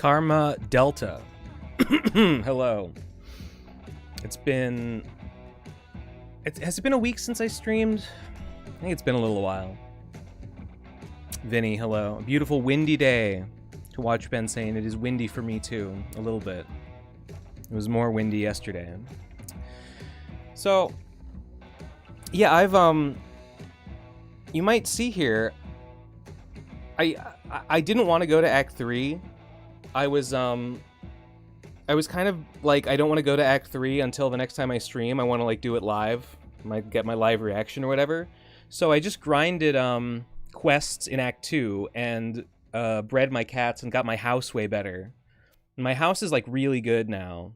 Karma Delta. Hello. Has it been a week since I streamed? I think it's been a little while. Vinny, hello. A beautiful windy day to watch Ben saying it is windy for me too, a little bit. It was more windy yesterday. So, yeah, you might see here, I didn't want to go to Act 3. I was kind of like, I don't want to go to Act 3 until the next time I stream. I want to like do it live. Might get my live reaction or whatever. So I just grinded quests in Act 2 and bred my cats and got my house way better. My house is like really good now.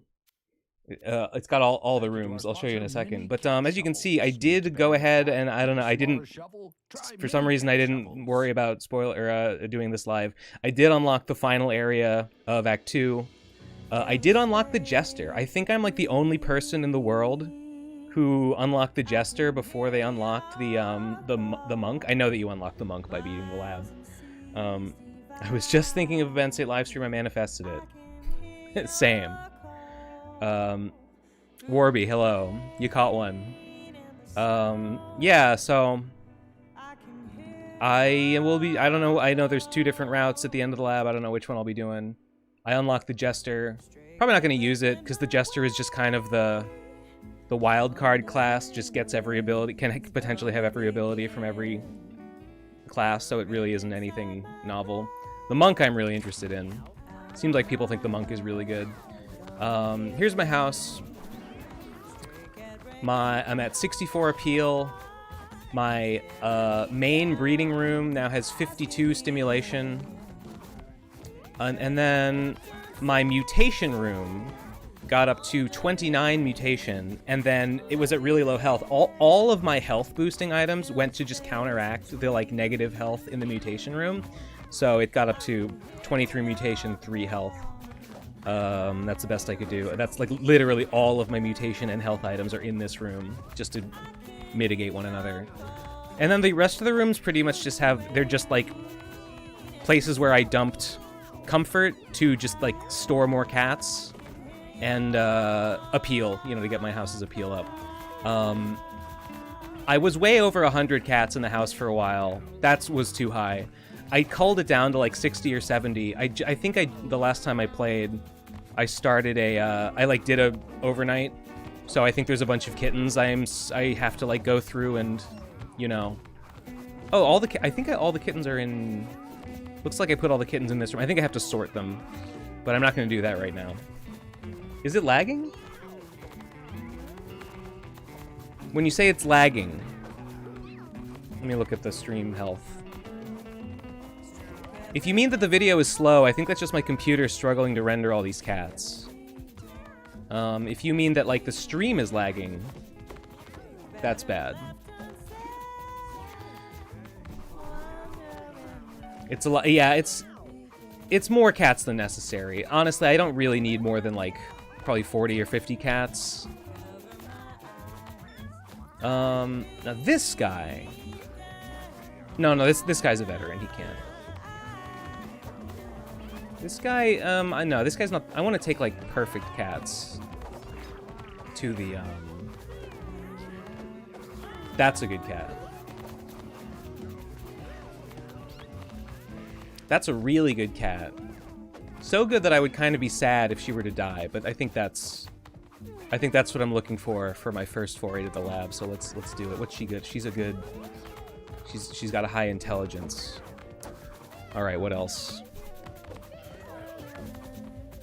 It's got all the rooms. I'll show you in a second. But as you can see, I did go ahead and I don't know. I didn't, for some reason, I didn't worry about doing this live. I did unlock the final area of Act 2. I did unlock the Jester. I think I'm like the only person in the world who unlocked the Jester before they unlocked the monk. I know that you unlocked the monk by beating the lab. I was just thinking of a Ben State livestream. I manifested it. Same. Warby, hello. You caught one. Yeah, so I don't know, I know there's 2 different routes at the end of the lab. I don't know which one I'll be doing. I unlocked the Jester. Probably not going to use it, because the Jester is just kind of the wild card class, just gets every ability, can potentially have every ability from every class, so it really isn't anything novel. The Monk I'm really interested in. Seems like people think the Monk is really good. Here's my house. I'm at 64 appeal. My main breeding room now has 52 stimulation. And then my mutation room got up to 29 mutation, and then it was at really low health. All of my health boosting items went to just counteract the like negative health in the mutation room. So it got up to 23 mutation, 3 health. That's the best I could do. That's like literally all of my mutation and health items are in this room just to mitigate one another. And then the rest of the rooms pretty much just they're just like places where I dumped comfort to just like store more cats and appeal, you know, to get my house's appeal up. I was way over 100 cats in the house for a while. That was too high. I culled it down to like 60 or 70. I think the last time I played, I started I like did a overnight. So I think there's a bunch of kittens I have to like go through and, you know. Oh, I think all the kittens are in. Looks like I put all the kittens in this room. I think I have to sort them, but I'm not going to do that right now. Is it lagging? When you say it's lagging, let me look at the stream health. If you mean that the video is slow, I think that's just my computer struggling to render all these cats. If you mean that like the stream is lagging, that's bad. It's a lot. Yeah, it's more cats than necessary. Honestly, I don't really need more than like probably 40 or 50 cats. Now this guy. No, this guy's a veteran. He can't. This guy, no, this guy's not. I want to take like perfect cats to the. That's a good cat. That's a really good cat. So good that I would kind of be sad if she were to die, but I think that's what I'm looking for my first foray to the lab. So let's do it. What's she good? She's got a high intelligence. All right, what else?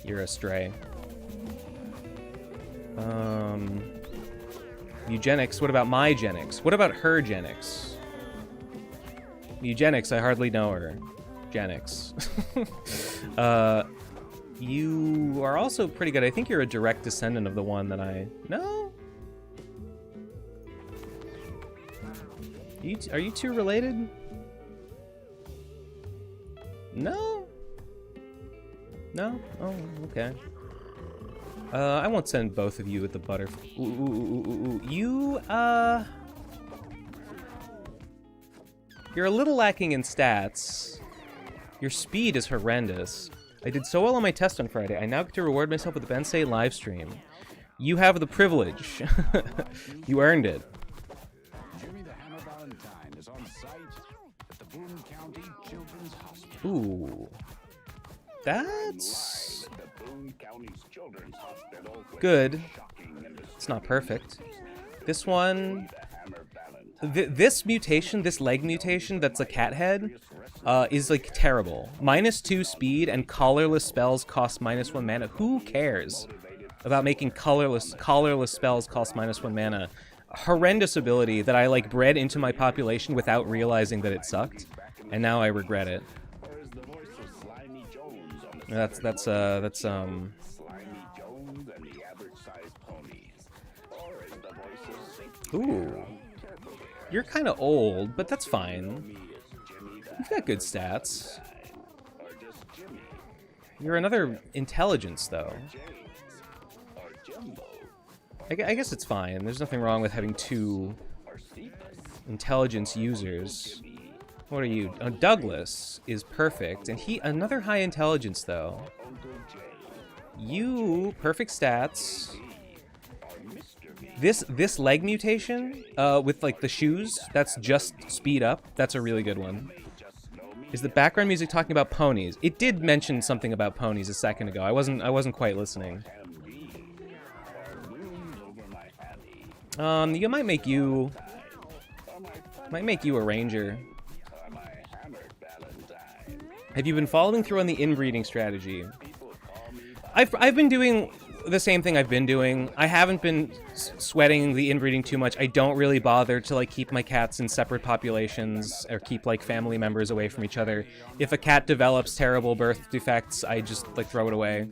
You're a stray. Mewgenics. What about my Genics? What about her Genics? Mewgenics, I hardly know her. Genics. You are also pretty good. I think you're a direct descendant of the one that I... No? Are you two related? No? No? Oh, okay. I won't send both of you with the butter. Ooh. You're a little lacking in stats. Your speed is horrendous. I did so well on my test on Friday. I now get to reward myself with a Bensei live stream. You have the privilege. You earned it. Jimmy the Hammer Valentine is on site at the Boone County Children's Hospital. Ooh. That's The Boone County's Children's Hospital. good. It's not perfect. This one... This mutation, this leg mutation that's a cat head, is like terrible. -2 speed and colorless spells cost -1 mana. Who cares about making colorless spells cost -1 mana? Horrendous ability that I like bred into my population without realizing that it sucked, and now I regret it. That's Ooh. You're kind of old, but that's fine. You've got good stats. You're another intelligence, though. I guess it's fine. There's nothing wrong with having 2 intelligence users. What are you? Douglas is perfect, and another high intelligence, though. You, perfect stats. This leg mutation, with like the shoes, that's just speed up. That's a really good one. Is the background music talking about ponies? It did mention something about ponies a second ago. I wasn't quite listening. You might make you a ranger. Have you been following through on the inbreeding strategy? I've been doing the same thing I've been doing. I haven't been sweating the inbreeding too much. I don't really bother to like keep my cats in separate populations or keep like family members away from each other. If a cat develops terrible birth defects, I just like throw it away.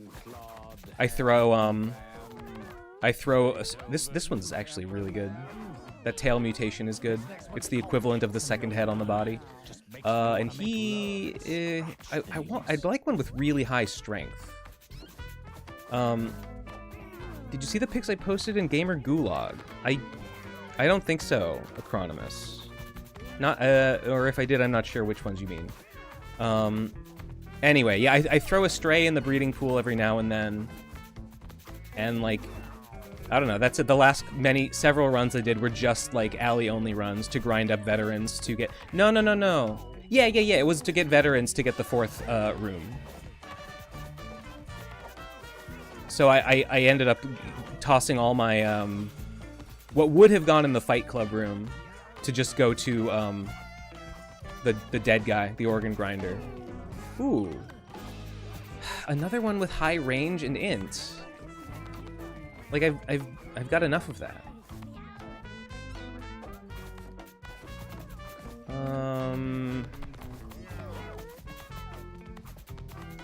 This one's actually really good. That tail mutation is good. It's the equivalent of the second head on the body. And I'd like one with really high strength. Did you see the pics I posted in Gamer Gulag? I don't think so, Acronymus. Not, or if I did, I'm not sure which ones you mean. Anyway, yeah, I throw a stray in the breeding pool every now and then. And, like, I don't know, that's it. The last several runs I did were just, like, alley-only runs to grind up veterans to get... No. Yeah, it was to get veterans to get the 4th, room. So I ended up tossing all my, what would have gone in the Fight Club room to just go to, the dead guy, the organ grinder. Ooh. Another one with high range and int. Like, I've got enough of that.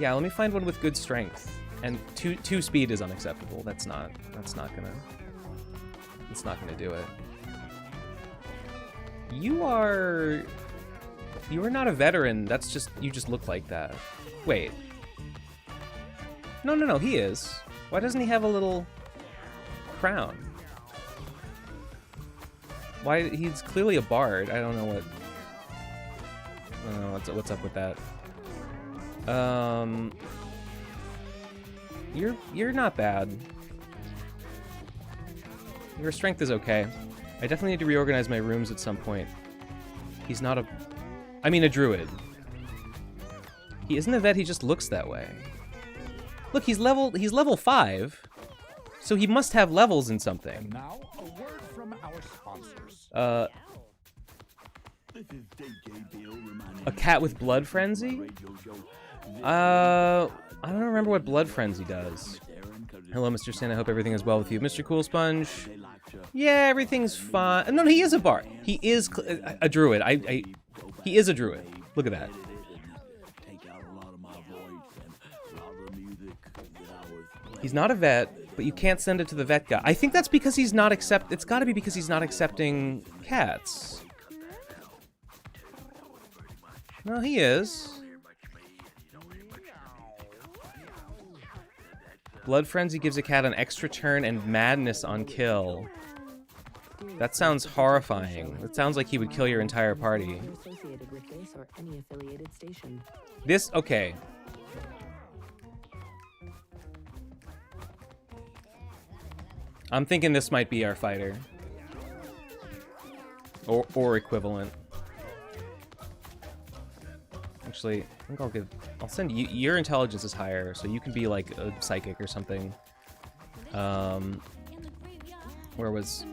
Yeah, let me find one with good strength. And 2 speed is unacceptable. That's not gonna do it. You are not a veteran. That's just, you just look like that. Wait. No, he is. Why doesn't he have a little crown? Why, he's clearly a bard. I don't know what's up with that. You're not bad. Your strength is okay. I definitely need to reorganize my rooms at some point. He's not a druid. He isn't a vet, he just looks that way. Look, he's level 5. So he must have levels in something. And now, a word from our sponsors. A cat with blood frenzy? I don't remember what blood frenzy does. Hello, Mr. Sin. I hope everything is well with you. Mr. Cool Sponge. Yeah, everything's fine. No, he is a bard. He is a druid. He is a druid. Look at that. He's not a vet, but you can't send it to the vet guy. I think that's because he's not it's gotta be because he's not accepting cats. No, he is. Blood Frenzy gives a cat an extra turn and madness on kill. That sounds horrifying. It sounds like he would kill your entire party. Okay. I'm thinking this might be our fighter. Or equivalent. Actually, I think I'll send you, your intelligence is higher, so you can be like a psychic or something. Where was...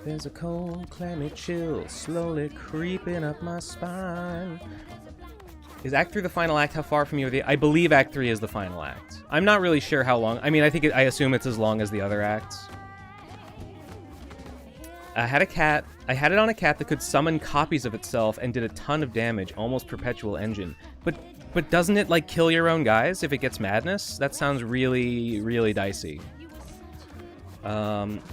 There's a cold, clammy chill slowly creeping up my spine. Is Act 3 the final act? How far from you are the... I believe Act 3 is the final act. I'm not really sure how long. I mean, I assume it's as long as the other acts. I had a cat. I had it on a cat that could summon copies of itself and did a ton of damage, almost perpetual engine. But doesn't it, like, kill your own guys if it gets madness? That sounds really, really dicey.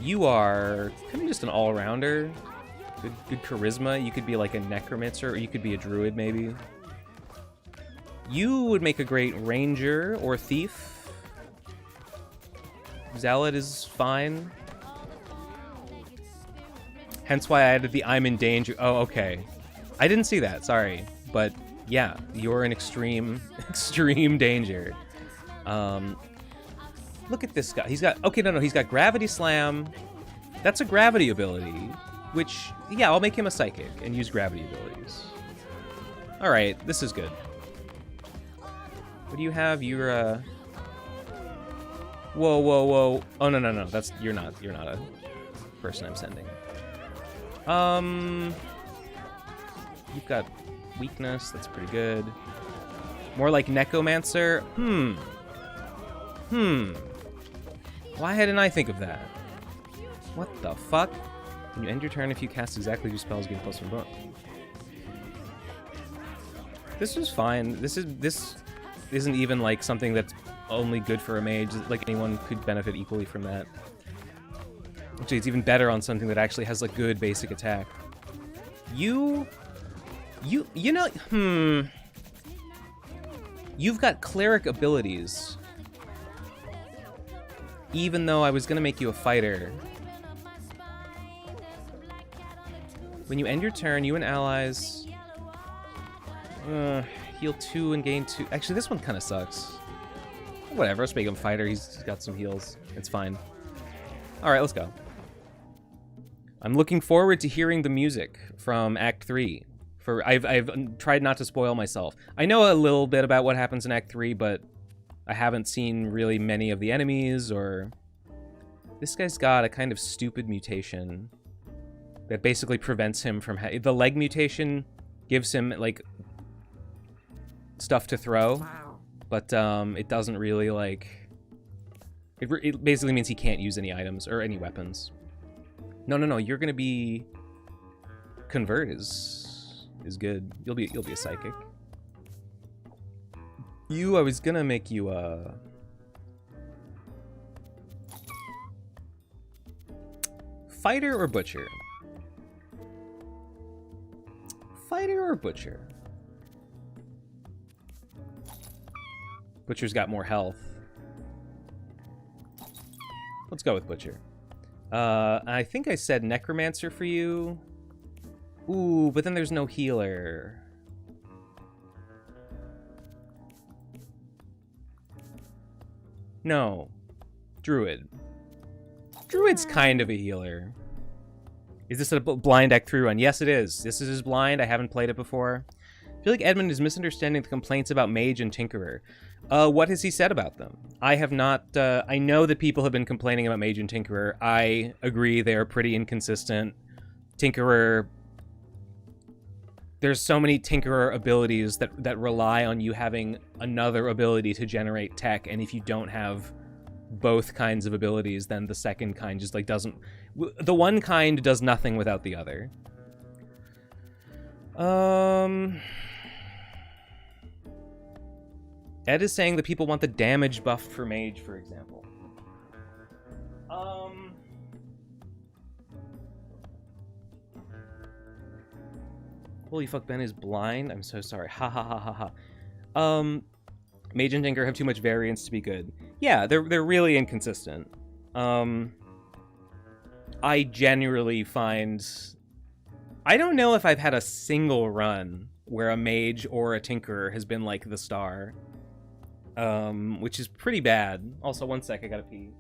You are kind of just an all-rounder. Good charisma. You could be like a necromancer, or you could be a druid, maybe. You would make a great ranger or thief. Zealot is fine. Hence why I added the I'm in danger. Oh, okay. I didn't see that, sorry. But yeah, you're in extreme danger. Look at this guy. He's got, okay, no, he's got gravity slam. That's a gravity ability, which, yeah, I'll make him a psychic and use gravity abilities. All right, this is good. What do you have? You're whoa. Oh, no. You're not a person I'm sending. You've got weakness. That's pretty good. More like Necromancer. Why hadn't I think of that? What the fuck? When you end your turn, if you cast exactly two spells, gain plus one bonus. This is fine. This isn't even like something that's only good for a mage. Like anyone could benefit equally from that. Actually, it's even better on something that actually has like good basic attack. You know, You've got cleric abilities. Even though I was gonna make you a fighter. When you end your turn, you and allies heal 2 and gain 2. Actually, this one kind of sucks. Whatever, let's make him fighter. He's got some heals. It's fine. All right, let's go. I'm looking forward to hearing the music from Act 3. I've tried not to spoil myself. I know a little bit about what happens in Act 3, but I haven't seen really many of the enemies, or... This guy's got a kind of stupid mutation that basically prevents him from... The leg mutation gives him, like, stuff to throw, but it doesn't really, like... It basically means he can't use any items or any weapons. No, you're gonna be... Convert is good. You'll be a psychic. I was gonna make you fighter or butcher? Fighter or butcher? Butcher's got more health. Let's go with butcher. I think I said necromancer for you. Ooh, but then there's no healer. No. Druid. Druid's kind of a healer. Is this a blind Act 3 run? Yes, it is. This is blind. I haven't played it before. I feel like Edmund is misunderstanding the complaints about Mage and Tinkerer. What has he said about them? I have not... I know that people have been complaining about Mage and Tinkerer. I agree they are pretty inconsistent. Tinkerer... There's so many Tinkerer abilities that rely on you having another ability to generate tech, and if you don't have both kinds of abilities, then the second kind just, like, doesn't... The one kind does nothing without the other. Ed is saying that people want the damage buff for Mage, for example. Holy fuck, Ben is blind? I'm so sorry. Ha ha ha ha ha. Mage and Tinker have too much variance to be good. Yeah, they're really inconsistent. I genuinely find... I don't know if I've had a single run where a Mage or a Tinkerer has been, like, the star. Which is pretty bad. Also, one sec, I gotta pee.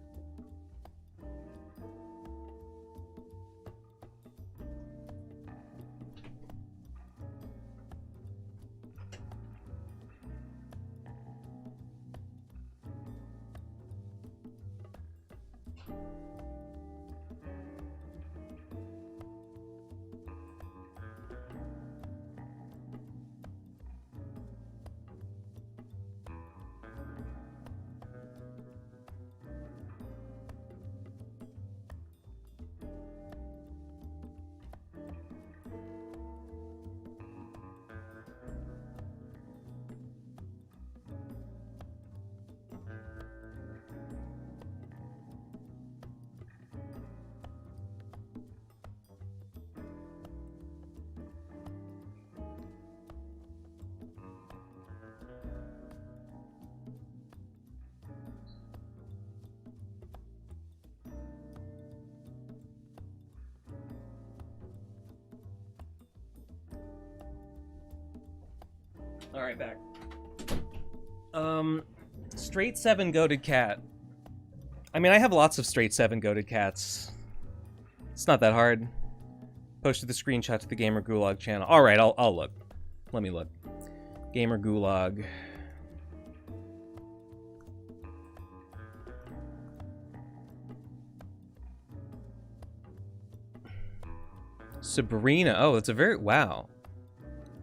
All right, back. Straight 7 goated cat. I mean, I have lots of straight 7 goated cats. It's not that hard. Posted the screenshot to the Gamer Gulag channel. All right, I'll look. Let me look. Gamer Gulag. Sabrina. Oh, it's a very... Wow.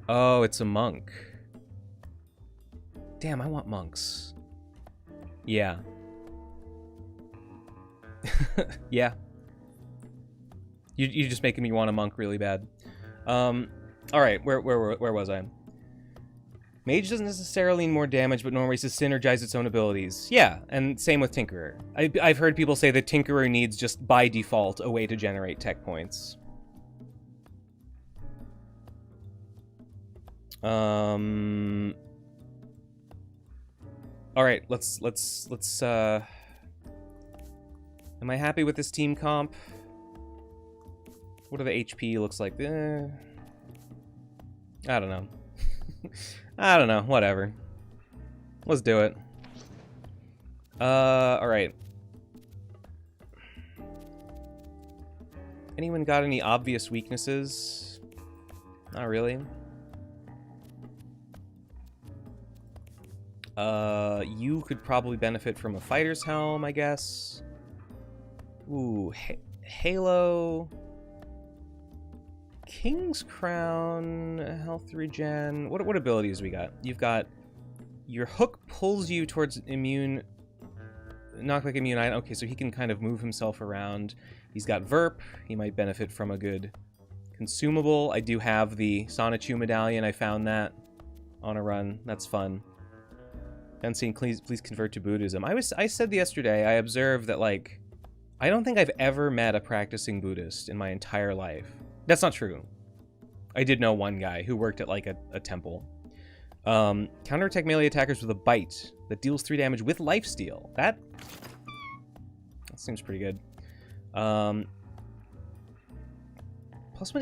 Oh, it's a monk. Damn, I want monks. Yeah. Yeah. You're just making me want a monk really bad. Alright, where was I? Mage doesn't necessarily need more damage, but normally to synergize its own abilities. Yeah, and same with Tinkerer. I've heard people say that Tinkerer needs just by default a way to generate tech points. Alright, let's am I happy with this team comp? What are the HP looks like? I don't know. I don't know, whatever. Let's do it. Alright. Anyone got any obvious weaknesses? Not really. You could probably benefit from a fighter's helm, I guess. Ooh, Halo. King's Crown, health regen. What abilities we got? You've got your hook pulls you towards immune, knockback immune item. Okay, so he can kind of move himself around. He's got Verp. He might benefit from a good consumable. I do have the Sonichu medallion. I found that on a run. That's fun. Fencing, please convert to Buddhism. I said yesterday, I observed that, like, I don't think I've ever met a practicing Buddhist in my entire life. That's not true. I did know one guy who worked at, like, a temple. Counterattack melee attackers with a bite that deals 3 damage with lifesteal. That seems pretty good. +1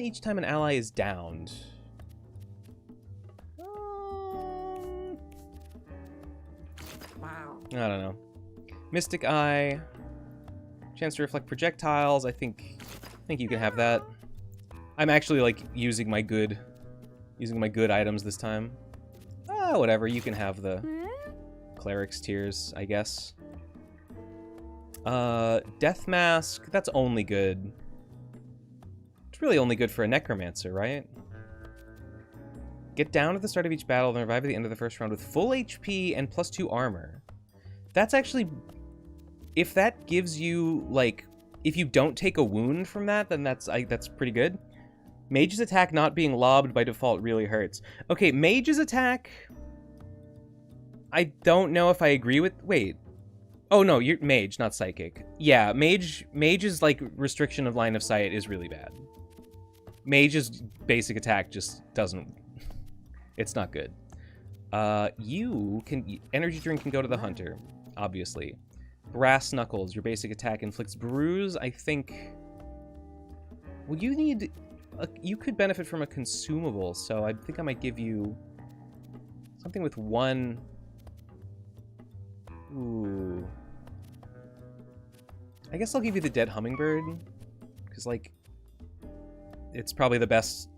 each time an ally is downed. Wow. I don't know. Mystic Eye. Chance to reflect projectiles. I think you can have that. I'm actually, like, using my good items this time. Ah, whatever. You can have the Cleric's Tears, I guess. Death Mask. That's only good. It's really only good for a Necromancer, right? Get down at the start of each battle, then revive at the end of the first round with full HP and +2 armor. That's actually... If that gives you, like... If you don't take a wound from that, then that's pretty good. Mage's attack not being lobbed by default really hurts. Okay, Mage's attack... I don't know if I agree with... Wait. Oh, no, you're Mage, not Psychic. Yeah, Mage's, like, restriction of line of sight is really bad. Mage's basic attack just doesn't... It's not good. You can... Energy Drink can go to the Hunter, obviously. Brass Knuckles, your basic attack inflicts bruise, I think... Well, you need... you could benefit from a consumable, so I think I might give you... something with 1... Ooh... I guess I'll give you the Dead Hummingbird, because, like... It's probably the best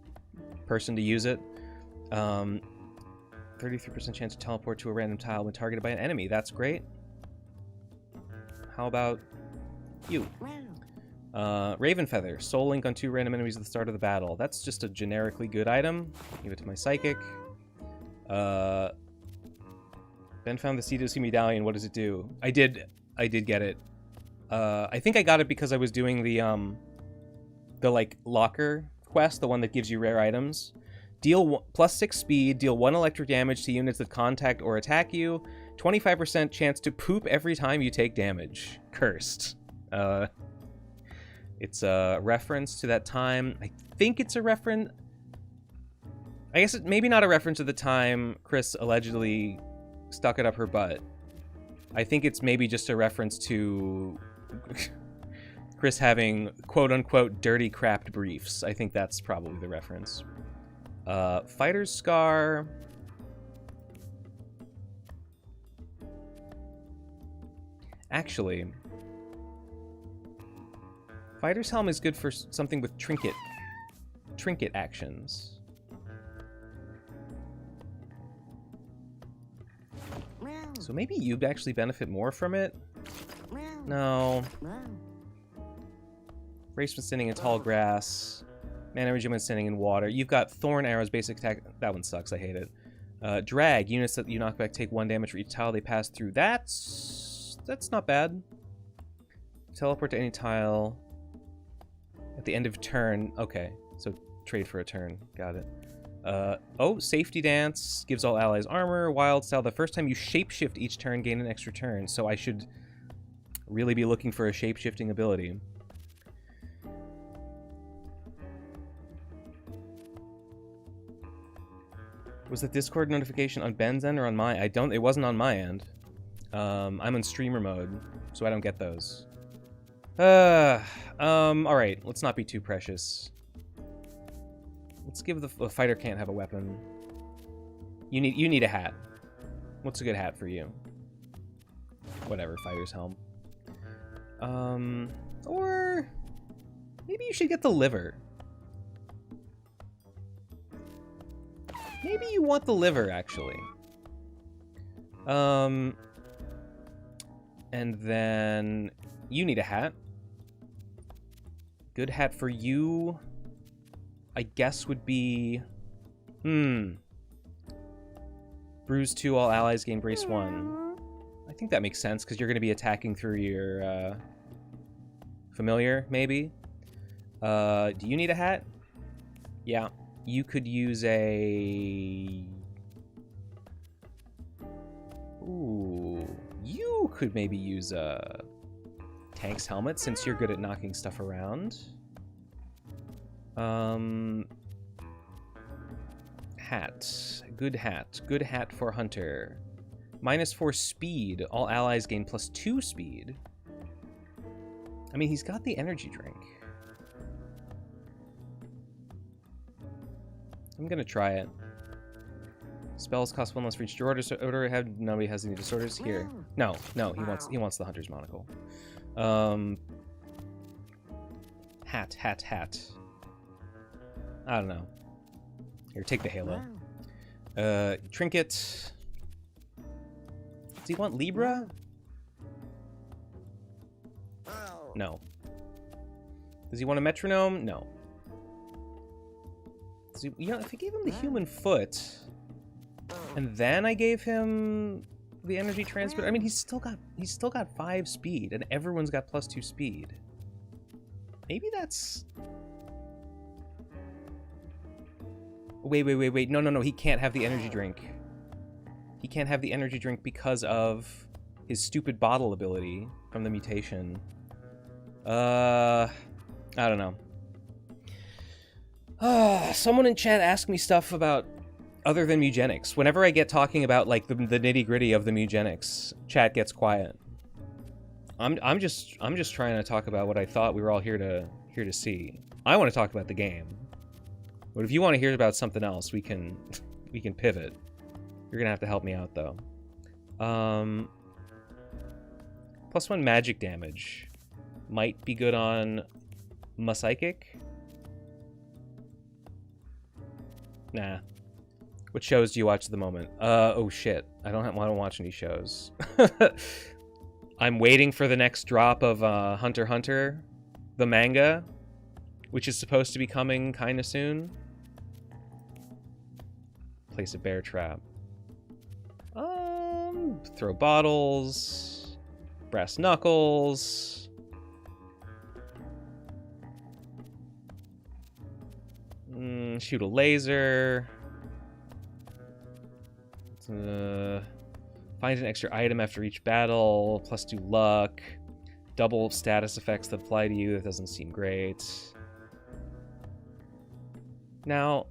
person to use it. 33% chance to teleport to a random tile when targeted by an enemy. That's great. How about You. Raven Feather. Soul Link on 2 random enemies at the start of the battle. That's just a generically good item. Give it to my Psychic. Ben found the C2C medallion. What does it do? I did get it. I think I got it because I was doing the like locker quest, the one that gives you rare items. Deal +6 speed, deal 1 electric damage to units that contact or attack you. 25% chance to poop every time you take damage. Cursed. It's a reference to that time. I think it's a reference. I guess maybe not a reference to the time Chris allegedly stuck it up her butt. I think it's maybe just a reference to Chris having quote-unquote dirty crapped briefs. I think that's probably the reference. Fighter's Scar. Actually, Fighter's Helm is good for something with trinket actions. So maybe you'd actually benefit more from it? No. Race when standing in tall grass. Mana Regime when standing in water. You've got Thorn Arrows, basic attack. That one sucks, I hate it. Drag. Units that you knock back take 1 damage for each tile they pass through. That's not bad. Teleport to any tile at the end of turn. Okay, so trade for a turn. Got it. Oh, Safety Dance gives all allies armor. Wild Style. The first time you shapeshift each turn, gain an extra turn. So I should really be looking for a shapeshifting ability. Was the Discord notification on Ben's end or on my? It wasn't on my end. I'm in streamer mode, so I don't get those. Alright, let's not be too precious. Let's give the fighter can't have a weapon. You need a hat. What's a good hat for you? Whatever, Fighter's Helm. Or maybe you should get the liver. Maybe you want the liver, actually. And then you need a hat. Good hat for you, I guess, would be... Bruise 2, all allies gain Brace 1. I think that makes sense, because you're going to be attacking through your familiar, maybe. Do you need a hat? Yeah. You could use a... Ooh. You could maybe use a Tank's helmet, since you're good at knocking stuff around. Hat. Good hat. Good hat for Hunter. -4 speed. All allies gain +2 speed. I mean, he's got the energy drink. I'm gonna try it. Spells cost 1 less for each order. Nobody has any disorders here. No, he wants the Hunter's monocle. Hat. I don't know. Here, take the halo. Trinket. Does he want Libra? No. Does he want a metronome? No. Does he, you know, if I gave him the human foot, and then I gave him the energy transmitter, I mean, he's still got 5 speed, and everyone's got +2 speed. Maybe that's... Wait. No. He can't have the energy drink. He can't have the energy drink because of his stupid bottle ability from the mutation. I don't know. Someone in chat asked me stuff about other than Mewgenics. Whenever I get talking about like the nitty-gritty of the Mewgenics, chat gets quiet. I'm just trying to talk about what I thought we were all here to see. I want to talk about the game. But if you want to hear about something else, we can pivot. You're gonna have to help me out though. +1 magic damage might be good on my Psychic. Nah. What shows do you watch at the moment? Oh shit. I don't watch any shows. I'm waiting for the next drop of Hunter x Hunter, the manga, which is supposed to be coming kind of soon. Place a bear trap. Throw bottles. Brass knuckles. Shoot a laser. Find an extra item after each battle. +2 luck. Double status effects that apply to you. That doesn't seem great. Now,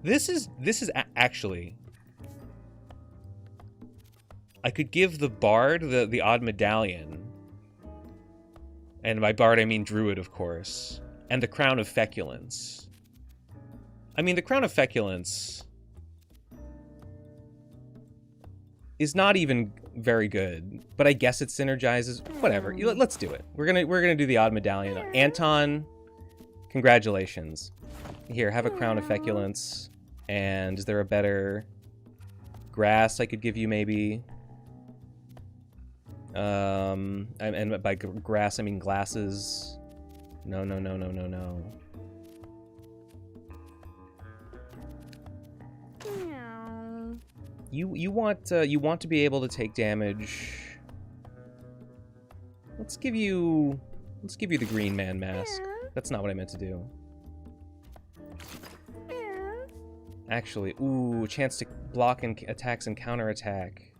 this is actually. I could give the bard the odd medallion, and by bard I mean druid, of course, and the crown of feculence. I mean, the crown of feculence is not even very good, but I guess it synergizes. Whatever, let's do it. We're gonna do the odd medallion. Anton, congratulations. Here, have a crown of feculence. And is there a better grass I could give you, maybe? And by grass I mean glasses. No. You want to be able to take damage. Let's give you the Green Man mask. That's not what I meant to do. Actually, ooh, chance to block and attacks and counterattack.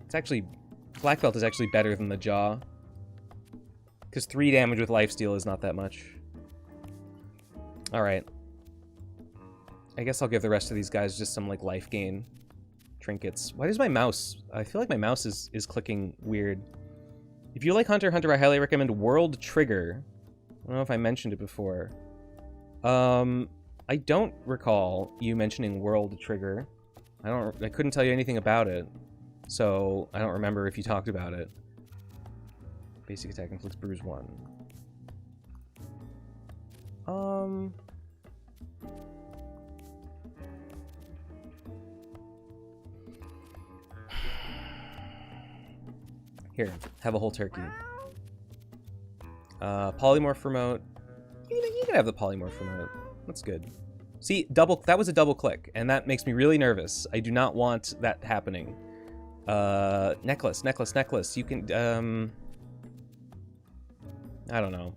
It's actually, Black Belt is actually better than the jaw. Because 3 damage with lifesteal is not that much. Alright. I guess I'll give the rest of these guys just some, like, life gain trinkets. Why does my mouse... I feel like my mouse is clicking weird. If you like Hunter x Hunter, I highly recommend World Trigger. I don't know if I mentioned it before. I don't recall you mentioning World Trigger. I couldn't tell you anything about it. So, I don't remember if you talked about it. Basic attack inflicts bruise 1. Here, have a whole turkey. Polymorph remote. You can have the polymorph remote. That's good. See, that was a double click, and that makes me really nervous. I do not want that happening. Necklace. You can, I don't know.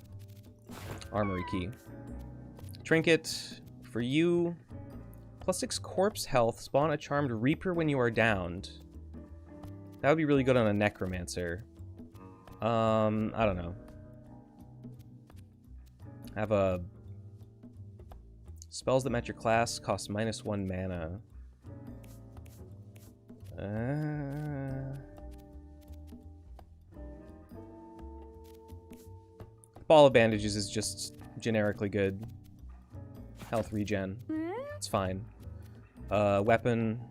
Armory key. Trinket for you. +6 corpse health. Spawn a charmed reaper when you are downed. That would be really good on a necromancer. I don't know. Have a... Spells that match your class cost -1 mana. Ball of Bandages is just generically good. Health regen. It's fine. Weapon.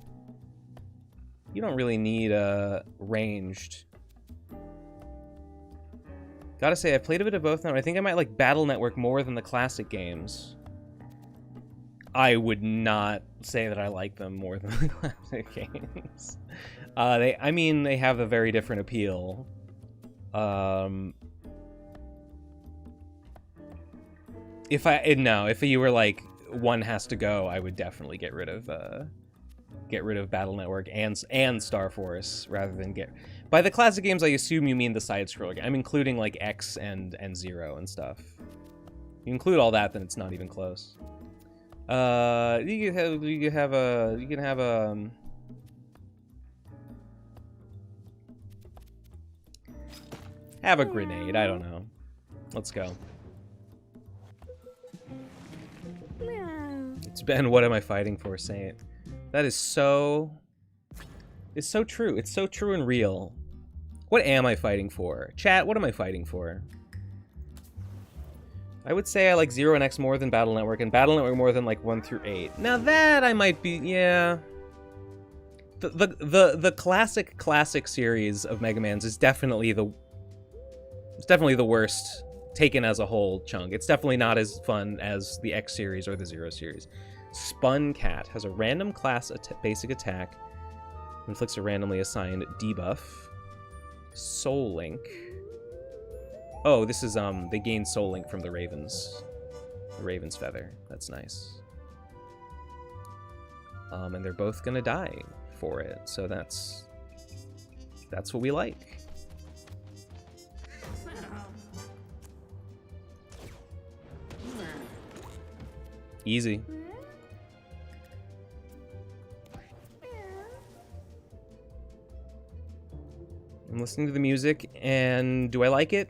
You don't really need a ranged. Gotta say, I've played a bit of both now. I think I might like Battle Network more than the classic games. I would not say that I like them more than the classic games. I mean, they have a very different appeal. If you were like, one has to go, I would definitely get rid of Battle Network and Star Force rather than get... By the classic games, I assume you mean the side-scroller game. I'm including like X and Zero and stuff. You include all that, then it's not even close. You can have a grenade. I don't know. Let's go. It's been, what am I fighting for, Saint? That is so... It's so true. It's so true and real. What am I fighting for? Chat, what am I fighting for? I would say I like 0 and X more than Battle Network, and Battle Network more than like 1 through 8. Now that I might be, yeah. The classic series of Mega Mans is definitely the worst taken as a whole chunk. It's definitely not as fun as the X series or the Zero series. Spun Cat has a random class basic attack. Inflicts a randomly assigned debuff. Soul Link. Oh, this is, they gain Soul Link from the Ravens. The Raven's Feather. That's nice. And they're both gonna die for it, so that's what we like. Easy. I'm listening to the music, and do I like it?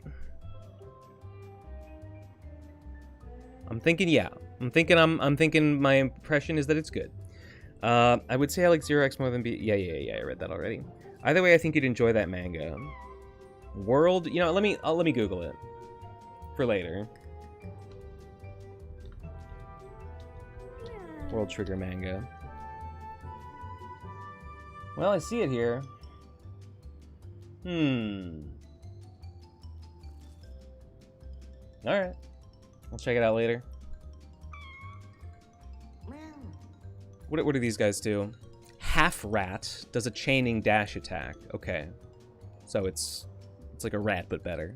I'm thinking, yeah. I'm thinking my impression is that it's good. I would say I like Zero X more than B. Yeah. I read that already. Either way, I think you'd enjoy that manga. World, you know, let me Google it for later. World Trigger manga. Well, I see it here. Alright. I'll check it out later. What do these guys do? Half Rat does a chaining dash attack. Okay. So it's like a rat, but better.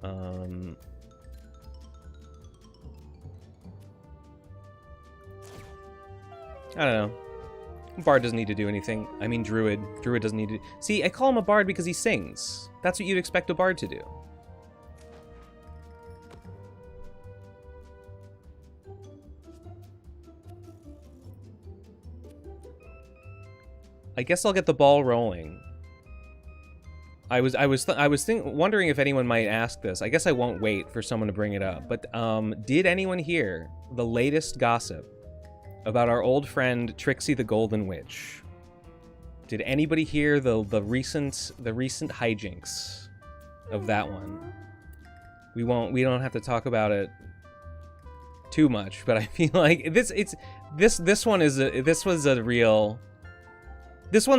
I don't know. Bard doesn't need to do anything. I mean, Druid. Druid doesn't need to... See, I call him a Bard because he sings. That's what you'd expect a Bard to do. I guess I'll get the ball rolling. I was wondering if anyone might ask this. I guess I won't wait for someone to bring it up. But did anyone hear the latest gossip about our old friend Trixie the Golden Witch? Did anybody hear the recent hijinks of that one? We don't have to talk about it too much, but I feel like this one's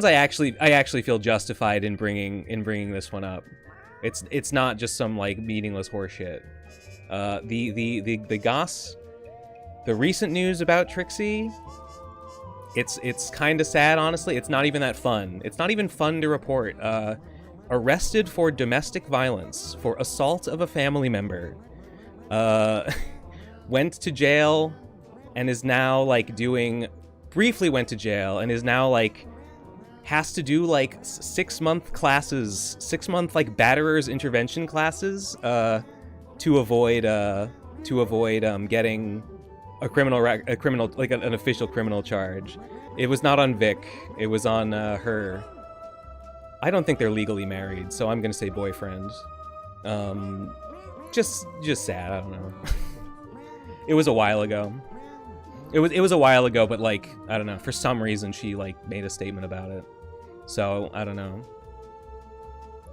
I actually feel justified in bringing this one up. It's not just some like meaningless horseshit. The goss. The recent news about Trixie, it's kind of sad, honestly. It's not even that fun. It's not even fun to report. Arrested for domestic violence, for assault of a family member. Went to jail and is now, like, briefly went to jail and is now, like, has to do, like, 6-month classes, 6-month, like, batterers intervention classes, to avoid getting a criminal, like an official criminal charge. It was not on Vic. It was on her. I don't think they're legally married, so I'm gonna say boyfriend. Just sad. I don't know. It was a while ago. It was a while ago, but like I don't know. For some reason, she like made a statement about it. So I don't know.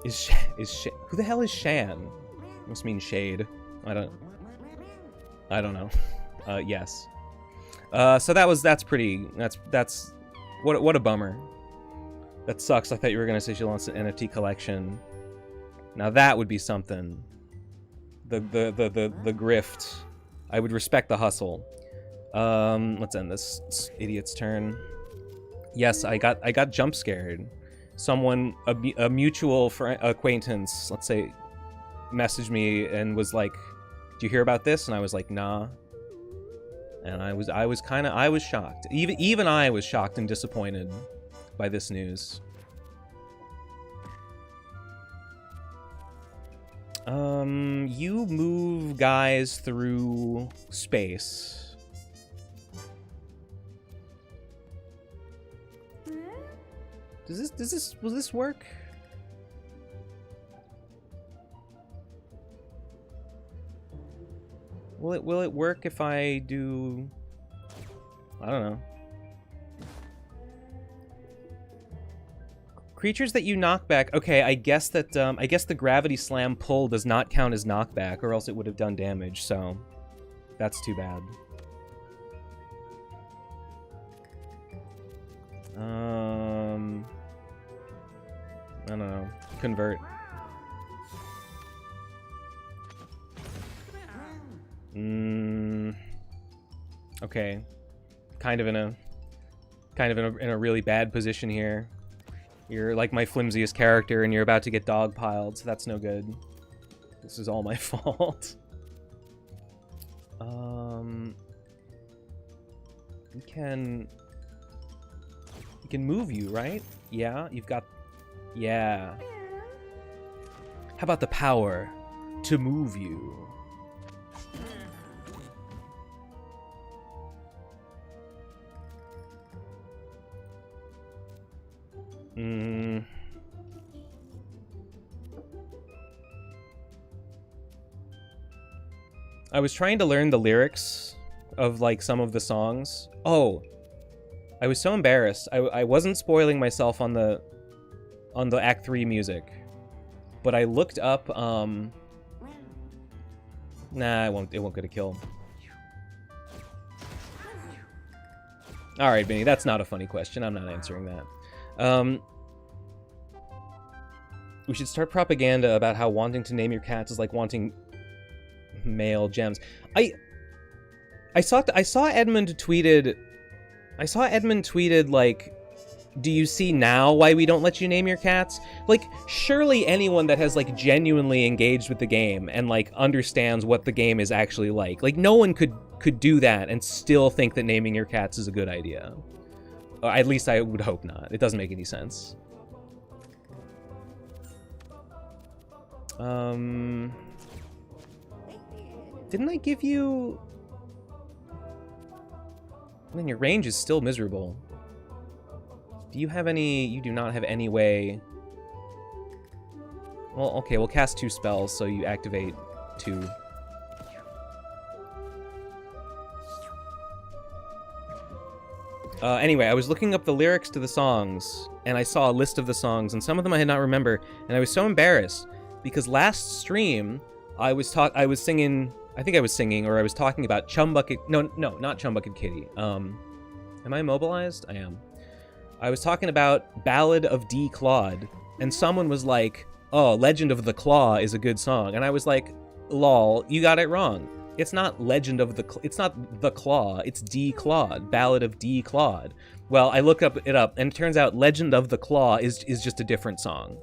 Who the hell is Shan? Must mean shade. I don't know. Yes. So that's what a bummer. That sucks. I thought you were gonna say she launched an NFT collection. Now that would be something. The grift. I would respect the hustle. Let's end this idiot's turn. Yes, I got jump scared. Someone, a mutual acquaintance, let's say, messaged me and was like, "Do you hear about this?" And I was like, "Nah." And I was shocked. Even I was shocked and disappointed by this news. You move guys through space. Will this work? Will it work if I do... I don't know. Creatures that you knock back. Okay, I guess that I guess the gravity slam pull does not count as knockback, or else it would have done damage. So that's too bad. I don't know. Convert. Okay. kind of in a really bad position here. You're like my flimsiest character, and you're about to get dogpiled, so that's no good. This is all my fault. We can move you, right? Yeah, you've got... Yeah. How about the power to move you? I was trying to learn the lyrics of, like, some of the songs. Oh, I was so embarrassed. I wasn't spoiling myself on the Act 3 music, but I looked up, Nah, it won't get a kill. Alright, Vinny, that's not a funny question. I'm not answering that. We should start propaganda about how wanting to name your cats is like wanting male gems. I saw Edmund tweeted like, do you see now why we don't let you name your cats? Like, surely anyone that has like genuinely engaged with the game and like understands what the game is actually like no one could do that and still think that naming your cats is a good idea. At least I would hope not. It doesn't make any sense. Didn't I give you... I mean, your range is still miserable. Do you have any... You do not have any way... Well, okay, we'll cast 2 spells, so you activate 2. Anyway, I was looking up the lyrics to the songs, and I saw a list of the songs, and some of them I had not remember, and I was so embarrassed, because last stream, I was singing... I think I was singing, or I was talking about Chumbucket... No, not Chumbucket Kitty. Am I immobilized? I am. I was talking about Ballad of D. Claude, and someone was like, oh, Legend of the Claw is a good song. And I was like, lol, you got it wrong. It's not Legend of the... It's not The Claw, it's D. Claude. Ballad of D. Claude. Well, I looked it up, and it turns out Legend of the Claw is just a different song.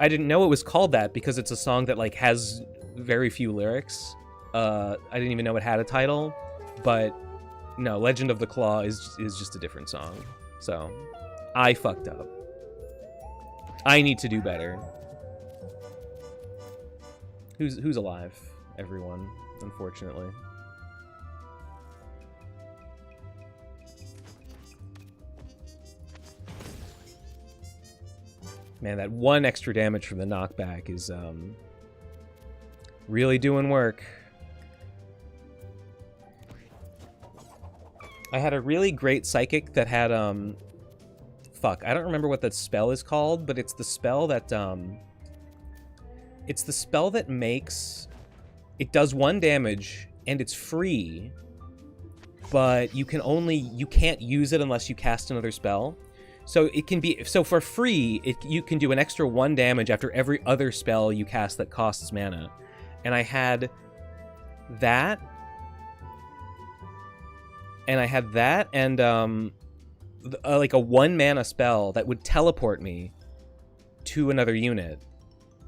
I didn't know it was called that because it's a song that, like, has very few lyrics. I didn't even know it had a title, but no, Legend of the Claw is just a different song. So, I fucked up. I need to do better. Who's alive? Everyone, unfortunately. Man, that 1 extra damage from the knockback is really doing work. I had a really great psychic that had, fuck, I don't remember what that spell is called, but it's the spell that, it's the spell that makes, it does 1 damage, and it's free, but you can't use it unless you cast another spell. So it can be, so for free, you can do an extra 1 damage after every other spell you cast that costs mana. And I had that, and like a 1 mana spell that would teleport me to another unit.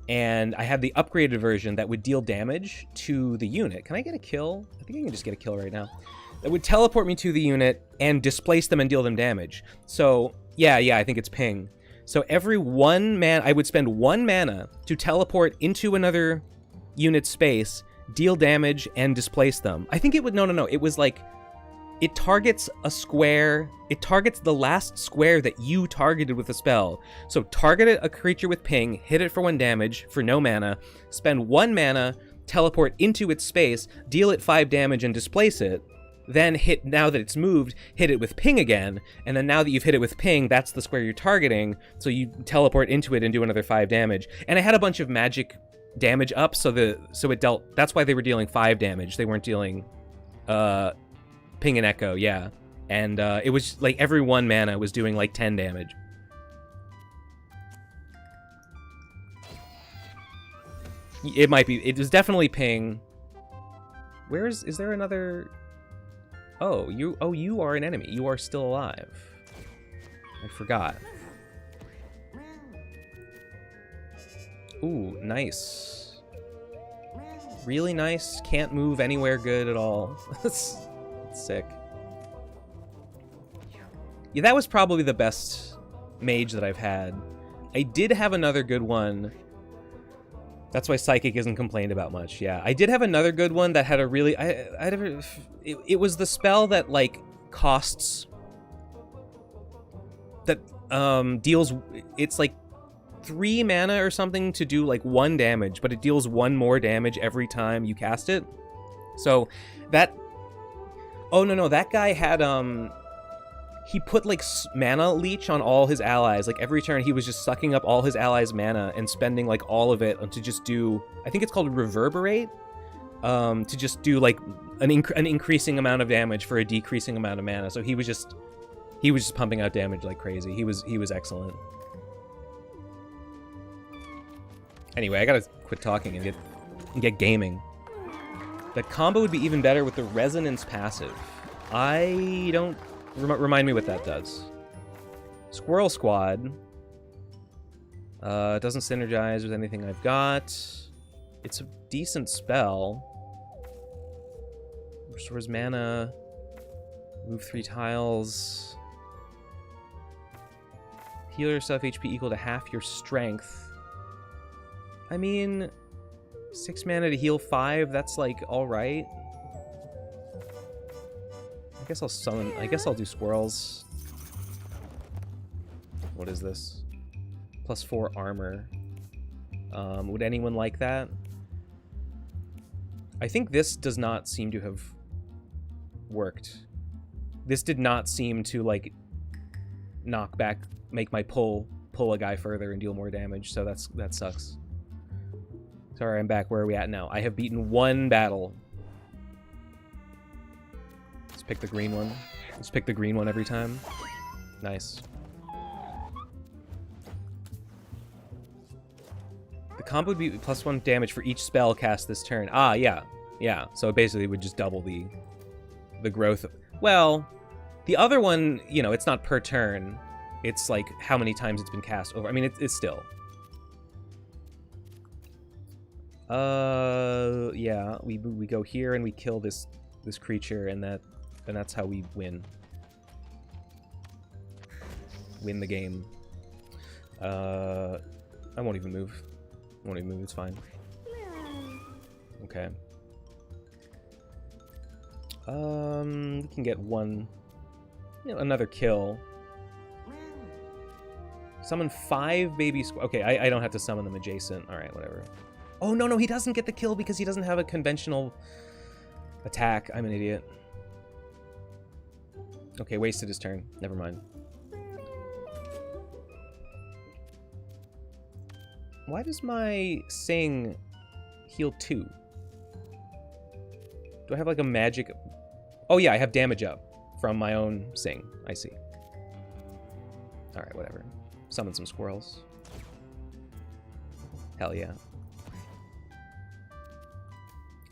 And I had the upgraded version that would deal damage to the unit. Can I get a kill? I think I can just get a kill right now. That would teleport me to the unit and displace them and deal them damage. So, yeah, I think it's ping. So every 1 mana, I would spend 1 mana to teleport into another unit space, deal damage, and displace them. I think it would, no, it was like, it targets a square, it targets the last square that you targeted with a spell. So target a creature with ping, hit it for 1 damage for no mana, spend 1 mana, teleport into its space, deal it 5 damage and displace it, then hit, now that it's moved, hit it with ping again, and then now that you've hit it with ping, that's the square you're targeting, so you teleport into it and do another 5 damage. And I had a bunch of magic damage up, so it dealt, that's why they were dealing 5 damage. They weren't dealing ping and echo, yeah. And it was like every 1 mana was doing like 10 damage. It might be, it was definitely ping. Is there another... Oh, you are an enemy. You are still alive. I forgot. Ooh, nice. Really nice. Can't move anywhere good at all. That's sick. Yeah, that was probably the best mage that I've had. I did have another good one. That's why Psychic isn't complained about much. Yeah, I did have another good one that had a really... It was the spell that, like, costs... That deals... It's, like, 3 mana or something to do, like, 1 damage, but it deals 1 more damage every time you cast it. So, that... Oh, no, that guy had, he put, like, mana leech on all his allies. Like, every turn he was just sucking up all his allies' mana and spending, like, all of it to just do... I think it's called Reverberate? To just do, like, an increasing amount of damage for a decreasing amount of mana. So he was just pumping out damage like crazy. He was excellent. Anyway, I gotta quit talking and get gaming. The combo would be even better with the Resonance passive. I don't... Remind me what that does. Squirrel Squad. Doesn't synergize with anything I've got. It's a decent spell. Restores mana. Move 3 tiles. Heal yourself HP equal to half your strength. I mean, 6 mana to heal 5, that's like alright. I guess I'll do squirrels. What is this? +4 armor. Would anyone like that? I think this does not seem to have worked. This did not seem to, like, knock back, make my pull a guy further and deal more damage, so that sucks. Sorry, I'm back. Where are we at now? I have beaten 1 battle. Let's pick the green one. Let's pick the green one every time. Nice. The combo would be +1 damage for each spell cast this turn. Ah, yeah. Yeah, so it basically would just double the growth. Well, the other one, you know, it's not per turn. It's like how many times it's been cast over. I mean, it's still. Yeah, we go here and we kill this creature, and that's how we win. Win the game. I won't even move. It's fine. Okay. We can get one, another kill. Summon 5 baby okay, I don't have to summon them adjacent. Alright, whatever. Oh, no, he doesn't get the kill because he doesn't have a conventional attack. I'm an idiot. Okay, wasted his turn. Never mind. Why does my Sing heal 2? Do I have, like, a magic... Oh, yeah, I have damage up from my own Sing. I see. Alright, whatever. Summon some squirrels. Hell yeah.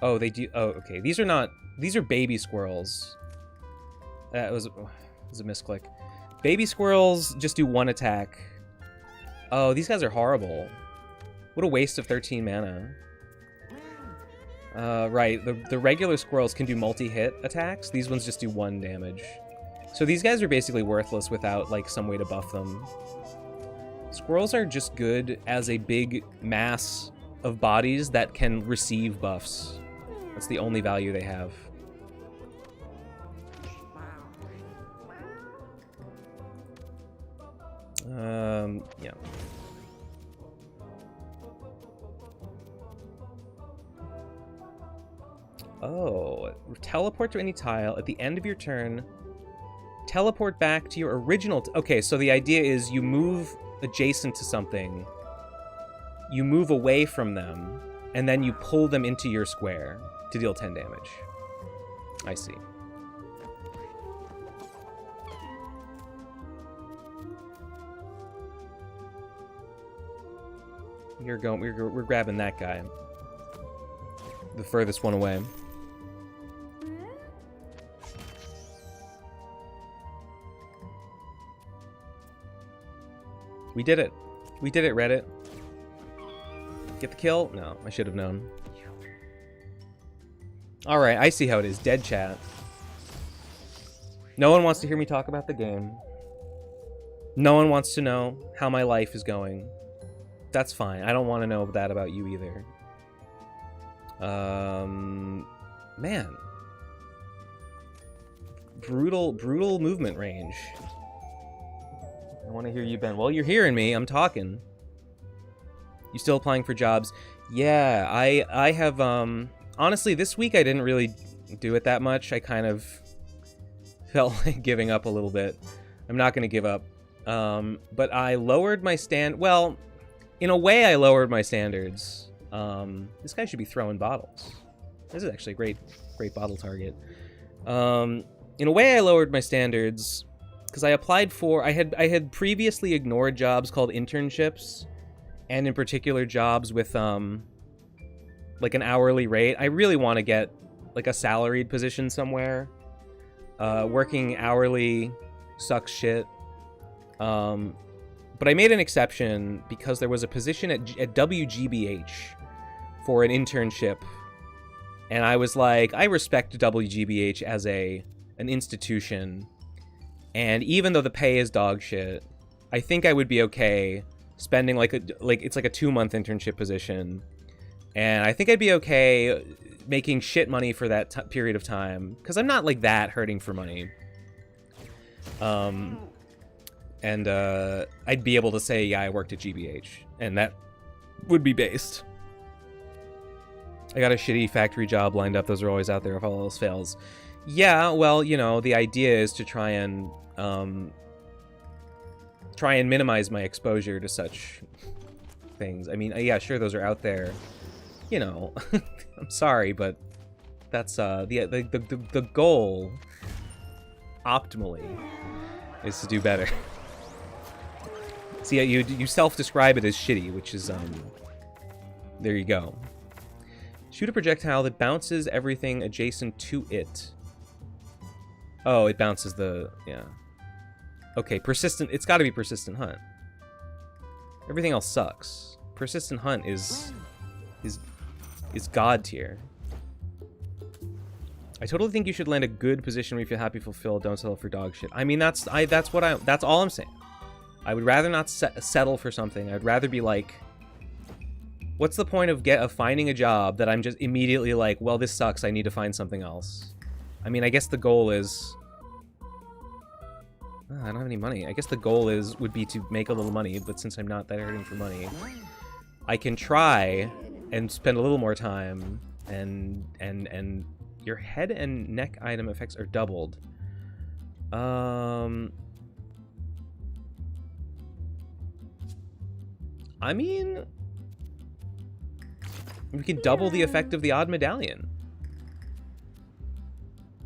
Oh, they do... Oh, okay. These are baby squirrels. That was a misclick. Baby squirrels just do 1 attack. Oh, these guys are horrible. What a waste of 13 mana. Right. The regular squirrels can do multi-hit attacks. These ones just do 1 damage. So these guys are basically worthless without, like, some way to buff them. Squirrels are just good as a big mass of bodies that can receive buffs. That's the only value they have. Yeah. Oh, teleport to any tile at the end of your turn. Teleport back to your original... Okay, so the idea is you move adjacent to something, you move away from them, and then you pull them into your square to deal 10 damage. I see. We're grabbing that guy. The furthest one away. We did it. We did it, Reddit. Get the kill? No, I should have known. Alright, I see how it is. Dead chat. No one wants to hear me talk about the game. No one wants to know how my life is going. That's fine. I don't want to know that about you either. Man. Brutal movement range. I want to hear you, Ben. Well, you're hearing me. I'm talking. You still applying for jobs? Yeah, I have, honestly, this week I didn't really do it that much. I kind of felt like giving up a little bit. I'm not going to give up. But I lowered my well, in a way I lowered my standards. This guy should be throwing bottles. This is actually a great bottle target. In a way I lowered my standards because I applied for, I had previously ignored jobs called internships, and in particular jobs with, like an hourly rate. I really want to get like a salaried position somewhere. Working hourly sucks shit. But I made an exception because there was a position at WGBH for an internship. And I was like, I respect WGBH as an institution. And even though the pay is dog shit, I think I would be okay spending it's like a 2-month internship position. And I think I'd be okay making shit money for that period of time. Because I'm not like that hurting for money. And I'd be able to say, yeah, I worked at GBH. And that would be based. I got a shitty factory job lined up. Those are always out there if all else fails. Yeah, well, you know, the idea is to try and minimize my exposure to such things. I mean, yeah, sure, those are out there. You know, I'm sorry, but that's the goal, optimally, is to do better. See, you self-describe it as shitty, which is, there you go. Shoot a projectile that bounces everything adjacent to it. Oh, it bounces yeah. Okay, persistent, it's gotta be persistent hunt. Everything else sucks. Persistent hunt is god tier. I totally think you should land a good position where you feel happy, fulfilled, don't settle for dog shit. I mean, that's all I'm saying. I would rather not settle for something. I'd rather be like, what's the point of finding a job that I'm just immediately like, well, this sucks, I need to find something else. I mean, I guess the goal is... I don't have any money. I guess the goal would be to make a little money, but since I'm not that hurting for money, I can try and spend a little more time, and your head and neck item effects are doubled. I mean, we can double the effect of the odd medallion.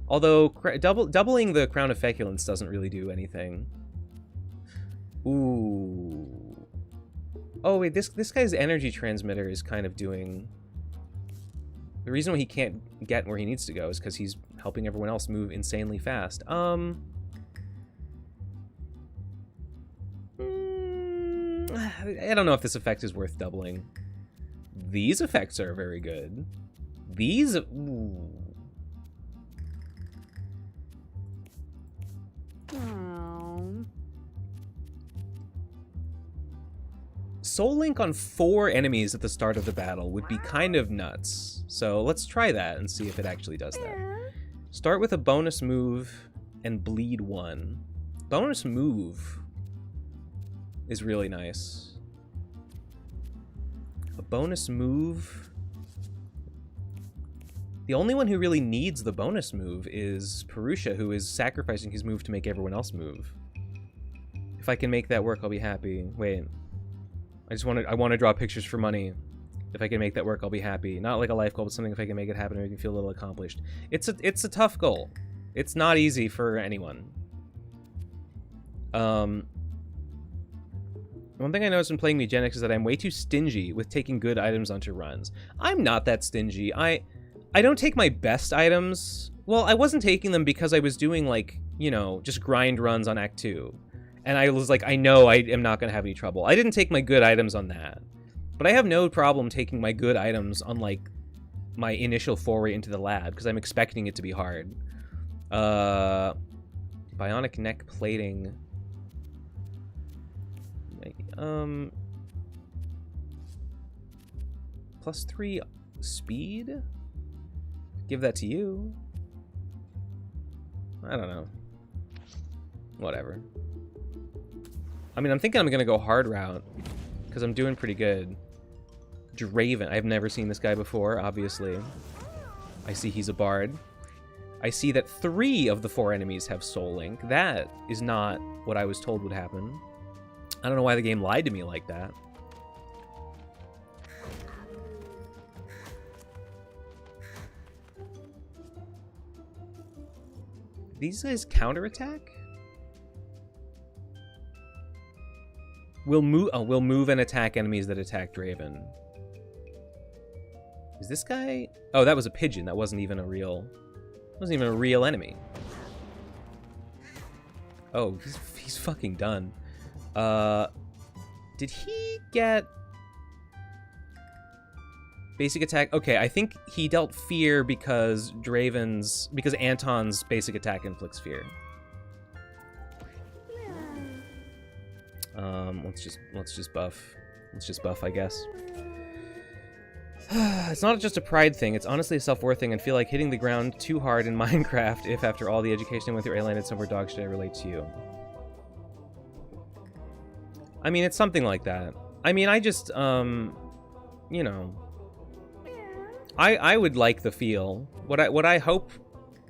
Although doubling the crown of feculence doesn't really do anything. Ooh. Oh wait, this guy's energy transmitter is kind of doing. The reason why he can't get where he needs to go is because he's helping everyone else move insanely fast. I don't know if this effect is worth doubling. These effects are very good. These... Ooh. Soul Link on 4 enemies at the start of the battle would be kind of nuts. So let's try that and see if it actually does that. Start with a bonus move and bleed 1. Bonus move is really nice. A bonus move... The only one who really needs the bonus move is Purusha, who is sacrificing his move to make everyone else move. If I can make that work, I'll be happy. Wait. I want to draw pictures for money. If I can make that work, I'll be happy. Not like a life goal, but something if I can make it happen and make me feel a little accomplished. It's a tough goal. It's not easy for anyone. One thing I noticed when playing Mewgenics is that I'm way too stingy with taking good items onto runs. I'm not that stingy. I don't take my best items. Well, I wasn't taking them because I was doing, like, you know, just grind runs on Act 2. And I was like, I know I am not going to have any trouble. I didn't take my good items on that. But I have no problem taking my good items on, like, my initial foray into the lab, because I'm expecting it to be hard. Bionic neck plating. +3 speed? Give that to you. I don't know. Whatever. I mean, I'm thinking I'm gonna go hard route, because I'm doing pretty good. Draven. I've never seen this guy before, obviously. I see he's a bard. I see that 3 of the 4 enemies have Soul Link. That is not what I was told would happen. I don't know why the game lied to me like that. These guys counterattack? We'll move and attack enemies that attack Draven. Is this guy? Oh, that was a pigeon. That wasn't even a real enemy. Oh, he's fucking done. Did he get basic attack? Okay, I think he dealt fear because Anton's basic attack inflicts fear. Let's just buff. Let's just buff, I guess. It's not just a pride thing, it's honestly a self-worth thing, and feel like hitting the ground too hard in Minecraft if after all the education I went through I landed somewhere dog shit I relate to you. I mean, it's something like that. I mean, I just, you know, I would like the feel. What I hope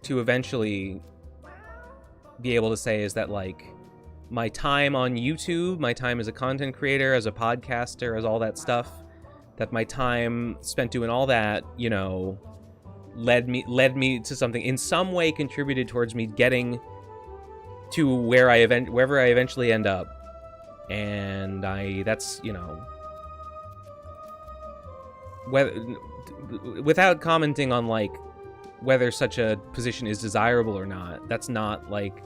to eventually be able to say is that, like, my time on YouTube, my time as a content creator, as a podcaster, as all that stuff, that my time spent doing all that, you know, led me to something, in some way contributed towards me getting to wherever I eventually end up. And that's, you know, without commenting on, like, whether such a position is desirable or not, that's not, like,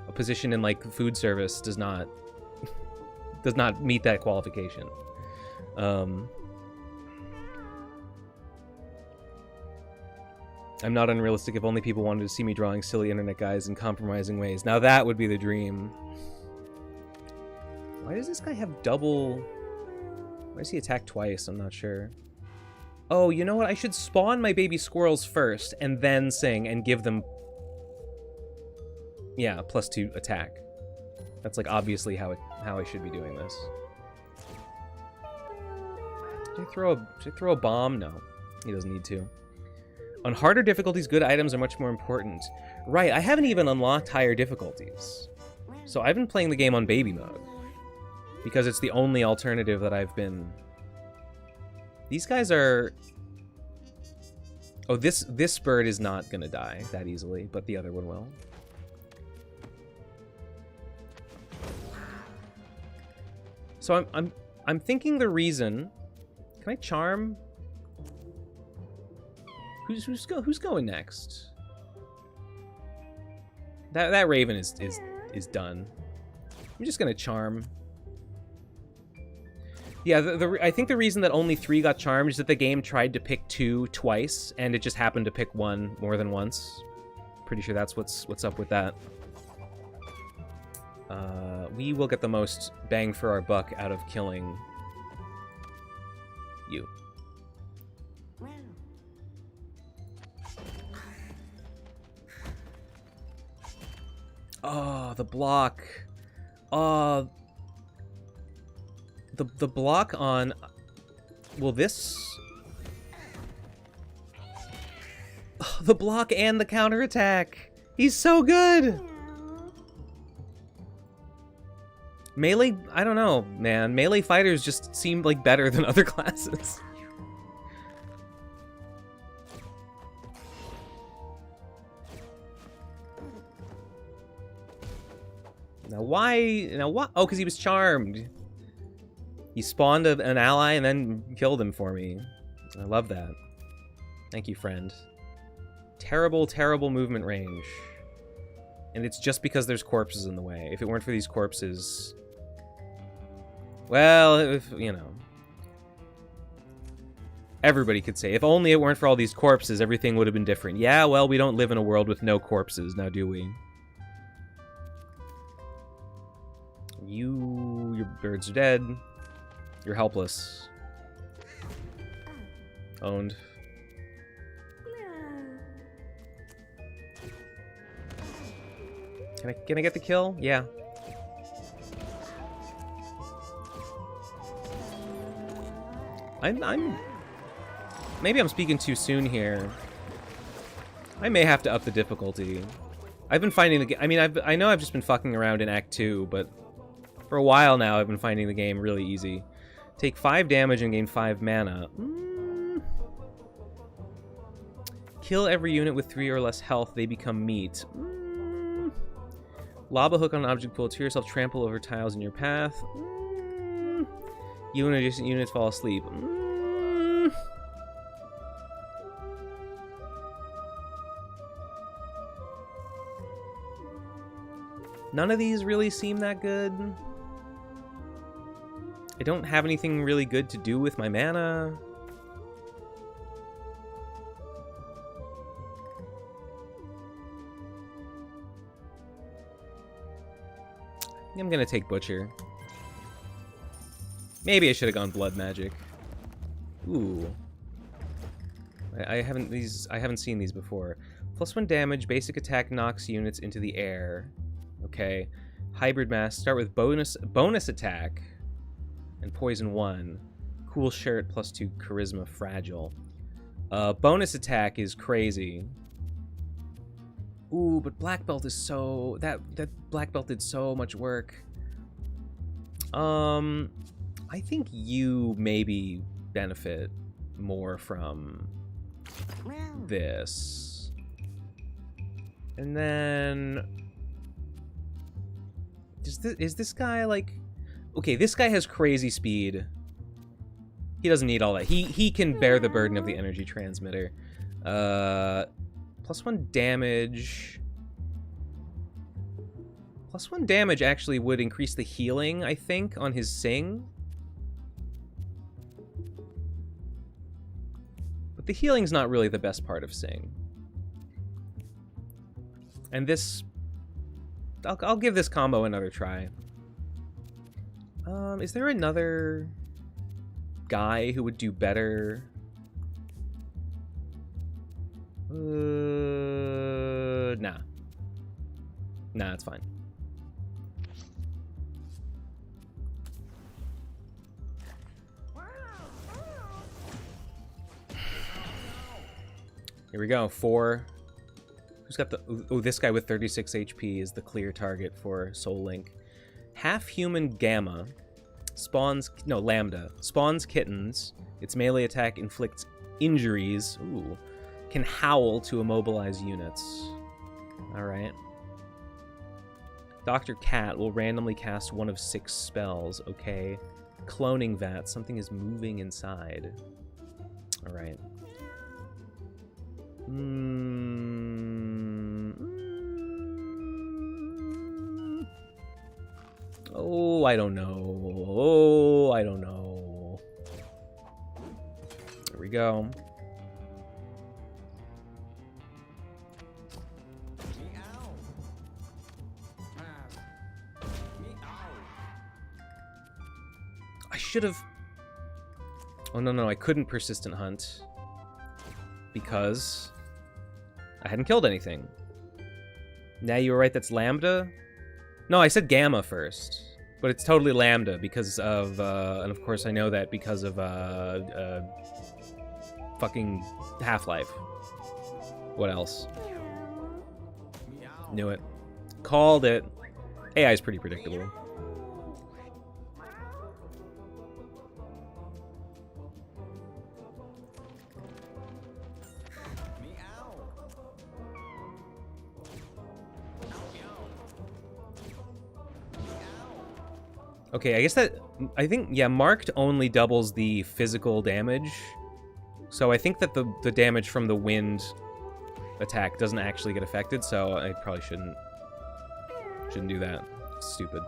a position in, like, food service does not meet that qualification. I'm not unrealistic if only people wanted to see me drawing silly internet guys in compromising ways. Now that would be the dream. Why does this guy have double... Why does he attack twice? I'm not sure. Oh, you know what? I should spawn my baby squirrels first and then sing and give them... Yeah, +2 attack. That's, like, obviously how I should be doing this. Should I throw a bomb? No. He doesn't need to. On harder difficulties, good items are much more important. Right, I haven't even unlocked higher difficulties. So I've been playing the game on baby mode. Because it's the only alternative that I've been... These guys are... Oh, this bird is not gonna die that easily, but the other one will. So I'm thinking the reason... Can I charm? Who's going next? That Raven is done. I'm just gonna charm. Yeah, I think the reason that only 3 got charmed is that the game tried to pick 2 twice, and it just happened to pick 1 more than once. Pretty sure that's what's up with that. We will get the most bang for our buck out of killing you. Oh, the block. Oh, the block on... Will this... Oh, the block and the counterattack. He's so good. Melee, I don't know, man. Melee fighters just seem like better than other classes. Now why? Now what? Oh, because he was charmed. He spawned an ally and then killed him for me. I love that. Thank you, friend. Terrible, terrible movement range. And it's just because there's corpses in the way. If it weren't for these corpses... Well, if, you know... Everybody could say, if only it weren't for all these corpses, everything would have been different. Yeah, well, we don't live in a world with no corpses, now do we? Your birds are dead. You're helpless. Owned. Can I get the kill? Yeah. Maybe I'm speaking too soon here. I may have to up the difficulty. I've been finding the... I mean, I know I've just been fucking around in Act 2, but for a while now I've been finding the game really easy. Take 5 damage and gain 5 mana. Kill every unit with 3 or less health. They become meat. Lob a hook on an object pool to yourself. Trample over tiles in your path. You and adjacent units fall asleep. None of these really seem that good. I don't have anything really good to do with my mana. I'm gonna take Butcher. Maybe I should have gone Blood Magic. Ooh. I haven't seen these before. +1 damage, basic attack knocks units into the air. Okay. Hybrid Mask, start with bonus attack and poison 1. Cool shirt, +2 charisma, fragile. Bonus attack is crazy. Ooh, but Black Belt is so... That Black Belt did so much work. I think you maybe benefit more from this. And then... Is this guy, like... Okay, this guy has crazy speed. He doesn't need all that. He can bear the burden of the energy transmitter. +1 damage. +1 damage actually would increase the healing, I think, on his Sing. But the healing's not really the best part of Sing. And this... I'll give this combo another try. Is there another guy who would do better? Nah. Nah, it's fine. Here we go. 4. Who's got the... Oh, this guy with 36 HP is the clear target for Soul Link. Half-human Gamma spawns... No, Lambda. Spawns kittens. Its melee attack inflicts injuries. Ooh. Can howl to immobilize units. Alright. Dr. Cat will randomly cast 1 of 6 spells. Okay. Cloning Vat. Something is moving inside. Alright. Oh, I don't know. Oh, I don't know. There we go. I should have... Oh, no, I couldn't Persistent Hunt. Because I hadn't killed anything. Now you were right, that's Lambda? No, I said Gamma first. But it's totally Lambda because of, and of course I know that because of, fucking Half-Life. What else? Knew it. Called it. AI is pretty predictable. Okay, I guess that... I think, yeah, marked only doubles the physical damage. So I think that the damage from the wind attack doesn't actually get affected, so I probably shouldn't Shouldn't do that. Stupid.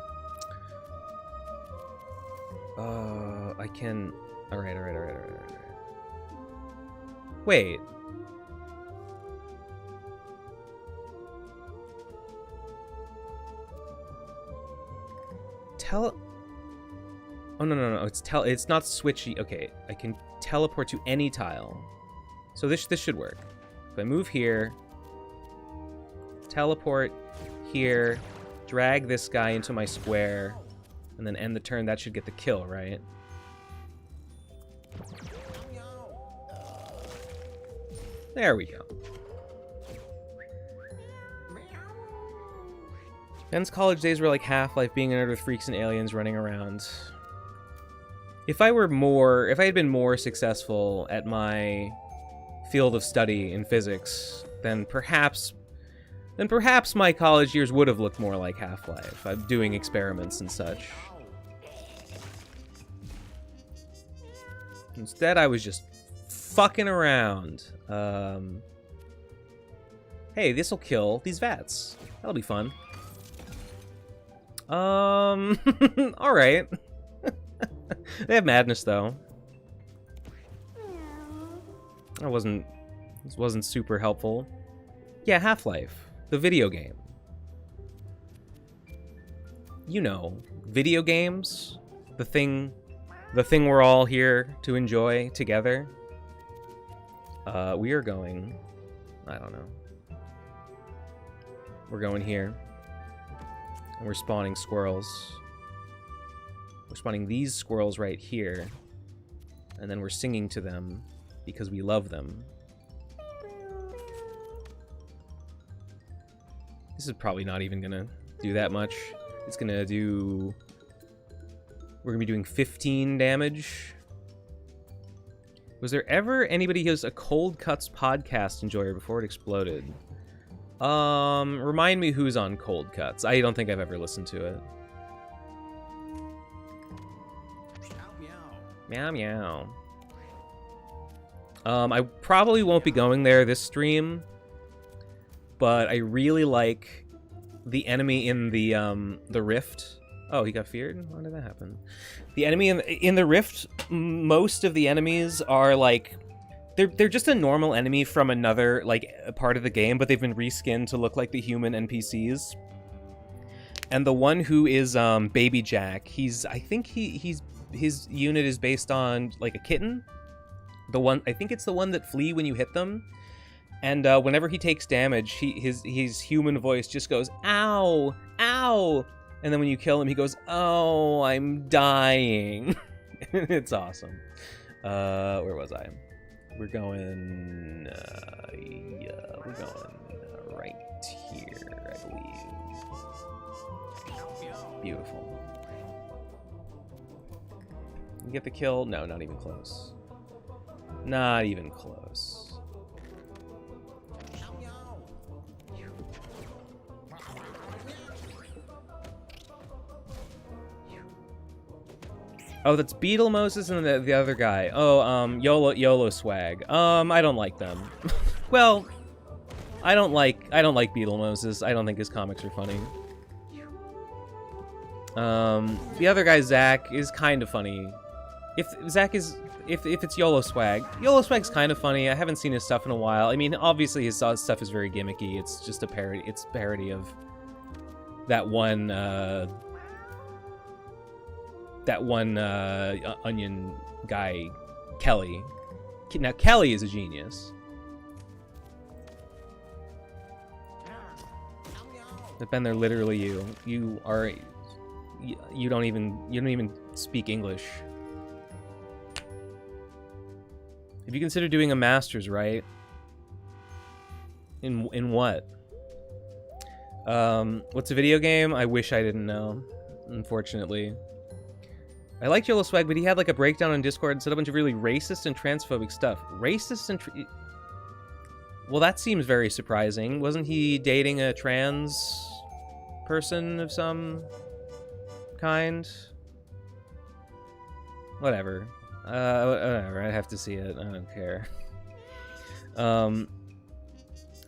I can... Alright. Wait. Oh, no. It's not switchy. Okay, I can teleport to any tile. So this should work. If I move here, teleport here, drag this guy into my square, and then end the turn, that should get the kill, right? There we go. Ben's college days were like Half-Life, being a nerd with freaks and aliens running around. If I had been more successful at my field of study in physics, then perhaps my college years would have looked more like Half-Life. I'm doing experiments and such. Instead, I was just fucking around. Hey, this'll kill these vats. That'll be fun. Alright. They have madness, though. This wasn't super helpful. Yeah, Half-Life. The video game. You know, video games. The thing we're all here to enjoy together. We are going... I don't know. We're going here. And we're spawning squirrels. We're spawning these squirrels right here. And then we're singing to them because we love them. This is probably not even gonna do that much. It's gonna do... We're gonna be doing 15 damage. Was there ever anybody who's a Cold Cuts podcast enjoyer before it exploded? Remind me who's on Cold Cuts. I don't think I've ever listened to it. Meow meow. I probably won't be going there this stream, but I really like the enemy in the rift. Oh, he got feared? Why did that happen? The enemy in the rift, most of the enemies are like... They're just a normal enemy from another, like, part of the game, but they've been reskinned to look like the human NPCs. And the one who is Baby Jack, I think his unit is based on, like, a kitten. I think it's the one that flee when you hit them. And whenever he takes damage, his human voice just goes, ow, ow. And then when you kill him, he goes, oh, I'm dying. It's awesome. Where was I? We're going, we're going right here, I believe. Beautiful. You get the kill? No, not even close. Not even close. Oh, that's Beetle Moses and the other guy. Oh, YOLO Swag. I don't like them. Well, I don't like Beetle Moses. I don't think his comics are funny. The other guy, Zach, is kind of funny. If it's YOLO Swag's kind of funny. I haven't seen his stuff in a while. I mean, obviously his stuff is very gimmicky. It's just a parody. It's a parody of that one Onion guy, Kelly. Now, Kelly is a genius. But Ben, they're literally you. You don't even speak English. If you consider doing a master's, right? In what? What's a video game? I wish I didn't know, unfortunately. I liked Yellow Swag, but he had like a breakdown on Discord and said a bunch of really racist and transphobic stuff. Racist and... Well, that seems very surprising. Wasn't he dating a trans person of some kind? Whatever. Whatever. I have to see it. I don't care.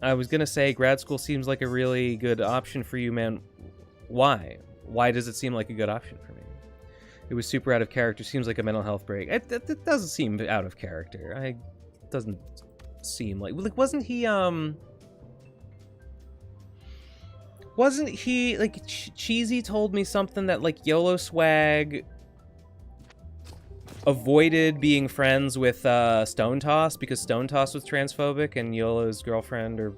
I was gonna say grad school seems like a really good option for you, man. Why? Why does it seem like a good option for me? It was super out of character. Seems like a mental health break. It doesn't seem out of character. It doesn't seem like wasn't he like Cheesy told me something that like YOLO Swag avoided being friends with Stone Toss because Stone Toss was transphobic and YOLO's girlfriend or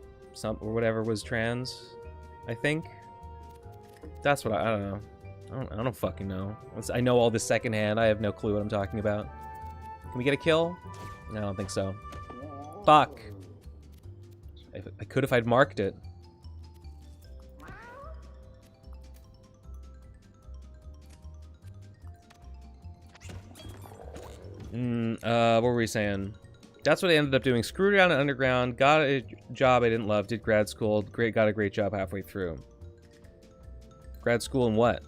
whatever was trans. I think that's what I don't know. I don't fucking know. I know all this secondhand. I have no clue what I'm talking about. Can we get a kill? No, I don't think so. Fuck. I could if I'd marked it. What were we saying? That's what I ended up doing. Screwed around in underground, got a job I didn't love, did grad school, got a great job halfway through. Grad school in what?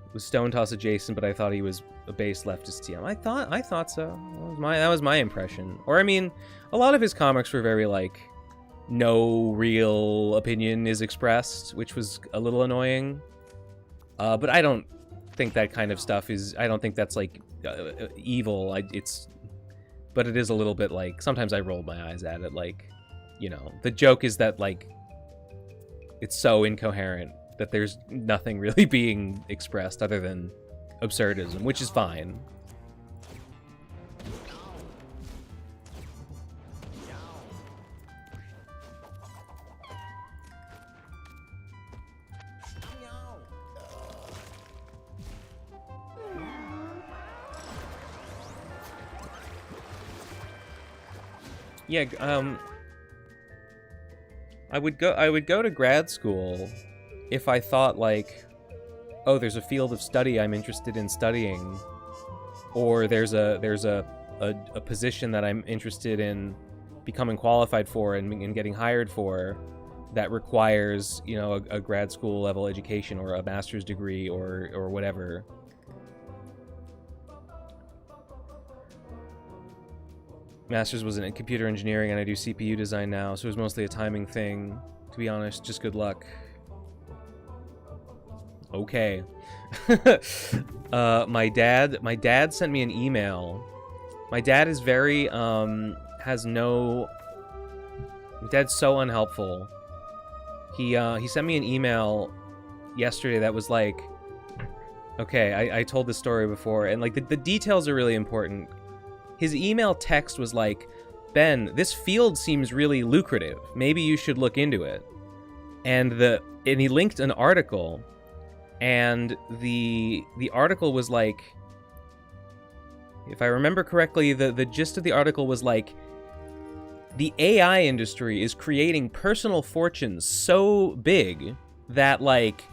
It was Stone Toss adjacent, but I thought he was a base leftist TM. I thought so. That was my impression. Or I mean, a lot of his comics were very like, no real opinion is expressed, which was a little annoying. But I don't think that kind of stuff is. I don't think that's like evil. But it is a little bit like. Sometimes I roll my eyes at it. Like, you know, the joke is that like, it's so incoherent that there's nothing really being expressed other than absurdism, which is fine. Yeah, I would go to grad school if I thought like, oh, there's a field of study I'm interested in studying, or there's a position that I'm interested in becoming qualified for and getting hired for that requires, you know, a grad school level education or a master's degree or whatever. Master's was in computer engineering and I do CPU design now, so it was mostly a timing thing. To be honest, just good luck. Okay. My dad sent me an email. My dad is very, my dad's so unhelpful. He sent me an email yesterday that was like, okay, I told this story before, and like the details are really important. His email text was like, Ben, this field seems really lucrative. Maybe you should look into it. And he linked an article, and the article was like, if I remember correctly, the gist of the article was like, the AI industry is creating personal fortunes so big that like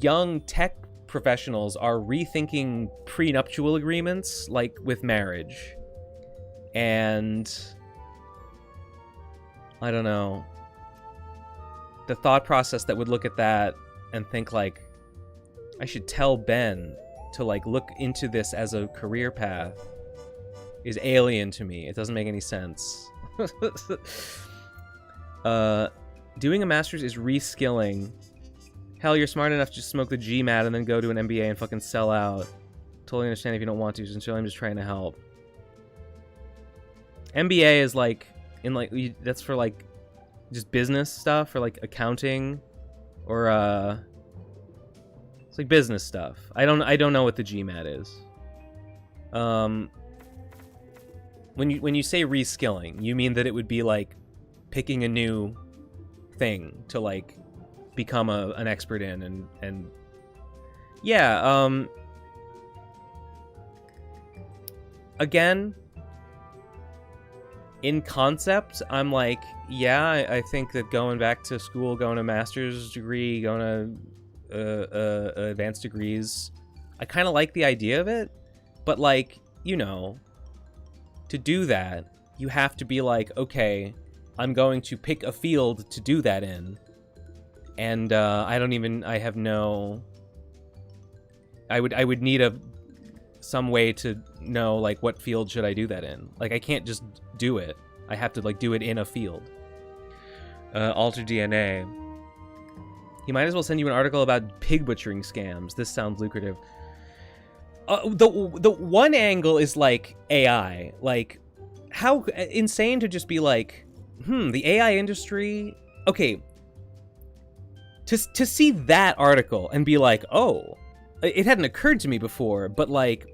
young tech professionals are rethinking prenuptial agreements like with marriage. And I don't know, the thought process that would look at that and think like, I should tell Ben to like look into this as a career path is alien to me. It doesn't make any sense. Doing a master's is reskilling. Hell, you're smart enough to just smoke the GMAT and then go to an MBA and fucking sell out. Totally understand if you don't want to, sincerely I'm just trying to help. MBA is like, that's for like, just business stuff, or like accounting, or it's like business stuff. I don't know what the GMAT is. When you say reskilling, you mean that it would be like picking a new thing to like become an expert in, and yeah, again, in concept, I'm like, yeah, I think that going back to school, going to master's degree, going to advanced degrees, I kind of like the idea of it, but like, you know, to do that, you have to be like, okay, I'm going to pick a field to do that in, and I would need some way to know like what field should I do that in. Like I can't just do it. I have to like do it in a field. Alter DNA. He might as well send you an article about pig butchering scams. This sounds lucrative. The one angle is like AI. Like, how insane to just be like, the AI industry. Okay, to see that article and be like, oh, it hadn't occurred to me before, but like,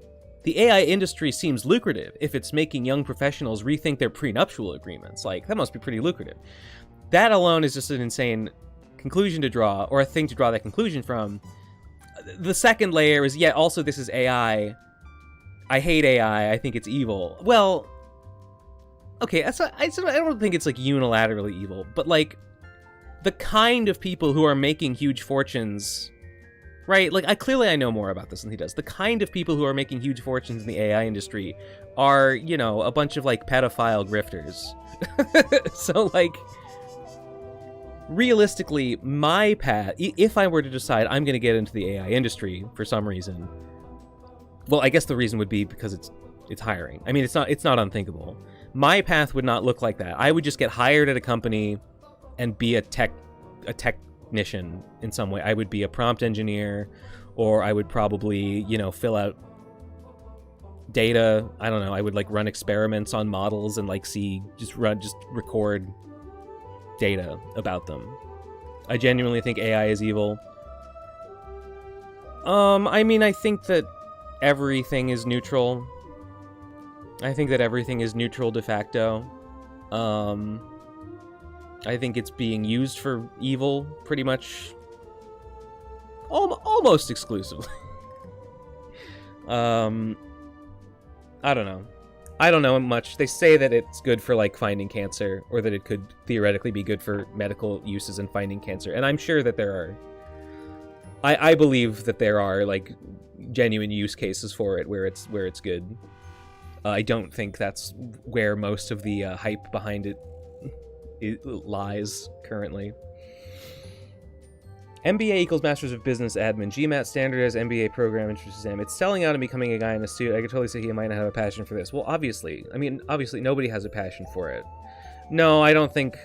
the AI industry seems lucrative if it's making young professionals rethink their prenuptial agreements. Like, that must be pretty lucrative. That alone is just an insane conclusion to draw, or a thing to draw that conclusion from. The second layer is, yeah, also this is AI. I hate AI. I think it's evil. Well, okay, I don't think it's like unilaterally evil, but like the kind of people who are making huge fortunes, right? Like, I know more about this than he does. The kind of people who are making huge fortunes in the AI industry are, you know, a bunch of like pedophile grifters. So like, realistically, my path, if I were to decide I'm going to get into the AI industry for some reason, well, I guess the reason would be because it's hiring. I mean, it's not unthinkable. My path would not look like that. I would just get hired at a company and be a technician in some way. I would be a prompt engineer, or I would probably, you know, fill out data. I don't know. I would like run experiments on models and like just record data about them. I genuinely think AI is evil. I mean, I think that everything is neutral. I think that everything is neutral de facto. I think it's being used for evil pretty much almost exclusively. I don't know. I don't know much. They say that it's good for like finding cancer, or that it could theoretically be good for medical uses in finding cancer. And I'm sure that there are. I believe that there are like genuine use cases for it where it's good. I don't think that's where most of the hype behind it lies currently. MBA equals Masters of Business Admin. GMAT standardized MBA program entrance exam. It's selling out and becoming a guy in a suit. I could totally say he might not have a passion for this. Well, obviously. I mean, obviously nobody has a passion for it. No, I don't think...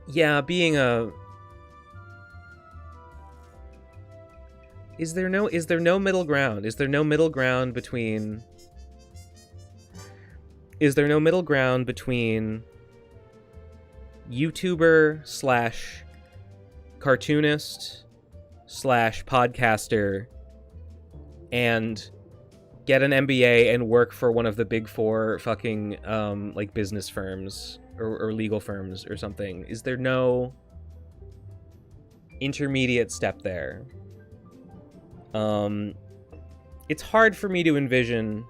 Yeah, being a... Is there no middle ground? Is there no middle ground between... Is there no middle ground between YouTuber slash cartoonist slash podcaster and get an MBA and work for one of the big four fucking like business firms or legal firms or something? Is there no intermediate step there? It's hard for me to envision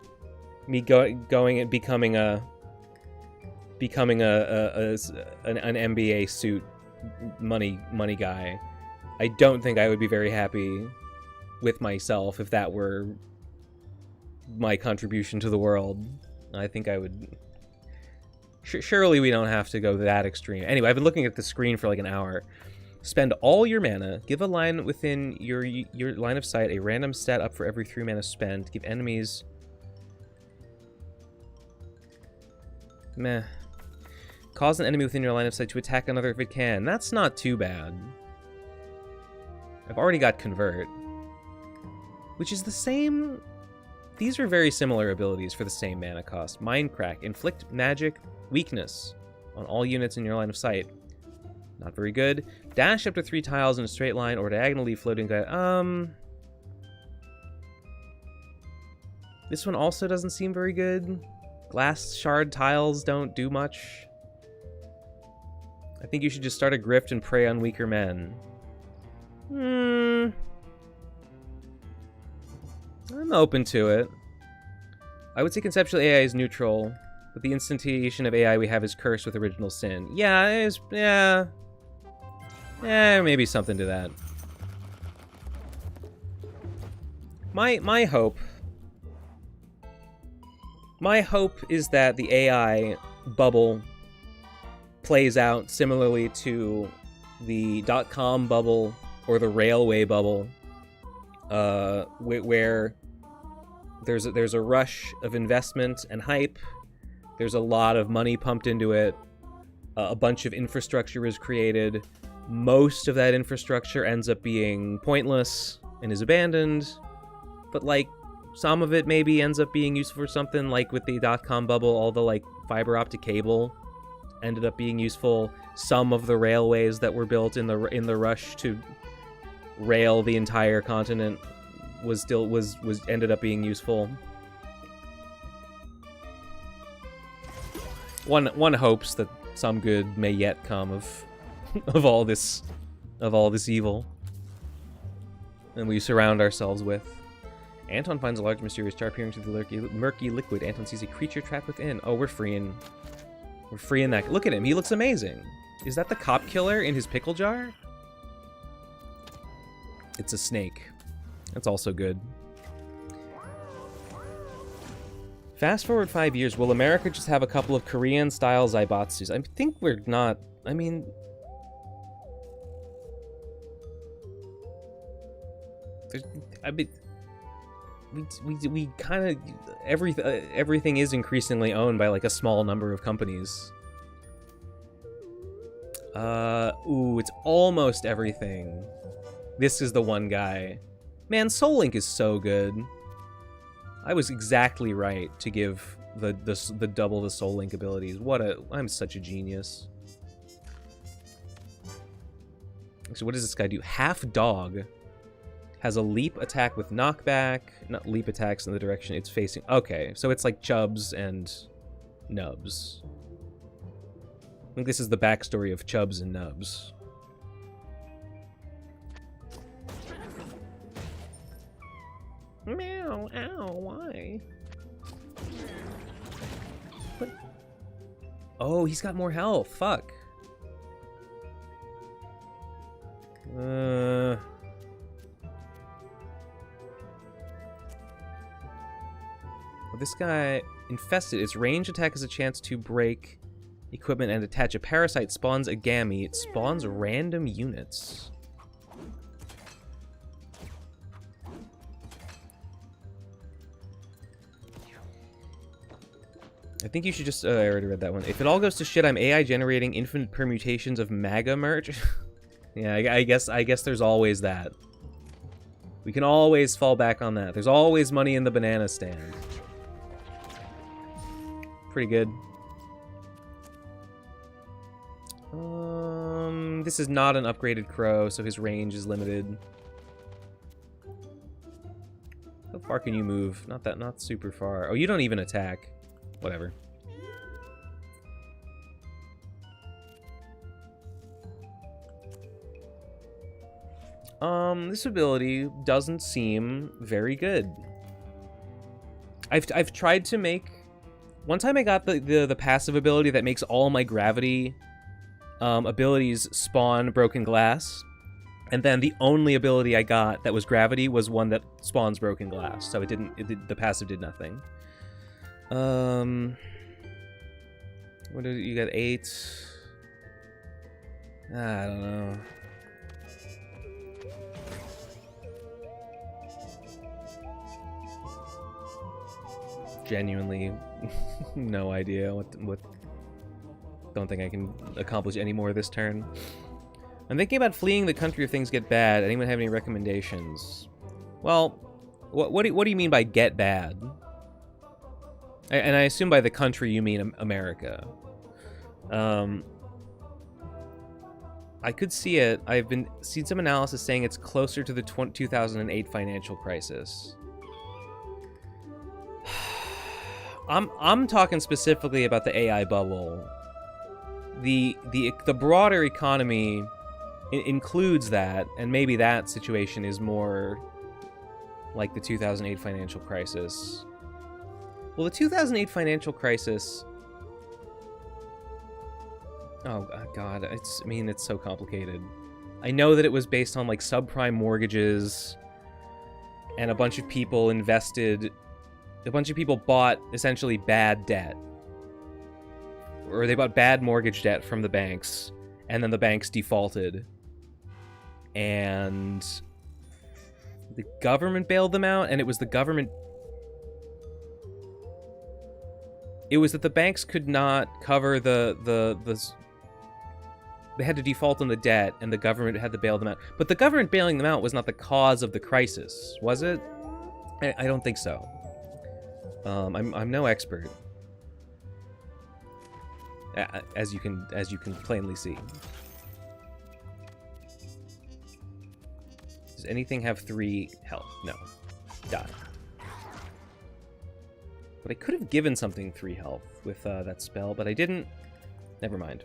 me going and becoming an MBA suit money guy. I don't think I would be very happy with myself if that were my contribution to the world. I think I would... Surely we don't have to go that extreme. Anyway, I've been looking at the screen for like an hour. Spend all your mana. Give a line within your line of sight a random stat up for every 3 mana spent. Give enemies... Meh. Cause an enemy within your line of sight to attack another if it can. That's not too bad. I've already got Convert. Which is the same... These are very similar abilities for the same mana cost. Mind Crack. Inflict magic weakness on all units in your line of sight. Not very good. Dash up to 3 tiles in a straight line or diagonally floating... This one also doesn't seem very good. Glass shard tiles don't do much. I think you should just start a grift and prey on weaker men. I'm open to it. I would say conceptual AI is neutral, but the instantiation of AI we have is cursed with original sin. Yeah, maybe something to that. My hope is that the AI bubble plays out similarly to the .com bubble or the railway bubble, where there's a rush of investment and hype. There's a lot of money pumped into it. A bunch of infrastructure is created. Most of that infrastructure ends up being pointless and is abandoned. But, like, some of it maybe ends up being useful for something, like with the dot-com bubble, all the, like, fiber optic cable ended up being useful. Some of the railways that were built in the rush to rail the entire continent was ended up being useful. One hopes that some good may yet come of all this evil, and we surround ourselves with. Anton finds a large mysterious jar peering through the murky liquid. Anton sees a creature trapped within. Oh, we're freeing that. Look at him. He looks amazing. Is that the cop killer in his pickle jar? It's a snake. That's also good. Fast forward 5 years. Will America just have a couple of Korean-style Zaibatsus? I think we're not... I mean... we kind of... everything is increasingly owned by, like, a small number of companies. Ooh, it's almost everything. This is the one guy. Man, Soul Link is so good. I was exactly right to give the double the Soul Link abilities. I'm such a genius. So what does this guy do? Half dog. Has a leap attack with knockback. Not leap attacks in the direction it's facing. Okay, so it's like Chubbs and Nubs. I think this is the backstory of Chubbs and Nubs. Meow, ow, why? What? Oh, he's got more health. Fuck. Well, this guy infested. Its range attack has a chance to break equipment and attach a parasite. Spawns a gamete. It spawns random units. I think you should just... I already read that one. If it all goes to shit, I'm AI generating infinite permutations of MAGA merch. Yeah, I guess there's always that. We can always fall back on that. There's always money in the banana stand. Pretty good. This is not an upgraded crow, so his range is limited. How far can you move? Not super far. Oh, you don't even attack. Whatever. This ability doesn't seem very good. I've tried to make... One time I got the passive ability that makes all my gravity abilities spawn broken glass. And then the only ability I got that was gravity was one that spawns broken glass. So the passive did nothing. What did you got? 8. I don't know. Genuinely, no idea what. Don't think I can accomplish any more this turn. I'm thinking about fleeing the country if things get bad. Anyone have any recommendations? Well, what do you mean by get bad? And I assume by the country you mean America. I could see it. I've seen some analysis saying it's closer to the 2008 financial crisis. I'm talking specifically about the AI bubble. The broader economy includes that, and maybe that situation is more like the 2008 financial crisis. Well, the 2008 financial crisis... Oh, God. It's so complicated. I know that it was based on, like, subprime mortgages, and a bunch of people invested... A bunch of people bought, essentially, bad debt. Or they bought bad mortgage debt from the banks, and then the banks defaulted. And... the government bailed them out, and it was the government... It was that the banks could not cover the they had to default on the debt, and the government had to bail them out. But the government bailing them out was not the cause of the crisis, was it? I don't think so. I'm no expert, as you can plainly see. Does anything have 3 health? No. Die. But I could have given something 3 health with that spell, but I didn't. Never mind.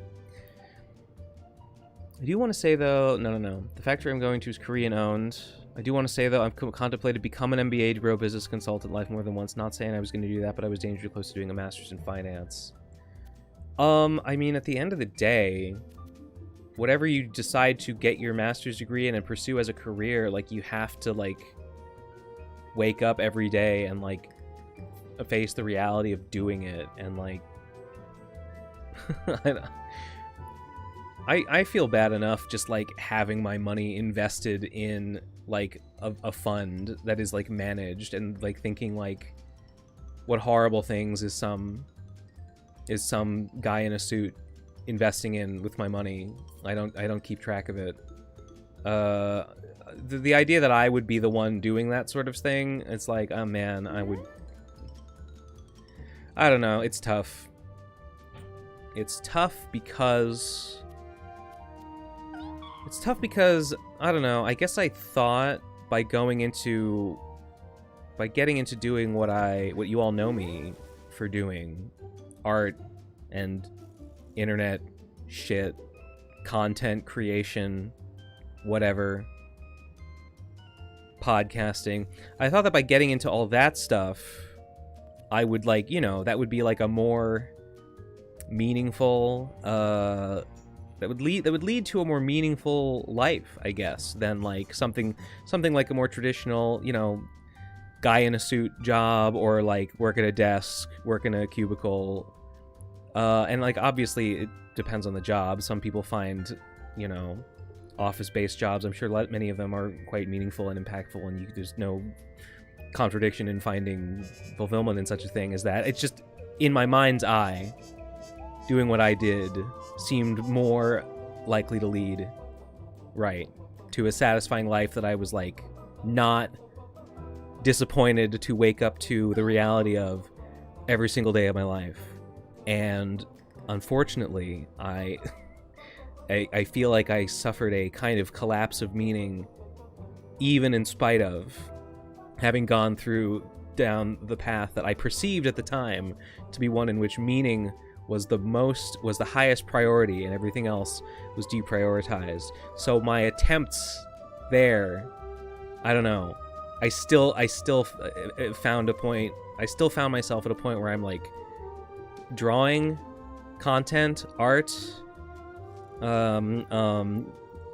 I do want to say, though... No. The factory I'm going to is Korean-owned. I do want to say, though, I've contemplated become an MBA to grow business consultant life more than once. Not saying I was going to do that, but I was dangerously close to doing a master's in finance. I mean, at the end of the day, whatever you decide to get your master's degree in and pursue as a career, like, you have to, like, wake up every day and, like, face the reality of doing it, and, like... I feel bad enough just, like, having my money invested in, like, a fund that is, like, managed, and, like, thinking, like, what horrible things is some guy in a suit investing in with my money. I don't keep track of it. The idea that I would be the one doing that sort of thing, it's like, oh man, I don't know, it's tough. It's tough because, I don't know, I guess I thought by getting into doing what you all know me for doing, art and internet shit, content creation, whatever, podcasting, I thought that by getting into all that stuff, I would, like, you know, that would be like a more meaningful, that would lead to a more meaningful life, I guess, than like something like a more traditional, you know, guy in a suit job, or like work at a desk, work in a cubicle, and like obviously it depends on the job. Some people find, you know, office-based jobs, I'm sure many of them are quite meaningful and impactful, and there's no contradiction in finding fulfillment in such a thing as that. It's just, in my mind's eye, doing what I did seemed more likely to lead right to a satisfying life that I was, like, not disappointed to wake up to the reality of every single day of my life. And unfortunately, I feel like I suffered a kind of collapse of meaning, even in spite of having gone down the path that I perceived at the time to be one in which meaning was the highest priority, and everything else was deprioritized. So my attempts there, I don't know, I still found myself at a point where I'm like, drawing, content, art,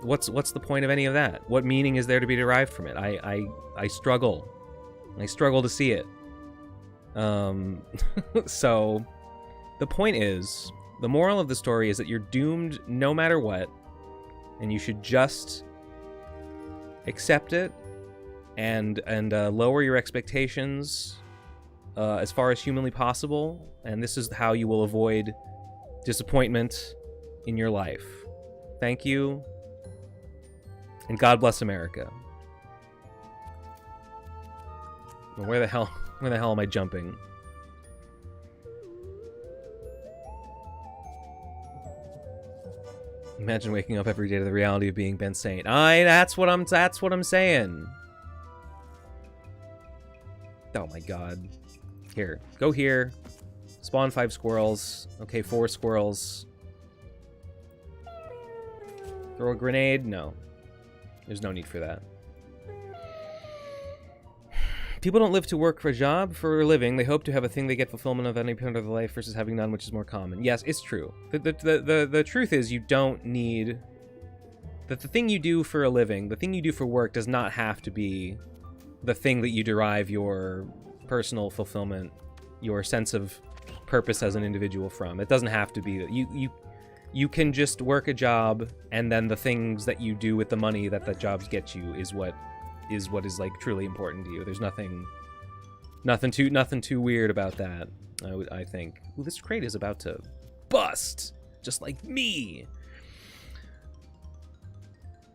what's the point of any of that? What meaning is there to be derived from it? I struggle to see it. So the point is, the moral of the story is that you're doomed no matter what, and you should just accept it and lower your expectations as far as humanly possible, and this is how you will avoid disappointment in your life. Thank you, and God bless America. Where the hell am I jumping? Imagine waking up every day to the reality of being Ben Saint. That's what I'm saying. Oh my god. Here, go here. Spawn 5 squirrels. Okay, 4 squirrels. Throw a grenade? No. There's no need for that. People don't live to work for a job for a living. They hope to have a thing they get fulfillment of any point of their life versus having none, which is more common. Yes, it's true. The truth is, you don't need... That the thing you do for a living, the thing you do for work, does not have to be the thing that you derive your personal fulfillment, your sense of purpose as an individual from. It doesn't have to be that. You can just work a job, and then the things that you do with the money that jobs get you is what is like truly important to you. There's nothing too weird about that. I think. Ooh, this crate is about to bust, just like me.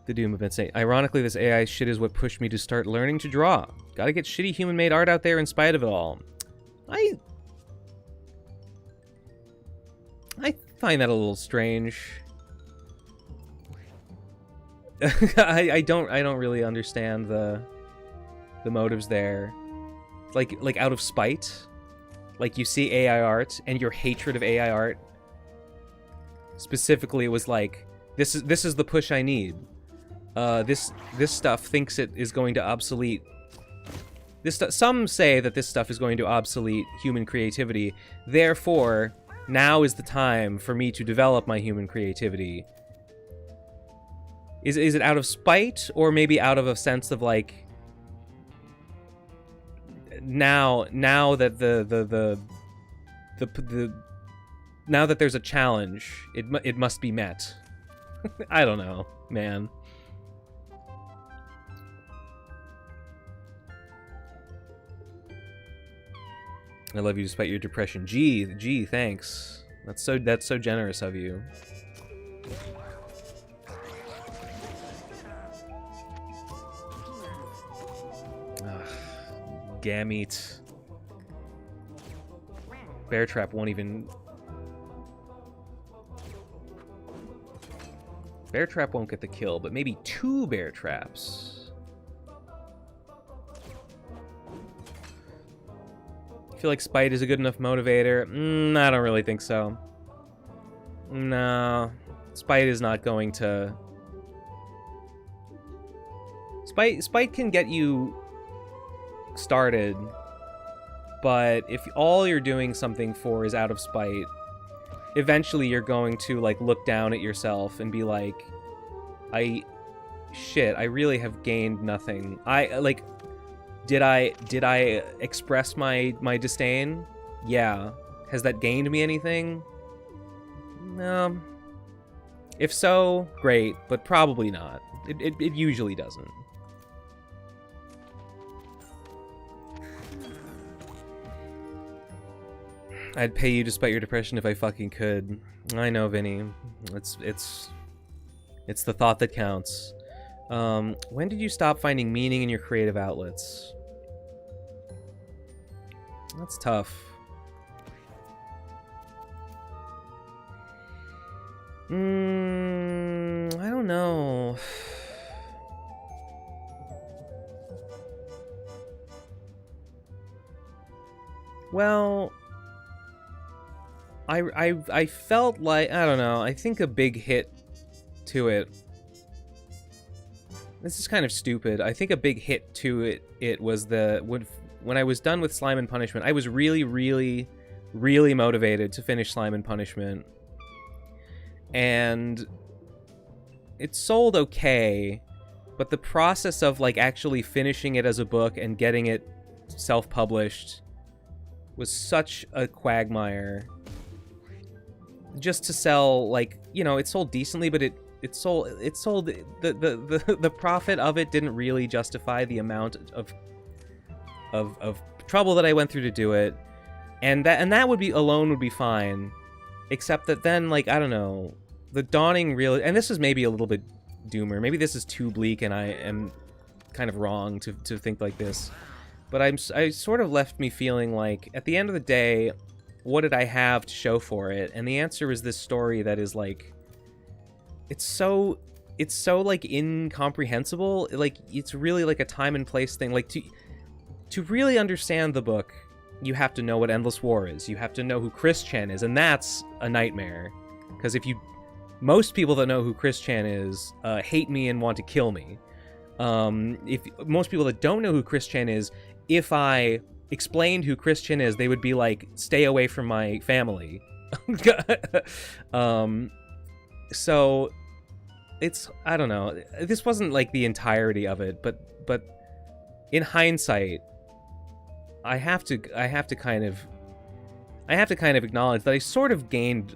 The Doom of Insane. Ironically, this AI shit is what pushed me to start learning to draw. Gotta get shitty human-made art out there in spite of it all. I find that a little strange. I don't really understand the motives there. Like out of spite. Like you see AI art and your hatred of AI art. Specifically, it was like, this is the push I need. This stuff thinks it is going to obsolete. Some say that this stuff is going to obsolete human creativity. Therefore, now is the time for me to develop my human creativity. Is it out of spite, or maybe out of a sense of like, now that now that there's a challenge, it must be met. I don't know, man. I love you despite your depression. Gee, thanks. That's so generous of you. Gamete. Bear trap won't even... Bear trap won't get the kill, but maybe 2 bear traps. I feel like spite is a good enough motivator. I don't really think so. No. Spite is not going to... Spite can get you started, but if all you're doing something for is out of spite, eventually you're going to like look down at yourself and be like, I really have gained nothing. Did I express my disdain? Yeah. Has that gained me anything? No. If so, great, but probably not. It usually doesn't. I'd pay you despite your depression if I fucking could. I know, Vinny. It's the thought that counts. When did you stop finding meaning in your creative outlets? That's tough. I don't know. Well, I felt like, I don't know, I think a big hit to it. This is kind of stupid. I think a big hit to it was when I was done with Slime and Punishment, I was really, really, really motivated to finish Slime and Punishment. And it sold okay, but the process of like actually finishing it as a book and getting it self-published was such a quagmire. Just to sell, like, you know, it sold decently, but it sold the profit of it didn't really justify the amount of trouble that I went through to do it, and that would be fine, except that then, like, I don't know, the dawning real, and this is maybe a little bit doomer, maybe this is too bleak and I am kind of wrong to think like this, but I sort of left me feeling like at the end of the day, what did I have to show for it? And the answer is this story that is like, it's so like incomprehensible. Like, it's really like a time and place thing. Like, to really understand the book, you have to know what Endless War is. You have to know who Chris Chan is, and that's a nightmare. Because most people that know who Chris Chan is hate me and want to kill me. If most people that don't know who Chris Chan is, if I explained who Chris Chan is, they would be like, stay away from my family. So it's, I don't know, this wasn't like the entirety of it, but in hindsight, I have to kind of acknowledge that I sort of gained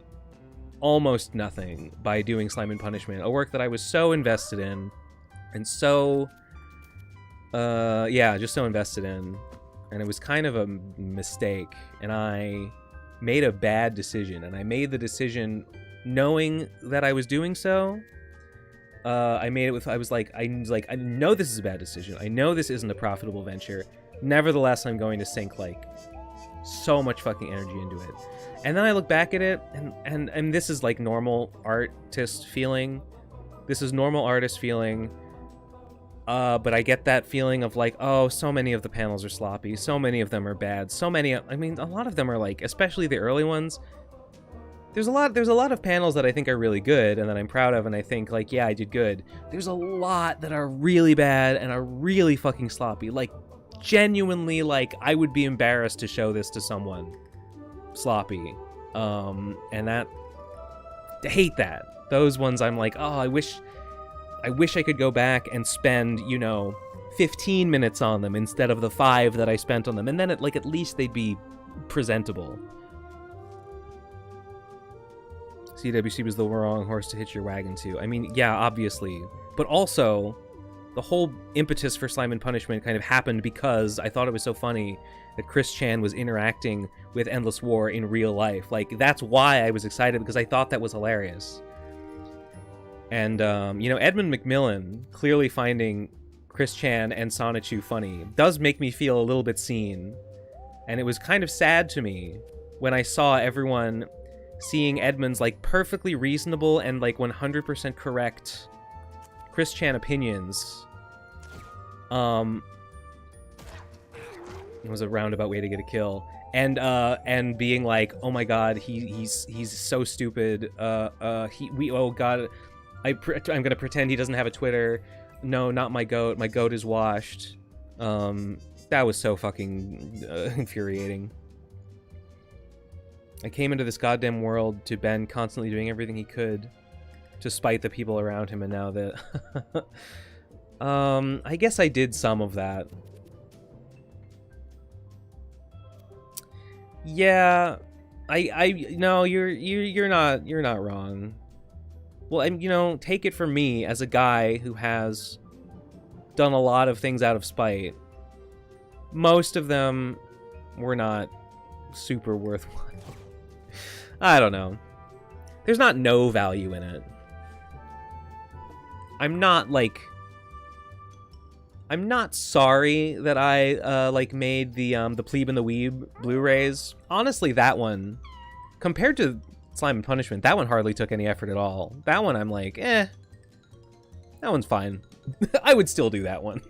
almost nothing by doing Slime and Punishment, a work that I was so invested in, and so just so invested in. And it was kind of a mistake, and I made a bad decision, and I made the decision knowing that I was doing so, I made it with, I was like, I know this is a bad decision. I know this isn't a profitable venture. Nevertheless, I'm going to sink like so much fucking energy into it. And then I look back at it, and this is like normal artist feeling. This is normal artist feeling. But I get that feeling of like, oh, so many of the panels are sloppy. So many of them are bad. So many, I mean, a lot of them are like, especially the early ones. There's a lot of panels that I think are really good and that I'm proud of, and I think like, yeah, I did good. There's a lot that are really bad and are really fucking sloppy. Like, genuinely, like, I would be embarrassed to show this to someone. Sloppy. And that, I hate that. Those ones I'm like, oh, I wish I could go back and spend, 15 minutes on them instead of the 5 that I spent on them. And then, at least they'd be presentable. CWC was the wrong horse to hitch your wagon to. I mean, yeah, obviously. But also, the whole impetus for Slime and Punishment kind of happened because I thought it was so funny that Chris Chan was interacting with Endless War in real life. Like, that's why I was excited, because I thought that was hilarious. And, Edmund McMillan clearly finding Chris Chan and Sonichu funny does make me feel a little bit seen. And it was kind of sad to me when I saw everyone seeing Edmund's, like, perfectly reasonable and, like, 100% correct Chris Chan opinions. It was a roundabout way to get a kill. And being like, oh my god, he's so stupid. Oh god, I'm gonna pretend he doesn't have a Twitter. No, not my goat. My goat is washed. That was so fucking infuriating. I came into this goddamn world to Ben constantly doing everything he could to spite the people around him, and now that... I guess I did some of that. Yeah, no, you're not wrong. Well, and take it from me as a guy who has done a lot of things out of spite. Most of them were not super worthwhile. I don't know. There's not no value in it. I'm not sorry that I made the Plebe and the Weeb Blu-rays. Honestly, that one, compared to Slime and Punishment, that one hardly took any effort at all. That one I'm like, that one's fine. I would still do that one.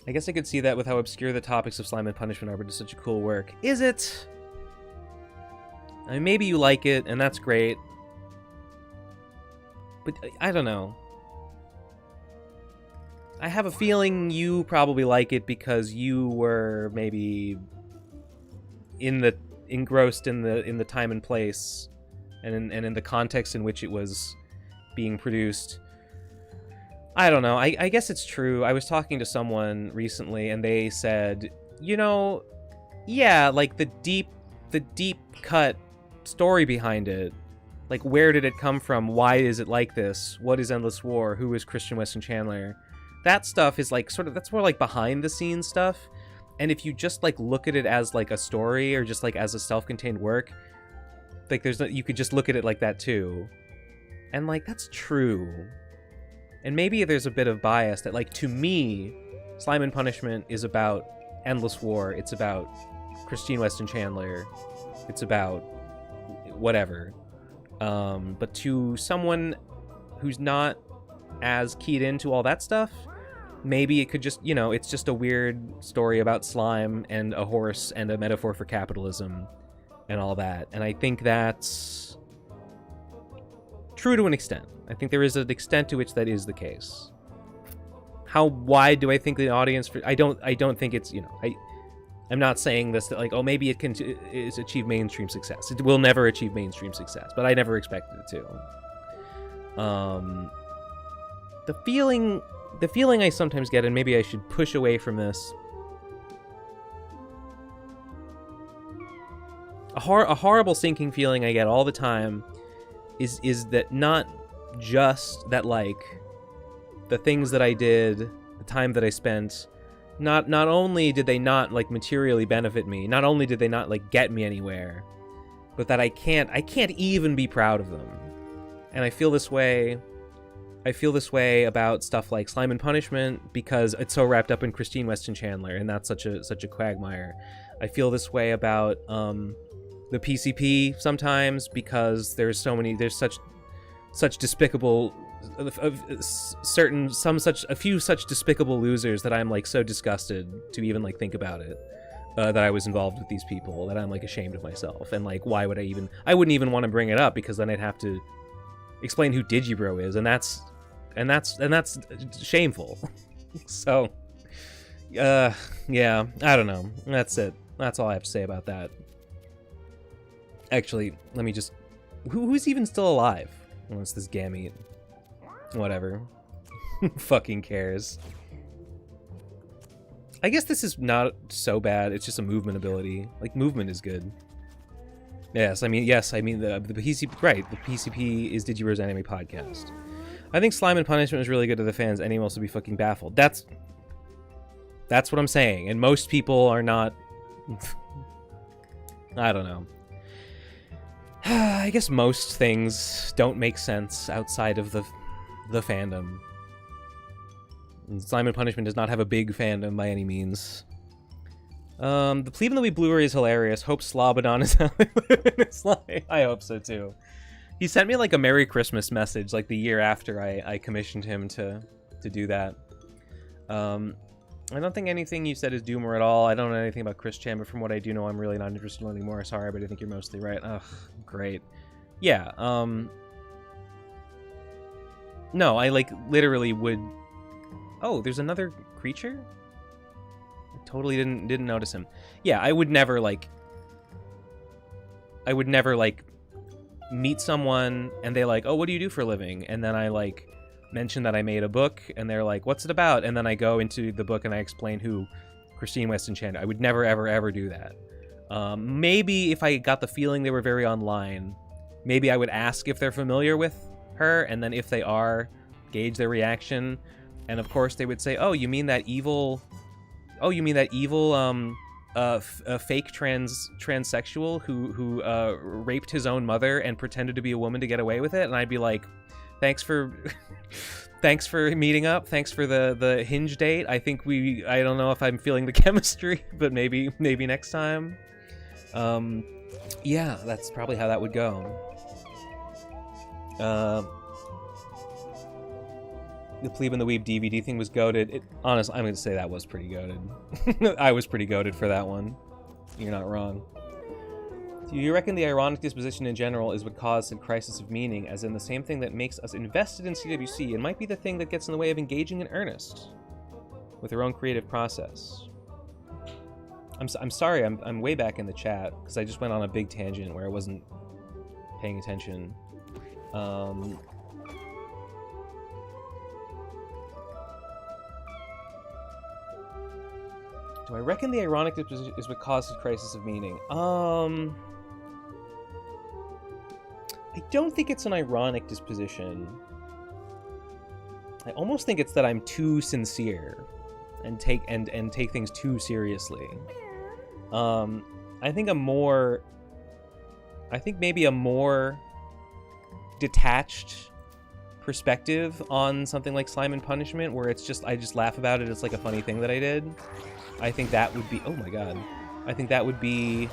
I guess I could see that with how obscure the topics of Slime and Punishment are, but it's such a cool work. Is it? I mean, maybe you like it, and that's great. But I don't know. I have a feeling you probably like it because you were maybe engrossed in the time and place, and in the context in which it was being produced. I don't know. I guess it's true. I was talking to someone recently, and they said, yeah, like the deep cut story behind it. Like, where did it come from? Why is it like this? What is Endless War? Who is Christian Weston Chandler? That stuff is like that's more like behind the scenes stuff. And if you just like look at it as like a story or just like as a self-contained work, like you could just look at it like that too. And like, that's true. And maybe there's a bit of bias that, like, to me, Slime and Punishment is about Endless War. It's about Christine Weston Chandler. It's about whatever. But to someone who's not as keyed into all that stuff, maybe it could just, it's just a weird story about slime and a horse and a metaphor for capitalism and all that. And I think that's true to an extent. I think there is an extent to which that is the case. How wide do I think the audience... I don't think it's, I'm not saying this that, like, oh, maybe it can achieve mainstream success. It will never achieve mainstream success, but I never expected it to. The feeling I sometimes get, and maybe I should push away from this, a horrible sinking feeling I get all the time is that not just that, like, the things that I did, the time that I spent, not only did they not like materially benefit me, not only did they not like get me anywhere, but that I can't even be proud of them. And I feel this way about stuff like Slime and Punishment because it's so wrapped up in Christine Weston Chandler, and that's such a quagmire. I feel this way about the PCP sometimes because there's such despicable a few such despicable losers that I'm like so disgusted to even like think about it, that I was involved with these people, that I'm like ashamed of myself, and like why would I wouldn't even want to bring it up because then I'd have to explain who Digibro is, and that's shameful. So yeah, I don't know, that's it. That's all I have to say about that. Actually, let me just... Who's even still alive? Well, it's this Gamete. Whatever. Fucking cares. I guess this is not so bad. It's just a movement ability. Like, movement is good. Yes, I mean the PCP... Right, the PCP is Digiro's anime podcast. I think Slime and Punishment is really good to the fans. Anyone else would be fucking baffled. That's what I'm saying. And most people are not... I don't know. I guess most things don't make sense outside of the fandom. And Slime and Punishment does not have a big fandom by any means. The Plebe and the Wee Blu-ray is hilarious. Hope Slobodon is how they live in his life. I hope so too. He sent me like a Merry Christmas message like the year after I commissioned him to do that. I don't think anything you said is doomer at all. I don't know anything about Chris Chan, but from what I do know, I'm really not interested in learning more. Sorry, but I think you're mostly right. Ugh, great. Yeah, no, I, like, literally would... Oh, there's another creature? I totally didn't notice him. Yeah, I would never, like, meet someone, and they like, oh, what do you do for a living? And then I, like... mention that I made a book, and they're like, what's it about? And then I go into the book and I explain who Christine Weston Chandler. I would never, ever do that. Maybe if I got the feeling they were very online, maybe I would ask if they're familiar with her, and then if they are, gauge their reaction. And of course they would say, oh, you mean that evil fake transsexual who raped his own mother and pretended to be a woman to get away with it? And I'd be like, thanks for meeting up. Thanks for the Hinge date. I don't know if I'm feeling the chemistry, but maybe next time. Yeah, that's probably how that would go. The Plebe and the Weeb DVD thing was goated. Honestly, I'm going to say that was pretty goated. I was pretty goated for that one. You're not wrong. Do you reckon the ironic disposition in general is what caused a crisis of meaning, as in the same thing that makes us invested in CWC and might be the thing that gets in the way of engaging in earnest with our own creative process? I'm sorry, I'm way back in the chat, because I just went on a big tangent where I wasn't paying attention. Do I reckon the ironic disposition is what caused a crisis of meaning? I don't think it's an ironic disposition. I almost think it's that I'm too sincere and take things too seriously. I think maybe a more detached perspective on something like Slime and Punishment, where it's just I just laugh about it. It's like a funny thing that I did. I think that would be, oh my god, I think that would be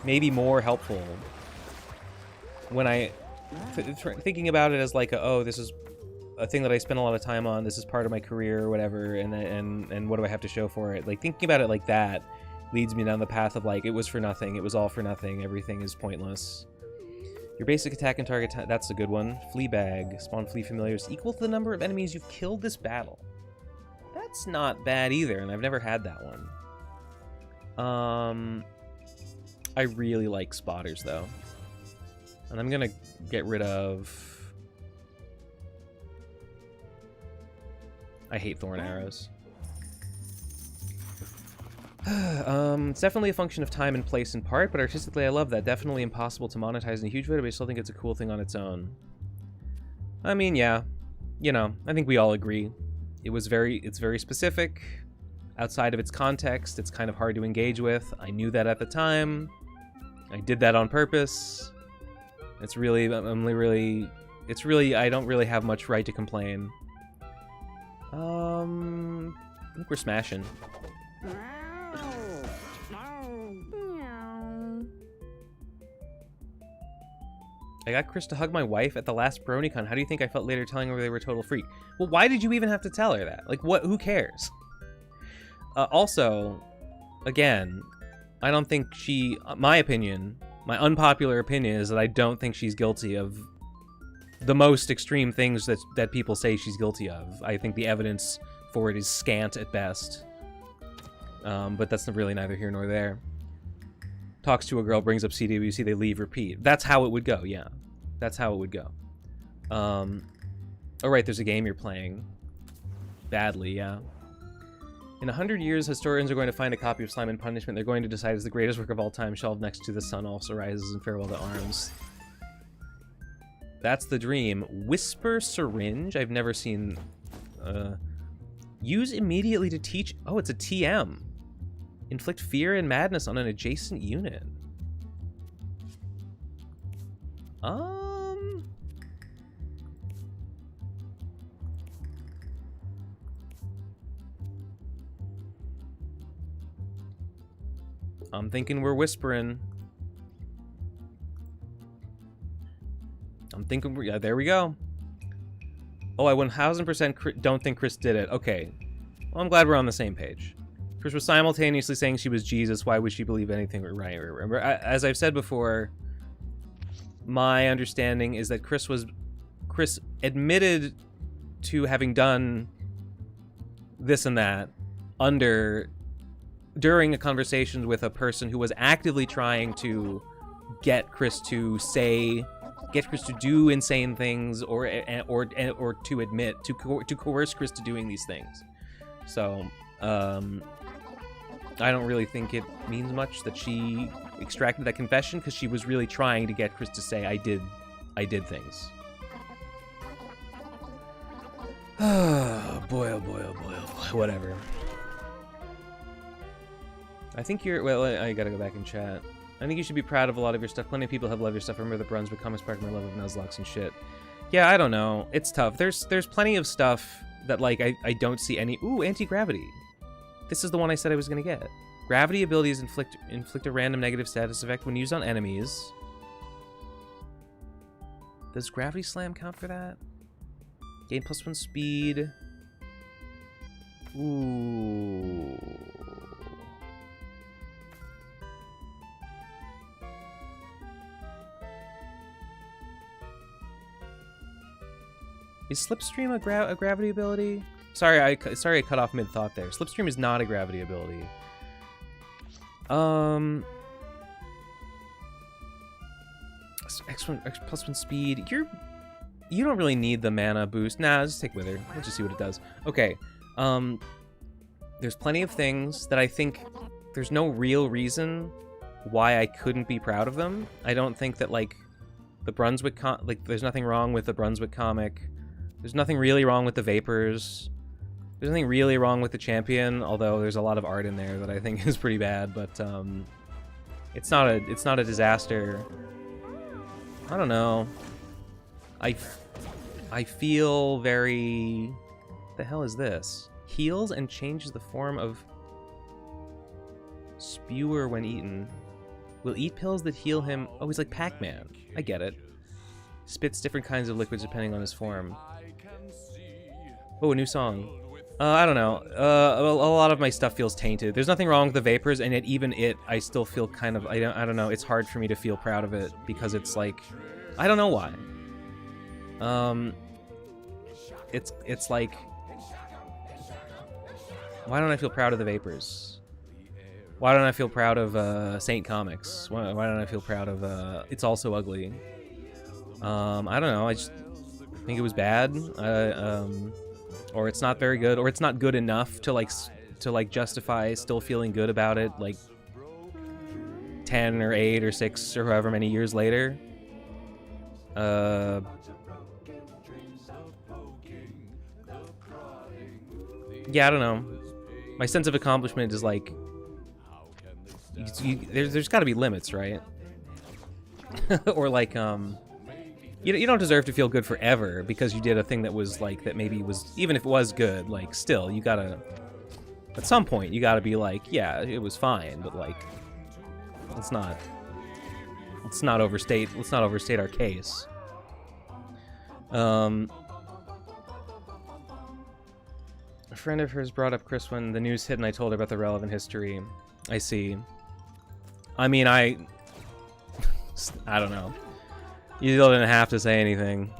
maybe more helpful when I thinking about it as like oh, this is a thing that I spent a lot of time on, this is part of my career or whatever, and what do I have to show for it? Like, thinking about it like that leads me down the path of like, it was for nothing, it was all for nothing, everything is pointless. Your basic attack and target that's a good one. Fleabag, spawn flea familiars equal to the number of enemies you've killed this battle. That's not bad either, and I've never had that one. I really like spotters though. And I'm gonna get rid of... I hate thorn arrows. It's definitely a function of time and place in part, but artistically I love that. Definitely impossible to monetize in a huge way, but I still think it's a cool thing on its own. I mean, yeah. You know, I think we all agree. It's very specific. outside of its context, it's kind of hard to engage with. I knew that at the time. I did that on purpose. It's really, I don't really have much right to complain. I think we're smashing. I got Chris to hug my wife at the last BronyCon. How do you think I felt later telling her they were a total freak? Well, why did you even have to tell her that? Like, what? Who cares? Also, again, I don't think my opinion, my unpopular opinion is that I don't think she's guilty of the most extreme things that people say she's guilty of. I think the evidence for it is scant at best. But that's really neither here nor there. Talks to a girl, brings up CWC, they leave, repeat. That's how it would go, yeah. That's how it would go. Oh, right, there's a game you're playing. Badly, yeah. In 100 years, historians are going to find a copy of Slime and Punishment. They're going to decide it's the greatest work of all time, shelved next to The Sun Also Rises and Farewell to Arms. That's the dream. Whisper Syringe? I've never seen... use immediately to teach... Oh, it's a TM. Inflict fear and madness on an adjacent unit. I'm thinking we're whispering. I'm thinking we're... Yeah, there we go. Oh, I 1000% don't think Chris did it. Okay. Well, I'm glad we're on the same page. Chris was simultaneously saying she was Jesus. Why would she believe anything? Right. As I've said before, my understanding is that Chris admitted to having done this and that during a conversation with a person who was actively trying to get Chris to do insane things or to admit to coerce Chris to doing these things. So I don't really think it means much that she extracted that confession, because she was really trying to get Chris to say, I did things. Oh boy, oh boy, oh boy, oh boy. Whatever. I think well, I gotta go back and chat. I think you should be proud of a lot of your stuff. Plenty of people have loved your stuff. I remember the Brunswick comics sparked my love of Nuzlocke and shit. Yeah, I don't know. It's tough. There's plenty of stuff that, like, I don't see any... Ooh, anti-gravity. This is the one I said I was gonna get. Gravity abilities inflict a random negative status effect when used on enemies. Does Gravity Slam count for that? Gain +1 speed. Ooh. Is Slipstream a gravity ability? Sorry, I cut off mid-thought there. Slipstream is not a gravity ability. X +1 speed. You don't really need the mana boost. Nah, just take Wither. Let's just see what it does. Okay. There's plenty of things that I think there's no real reason why I couldn't be proud of them. I don't think that, like, the Brunswick there's nothing wrong with the Brunswick comic. There's nothing really wrong with the Vapors. There's nothing really wrong with the Champion, although there's a lot of art in there that I think is pretty bad, but it's not a disaster. I don't know. I feel very... The hell is this? Heals and changes the form of Spewer when eaten. Will eat pills that heal him. Oh, he's like Pac-Man. I get it. Spits different kinds of liquids depending on his form. Oh, a new song. I don't know. A lot of my stuff feels tainted. There's nothing wrong with the Vapors, and yet even I still feel kind of... I don't know. It's hard for me to feel proud of it because it's like... I don't know why. It's like... Why don't I feel proud of the Vapors? Why don't I feel proud of Saint Comics? Why don't I feel proud of It's Also Ugly? I don't know. I just think it was bad. Or it's not very good, or it's not good enough to justify still feeling good about it, like 10 or 8 or 6 or however many years later. Yeah, I don't know. My sense of accomplishment is like, there's got to be limits, right? Or like, you don't deserve to feel good forever because you did a thing that was like, that maybe was, even if it was good, like still, you gotta, at some point, you gotta be like, yeah, it was fine, but like, let's not overstate our case. A friend of hers brought up Chris when the news hit and I told her about the relevant history. I see. I mean, I don't know. You still didn't have to say anything.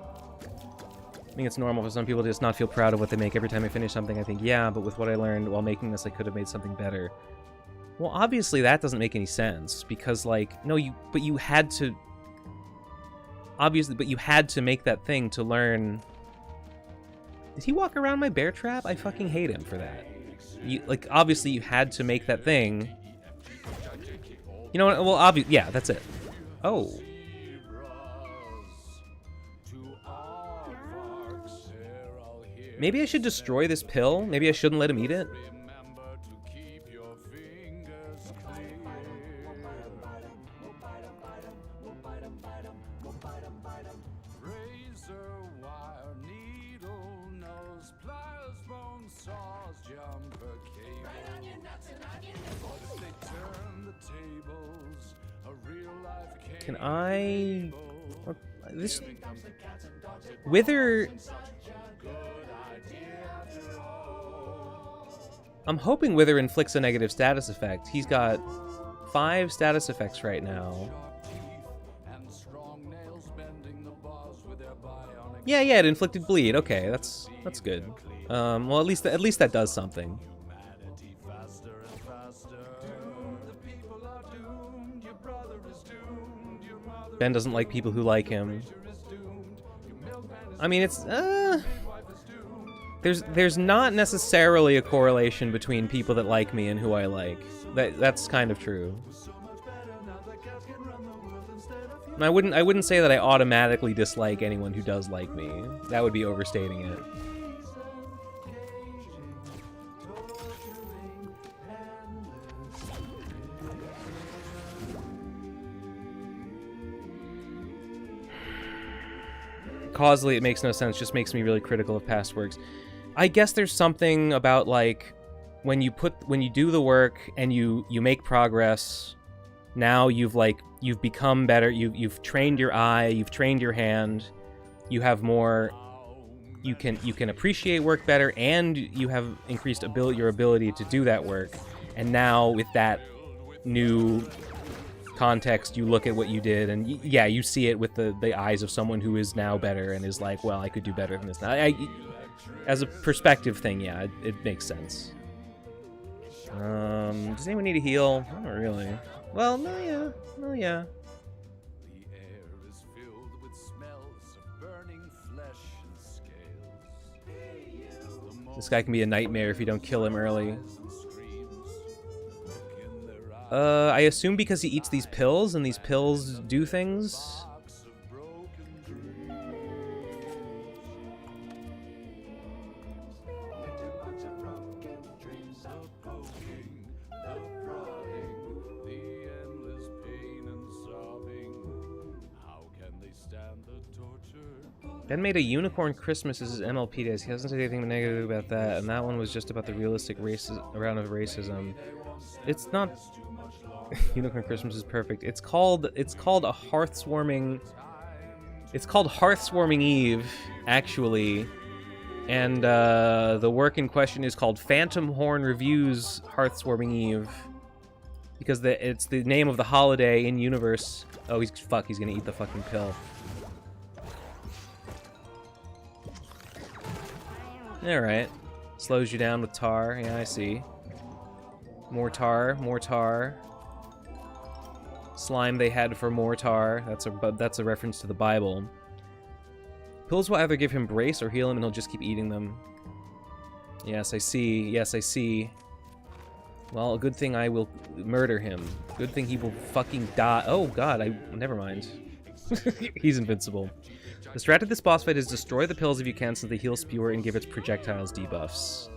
I think it's normal for some people to just not feel proud of what they make. Every time I finish something, I think, yeah, but with what I learned while making this, I could have made something better. Well, obviously that doesn't make any sense, because, like, no, but you had to... Obviously, but you had to make that thing to learn... Did he walk around my bear trap? I fucking hate him for that. Like, obviously you had to make that thing... You know what? Well, yeah, that's it. Oh. Maybe I should destroy this pill? Maybe I shouldn't let him eat it? Can I... This... Wither... I'm hoping Wither inflicts a negative status effect. He's got 5 status effects right now. Yeah, it inflicted bleed. Okay, that's good. Well, at least that does something. Ben doesn't like people who like him. I mean, it's there's not necessarily a correlation between people that like me and who I like. That's kind of true. I wouldn't say that I automatically dislike anyone who does like me. That would be overstating it. Causally, it makes no sense. Just makes me really critical of past works. I guess there's something about, like, when you do the work and you make progress. Now you've become better. You've trained your eye. You've trained your hand. You have more. You can appreciate work better, and you have increased your ability to do that work. And now with that new context, you look at what you did, and yeah, you see it with the eyes of someone who is now better and is like, well, I could do better than this now. As a perspective thing, yeah, it makes sense. Does anyone need a heal? Not really. Well, no, yeah. The air is filled with smells of burning flesh and scales. This guy can be a nightmare if you don't kill him early. I assume because he eats these pills, and these pills do things? Ben made a Unicorn Christmas as his MLP days. He hasn't said anything negative about that, and that one was just about the realistic round of racism. It's not... Unicorn Christmas is perfect. It's called a Hearthswarming... It's called Hearthswarming Eve, actually. And the work in question is called Phantom Horn Reviews Hearthswarming Eve. Because it's the name of the holiday in universe. Oh, he's gonna eat the fucking pill. Alright. Slows you down with tar. Yeah, I see. More tar. Slime they had for more tar. That's a reference to the Bible. Pills will either give him brace or heal him, and he'll just keep eating them. Yes, I see. Well, a good thing I will murder him. Good thing he will fucking die. Oh god, never mind. He's invincible. The strat of this boss fight is destroy the pills if you can so they heal Spewer and give its projectiles debuffs.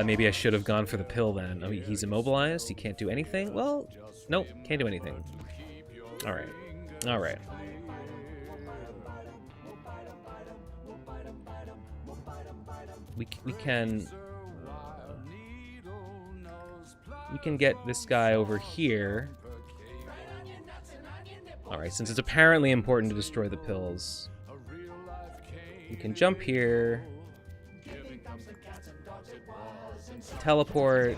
Maybe I should have gone for the pill then. Oh, he's immobilized? He can't do anything? Well, nope, can't do anything. Alright. Alright. We can get this guy over here. Alright, since it's apparently important to destroy the pills, we can jump here, teleport.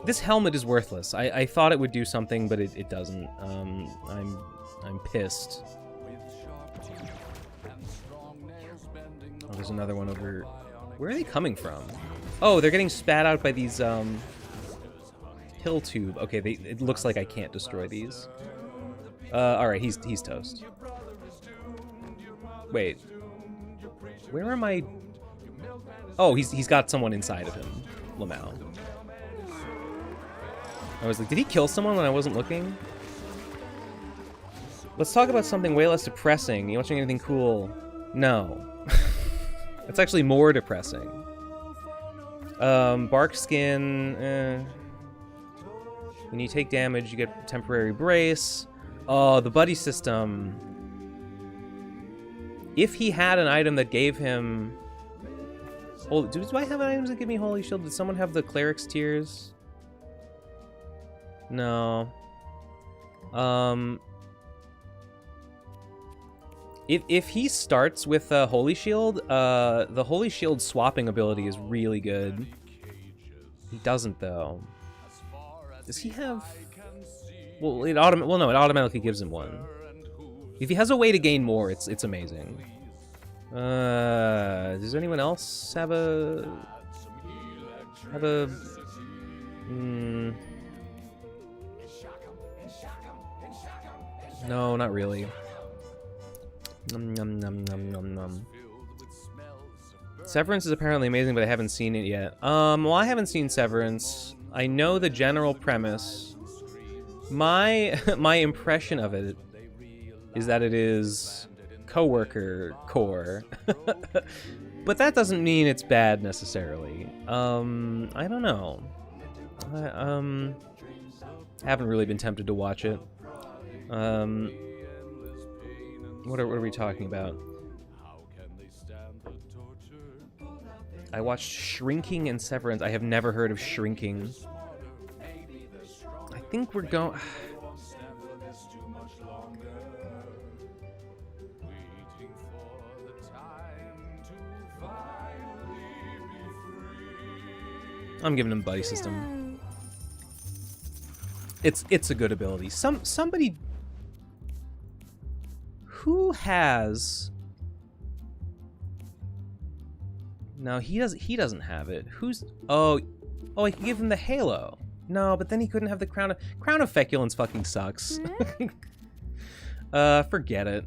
This helmet is worthless. I thought it would do something, but it doesn't. I'm pissed. Oh, there's another one over... Where are they coming from? Oh, they're getting spat out by these, pill tube. Okay, it looks like I can't destroy these. Alright, he's toast. Wait. Where am I... Oh, he's got someone inside of him. Lamau. I was like, did he kill someone when I wasn't looking? Let's talk about something way less depressing. You watching anything cool? No. It's actually more depressing. Bark skin, When you take damage, you get temporary brace. Oh, the buddy system. If he had an item that gave him... Oh, do I have items that give me Holy Shield? Did someone have the Cleric's Tears? No. If he starts with Holy Shield, the Holy Shield swapping ability is really good. He doesn't, though. Does he have... Well, it automatically gives him one. If he has a way to gain more, it's amazing. Does anyone else have a... No, not really. Nom, nom, nom, nom, nom, nom. Severance is apparently amazing, but I haven't seen it yet. Well, I haven't seen Severance. I know the general premise. My impression of it is that it is coworker core. But that doesn't mean it's bad necessarily. I don't know. I haven't really been tempted to watch it. What are we talking about? I watched Shrinking and Severance. I have never heard of Shrinking. I think we're going... I'm giving him Buddy System. It's a good ability. Somebody... Who has... No, he doesn't have it. Who's... Oh, I can give him the Halo. No, but then he couldn't have the Crown of... Crown of Feculence fucking sucks. Forget it.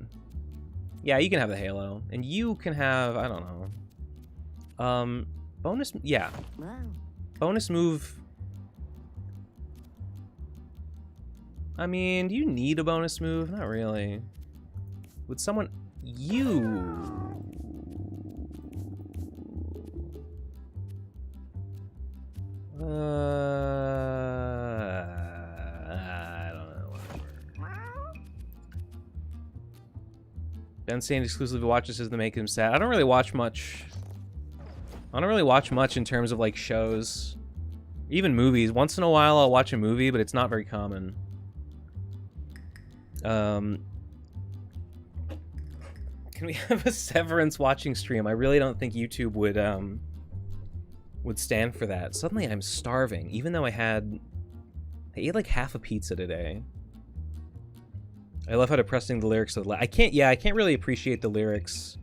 Yeah, you can have the Halo. And you can have... I don't know. Bonus... Yeah. Bonus move... I mean, do you need a bonus move? Not really. Would someone... You... I don't know. Whatever. Ben saying exclusively watches to make him sad. I don't really watch much. I don't really watch much in terms of like shows, even movies. Once in a while, I'll watch a movie, but it's not very common. Can we have a Severance watching stream? I really don't think YouTube would stand for that. Suddenly I'm starving, even though I ate like half a pizza today. I love how depressing the lyrics are. I can't really appreciate the lyrics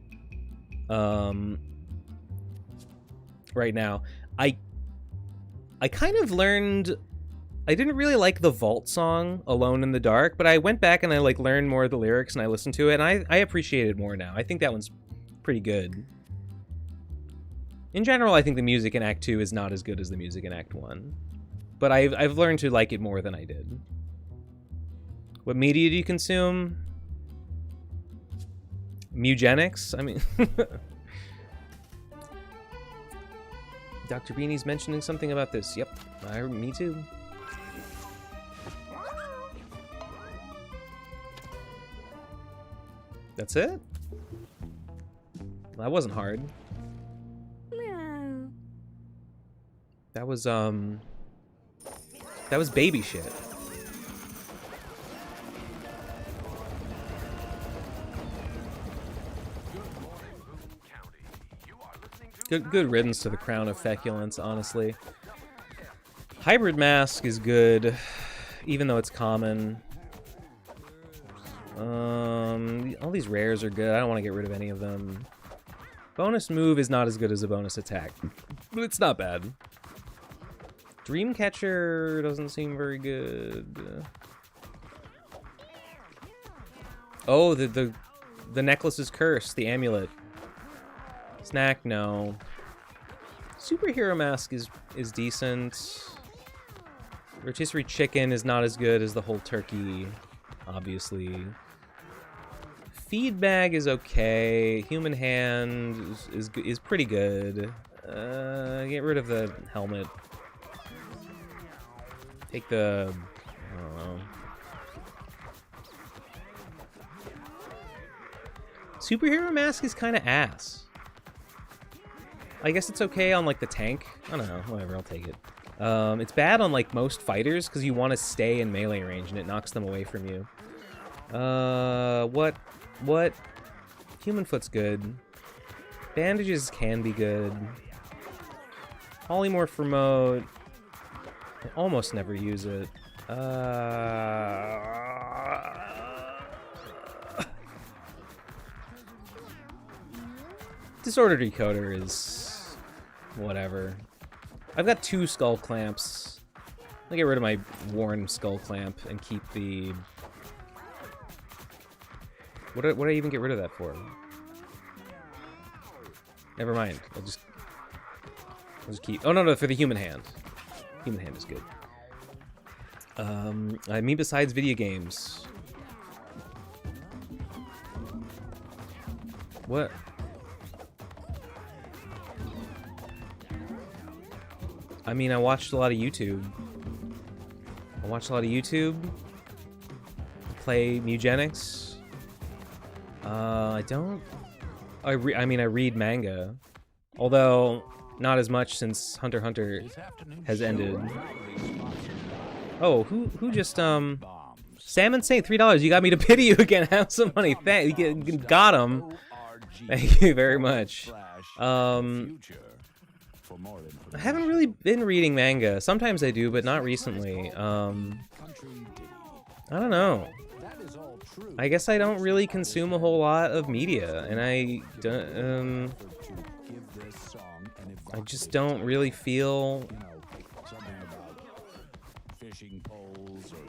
right now. I kind of learned... I didn't really like the Vault song, Alone in the Dark, but I went back and I like learned more of the lyrics and I listened to it, and I appreciate it more now. I think that one's pretty good. In general, I think the music in Act 2 is not as good as the music in Act 1. But I've learned to like it more than I did. What media do you consume? Mewgenics? I mean... Dr. Beanie's mentioning something about this. Yep, me too. That's it? That wasn't hard. That was baby shit. Good riddance to the Crown of Feculence, honestly. Hybrid Mask is good, even though it's common. All these rares are good. I don't want to get rid of any of them. Bonus move is not as good as a bonus attack, but it's not bad. Dreamcatcher doesn't seem very good. Oh, the necklace is cursed. The amulet. Snack, no. Superhero Mask is decent. Rotisserie Chicken is not as good as the whole turkey, obviously. Feed Bag is okay. Human Hand is pretty good. Get rid of the helmet. Take the... I don't know. Superhero Mask is kind of ass. I guess it's okay on, like, the tank. I don't know. Whatever, I'll take it. It's bad on, like, most fighters, because you want to stay in melee range, and it knocks them away from you. What? Human Foot's good. Bandages can be good. Polymorph Remote. I almost never use it. Disorder Decoder is... whatever. I've got 2 Skull Clamps. I'll get rid of my worn Skull Clamp and keep the... What did I even get rid of that for? Never mind. I'll just keep... Oh, no, for the Human Hand. Human Hand is good. I mean, besides video games... What? I mean, I watched a lot of YouTube. Play Mewgenics. I don't... I read manga. Although, not as much since Hunter x Hunter has ended. Oh, who just, Salmon Saint, $3. You got me to pity you again. Have some money. Got him. Thank you very much. I haven't really been reading manga. Sometimes I do, but not recently. I don't know. I guess I don't really consume a whole lot of media, and I just don't really feel...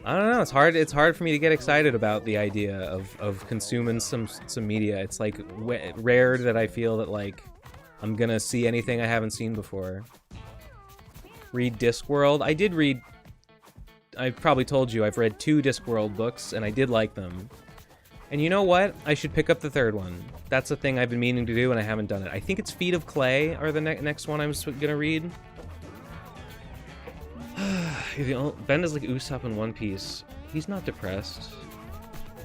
I don't know, it's hard for me to get excited about the idea of consuming some media. It's like rare that I feel that, like, I'm gonna see anything I haven't seen before. Read Discworld. I did read... I've probably told you, I've read 2 Discworld books, and I did like them. And you know what? I should pick up the 3rd one. That's a thing I've been meaning to do, and I haven't done it. I think it's Feet of Clay are the next one I'm gonna read. Ben is like Usopp in One Piece. He's not depressed.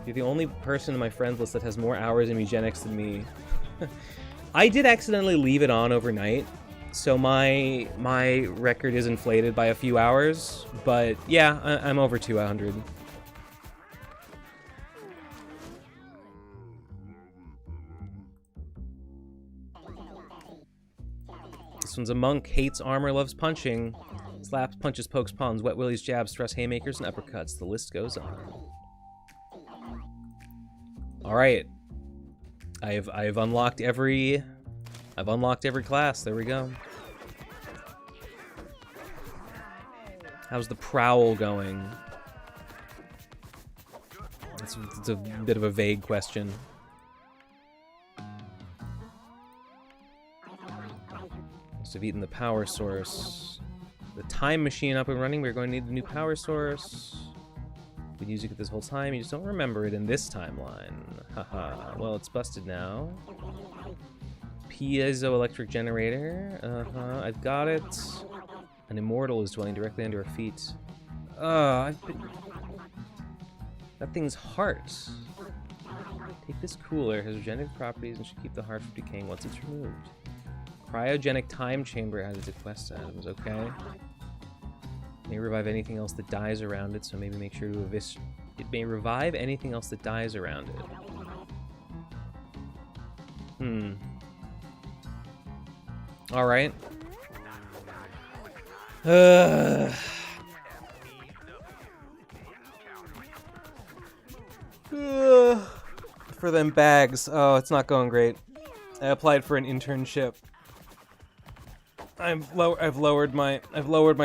You're the only person in my friends list that has more hours in Mewgenics than me. I did accidentally leave it on overnight, so my record is inflated by a few hours, but yeah, I'm over 200. This one's a monk, hates armor, loves punching, slaps, punches, pokes, pawns, wet willies, jabs, thrusts, haymakers, and uppercuts. The list goes on. All right, I've unlocked every class. There we go. How's the prowl going? It's a bit of a vague question. Must have eaten the power source. The time machine up and running. We're going to need the new power source. Been using it this whole time. You just don't remember it in this timeline. Haha. Well, it's busted now. Piezoelectric generator. I've got it. An immortal is dwelling directly under our feet. That thing's heart. Take this cooler. It has regenerative properties and should keep the heart from decaying once it's removed. Cryogenic time chamber added to quest items. Okay. May revive anything else that dies around it, so maybe make sure to it may revive anything else that dies around it. Alright. For them bags. Oh, it's not going great. I applied for an internship. I've lowered my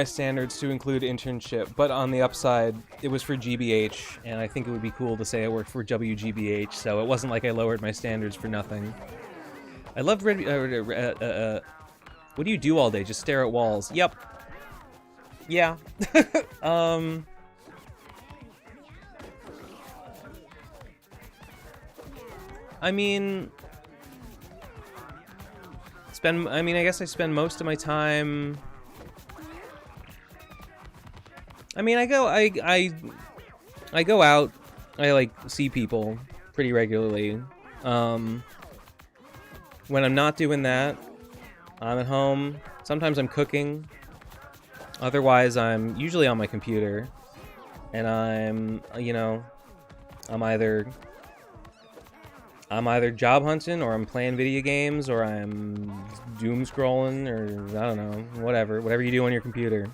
standards to include internship, but on the upside, it was for GBH, and I think it would be cool to say I worked for WGBH, so it wasn't like I lowered my standards for nothing. I love what do you do all day? Just stare at walls. Yep. Yeah. I mean, I guess I spend most of my time. I mean, I go out. I like see people pretty regularly. When I'm not doing that, I'm at home. Sometimes I'm cooking. Otherwise, I'm usually on my computer, and I'm either job hunting, or I'm playing video games, or I'm doom scrolling, or I don't know, whatever you do on your computer.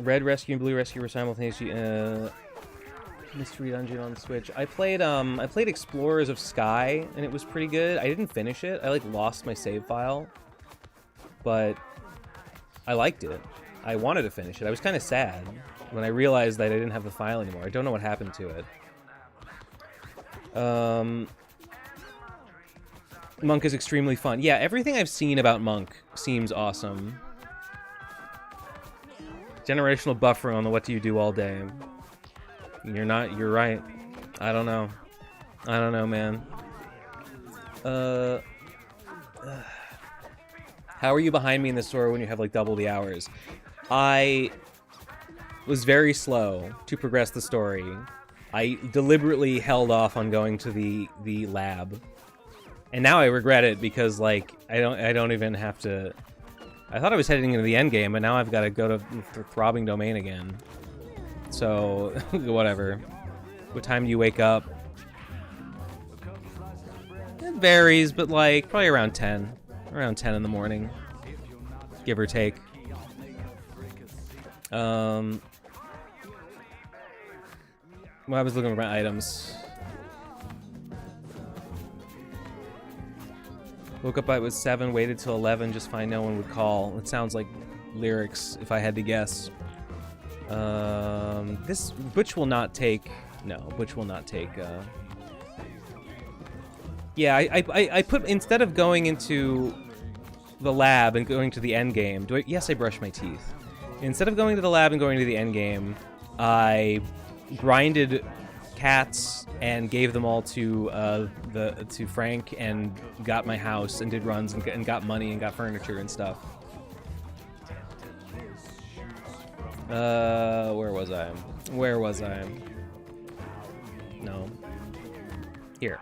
Red Rescue and Blue Rescue were simultaneously Mystery Dungeon on Switch. I played Explorers of Sky, and it was pretty good. I didn't finish it. I lost my save file, but I liked it. I wanted to finish it. I was kind of sad when I realized that I didn't have the file anymore. I don't know what happened to it. Monk is extremely fun. Yeah, everything I've seen about Monk seems awesome. Generational buffer on the what do you do all day. You're right. I don't know, man. How are you behind me in the store when you have double the hours? I was very slow to progress the story. I deliberately held off on going to the lab, and now I regret it because I don't even have to. I thought I was heading into the end game, but now I've got to go to Throbbing Domain again. So whatever. What time do you wake up? It varies, but probably around 10. Around 10 in the morning, give or take. Well, I was looking for my items. Woke up, it was 7, waited till 11, just find no one would call. It sounds like lyrics, if I had to guess. This Butch will not take. No, Butch will not take. Yeah, I put, instead of going into the lab and going to the end game. Yes, I brush my teeth. Instead of going to the lab and going to the end game, I grinded cats and gave them all to Frank and got my house and did runs and got money and got furniture and stuff. Where was I? No. Here.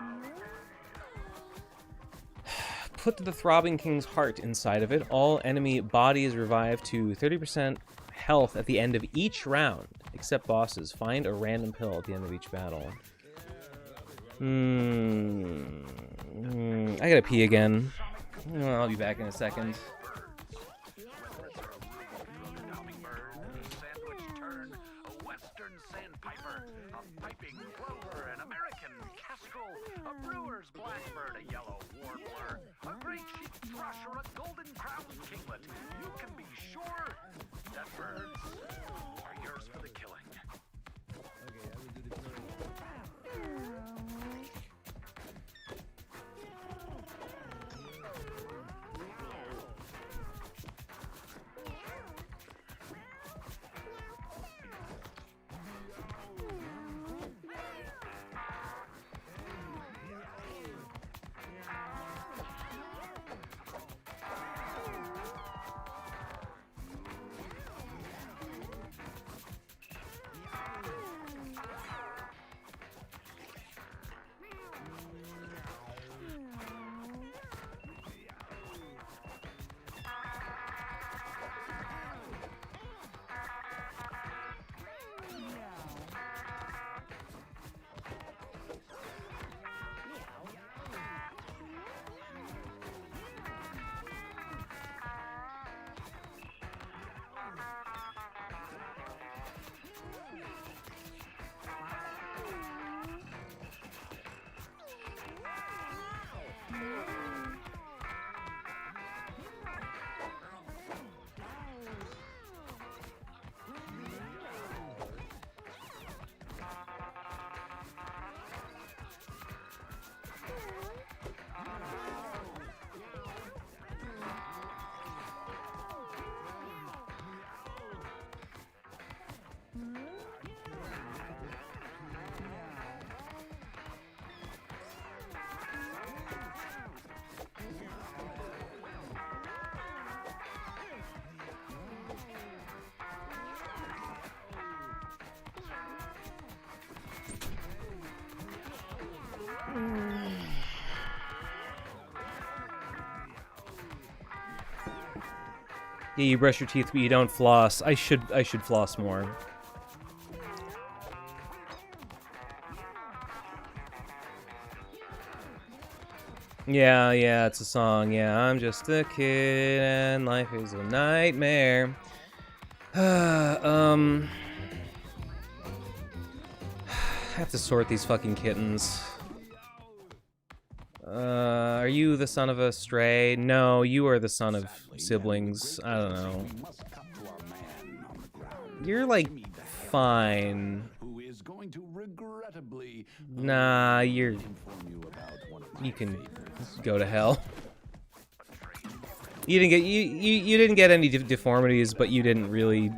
Put the Throbbing King's heart inside of it. All enemy bodies revived to 30% health at the end of each round, except bosses. Find a random pill at the end of each battle. I gotta pee again. I'll be back in a second. Or a golden crown kinglet. You can be sure that birds are yours for the killing. Yeah, you brush your teeth, but you don't floss. I should floss more. Yeah, it's a song. Yeah, I'm just a kid and life is a nightmare. I have to sort these fucking kittens. Are you the son of a stray? No, you are the son of siblings. I don't know. You're like fine. Nah, you can go to hell. You didn't get any deformities, but you didn't really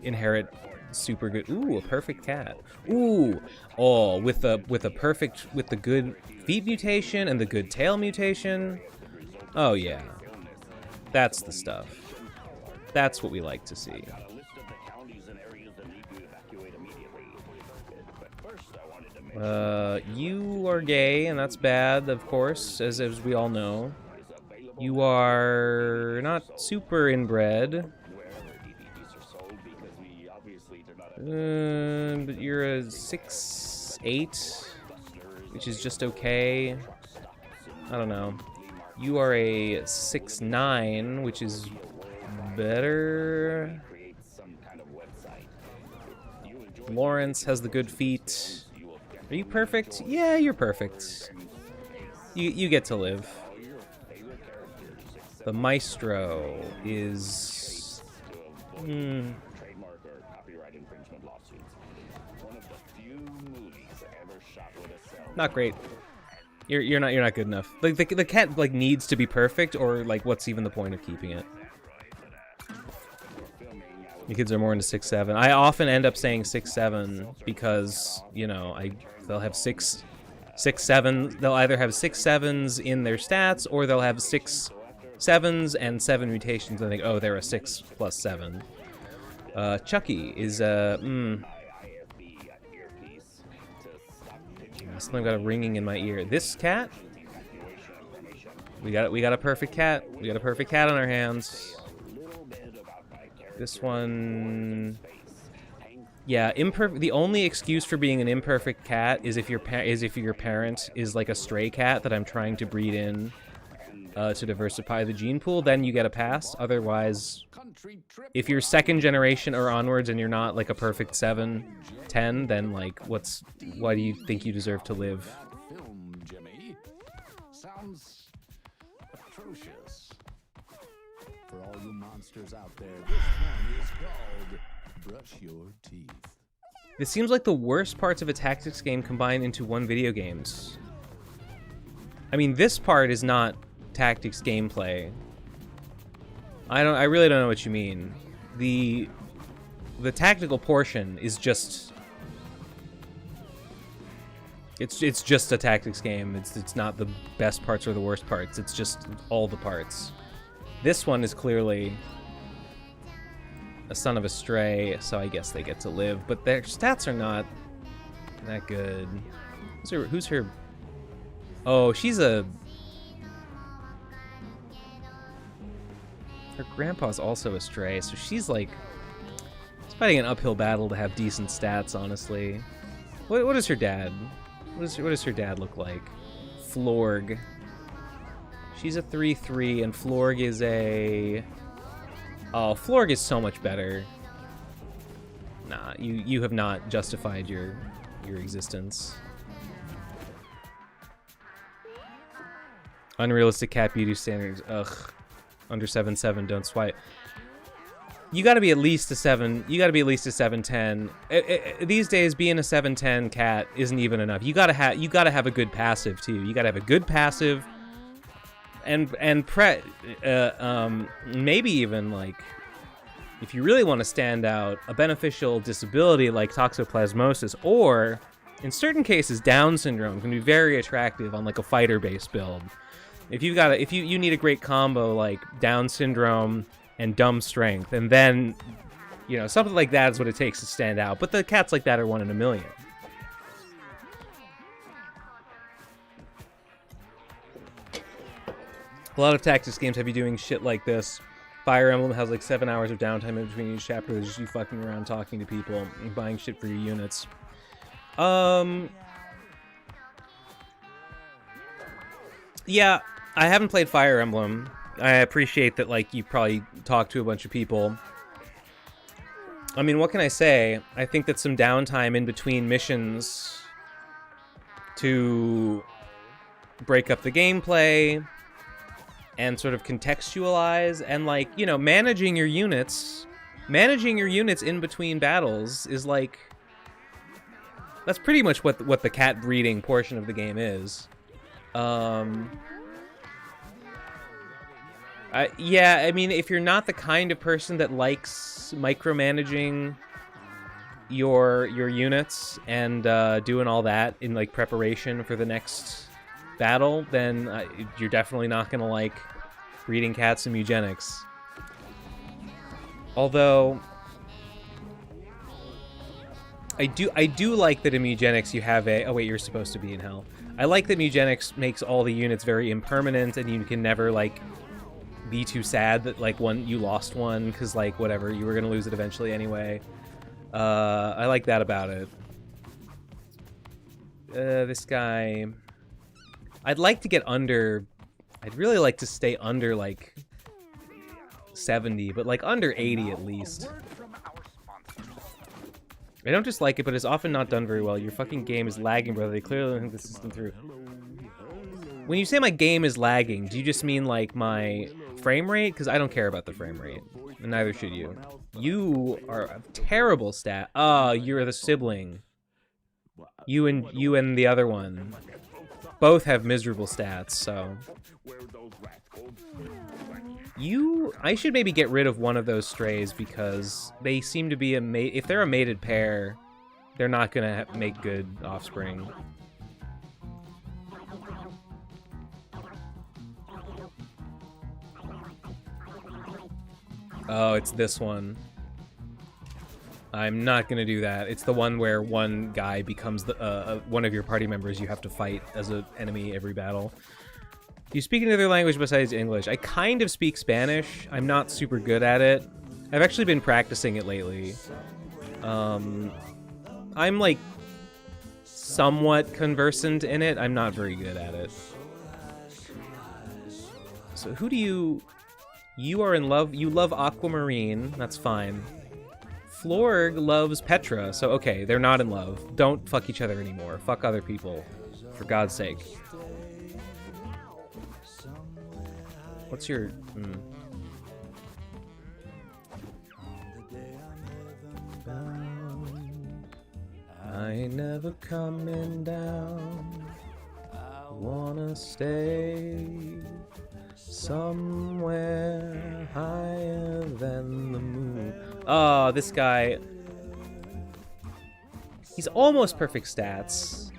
inherit super good. Ooh, a perfect cat. Ooh, oh, with the good feet mutation and the good tail mutation. Oh yeah, that's the stuff. That's what we like to see. You are gay, and that's bad, of course, as we all know. You are not super inbred. But you're a 6'8", which is just okay. I don't know. You are a 6'9", which is better. Lawrence has the good feet. Are you perfect? Yeah, you're perfect. You get to live. The Maestro is... Not great. You're not good enough. Like the cat like needs to be perfect, or like what's even the point of keeping it? The kids are more into 6'7". I often end up saying 6'7" because, you know, they'll have 6'7". They'll either have 6'7s in their stats, or they'll have 6'7s and 7 mutations. I think, oh, they're a 6 plus 7. Chucky is something got a ringing in my ear. This cat, we got a perfect cat. We got a perfect cat on our hands. This one, yeah, the only excuse for being an imperfect cat is if your parent is like a stray cat that I'm trying to breed in to diversify the gene pool. Then you get a pass. Otherwise, if you're second generation or onwards and you're not like a perfect 7, 10, then like why do you think you deserve to live? Sounds atrocious. For all you monsters out there, this one is called Brush Your Teeth. This seems like the worst parts of a tactics game combined into one video games. I mean, this part is not tactics gameplay. I really don't know what you mean. The tactical portion is just it's just a tactics game. It's not the best parts or the worst parts. It's just all the parts. This one is clearly a son of a stray, so I guess they get to live, but their stats are not that good. Who's her? Oh, she's a... Her grandpa's also a stray, so she's like... She's fighting an uphill battle to have decent stats, honestly. What is her dad? What does her dad look like? Florg. She's a 3-3, and Florg is a... Oh, Florg is so much better. Nah, you have not justified your existence. Unrealistic cat beauty standards. Ugh. Under 7'7", don't swipe. You gotta be at least a 7. You gotta be at least a 7'10". These days, being a 7'10" cat isn't even enough. You gotta have a good passive too. You gotta have a good passive, and maybe even like, if you really want to stand out, a beneficial disability like toxoplasmosis, or in certain cases, Down syndrome can be very attractive on like a fighter-based build. If you need a great combo like Down syndrome and dumb strength, and then, you know, something like that is what it takes to stand out. But the cats like that are 1 in a million. A lot of tactics games have you doing shit like this. Fire Emblem has like 7 hours of downtime in between each chapter. There's just you fucking around talking to people and buying shit for your units. Yeah, I haven't played Fire Emblem. I appreciate that, like, you probably talked to a bunch of people. I mean, what can I say? I think that some downtime in between missions to break up the gameplay and sort of contextualize and, like, you know, managing your units in between battles is, like, that's pretty much what the cat breeding portion of the game is. Yeah, I mean, if you're not the kind of person that likes micromanaging your units and doing all that in, like, preparation for the next battle, then you're definitely not gonna like breeding cats and Mewgenics. Although I do like that in Mewgenics you have a... Oh wait, you're supposed to be in hell. I like that Mewgenics makes all the units very impermanent, and you can never, like, be too sad that, like, you lost one, because, like, whatever, you were gonna lose it eventually anyway. I like that about it. This guy... I'd like to get under... I'd really like to stay under, like, 70, but, like, under 80 at least. I don't dislike it, but it's often not done very well. Your fucking game is lagging, brother. They clearly don't think the system through. When you say my game is lagging, do you just mean, like, my frame rate? Because I don't care about the frame rate. And neither should you. You are a terrible stat. Oh, you're the sibling. You and the other one both have miserable stats, so... I should maybe get rid of one of those strays because they seem to be if they're a mated pair, they're not gonna make good offspring. Oh, it's this one. I'm not gonna do that. It's the one where one guy becomes the one of your party members you have to fight as an enemy every battle. Do you speak another language besides English? I kind of speak Spanish. I'm not super good at it. I've actually been practicing it lately. I'm, like, somewhat conversant in it. I'm not very good at it. So who do you... You are in love... You love Aquamarine. That's fine. Florg loves Petra. So, okay, they're not in love. Don't fuck each other anymore. Fuck other people. For God's sake. What's your... I ain't never coming down. I wanna stay somewhere higher than the moon. Oh, this guy... He's almost perfect stats.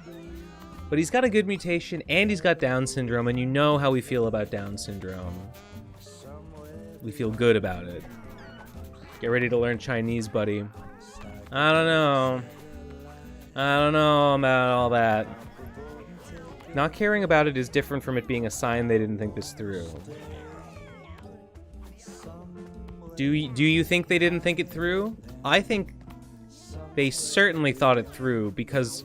But he's got a good mutation, and he's got Down syndrome, and you know how we feel about Down syndrome. We feel good about it. Get ready to learn Chinese, buddy. I don't know. I don't know about all that. Not caring about it is different from it being a sign they didn't think this through. Do you think they didn't think it through? I think they certainly thought it through, because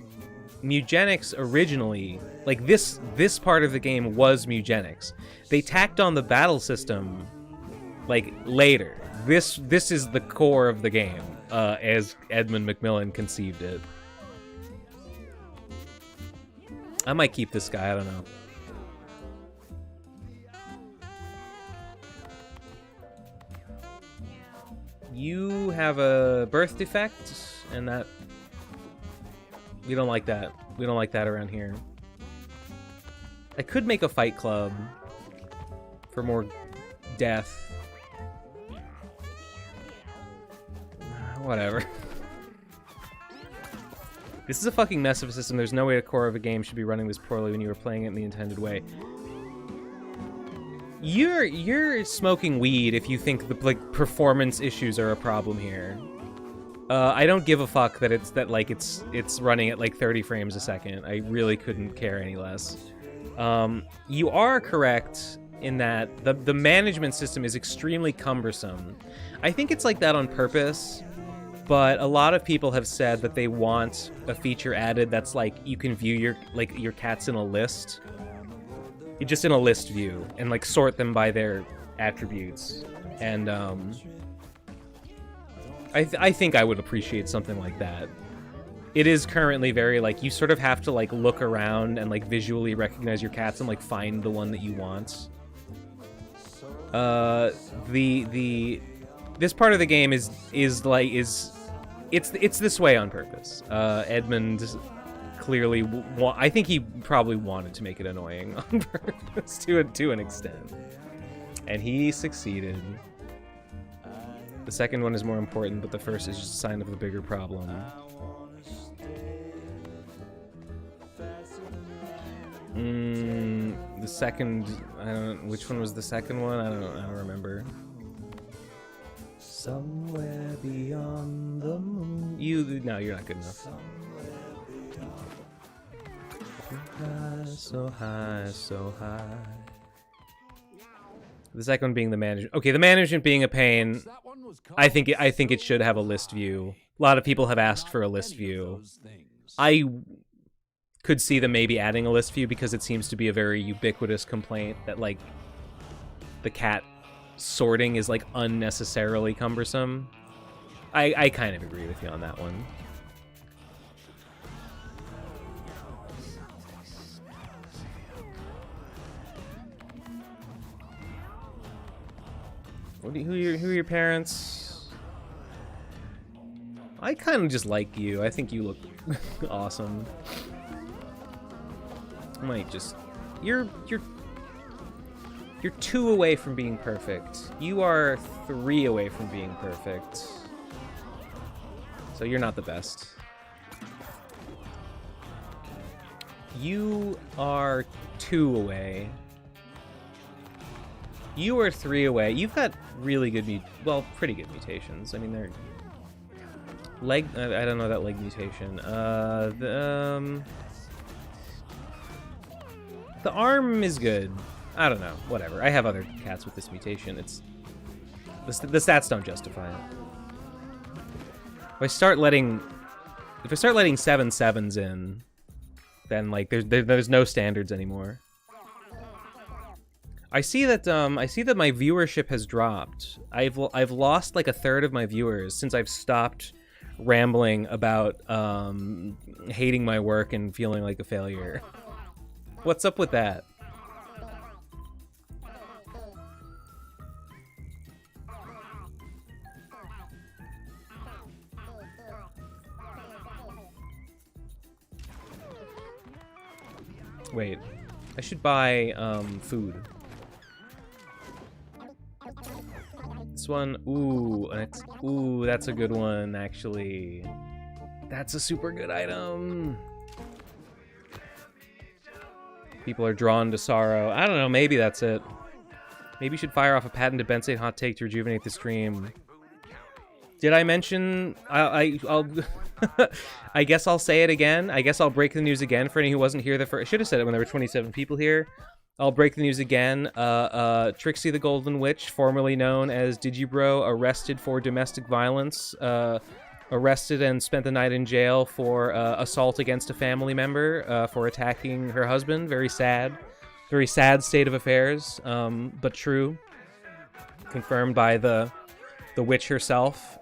Mewgenics originally, like, this part of the game was Mewgenics. They tacked on the battle system, like, later. This is the core of the game, as Edmund Macmillan conceived it. I might keep this guy, I don't know. You have a birth defect, and that... We don't like that. We don't like that around here. I could make a fight club for more death. Whatever. This is a fucking mess of a system. There's no way a core of a game should be running this poorly when you were playing it in the intended way. You're smoking weed if you think the, like, performance issues are a problem here. I don't give a fuck that it's running at like 30 frames a second. I really couldn't care any less. You are correct in that the management system is extremely cumbersome. I think it's like that on purpose, but a lot of people have said that they want a feature added that's like you can view your cats in a list. You're just in a list view and like sort them by their attributes. And I think I would appreciate something like that. It is currently very like you sort of have to like look around and like visually recognize your cats and like find the one that you want. This part of the game is this way on purpose. Edmund clearly I think he probably wanted to make it annoying on purpose to an extent, and he succeeded. The second one is more important, but the first is just a sign of the bigger problem. The second, I don't know, which one was the second one? I don't remember. Somewhere beyond the moon. No, you're not good enough. High, so high, so high. The second one being the management. Okay, the management being a pain. I think it should have a list view. A lot of people have asked for a list view. I could see them maybe adding a list view because it seems to be a very ubiquitous complaint that like the cat sorting is like unnecessarily cumbersome. I kind of agree with you on that one. Who are your parents? I kind of just like you. I think you look awesome. I might just... You're 2 away from being perfect. You are 3 away from being perfect. So you're not the best. You are 2 away. You are 3 away. You've got really good, pretty good mutations. I mean, they're... Leg... I don't know that leg mutation. The arm is good. I don't know. Whatever. I have other cats with this mutation. It's... The stats don't justify it. If I start letting 7/7s in, then, like, there's no standards anymore. I see that my viewership has dropped. I've lost like 1/3 of my viewers since I've stopped rambling about hating my work and feeling like a failure. What's up with that? Wait, I should buy food. This one, ooh, that's a good one, actually. That's a super good item. People are drawn to sorrow. I don't know, maybe that's it. Maybe you should fire off a patented Bensate hot take to rejuvenate the stream. Did I mention... I'll... I guess I'll say it again. I guess I'll break the news again for anyone who wasn't here the first... I should have said it when there were 27 people here. I'll break the news again. Trixie the Golden Witch, formerly known as Digibro, arrested for domestic violence. Arrested and spent the night in jail for assault against a family member for attacking her husband. Very sad state of affairs, but true. Confirmed by the witch herself,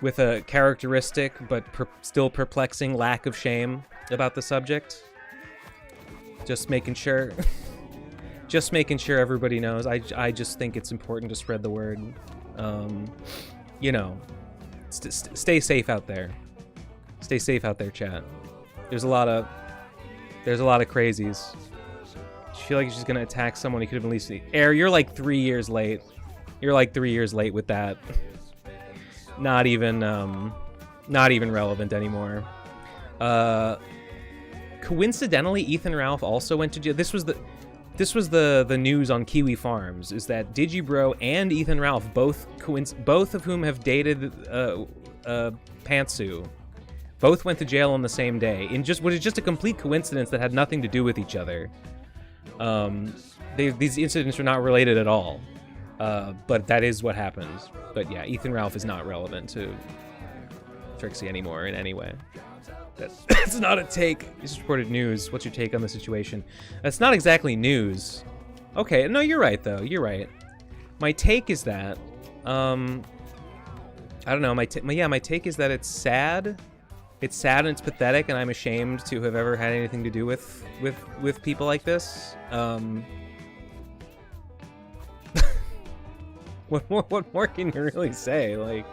with a characteristic but still perplexing lack of shame about the subject. Just making sure everybody knows. I just think it's important to spread the word. You know, stay safe out there. Stay safe out there, chat. There's a lot of crazies. I feel like she's gonna attack someone. He could have at least... Air, you're like 3 years late. You're like 3 years late with that. Not even relevant anymore. Coincidentally, Ethan Ralph also went to jail. This was the news on Kiwi Farms, is that Digibro and Ethan Ralph, both of whom have dated Pantsu, both went to jail on the same day. Which is just a complete coincidence that had nothing to do with each other. These incidents are not related at all. But that is what happened. But yeah, Ethan Ralph is not relevant to Trixie anymore in any way. That's not a take. You just reported news. What's your take on the situation? That's not exactly news. Okay, no, you're right though. You're right. My take is that, I don't know. My take is that it's sad. It's sad and it's pathetic, and I'm ashamed to have ever had anything to do with people like this. What more can you really say? Like,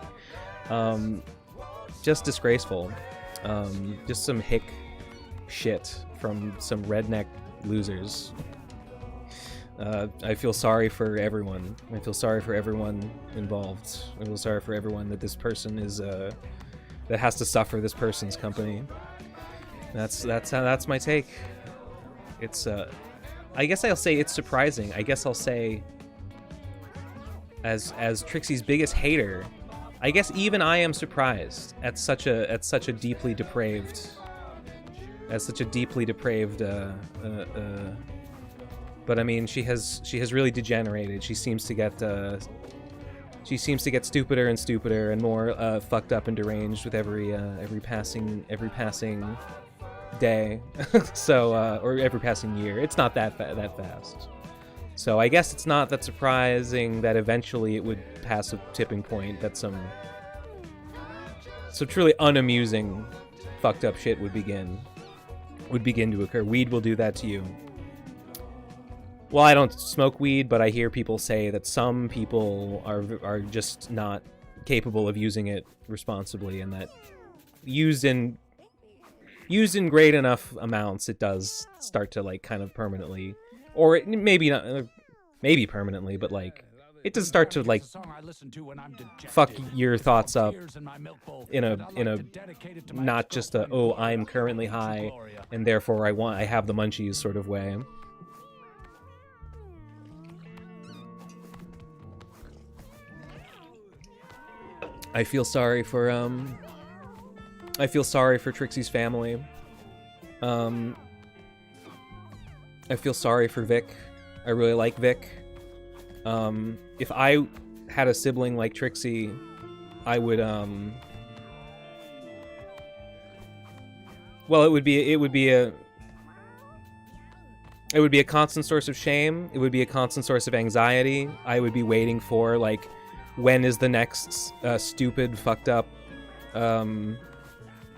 just disgraceful. Just some hick shit from some redneck losers. I feel sorry for everyone. I feel sorry for everyone involved. I feel sorry for everyone that this person is that has to suffer this person's company. That's my take. It's I guess I'll say it's surprising. I guess I'll say as Trixie's biggest hater, I guess even I am surprised at such a deeply depraved but I mean she has really degenerated. She seems to get stupider and stupider and more fucked up and deranged with every passing day. So or every passing year. It's not that fast. So I guess it's not that surprising that eventually it would pass a tipping point that some truly unamusing fucked up shit would begin to occur. Weed will do that to you. Well, I don't smoke weed, but I hear people say that some people are just not capable of using it responsibly, and that used in great enough amounts, it does start to like kind of permanently, or maybe not, maybe permanently, but like it does start to like fuck your thoughts up in a not just a oh I'm currently high and therefore I have the munchies sort of way. I feel sorry for Trixie's family. I feel sorry for Vic. I really like Vic. If I had a sibling like Trixie, I would well, it would be a constant source of shame. It would be a constant source of anxiety. I would be waiting for like, when is the next stupid, fucked up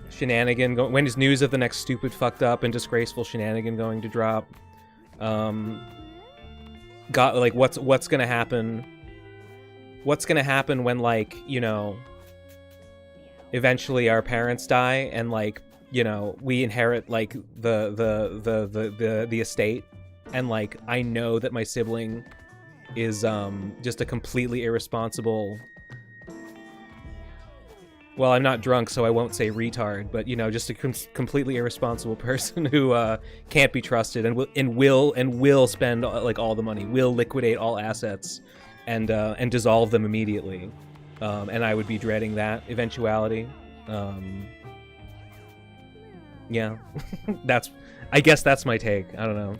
shenanigan? When is news of the next stupid, fucked up, and disgraceful shenanigan going to drop? Like what's gonna happen? What's gonna happen when, like, you know, eventually our parents die and, like, you know, we inherit like the estate, and like I know that my sibling is just a completely irresponsible, well, I'm not drunk so I won't say retard, but you know, just a completely irresponsible person who can't be trusted and will spend like all the money, will liquidate all assets and dissolve them immediately, and I would be dreading that eventuality. Yeah. I guess that's my take. I don't know.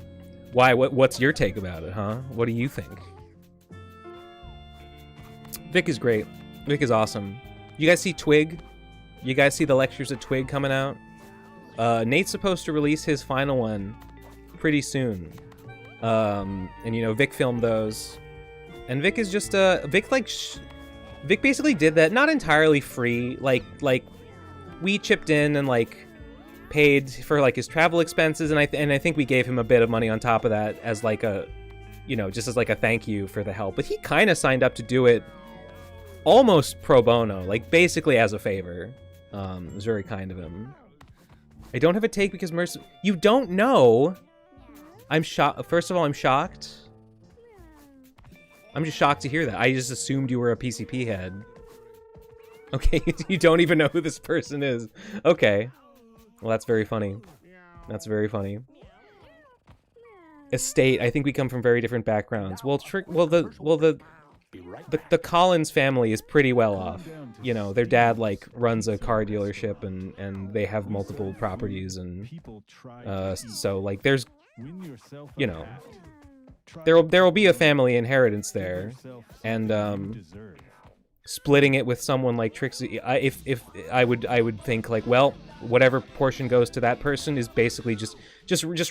Why? What's your take about it, huh? What do you think? Vic is great. Vic is awesome. You guys see Twig? You guys see the lectures of Twig coming out? Nate's supposed to release his final one pretty soon. And you know, Vic filmed those. And Vic is just Vic basically did that not entirely free. Like we chipped in and like paid for like his travel expenses, and I think we gave him a bit of money on top of that as like a, you know, just as like a thank you for the help. But he kind of signed up to do it almost pro bono, like basically as a favor. It was very kind of him. I don't have a take because you don't know. I'm shocked. First of all, I'm shocked. I'm just shocked to hear that. I just assumed you were a PCP head. Okay, you don't even know who this person is. Okay. Well, that's very funny. That's very funny. Estate. I think we come from very different backgrounds. Well, the Collins family is pretty well off. You know, their dad like runs a car dealership and they have multiple properties, and so like there's Win yourself a you know, hat. Try there will be a family inheritance give there, yourself and something you deserve. splitting it with someone like Trixie, if I would think like, well, whatever portion goes to that person is basically just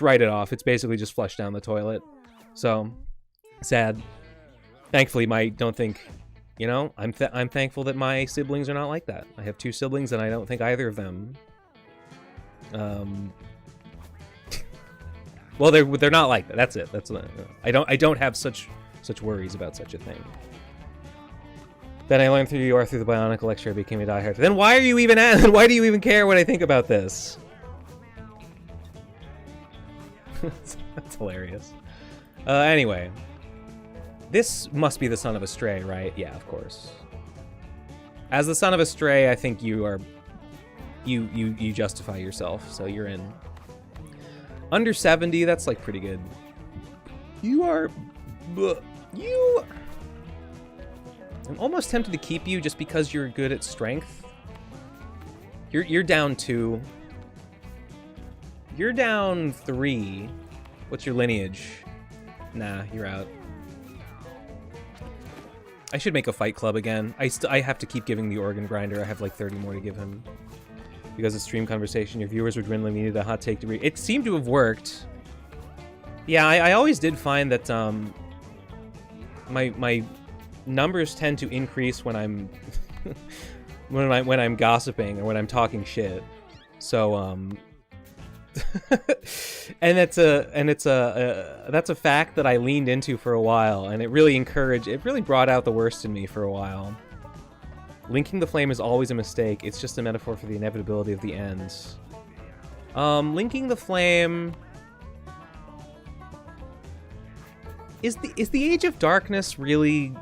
write it off. It's basically just flush down the toilet. So sad. Thankfully, don't think, you know, I'm thankful that my siblings are not like that. I have 2 siblings, and I don't think either of them. Well, they're not like that. That's it. I don't have such worries about such a thing. Then I learned through the Bionicle lecture, I became a diehard. Then why are you even why do you even care what I think about this? That's hilarious. Anyway. This must be the son of a stray, right? Yeah, of course. As the son of a stray, I think you are... You justify yourself, so you're in. Under 70, that's like pretty good. You are... You... I'm almost tempted to keep you just because you're good at strength. You're down 2. You're down 3. What's your lineage? Nah, you're out. I should make a fight club again. I have to keep giving the organ grinder. I have like 30 more to give him. Because of stream conversation, your viewers were dwindling. We needed a hot take to read. It seemed to have worked. Yeah, I always did find that my numbers tend to increase when I'm when I'm gossiping or when I'm talking shit. So and that's a fact that I leaned into for a while, and it really brought out the worst in me for a while. Linking the flame is always a mistake. It's just a metaphor for the inevitability of the ends. Linking the flame is the Age of Darkness really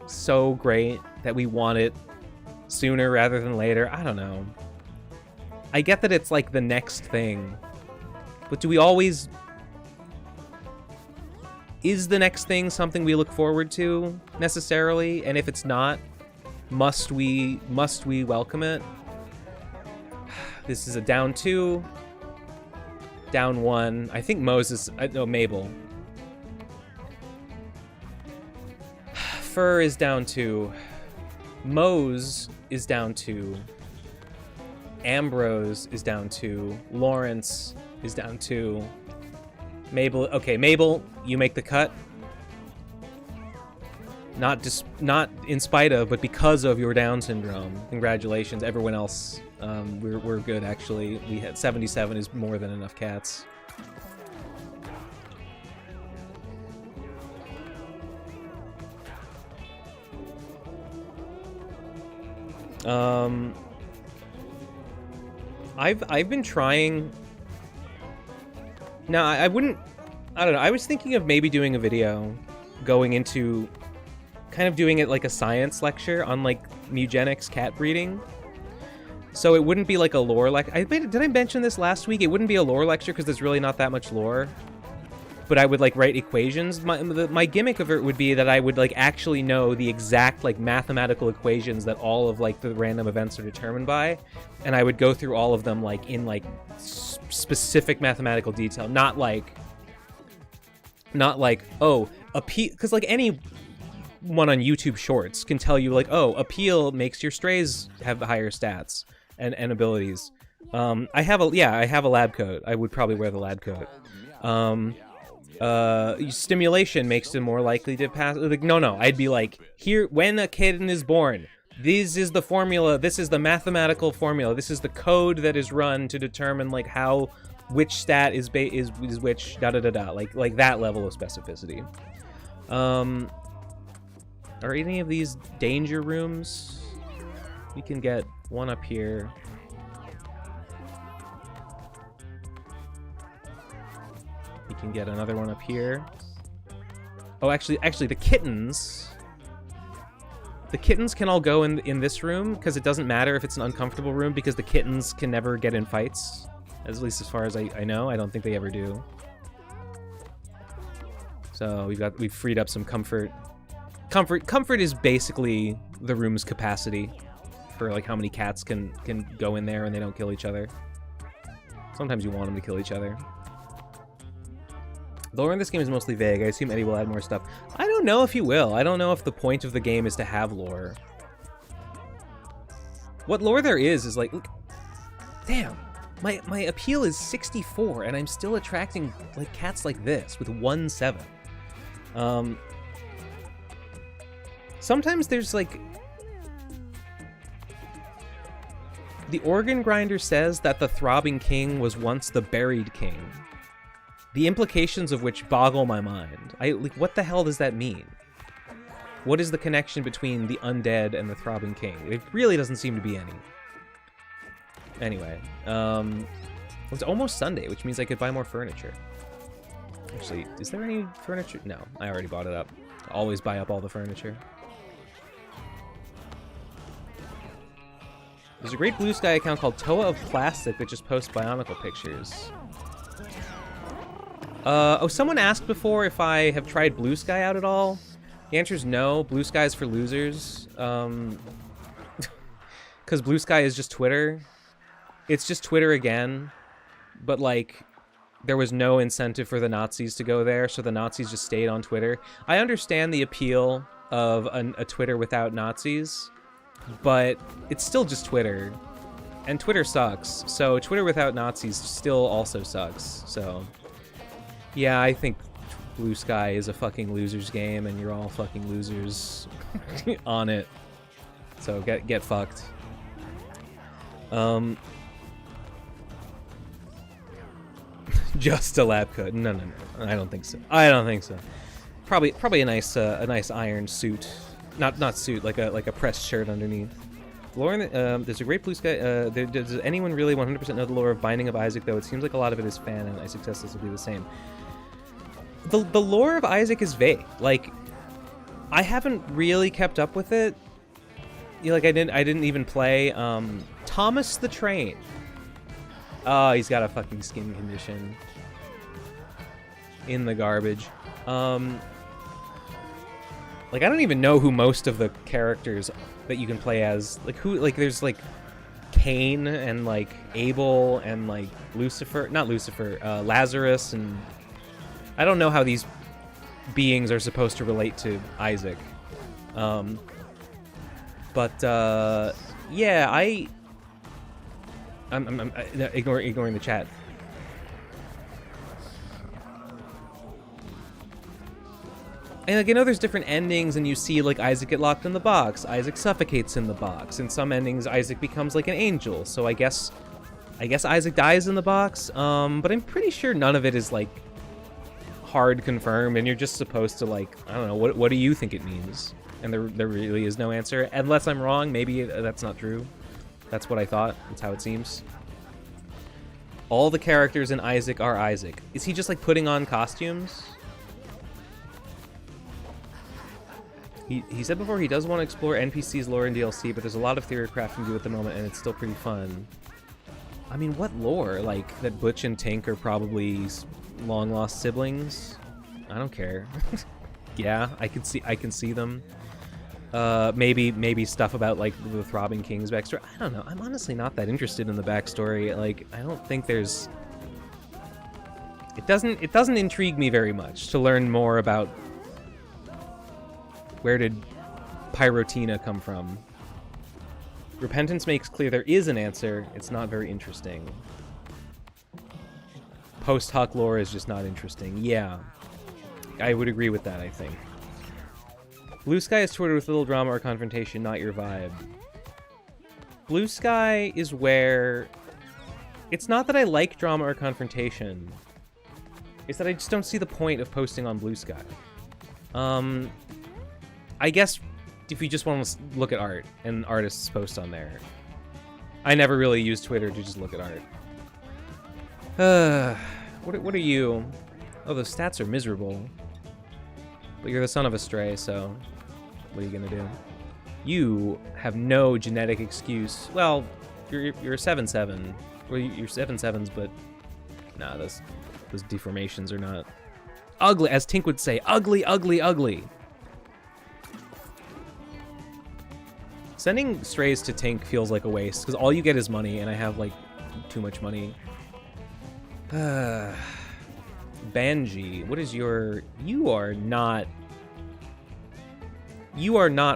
so great that we want it sooner rather than later? I don't know. I get that it's like the next thing, but do we always... Is the next thing something we look forward to necessarily? And if it's not, must we welcome it? This is a down 2, down 1. I think Mabel. Fur is down 2. Mose is down 2. Ambrose is down 2. Lawrence is down 2. Mabel, okay, Mabel, you make the cut. Not in spite of, but because of your Down syndrome. Congratulations, everyone else. We're good, actually. We had 77 is more than enough cats. I've been trying. Now, I don't know. I was thinking of maybe doing a video going into kind of doing it like a science lecture on like Mewgenics cat breeding. So it wouldn't be like a lore did I mention this last week? It wouldn't be a lore lecture because there's really not that much lore. But I would like write equations. My gimmick of it would be that I would like actually know the exact like mathematical equations that all of like the random events are determined by, and I would go through all of them like in like specific mathematical detail, not like oh because like any one on YouTube Shorts can tell you like, oh, appeal makes your strays have higher stats and abilities. I have a lab coat. I would probably wear the lab coat. Stimulation makes them more likely to pass. Like, no, I'd be like, here, when a kitten is born, this is the formula, this is the mathematical formula, this is the code that is run to determine like how, which stat is which, da-da-da-da, like that level of specificity. Are any of these danger rooms? We can get one up here. We can get another one up here. Oh, actually, the kittens. The kittens can all go in this room, because it doesn't matter if it's an uncomfortable room, because the kittens can never get in fights. At least as far as I know. I don't think they ever do. So we've freed up some comfort. Comfort is basically the room's capacity for like how many cats can go in there and they don't kill each other. Sometimes you want them to kill each other. The lore in this game is mostly vague. I assume Eddie will add more stuff. I don't know if he will. I don't know if the point of the game is to have lore. What lore there is like, look, damn, my appeal is 64, and I'm still attracting like cats like this with 1/7. Sometimes there's like, the organ grinder says that the throbbing king was once the buried king. The implications of which boggle my mind. Like, what the hell does that mean? What is the connection between the undead and the throbbing king? It really doesn't seem to be any. Anyway, it's almost Sunday, which means I could buy more furniture. Actually, is there any furniture? No, I already bought it up. I always buy up all the furniture. There's a great Blue Sky account called Toa of Plastic that just posts Bionicle pictures. Oh, someone asked before if I have tried Blue Sky out at all. The answer is no. Blue Sky is for losers. Because Blue Sky is just Twitter. It's just Twitter again. But, like, there was no incentive for the Nazis to go there, so the Nazis just stayed on Twitter. I understand the appeal of a Twitter without Nazis, but it's still just Twitter. And Twitter sucks, so Twitter without Nazis still also sucks, so... Yeah, I think Blue Sky is a fucking loser's game, and you're all fucking losers on it. So get fucked. Just a lab coat. No. I don't think so. I don't think so. Probably a nice iron suit. Not suit, like a pressed shirt underneath. Lore, there's a great Blue Sky. Does anyone really 100% know the lore of Binding of Isaac, though? It seems like a lot of it is fan, and I suggest this will be the same. The lore of Isaac is vague. Like, I haven't really kept up with it. You know, like, I didn't even play Thomas the Train. Oh, he's got a fucking skin condition. In the garbage. Like, I don't even know who most of the characters that you can play as. Like, who, like, there's, like, Cain and, like, Abel and, like, Lucifer. Not Lucifer, Lazarus, and I don't know how these beings are supposed to relate to Isaac. Yeah, I'm ignoring the chat. And like, I know there's different endings, and you see like Isaac get locked in the box, Isaac suffocates in the box. In some endings, Isaac becomes like an angel. So I guess Isaac dies in the box. But I'm pretty sure none of it is like hard confirmed, and you're just supposed to, like, I don't know, what do you think it means? And there really is no answer, unless I'm wrong. Maybe that's not true. That's what I thought. That's how it seems. All the characters in Isaac are Isaac. Is he just like putting on costumes? He said before he does want to explore NPCs, lore, and DLC, but there's a lot of theory crafting to do at the moment, and it's still pretty fun. I mean, what lore? Like, that Butch and Tink are probably long-lost siblings? I don't care. Yeah, I can see them. Maybe stuff about, like, the Throbbing King's backstory. I don't know. I'm honestly not that interested in the backstory. Like, I don't think there's... It doesn't intrigue me very much to learn more about where did Pyrotina come from. Repentance makes clear there is an answer. It's not very interesting. Post hoc lore is just not interesting. Yeah, I would agree with that, I think. Blue Sky is Twitter with little drama or confrontation, not your vibe. Blue Sky is where... It's not that I like drama or confrontation. It's that I just don't see the point of posting on Blue Sky. I guess if you just want to look at art and artists post on there. I never really use Twitter to just look at art. What are you? Oh, the stats are miserable. But you're the son of a stray, so what are you gonna do? You have no genetic excuse. Well, you're a 7/7. Well, you're 7/7s, but nah, those deformations are not ugly, as Tink would say. Ugly, ugly, ugly. Sending strays to Tink feels like a waste, because all you get is money, and I have, like, too much money. Banji, what is your... You are not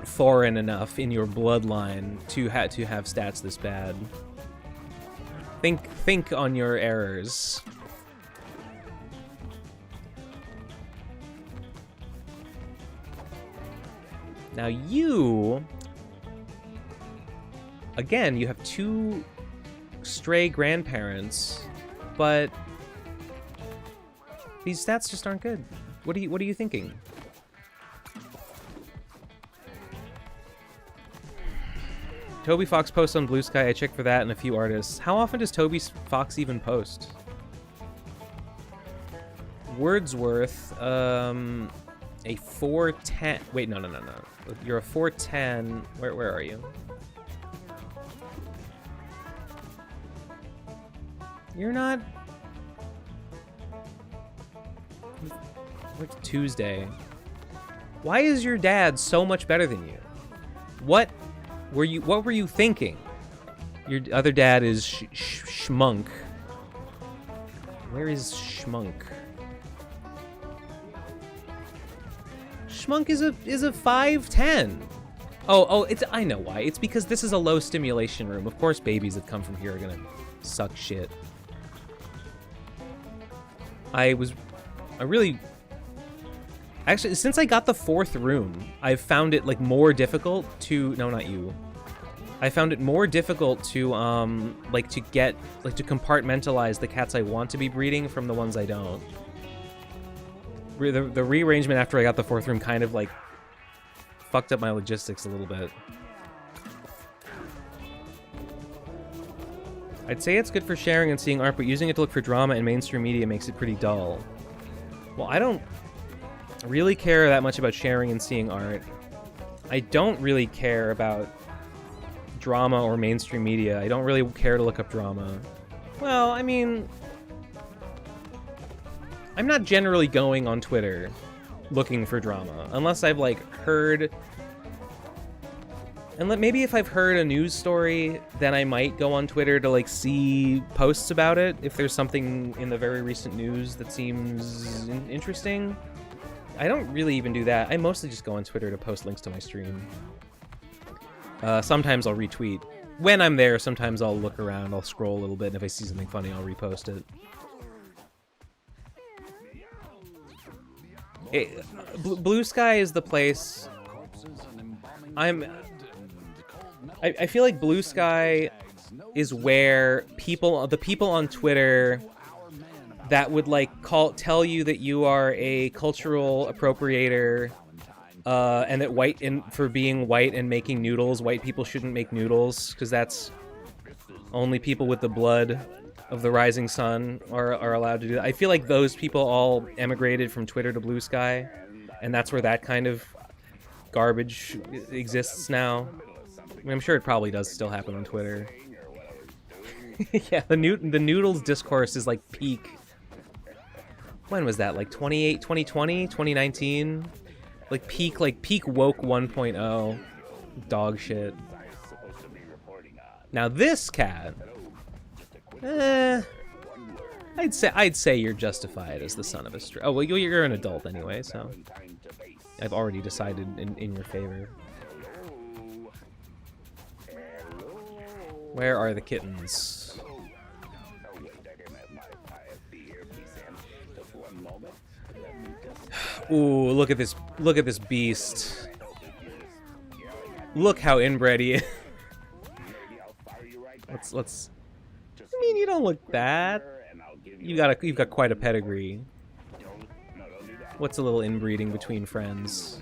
foreign enough in your bloodline to have stats this bad. Think on your errors. Now you... Again, you have 2 stray grandparents, but these stats just aren't good. What are you thinking? Toby Fox posts on Blue Sky. I checked for that and a few artists. How often does Toby Fox even post? Wordsworth, a 410. Wait, no. You're a 410. Where are you? You're not. What's Tuesday? Why is your dad so much better than you? What were you thinking? Your other dad is Schmunk. Where is Schmunk? Schmunk is a 5'10". Oh, I know why. It's because this is a low stimulation room. Of course babies that come from here are gonna suck shit. Actually, since I got the 4th room, I've found it, like, more difficult to... No, not you. I found it more difficult to, to compartmentalize the cats I want to be breeding from the ones I don't. The rearrangement after I got the 4th room kind of, like, fucked up my logistics a little bit. I'd say it's good for sharing and seeing art, but using it to look for drama in mainstream media makes it pretty dull. Well, I don't really care that much about sharing and seeing art. I don't really care about drama or mainstream media. I don't really care to look up drama. Well, I mean, I'm not generally going on Twitter looking for drama, unless I've, like, heard... And maybe if I've heard a news story, then I might go on Twitter to, like, see posts about it, if there's something in the very recent news that seems interesting. I don't really even do that. I mostly just go on Twitter to post links to my stream. Sometimes I'll retweet. When I'm there, sometimes I'll look around, I'll scroll a little bit, and if I see something funny, I'll repost it. Blue Sky is the place... I feel like Blue Sky is where the people on Twitter that would, like, tell you that you are a cultural appropriator, and that for being white and making noodles, white people shouldn't make noodles, because that's only people with the blood of the rising sun are allowed to do that. I feel like those people all emigrated from Twitter to Blue Sky, and that's where that kind of garbage exists now. I mean, I'm sure it probably does still happen on Twitter. Yeah, the noodles discourse is, like, peak. When was that? Like 2020, 2019? Like peak woke 1.0 dog shit. Now this cat, I'd say you're justified as the son of a stray. Oh well, you're an adult anyway, so I've already decided in your favor. Where are the kittens? Ooh, look at this beast. Look how inbred he is. let's I mean, you don't look bad. You've got quite a pedigree. What's a little inbreeding between friends?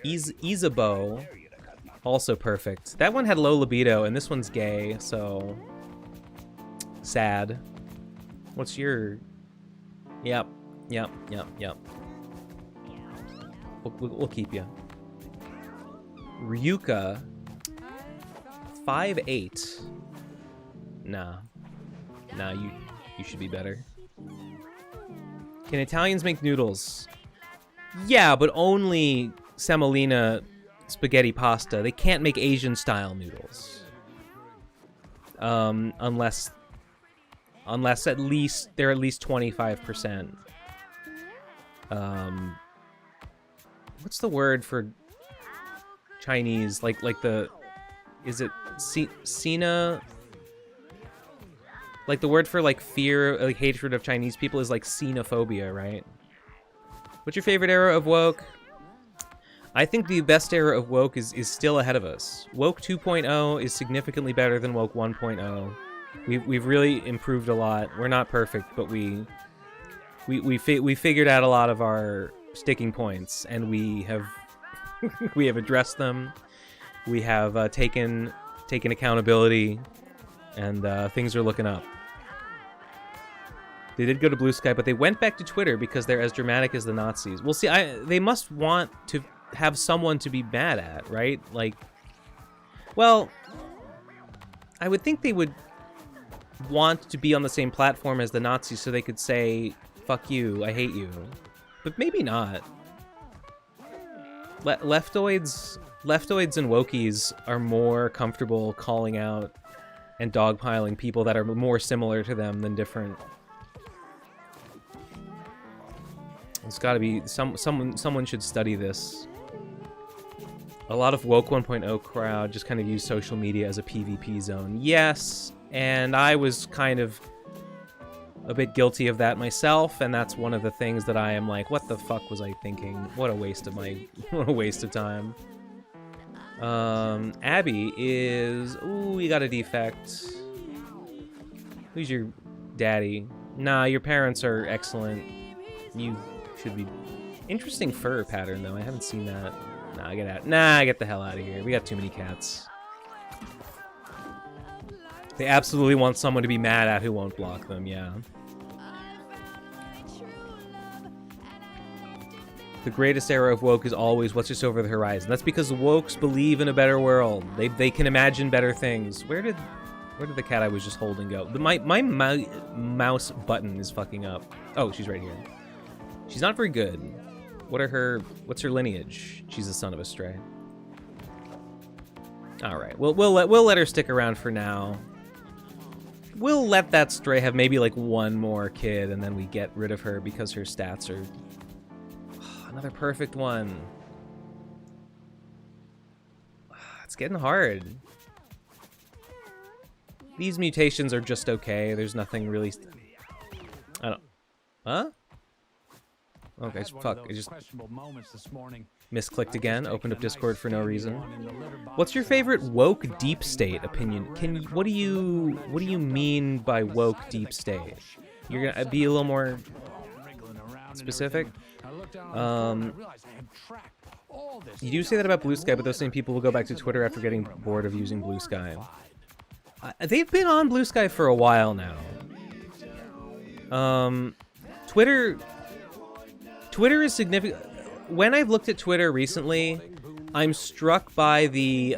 Isabeau, also perfect. That one had low libido, and this one's gay, so sad. What's your... Yep. We'll keep you. Ryuka, 5'8". Nah, you should be better. Can Italians make noodles? Yeah, but only semolina spaghetti pasta. They can't make Asian style noodles. Unless unless they're at least 25%. What's the word for Chinese? Like is it Sina? Like the word for like fear, like hatred of Chinese people is like xenophobia, right? What's your favorite era of woke? I think the best era of woke is still ahead of us. Woke 2.0 is significantly better than woke 1.0. We've really improved a lot. We're not perfect, but we figured out a lot of our sticking points, and we have we have addressed them. We have taken accountability, and things are looking up. They did go to Blue Sky, but they went back to Twitter because they're as dramatic as the Nazis. Well, see, they must want to have someone to be mad at, right? Like, well, I would think they would want to be on the same platform as the Nazis so they could say, fuck you, I hate you. But maybe not. Leftoids and wokies are more comfortable calling out and dogpiling people that are more similar to them than different. It's got to be someone should study this. A lot of woke 1.0 crowd just kind of use social media as a PvP zone. Yes, and I was kind of a bit guilty of that myself, and that's one of the things that I am like, what the fuck was I thinking? What a waste of time. Abby is... Ooh, you got a defect. Who's your daddy? Nah, your parents are excellent. You should be... Interesting fur pattern, though. I haven't seen that. Nah, get out. Nah, get the hell out of here. We got too many cats. They absolutely want someone to be mad at who won't block them, yeah. The greatest era of woke is always what's just over the horizon. That's because the wokes believe in a better world. They can imagine better things. Where did the cat I was just holding go? My mouse button is fucking up. Oh, she's right here. She's not very good. What's her lineage? She's the son of a stray. All right, we'll let her stick around for now. We'll let that stray have maybe like one more kid, and then we get rid of her because her stats are... Another perfect one. It's getting hard. These mutations are just okay. There's nothing really... I don't... Huh? Okay, fuck. I just misclicked again. Opened up Discord for no reason. What's your favorite woke deep state opinion? What do you mean by woke deep state? You're gonna be a little more specific? You do say that about Blue Sky, but those same people will go back to Twitter after getting bored of using Blue Sky. They've been on Blue Sky for a while now. Twitter is significant. When I've looked at Twitter recently, I'm struck by the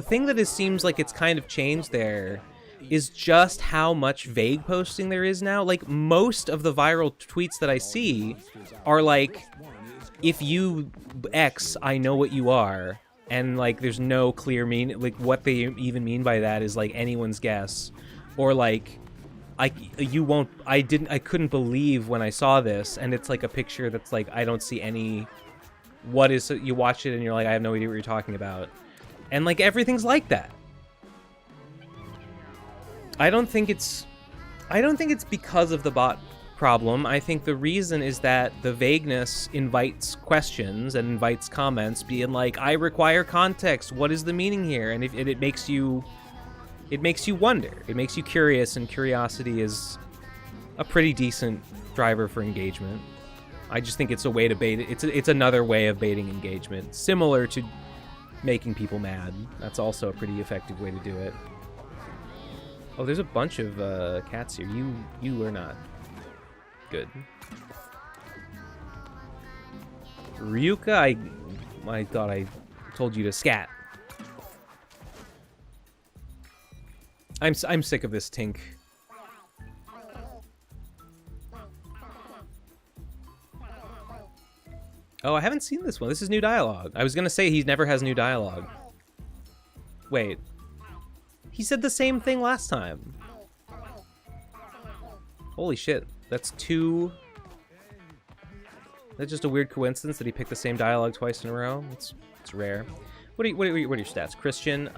thing that seems like it's kind of changed there is just how much vague posting there is now. Like, most of the viral tweets that I see are like, if you X, I know what you are. And like, there's no clear meaning. Like, what they even mean by that is like anyone's guess. Or like, I couldn't believe when I saw this. And it's like a picture that's like, I don't see any, you watch it and you're like, I have no idea what you're talking about. And like, everything's like that. I don't think it's because of the bot problem. I think the reason is that the vagueness invites questions and invites comments being like, I require context. What is the meaning here? And it makes you wonder. It makes you curious, and curiosity is a pretty decent driver for engagement. I just think it's a way to bait it. It's another way of baiting engagement, similar to making people mad. That's also a pretty effective way to do it. Oh, there's a bunch of cats here. You are not good. Ryuka, I thought I told you to scat. I'm sick of this Tink. Oh, I haven't seen this one. This is new dialogue. I was gonna say he never has new dialogue. Wait. He said the same thing last time. Holy shit. That's two... That's just a weird coincidence that he picked the same dialogue twice in a row. It's rare. What are your stats? Christian,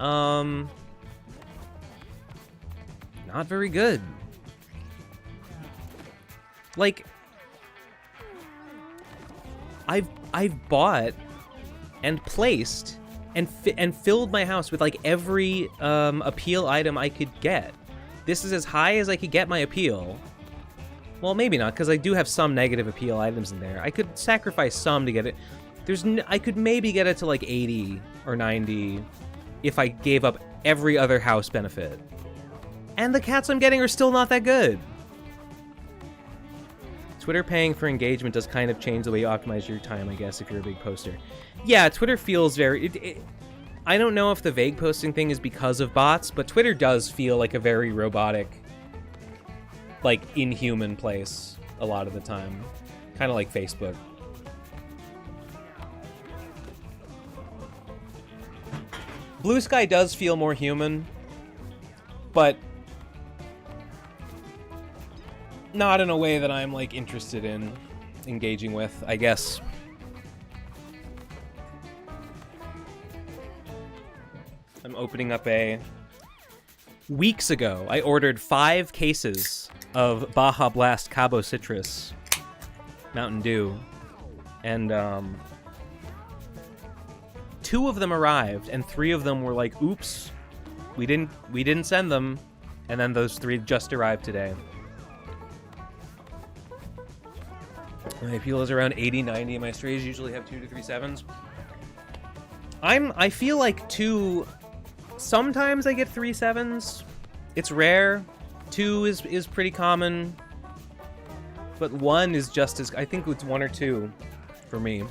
not very good. Like, I've bought and placed and filled my house with like every appeal item I could get. This is as high as I could get my appeal. Well, maybe not, because I do have some negative appeal items in there. I could sacrifice some to get it. I could maybe get it to like 80 or 90 if I gave up every other house benefit. And the cats I'm getting are still not that good. Twitter paying for engagement does kind of change the way you optimize your time, I guess, if you're a big poster. Yeah, Twitter feels very... I don't know if the vague posting thing is because of bots, but Twitter does feel like a very robotic, like, inhuman place a lot of the time. Kind of like Facebook. Blue Sky does feel more human, but not in a way that I'm, like, interested in engaging with, I guess. I'm opening up a... Weeks ago, I ordered 5 cases of Baja Blast Cabo Citrus Mountain Dew, and 2 of them arrived, and 3 of them were like, "Oops, we didn't send them," and then those 3 just arrived today. My appeal is around 80, 90. My strays usually have 2 to 3 7s. I feel like 2. Sometimes I get 3 7s. It's rare. 2 is pretty common. But 1 is just as... I think it's 1 or 2 for me.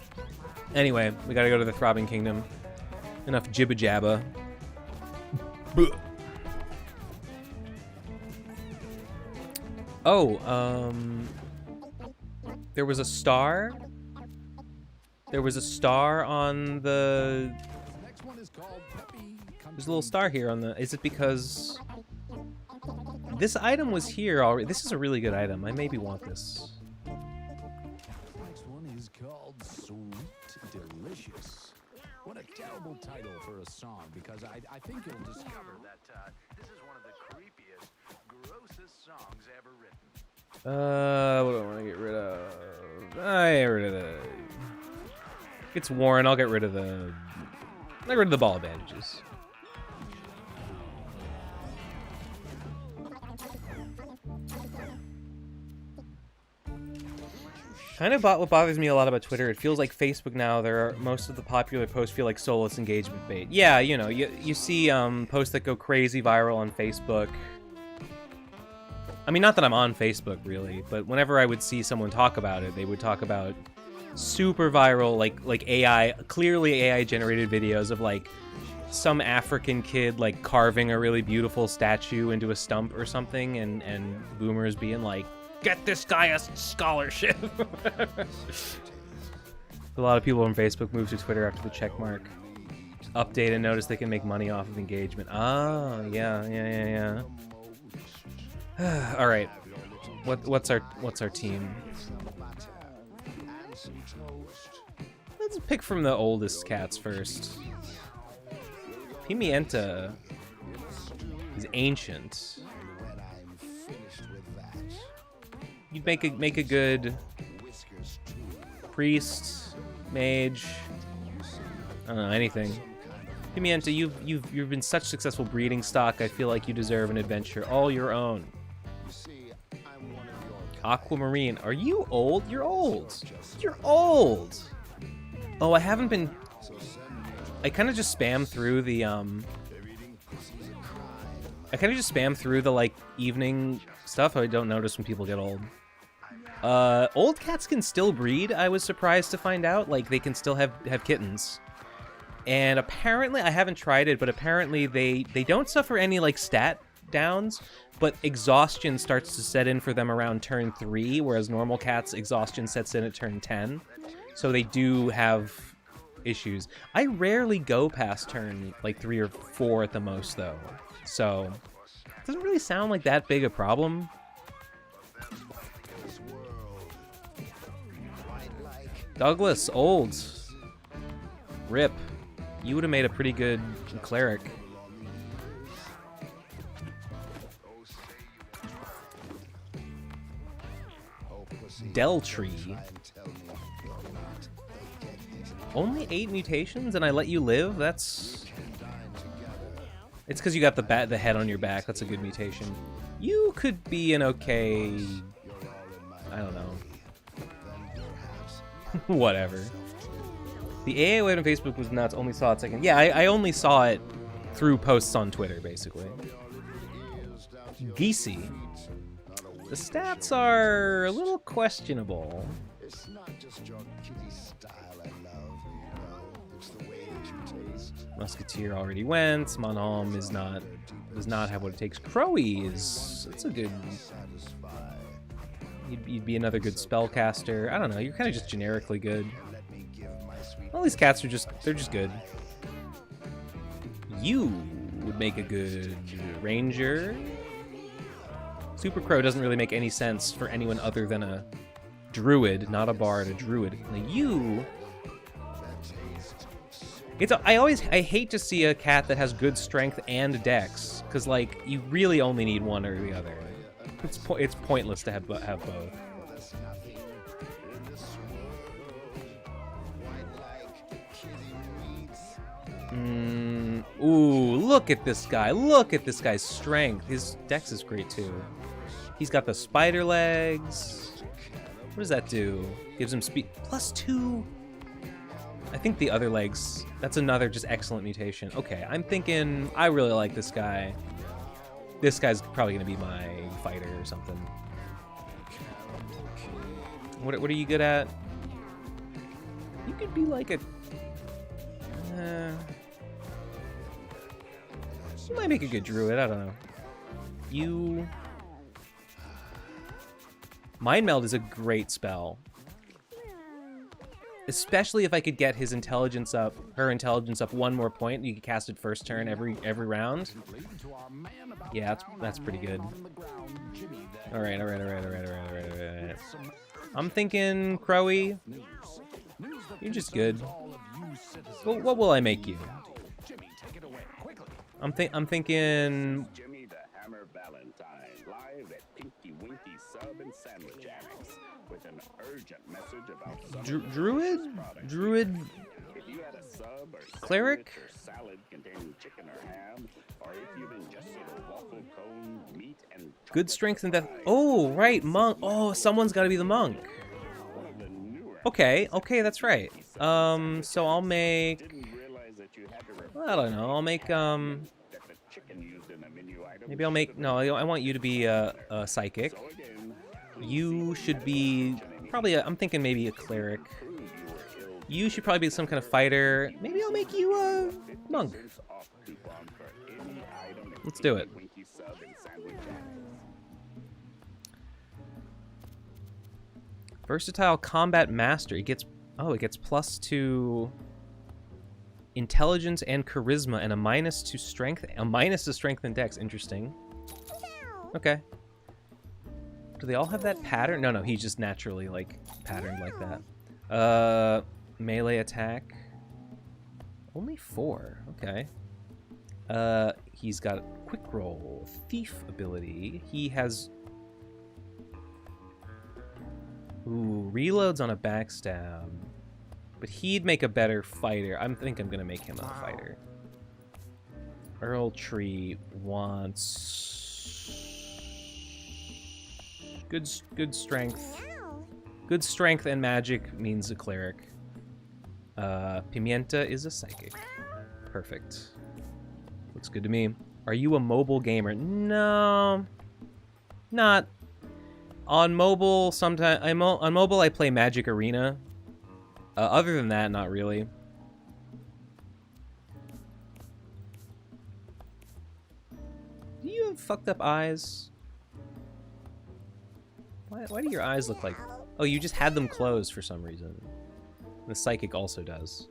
Anyway, we gotta go to the Throbbing Kingdom. Enough jibba-jabba. Oh, there was a star? There was a star on the... There's a little star here on the... Is it because... This item was here already. This is a really good item. I maybe want this. Next one is called Sweet Delicious. What a terrible title for a song, because I think you'll discover that This is one of the creepiest, grossest songs ever written. What do I want to get rid of? I get rid of the... It's Warren. I'll get rid of the... I'll get rid of the ball bandages. Kind of what bothers me a lot about Twitter, it feels like Facebook now, most of the popular posts feel like soulless engagement bait. Yeah, you know, you see posts that go crazy viral on Facebook. I mean, not that I'm on Facebook, really, but whenever I would see someone talk about it, they would talk about super viral, like AI, clearly AI-generated videos of, like, some African kid, like, carving a really beautiful statue into a stump or something, and boomers being like, "Get this guy a scholarship." A lot of people on Facebook move to Twitter after the check mark. Update and notice they can make money off of engagement. Ah, yeah. All right. What's our team? Let's pick from the oldest cats first. Pimienta is ancient. You'd make a good priest, mage. I don't know, anything. Pimienta, you've been such successful breeding stock. I feel like you deserve an adventure all your own. Aquamarine, are you old? You're old. You're old. Oh, I haven't been. I kind of just spam through the like evening stuff. I don't notice when people get old. Old cats can still breed. I was surprised to find out. Like, they can still have kittens. And apparently, I haven't tried it, but apparently they don't suffer any, like, stat downs, but exhaustion starts to set in for them around turn 3, whereas normal cats, exhaustion sets in at turn 10. So they do have issues. I rarely go past turn, like, 3 or 4 at the most, though. So, it doesn't really sound like that big a problem. Douglas, old. Rip. You would have made a pretty good cleric. Deltree. Only 8 mutations and I let you live? That's... It's because you got the head on your back. That's a good mutation. You could be an okay... I don't know. Whatever. The AA wave on Facebook was nuts. Only saw it second. Yeah, I only saw it through posts on Twitter, basically. Geesey. The stats are a little questionable. It's not just your kitty style I love, no, it's the way that you taste. Musketeer already went. Monholm does not have what it takes. Crowy is... That's a good... You'd be another good spellcaster. I don't know, you're kind of just generically good. All these cats are just... They're just good. You would make a good ranger. Super Crow doesn't really make any sense for anyone other than a druid, not a bard, a druid. Now you... I hate to see a cat that has good strength and dex, because like you really only need one or the other. It's pointless to have both. Ooh, look at this guy. Look at this guy's strength. His dex is great too. He's got the spider legs. What does that do? Gives him speed +2. I think the other legs, that's another just excellent mutation. Okay, I'm thinking I really like this guy. This guy's probably gonna be my fighter or something. What are you good at? You could be like a... you might make a good druid, I don't know. You... Mind Meld is a great spell. Especially if I could get his intelligence up, her intelligence up 1 more point. You could cast it first turn every round. Yeah, that's pretty good. Alright. I'm thinking Crowy. You're just good. Well, what will I make you? I'm thinking... Jimmy the Hammer Valentine, live at Pinky Winky Sub and Sandwich-anics with an urgent message about Druid? Druid? If you had a sub or Cleric? sandwich or salad containing chicken or ham, or if you've ingested a waffle cone, meat and Good strength and death. Oh, right, monk. Oh, someone's got to be the monk. one of the newer Okay, that's right. So I'll make... didn't realize that you had to I don't know. I'll make, that the chicken used in a menu item. maybe I'll make... No, I want you to be a psychic. So again, You should be probably I'm thinking maybe a cleric. You should probably be some kind of fighter. Maybe I'll make you a monk. off coupon for any item at Let's do it. Winky Sub and Sandwich-anics. Versatile combat master. It gets +2 intelligence and charisma and a -2 strength. A -to strength and dex. Interesting. Okay. Do they all have that pattern? No, he's just naturally like patterned like that. Melee attack. Only 4. Okay. He's got quick roll, thief ability. He has reloads on a backstab. But he'd make a better fighter. I think I'm gonna make him a fighter. Earl Tree wants good strength. Good strength and magic means a cleric. Pimienta is a psychic. Perfect. Looks good to me. Are you a mobile gamer? No, not. On mobile, sometimes on mobile I play Magic Arena. Other than that, not really. Do you have fucked up eyes? Why do your eyes look like... Oh, you just had them closed for some reason. The psychic also does.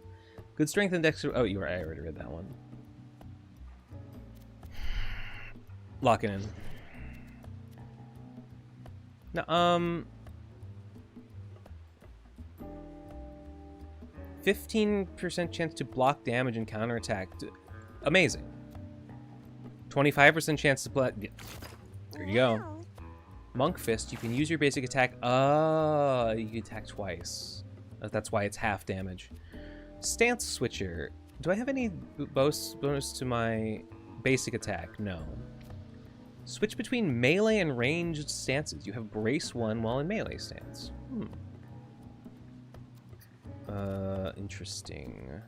Good strength and dexterity. Oh, I already read that one. Lock it in. Now, 15% chance to block damage and counterattack. Amazing. 25% chance to block. There you go. Monk Fist, you can use your basic attack. You can attack twice. That's why it's half damage. Stance Switcher. Do I have any bonus to my basic attack? No. Switch between melee and ranged stances. You have Brace 1 while in melee stance. Interesting.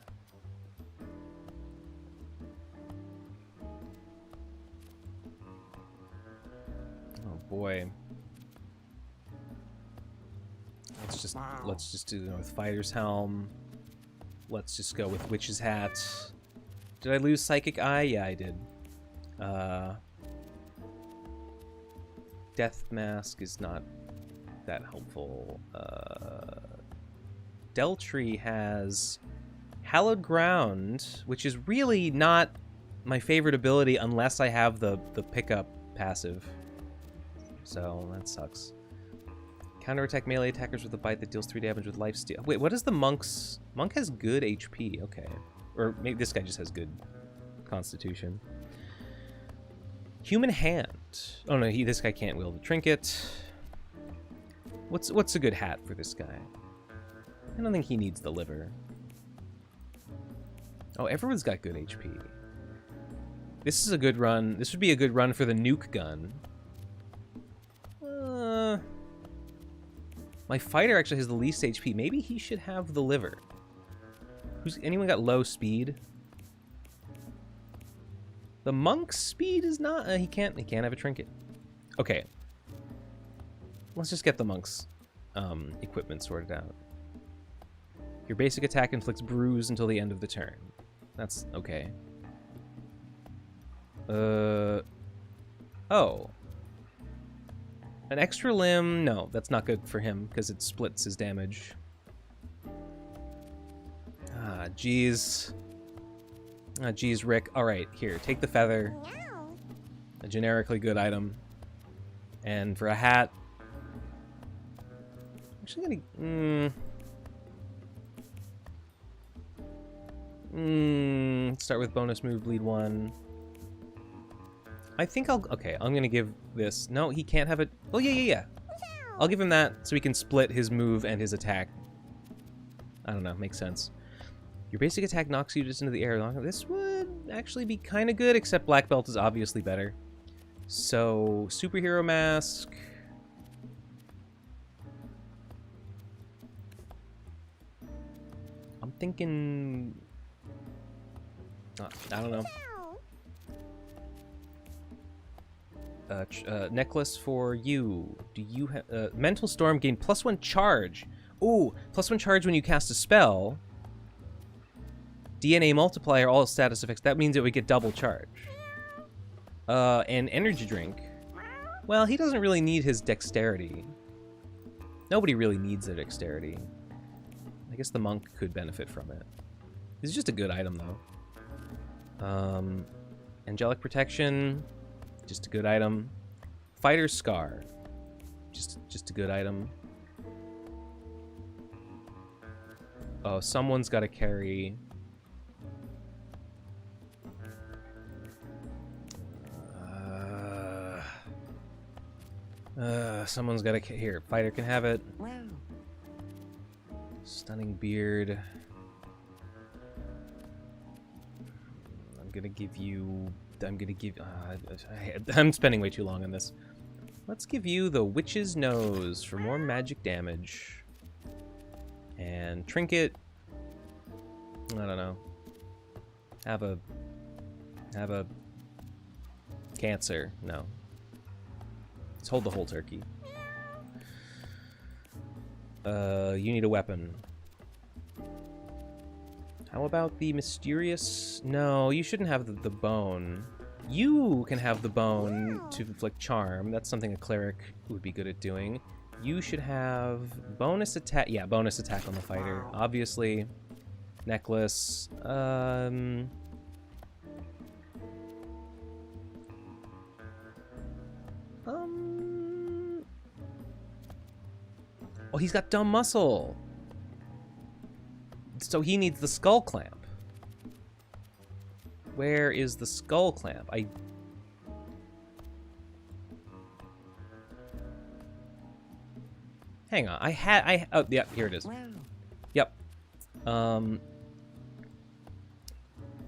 Oh boy. Let's just do with Fighter's Helm. Let's just go with Witch's Hat. Did I lose Psychic Eye? Yeah, I did. Death Mask is not that helpful. Deltree has Hallowed Ground, which is really not my favorite ability unless I have the pickup passive. So that sucks. Counterattack melee attackers with a bite that deals 3 damage with lifesteal. Wait, what is the monk's? Monk has good HP, okay. Or maybe this guy just has good constitution. Human Hand. Oh no, this guy can't wield a trinket. What's a good hat for this guy? I don't think he needs the liver. Oh, everyone's got good HP. This is a good run. This would be a good run for the nuke gun. My fighter actually has the least HP. Maybe he should have the liver. Anyone got low speed? The monk's speed is not. He can't have a trinket. Okay. Let's just get the monk's equipment sorted out. Your basic attack inflicts bruise until the end of the turn. That's okay. Oh. An extra limb? No, that's not good for him because it splits his damage. Ah, jeez. Ah, jeez, Rick. All right, here, take the feather. A generically good item. And for a hat, I'm actually gonna start with bonus move, bleed 1. I think I'm gonna give this. No, he can't have it. Oh, yeah. I'll give him that so he can split his move and his attack. I don't know, makes sense. Your basic attack knocks you just into the air. This would actually be kind of good, except Black Belt is obviously better. So, Superhero Mask. I'm thinking... I don't know. Necklace for you. Do you have Mental Storm? Gain +1 charge. Ooh, +1 charge when you cast a spell. DNA multiplier, all status effects. That means it would get double charge. And energy drink. Well, he doesn't really need his dexterity. Nobody really needs their dexterity. I guess the monk could benefit from it. It's just a good item, though. Angelic Protection. Just a good item. Fighter's Scar. Just a good item. Oh, someone's got to carry... someone's got to... Here, Fighter can have it. Stunning Beard. I'm gonna give you... I'm spending way too long on this. Let's give you the Witch's Nose for more magic damage. And Trinket. I don't know. Have a Cancer. No. Let's hold the whole turkey. You need a weapon. How about the mysterious... No, you shouldn't have the bone. You can have the bone to inflict charm. That's something a cleric would be good at doing. You should have bonus attack. Yeah, bonus attack on the fighter. Obviously. Necklace. Oh, he's got dumb muscle. So he needs the skull clamp. Where is the skull clamp? Hang on. Oh, yeah, here it is. Yep.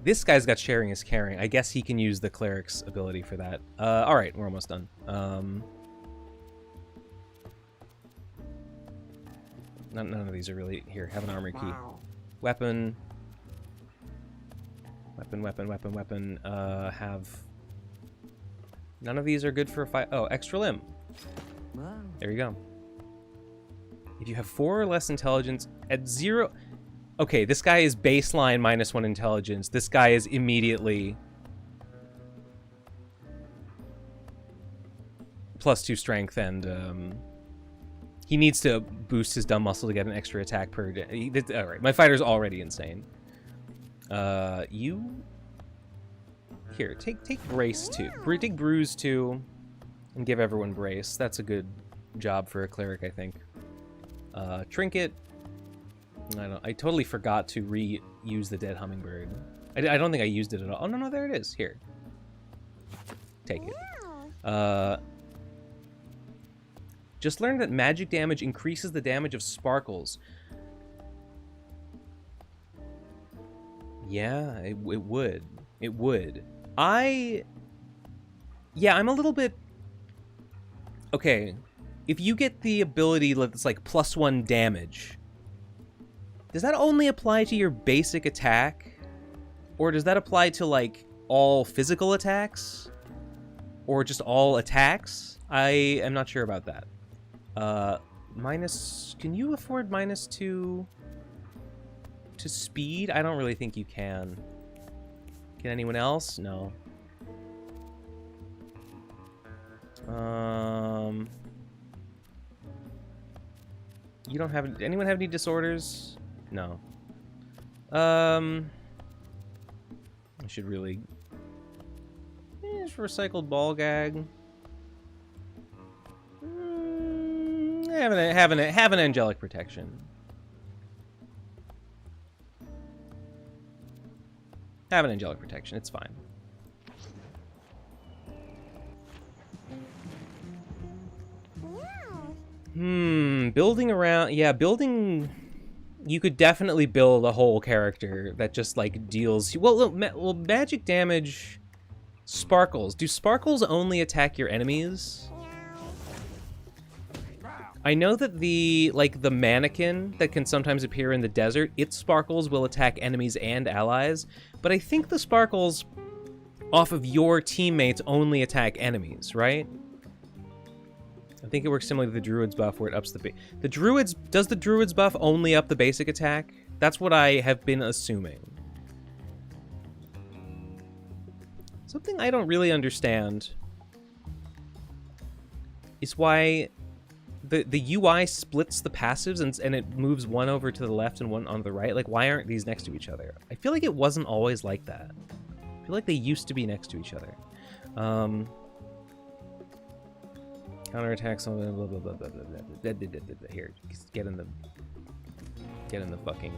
This guy's got sharing is caring. I guess he can use the cleric's ability for that. All right, we're almost done. None of these are really... Here, have an armor key. Weapon. Weapon. Have... None of these are good for a fight. Oh, extra limb. There you go. If you have 4 or less intelligence at 0... Okay, this guy is baseline -1 intelligence. This guy is immediately... +2 strength and... He needs to boost his dumb muscle to get an extra attack per day. All right, my fighter's already insane. You... Here, take Brace 2. Take Bruise 2 and give everyone Brace. That's a good job for a cleric, I think. Trinket. I totally forgot to reuse the dead hummingbird. I don't think I used it at all. Oh, no, there it is. Here. Take it. Just learned that magic damage increases the damage of sparkles. Yeah, it would. It would. Yeah, I'm a little bit... Okay, if you get the ability that's like +1 damage, does that only apply to your basic attack? Or does that apply to, like, all physical attacks? Or just all attacks? I am not sure about that. Can you afford -2 to speed? I don't really think you can. Can anyone else? No. You don't have... Anyone have any disorders? No. I should really... Just recycled ball gag. Have an angelic protection. Have an angelic protection. It's fine. Building around... Yeah, building... You could definitely build a whole character that just, like, deals... Well, look, magic damage... Sparkles. Do sparkles only attack your enemies? I know that the mannequin that can sometimes appear in the desert, its sparkles will attack enemies and allies, but I think the sparkles off of your teammates only attack enemies, right? I think it works similar to the Druid's buff where it ups the... Does the Druid's buff only up the basic attack? That's what I have been assuming. Something I don't really understand is why the UI splits the passives and it moves one over to the left and one on the right. Like, why aren't these next to each other? I feel like it wasn't always like that. I feel like they used to be next to each other. Counterattacks, blah, blah, blah, blah, blah, blah. Here, get in the fucking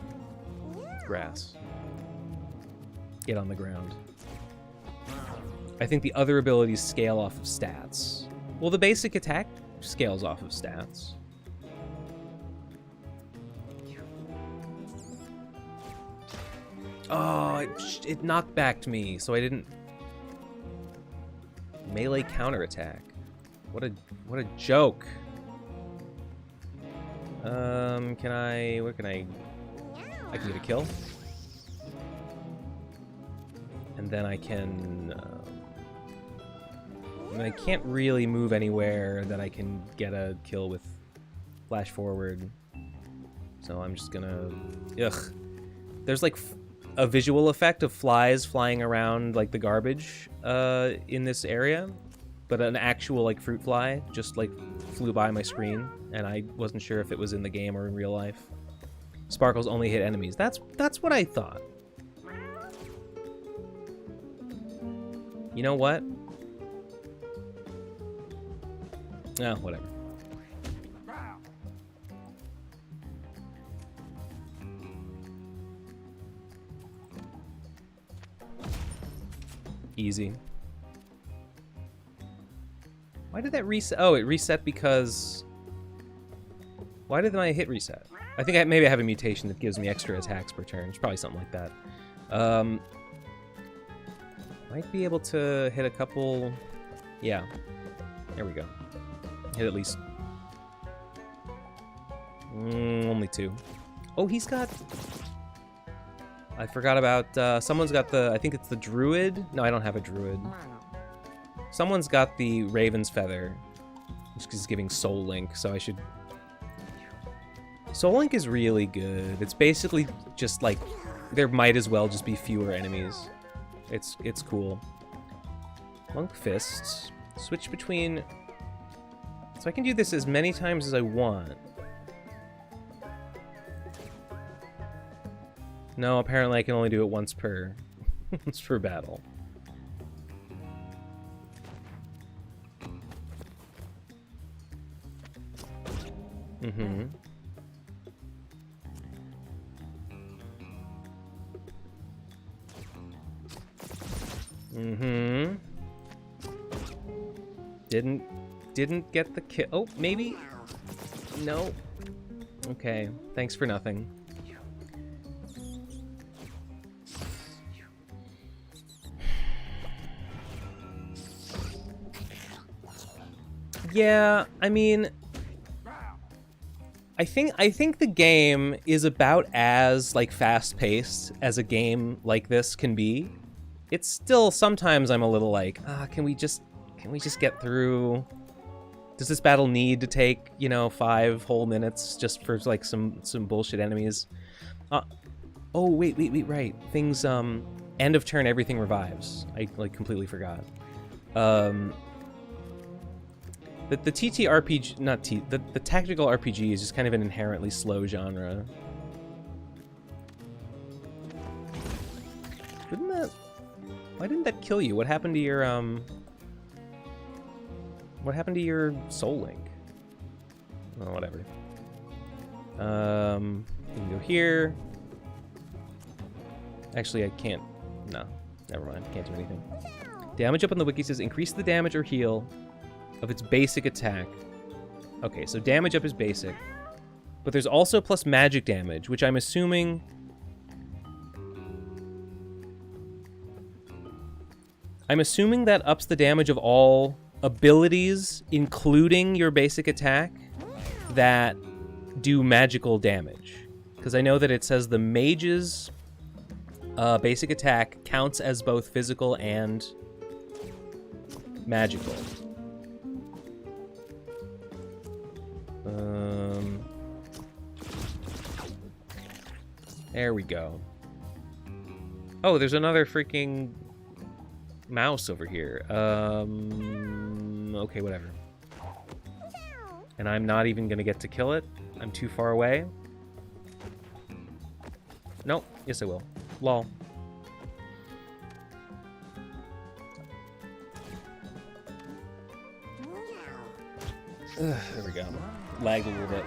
grass. Get on the ground. I think the other abilities scale off of stats. Well, the basic attack scales off of stats. Oh, it knocked backed me, so I didn't... Melee counterattack. What a joke. What can I get a kill? And then I can... I can't really move anywhere that I can get a kill with flash forward. So I'm just gonna... Ugh. There's like a visual effect of flies flying around like the garbage in this area. But an actual like fruit fly just like flew by my screen. And I wasn't sure if it was in the game or in real life. Sparkles only hit enemies. That's what I thought. You know what? Oh, whatever. Easy. Why did that reset? Oh, it reset because... Why did my hit reset? I think maybe I have a mutation that gives me extra attacks per turn. It's probably something like that. Might be able to hit a couple... Yeah. There we go. Hit at least... only 2. Oh, he's got... I forgot about... someone's got the... I think it's the Druid? No, I don't have a Druid. Someone's got the Raven's Feather, which is giving Soul Link, so I should... Soul Link is really good. It's basically just like... There might as well just be fewer enemies. It's cool. Monk Fists. Switch between... So I can do this as many times as I want. No, apparently I can only do it once per... once per battle. Mm-hmm. Mm-hmm. Didn't get the kill. Oh, maybe? No. Okay, thanks for nothing. Yeah, I mean... I think the game is about as, like, fast-paced as a game like this can be. It's still, sometimes I'm a little like, can we just get through? Does this battle need to take, you know, 5 whole minutes just for, like, some bullshit enemies? Oh, wait, right. Things, end of turn, everything revives. I, like, completely forgot. The TTRPG, not T, the tactical RPG is just kind of an inherently slow genre. Why didn't that kill you? What happened to your, what happened to your Soul Link? Oh, whatever. You can go here. Actually, I can't, no, never mind, can't do anything. Damage up on the wiki says increase the damage or heal of its basic attack. Okay, so damage up is basic. But there's also plus magic damage, which I'm assuming... that ups the damage of all abilities, including your basic attack, that do magical damage. Because I know that it says the mage's basic attack counts as both physical and magical. There we go. Oh, there's another freaking mouse over here. Okay, whatever. And I'm not even gonna get to kill it. I'm too far away. Nope. Yes, I will. Lol. There we go. Lagged a little bit.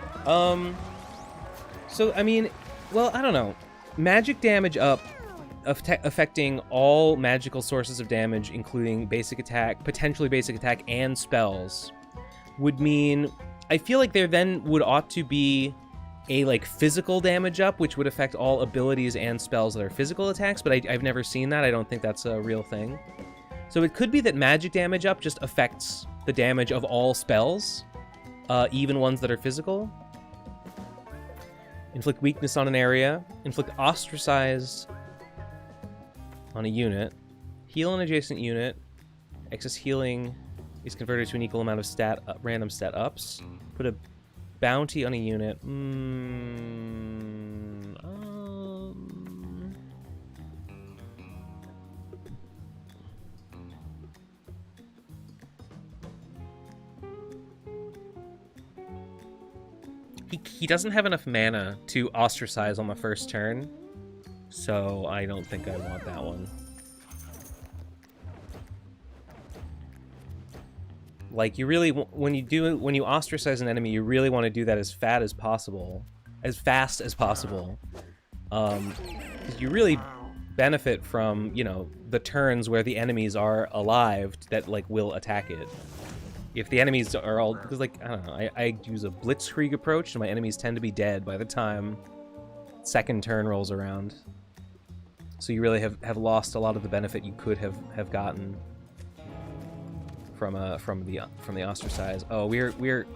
So, I mean, well, I don't know. Magic damage up, affecting all magical sources of damage, including basic attack, potentially basic attack, and spells, would mean... I feel like there then ought to be a, like, physical damage up, which would affect all abilities and spells that are physical attacks, but I've never seen that. I don't think that's a real thing. So it could be that magic damage up just affects the damage of all spells, even ones that are physical. Inflict weakness on an area. Inflict ostracize on a unit. Heal an adjacent unit. Excess healing is converted to an equal amount of random stat ups. Put a bounty on a unit. He doesn't have enough mana to ostracize on the first turn, so I don't think I want that one. Like, you really, when you ostracize an enemy, you really want to do that as fast as possible. 'Cause you really benefit from, you know, the turns where the enemies are alive that, like, will attack it. If the enemies are all... Because, like, I don't know, I use a blitzkrieg approach, and my enemies tend to be dead by the time second turn rolls around. So you really have lost a lot of the benefit you could have gotten from the ostracize. Oh, we're...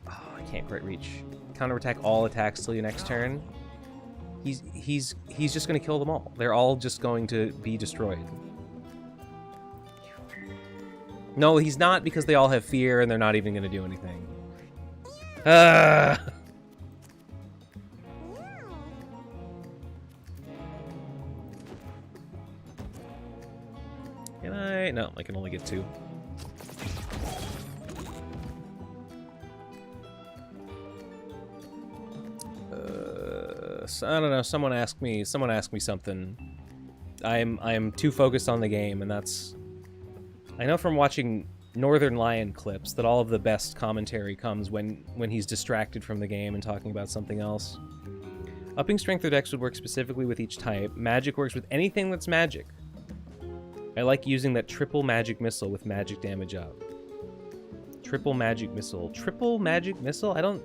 Oh, I can't quite reach. Counterattack all attacks till your next turn. He's just gonna kill them all. They're all just going to be destroyed. No, he's not, because they all have fear and they're not even gonna do anything. Ah! Can I? No, I can only get 2. So, I don't know. Someone asked me something. I'm too focused on the game, and that's... I know from watching Northern Lion clips that all of the best commentary comes when he's distracted from the game and talking about something else. Upping strength or dex would work specifically with each type. Magic works with anything that's magic. I like using that triple magic missile with magic damage up. Triple magic missile. Triple magic missile? I don't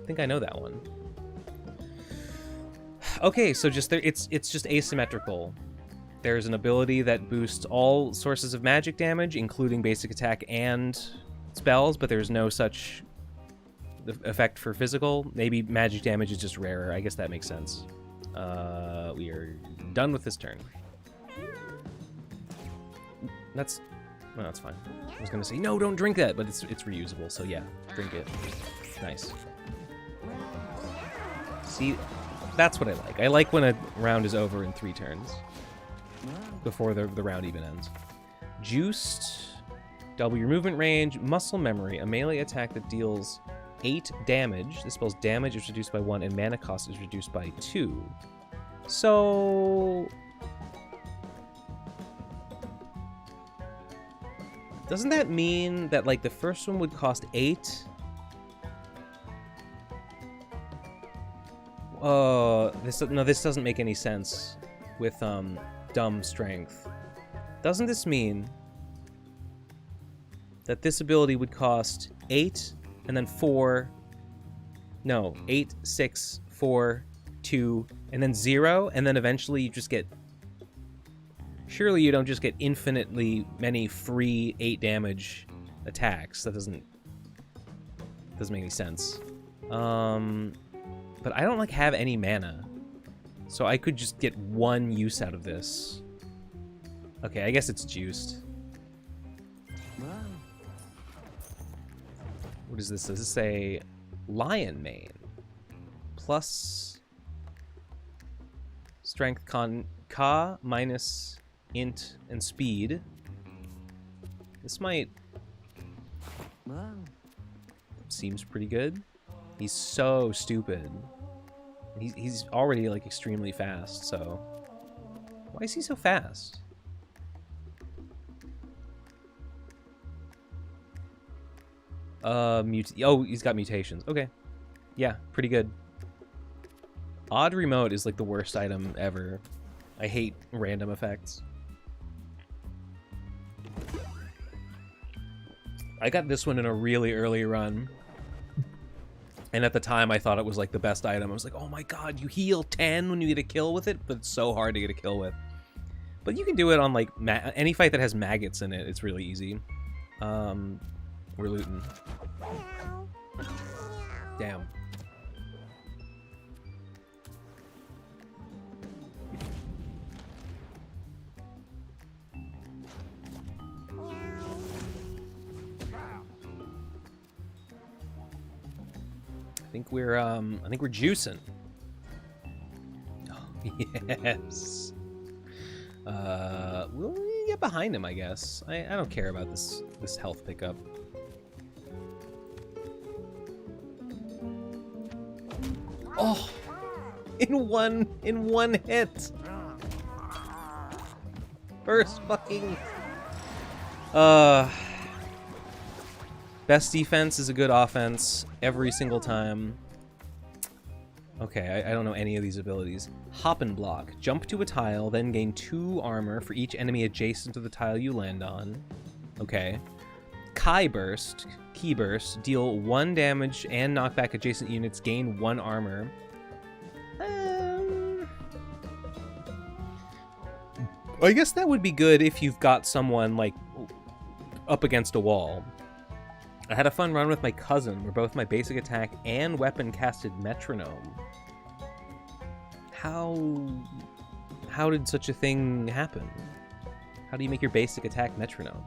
think I know that one. Okay, so just there, it's just asymmetrical. There's an ability that boosts all sources of magic damage, including basic attack and spells, but there's no such effect for physical. Maybe magic damage is just rarer. I guess that makes sense. We are done with this turn. That's... Well, that's fine. I was gonna say, no, don't drink that, but it's reusable, so yeah, drink it. Nice. See... That's what I like. I like when a round is over in 3 turns. Before the round even ends. Juiced. Double your movement range. Muscle memory. A melee attack that deals 8 damage. This spell's damage is reduced by 1 and mana cost is reduced by 2. So... Doesn't that mean that, like, the first one would cost 8? This doesn't make any sense with dumb strength. Doesn't this mean that this ability would cost 8 and then 4? No, 8, 6, 4, 2, and then 0, and then eventually you just get... Surely you don't just get infinitely many free 8 damage attacks. That doesn't make any sense. But I don't, like, have any mana. So I could just get 1 use out of this. Okay, I guess it's juiced. What is this? Does this say Lion Mane? Plus strength Ka minus int and speed. This might... Seems pretty good. He's so stupid. He's already, like, extremely fast, so... Why is he so fast? Oh, he's got mutations. Okay. Yeah, pretty good. Odd Remote is, like, the worst item ever. I hate random effects. I got this one in a really early run. And at the time, I thought it was, like, the best item. I was like, oh my god, you heal 10 when you get a kill with it? But it's so hard to get a kill with. But you can do it on, like, any fight that has maggots in it. It's really easy. We're looting. Damn. I think we're juicing. Oh, yes. We'll get behind him, I guess. I don't care about this health pickup. Oh, in one hit. First fucking. Best defense is a good offense every single time. Okay, I don't know any of these abilities. Hop and block. Jump to a tile, then gain 2 armor for each enemy adjacent to the tile you land on. Okay. Key burst. Deal 1 damage and knock back adjacent units, gain 1 armor. I guess that would be good if you've got someone, like, up against a wall. I had a fun run with my cousin, where both my basic attack and weapon casted metronome. How did such a thing happen? How do you make your basic attack metronome?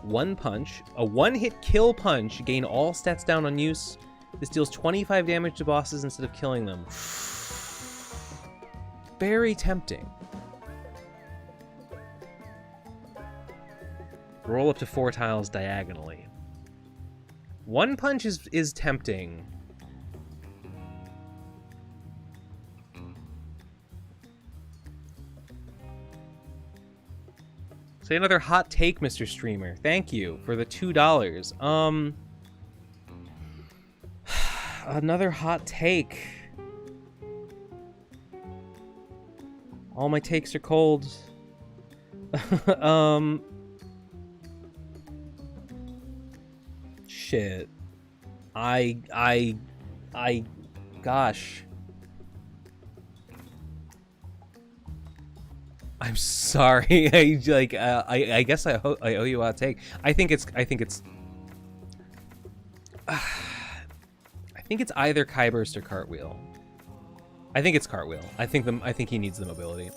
1 punch. A 1-hit kill punch. Gain all stats down on use. This deals 25 damage to bosses instead of killing them. Very tempting. Roll up to 4 tiles diagonally. 1 punch is tempting. Say another hot take, Mr. Streamer. Thank you for the $2. Another hot take. All my takes are cold. Shit. Gosh. I'm sorry. I guess I owe you a hot take. I think it's either Kaiburst or Cartwheel. I think it's Cartwheel. I think he needs the mobility.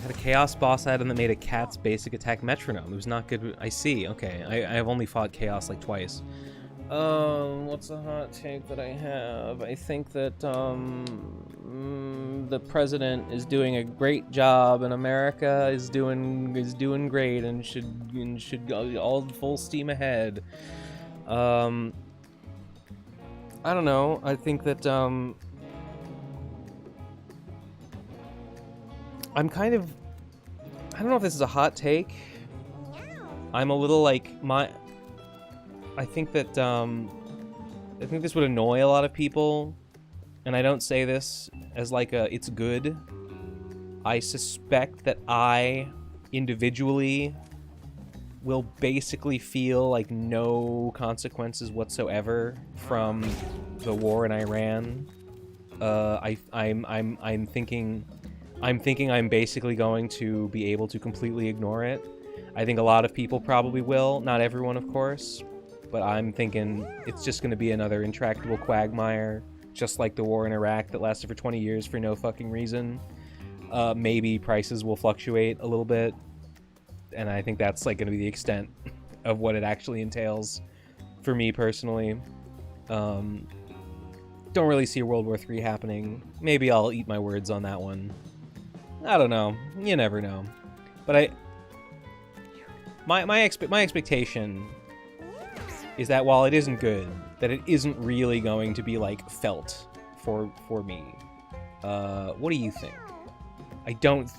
Had a Chaos boss item that made a cat's basic attack metronome. It was not good. I see. Okay. I've only fought Chaos like twice. What's a hot take that I have? I think that, the president is doing a great job and America is doing great and should go all full steam ahead. I don't know. I think that, I'm kind of... I don't know if this is a hot take. I'm a little like... I think that, I think this would annoy a lot of people. And I don't say this as like a, it's good. I suspect that I, individually, will basically feel like no consequences whatsoever from the war in Iran. I'm thinking I'm basically going to be able to completely ignore it. I think a lot of people probably will, not everyone, of course, but I'm thinking it's just going to be another intractable quagmire, just like the war in Iraq that lasted for 20 years for no fucking reason. Maybe prices will fluctuate a little bit, and I think that's like going to be the extent of what it actually entails for me personally. Don't really see a World War III happening. Maybe I'll eat my words on that one. I don't know. You never know. But my expectation is that while it isn't good, that it isn't really going to be like felt for me. What do you think? I don't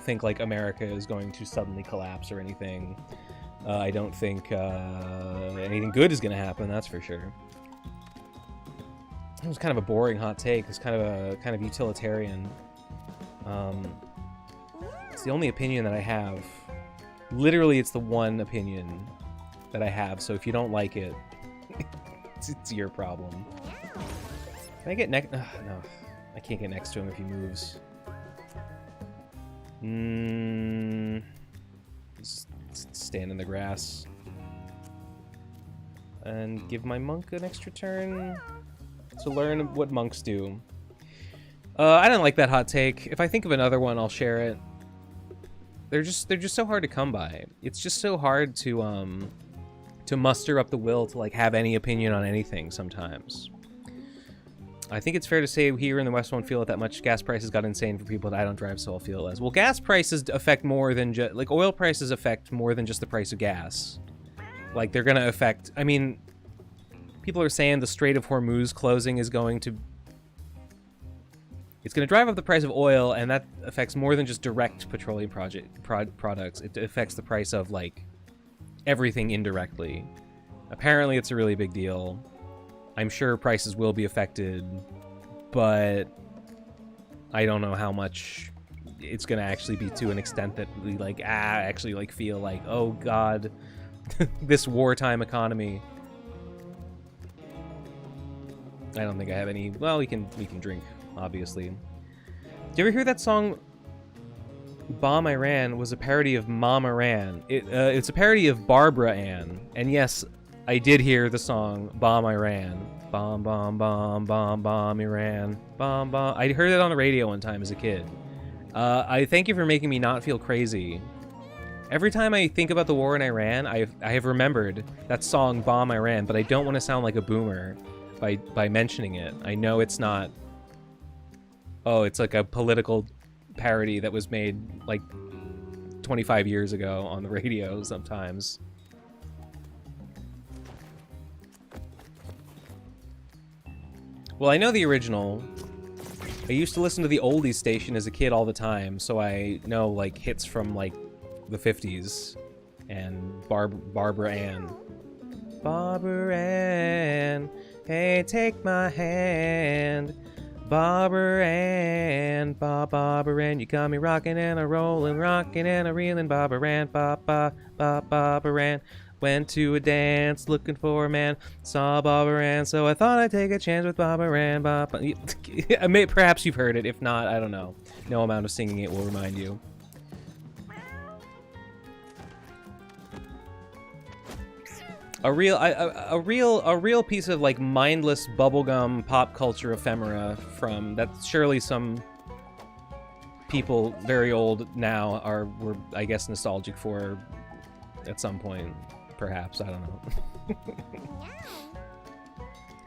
think like America is going to suddenly collapse or anything. I don't think anything good is going to happen. That's for sure. It was kind of a boring hot take. It's kind of utilitarian. It's the only opinion that I have. Literally, it's the one opinion that I have. So if you don't like it, it's your problem. Can I get next? No, I can't get next to him if he moves. Just stand in the grass and give my monk an extra turn to learn what monks do. I didn't like that hot take. If I think of another one, I'll share it. They're just so hard to come by. It's just so hard to muster up the will to like have any opinion on anything sometimes. I think it's fair to say here in the West won't feel it that much. Gas prices got insane for people that I don't drive, so I'll feel it less. Well, gas prices affect more than just like oil prices affect more than just the price of gas. Like they're gonna affect. I mean, people are saying the Strait of Hormuz closing is going to. It's going to drive up the price of oil, and that affects more than just direct petroleum products. It affects the price of, like, everything indirectly. Apparently it's a really big deal. I'm sure prices will be affected, but I don't know how much it's gonna actually be to an extent that we like actually like feel like, oh god, this wartime economy. I don't think I have any. Well, we can drink, obviously. Do you ever hear that song Bomb Iran was a parody of Mom Iran? It's a parody of Barbara Ann. And yes, I did hear the song Bomb Iran. Bomb, bomb, bomb, bomb, bomb, Iran. Bomb, bomb. I heard it on the radio one time as a kid. I thank you for making me not feel crazy. Every time I think about the war in Iran, I have remembered that song Bomb Iran, but I don't want to sound like a boomer by mentioning it. I know it's not... Oh, it's like a political parody that was made like 25 years ago on the radio sometimes. Well, I know the original. I used to listen to the oldies station as a kid all the time, so I know like hits from like the 50s and Barbara Ann. Barbara Ann, hey, take my hand. Barbara Ann, Barbara Ann, you got me rocking and a rolling, rocking and a reeling. Barbara Ann, Barbara Ann. Went to a dance looking for a man, saw Barbara Ann, so I thought I'd take a chance with Barbara Ann. Perhaps you've heard it. If not, I don't know. No amount of singing it will remind you. A real piece of like mindless bubblegum pop culture ephemera from that surely some people very old now were I guess nostalgic for at some point, perhaps, I don't know.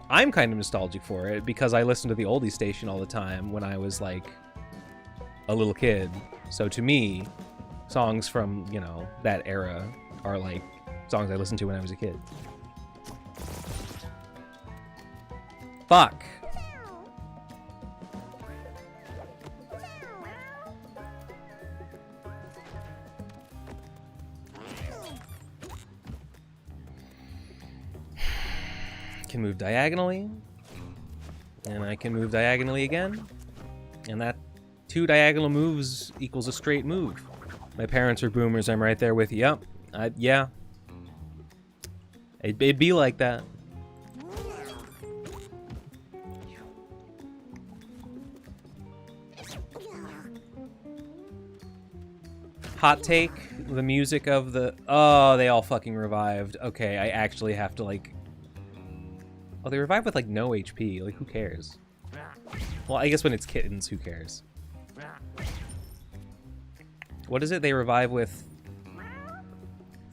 I'm kind of nostalgic for it because I listened to the oldie station all the time when I was like a little kid. So to me, songs from, you know, that era are like songs I listened to when I was a kid. Fuck. Can move diagonally. And I can move diagonally again. And that 2 diagonal moves equals a straight move. My parents are boomers, I'm right there with you. Yep. Yeah. It'd be like that. Hot take, the music of the... Oh, they all fucking revived. Okay, I actually have to, like... Oh, they revived with, like, no HP. Like, who cares? Well, I guess when it's kittens, who cares? What is it? They revive with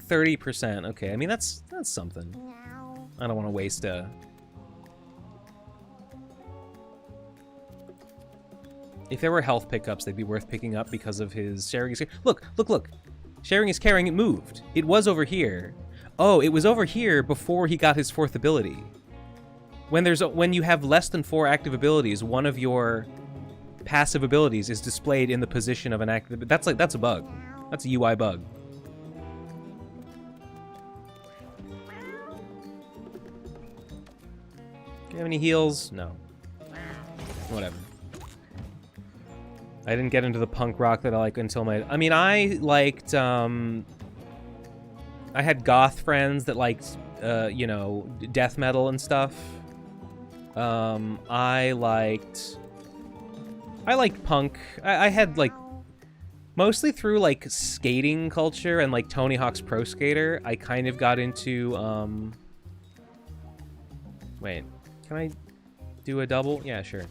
30%. Okay, I mean, that's something. I don't want to waste a... If there were health pickups, they'd be worth picking up because of his sharing his... Look! Sharing is caring, it moved. It was over here. Oh, it was over here before he got his 4th ability. When you have less than 4 active abilities, one of your passive abilities is displayed in the position of an active... That's a bug. That's a UI bug. Do you have any heals? No. Whatever. I didn't get into the punk rock that I like until my... I mean, I liked, I had goth friends that liked, you know, death metal and stuff. I liked punk. I had, like, mostly through, like, skating culture and, like, Tony Hawk's Pro Skater, I kind of got into, Wait, can I do a double? Yeah, sure.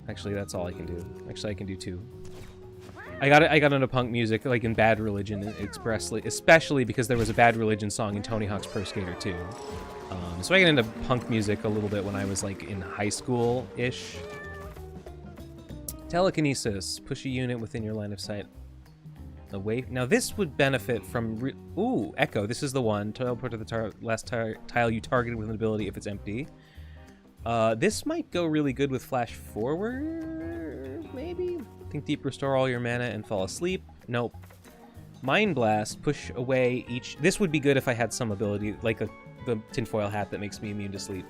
Actually, that's all I can do. Actually, I can do 2. I got into punk music, like in Bad Religion expressly, especially because there was a Bad Religion song in Tony Hawk's Pro Skater 2. So I got into punk music a little bit when I was like in high school-ish. Telekinesis. Push a unit within your line of sight. Away. Now this would benefit from... Ooh, Echo. This is the one. Teleport to the last tile you targeted with an ability if it's empty. This might go really good with Flash Forward, maybe? Think Deep, restore all your mana and fall asleep. Nope. Mind Blast, push away each... This would be good if I had some ability, like the tinfoil hat that makes me immune to sleep.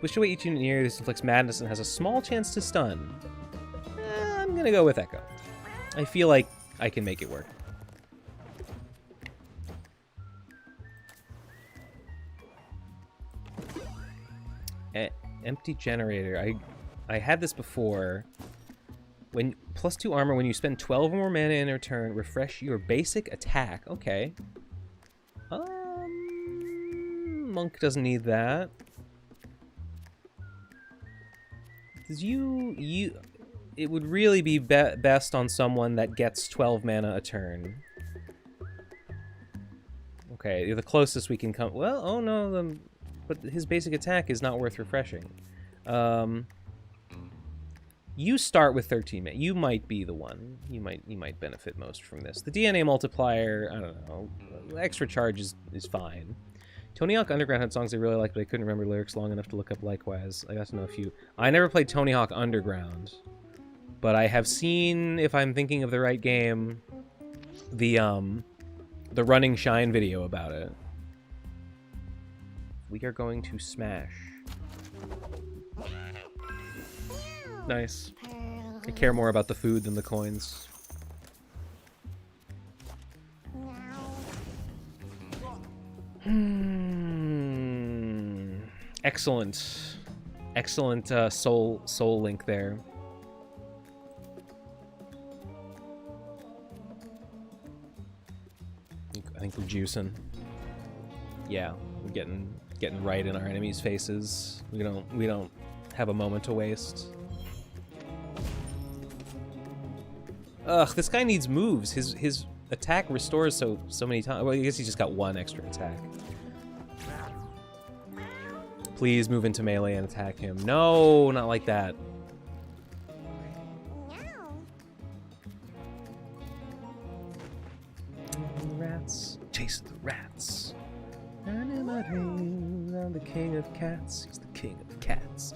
Push away each unit near. This inflicts madness and has a small chance to stun. I'm gonna go with Echo. I feel like I can make it work. Empty generator. I had this before. When +2 armor when you spend 12 or more mana in a turn, refresh your basic attack. Okay. Monk doesn't need that. Does it would really be best on someone that gets 12 mana a turn. Okay, you're the closest we can come. Well, oh no, but his basic attack is not worth refreshing. You start with 13 mana. You might be the one. You might benefit most from this. The DNA multiplier, I don't know. Extra charge is fine. Tony Hawk Underground had songs I really liked, but I couldn't remember lyrics long enough to look up likewise. I got to know a few. I never played Tony Hawk Underground, but I have seen, if I'm thinking of the right game, the Running Shine video about it. We are going to smash. Nice. I care more about the food than the coins. Excellent. Excellent soul link there. I think we're juicing. Yeah, we're getting right in our enemies' faces. We don't have a moment to waste. Ugh, this guy needs moves. His attack restores so many times. Well, I guess he's just got one extra attack. Please move into melee and attack him. No, not like that. Rats, chase the rats. I'm the king of cats. He's the king of cats.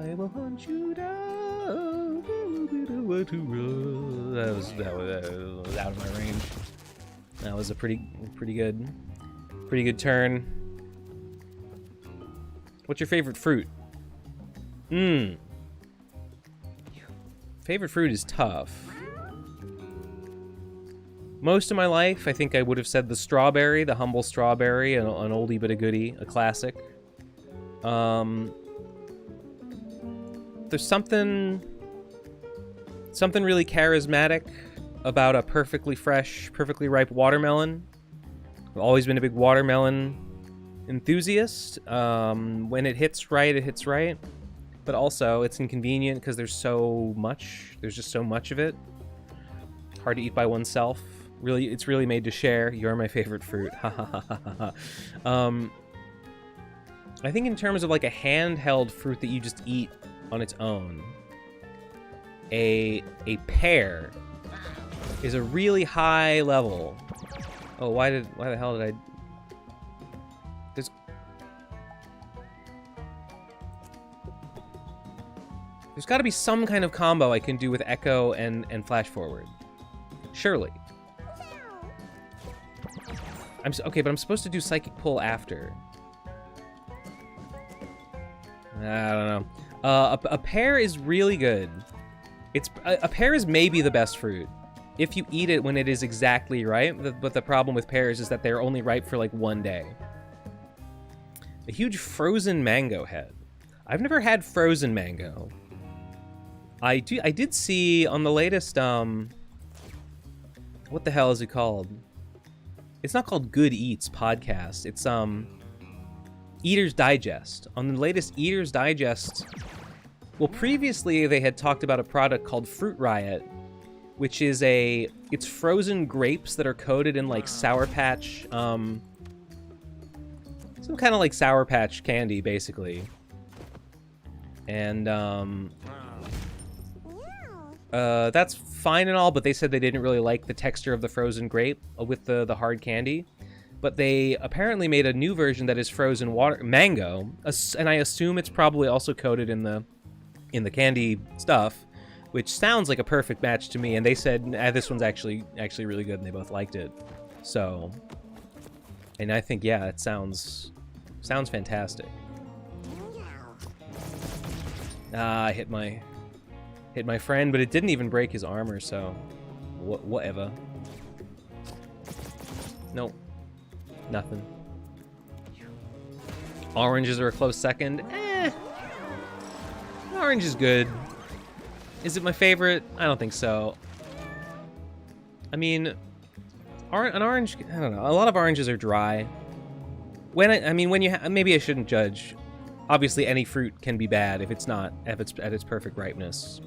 I will hunt you down. That was out of my range. That was a pretty good turn. What's your favorite fruit? Favorite fruit is tough. Most of my life, I think I would have said the strawberry, the humble strawberry, an oldie but a goodie, a classic. There's something really charismatic about a perfectly fresh, perfectly ripe watermelon. I've always been a big watermelon enthusiast. When it hits right, it hits right. But also, it's inconvenient because there's just so much of it. Hard to eat by oneself. Really, it's really made to share. You're my favorite fruit. I think in terms of like a handheld fruit that you just eat on its own, a pear is a really high level. Oh, why the hell did I? There's got to be some kind of combo I can do with Echo and Flash Forward. Surely. Okay, but I'm supposed to do Psychic Pull after. I don't know. A pear is really good. A pear is maybe the best fruit if you eat it when it is exactly right. But the problem with pears is that they're only ripe for like one day. A huge frozen mango head. I've never had frozen mango. I did see on the latest what the hell is it called? It's not called Good Eats podcast. It's Eater's Digest. On the latest Eater's Digest, well, previously they had talked about a product called Fruit Riot, which is it's frozen grapes that are coated in like Sour Patch, some kind of like Sour Patch candy, basically. And that's fine and all, but they said they didn't really like the texture of the frozen grape with the hard candy. But they apparently made a new version that is frozen mango, and I assume it's probably also coated in the candy stuff, which sounds like a perfect match to me. And they said this one's actually really good, and they both liked it. So, and I think yeah, it sounds fantastic. I hit my friend, but it didn't even break his armor. So, whatever. Nope, nothing. Oranges are a close second. Orange is good. Is it my favorite? I don't think so. I mean, an orange, I don't know. A lot of oranges are dry. When maybe I shouldn't judge. Obviously, any fruit can be bad if it's at its perfect ripeness.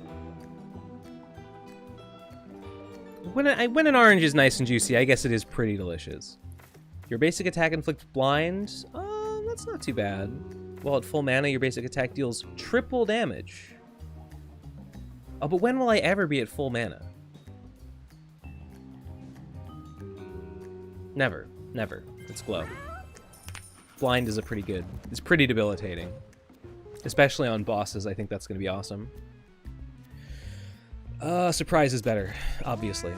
When an orange is nice and juicy, I guess it is pretty delicious. Your basic attack inflicts blind. That's not too bad. While at full mana, your basic attack deals triple damage. Oh, but when will I ever be at full mana? Never. Never. It's glow. Blind is it's pretty debilitating. Especially on bosses, I think that's going to be awesome. Surprise is better, obviously.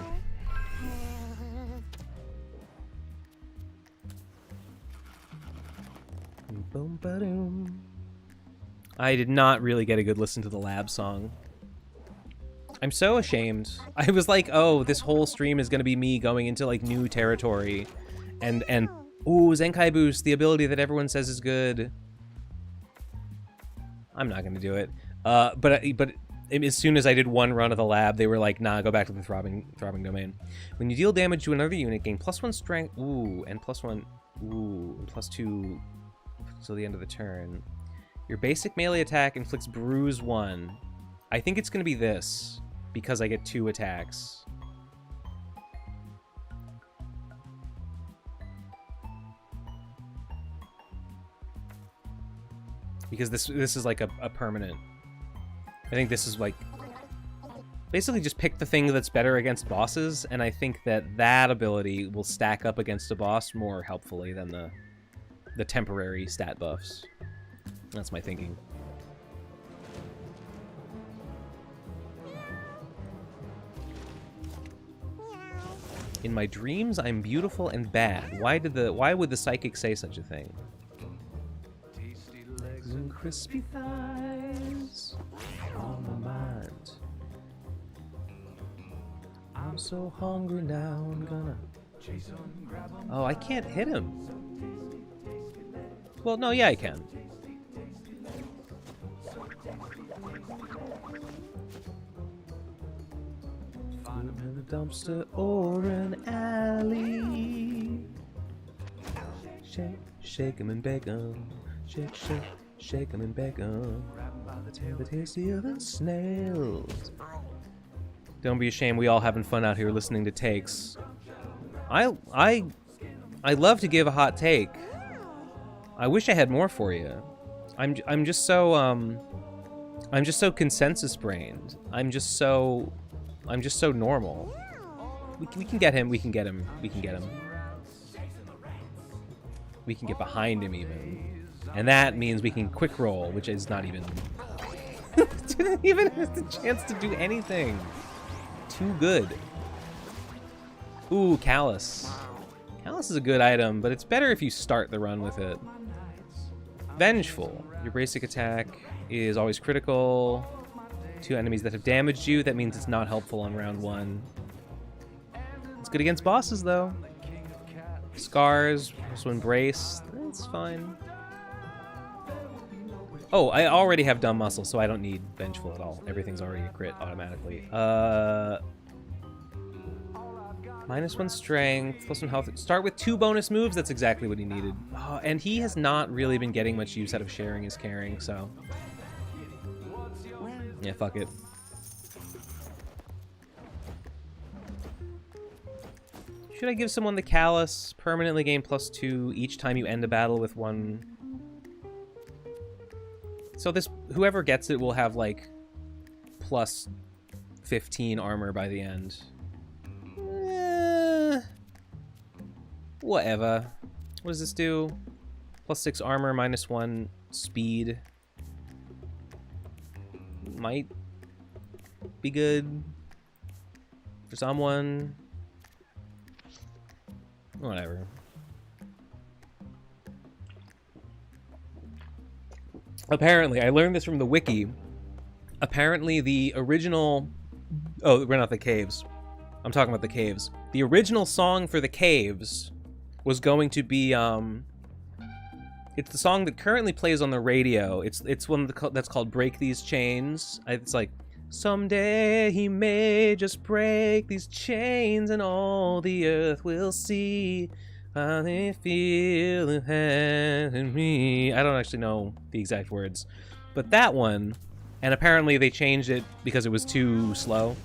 Boom, ba-doom. I did not really get a good listen to the lab song. I'm so ashamed. I was like, oh, this whole stream is gonna be me going into like new territory, and ooh, Zenkai Boost, the ability that everyone says is good. I'm not gonna do it. But as soon as I did one run of the lab, they were like, nah, go back to the throbbing domain. When you deal damage to another unit, gain +1 strength, ooh, and +1, ooh, and +2 till the end of the turn. Your basic melee attack inflicts bruise 1. I think it's gonna be this, because I get 2 attacks. Because this is like a permanent. I think this is like basically just pick the thing that's better against bosses, and I think that ability will stack up against a boss more helpfully than the temporary stat buffs. That's my thinking. In my dreams, I'm beautiful and bad. Why would the psychic say such a thing? Tasty legs And crispy thighs on my mind. I'm so hungry now, I'm gonna chase 'em, grab 'em. Oh, I can't hit him. Well, no, yeah, I can. Find him in a dumpster or an alley. Shake him and bake him. Shake him and bake him. The tastier than snails. Don't be ashamed, we all having fun out here listening to takes. I love to give a hot take. I wish I had more for you. I'm just so consensus brained. I'm just so normal. We can get him. We can get him. We can get him. We can get behind him even, and that means we can quick roll, which is not even didn't even have the chance to do anything. Too good. Ooh, Callus. Callus is a good item, but it's better if you start the run with it. Vengeful. Your basic attack is always critical. 2 enemies that have damaged you. That means it's not helpful on round 1. It's good against bosses, though. Scars, also Embrace. That's fine. Oh, I already have Dumb Muscle, so I don't need Vengeful at all. Everything's already a crit automatically. -1 strength, +1 health. Start with 2 bonus moves. That's exactly what he needed. Oh, and he has not really been getting much use out of sharing his caring, so yeah, fuck it. Should I give someone the Callus? Permanently gain +2 each time you end a battle with 1. So this, whoever gets it will have like +15 armor by the end. Whatever. What does this do? +6 armor, -1 speed. Might be good for someone. Whatever. Apparently, I learned this from the wiki. Apparently, the original... Oh, we're not the caves. I'm talking about the caves. The original song for the caves was going to be, it's the song that currently plays on the radio. It's one that's called Break These Chains. It's like, someday he may just break these chains and all the earth will see how they feel it has in me. I don't actually know the exact words. But that one, and apparently they changed it because it was too slow.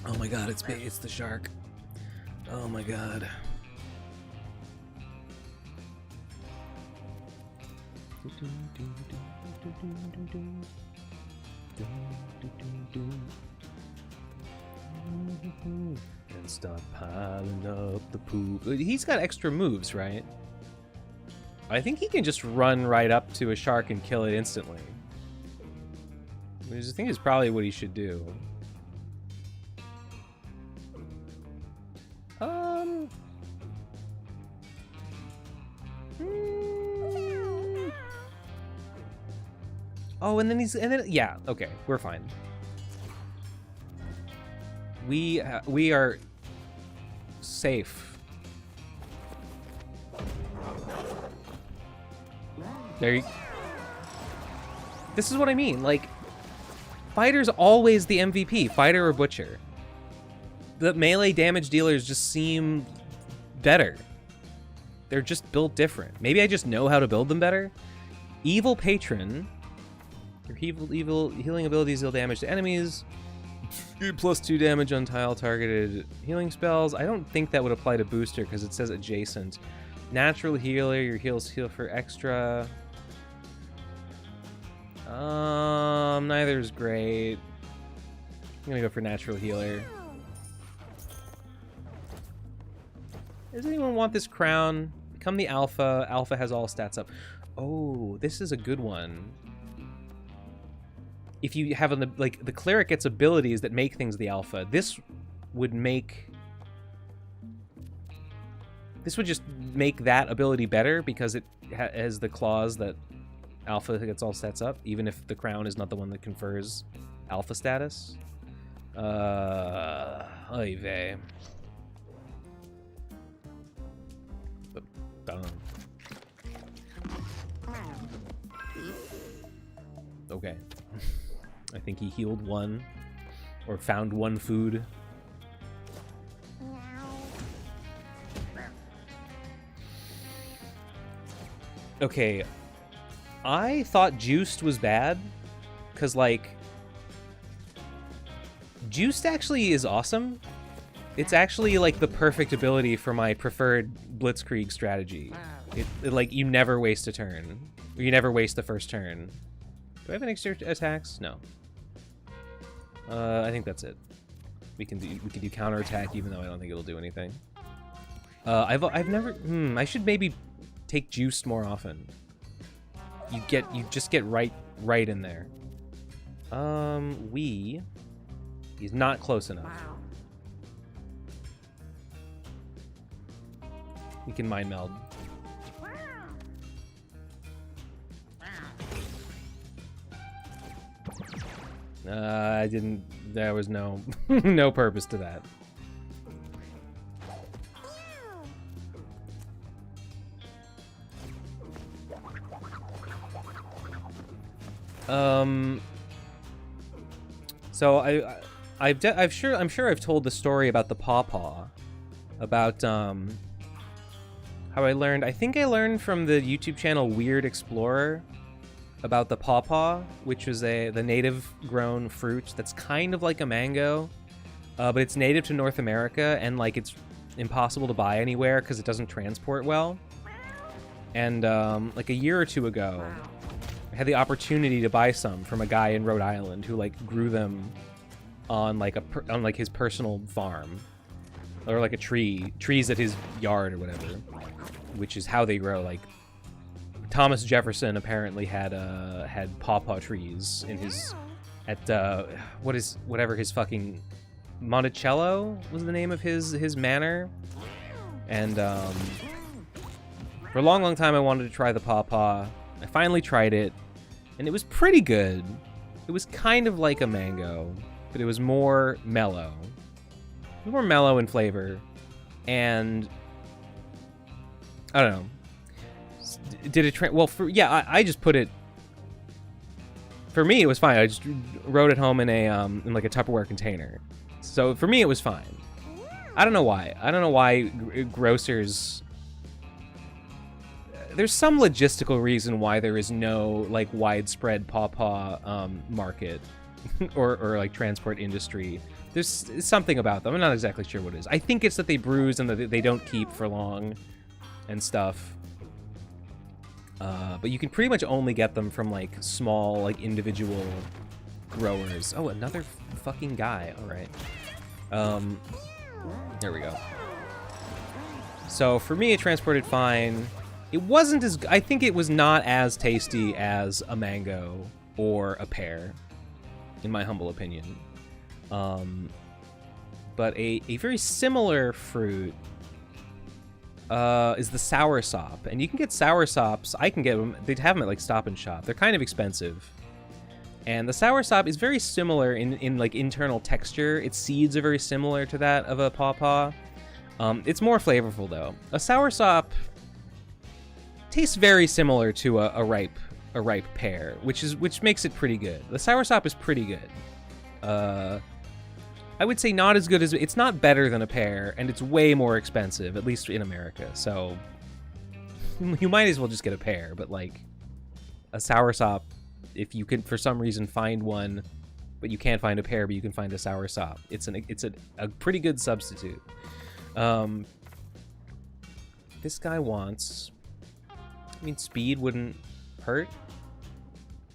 Oh my god, it's big, it's the shark. Oh my god. And start piling up the poop. He's got extra moves, right? I think he can just run right up to a shark and kill it instantly. Which I think is probably what he should do. Oh, and then yeah, okay, we're fine. We are safe. There you... This is what I mean, like, fighter's always the MVP, fighter or butcher. The melee damage dealers just seem better. They're just built different. Maybe I just know how to build them better. Evil Patron. Your evil healing abilities deal damage to enemies. +2 damage on tile targeted healing spells. I don't think that would apply to booster because it says adjacent. Natural healer. Your heals heal for extra. Neither is great. I'm gonna go for natural healer. Does anyone want this crown? Become the alpha. Alpha has all stats up. Oh, this is a good one. If you have like the cleric gets abilities that make things the alpha, this would just make that ability better because it has the clause that alpha gets all stats up, even if the crown is not the one that confers alpha status. Oy vey. Okay. I think he healed one, or found one food. Okay, I thought Juiced was bad, because, like, Juiced actually is awesome. It's actually, like, the perfect ability for my preferred Blitzkrieg strategy. It like, you never waste a turn. Or you never waste the first turn. Do I have any extra attacks? No. I think that's it. We can do counterattack, even though I don't think it'll do anything. I've never. I should maybe take Juiced more often. You just get right in there. He's not close enough. We can mind meld. I didn't. There was no no purpose to that. So I'm sure I've told the story about the pawpaw, about how I learned. I think I learned from the YouTube channel Weird Explorer about the pawpaw, which is the native grown fruit that's kind of like a mango, but it's native to North America, and like it's impossible to buy anywhere because it doesn't transport well. And like a year or two ago, I had the opportunity to buy some from a guy in Rhode Island who like grew them on like his personal farm, or like trees at his yard or whatever, which is how they grow. Like Thomas Jefferson apparently had pawpaw trees in his whatever his fucking Monticello was the name of his manor. And for a long time I wanted to try the pawpaw. I finally tried it, and it was pretty good. It was kind of like a mango, but it was more mellow. It was more mellow in flavor, and I don't know. Did it I just put it. For me, it was fine. I just wrote it home in a in like a Tupperware container. So for me, it was fine. I don't know why. I don't know why grocers. There's some logistical reason why there is no like widespread pawpaw market or like transport industry. There's something about them. I'm not exactly sure what it is. I think it's that they bruise and that they don't keep for long and stuff. But you can pretty much only get them from like small like individual growers. Oh, another fucking guy. All right. There we go. So for me, it transported fine. It wasn't as... I think it was not as tasty as a mango or a pear, in my humble opinion. But a very similar fruit is the soursop. And you can get soursops. I can get them. They'd have them at like Stop and Shop. They're kind of expensive. And the soursop is very similar in like internal texture. Its seeds are very similar to that of a pawpaw. It's more flavorful though. A soursop tastes very similar to a ripe pear, which makes it pretty good. The soursop is pretty good. I would say not as good as... It's not better than a pear, and it's way more expensive, at least in America. So you might as well just get a pear, but like a soursop, if you can for some reason find one, but you can't find a pear, but you can find a soursop, it's a pretty good substitute. This guy wants... I mean, speed wouldn't hurt.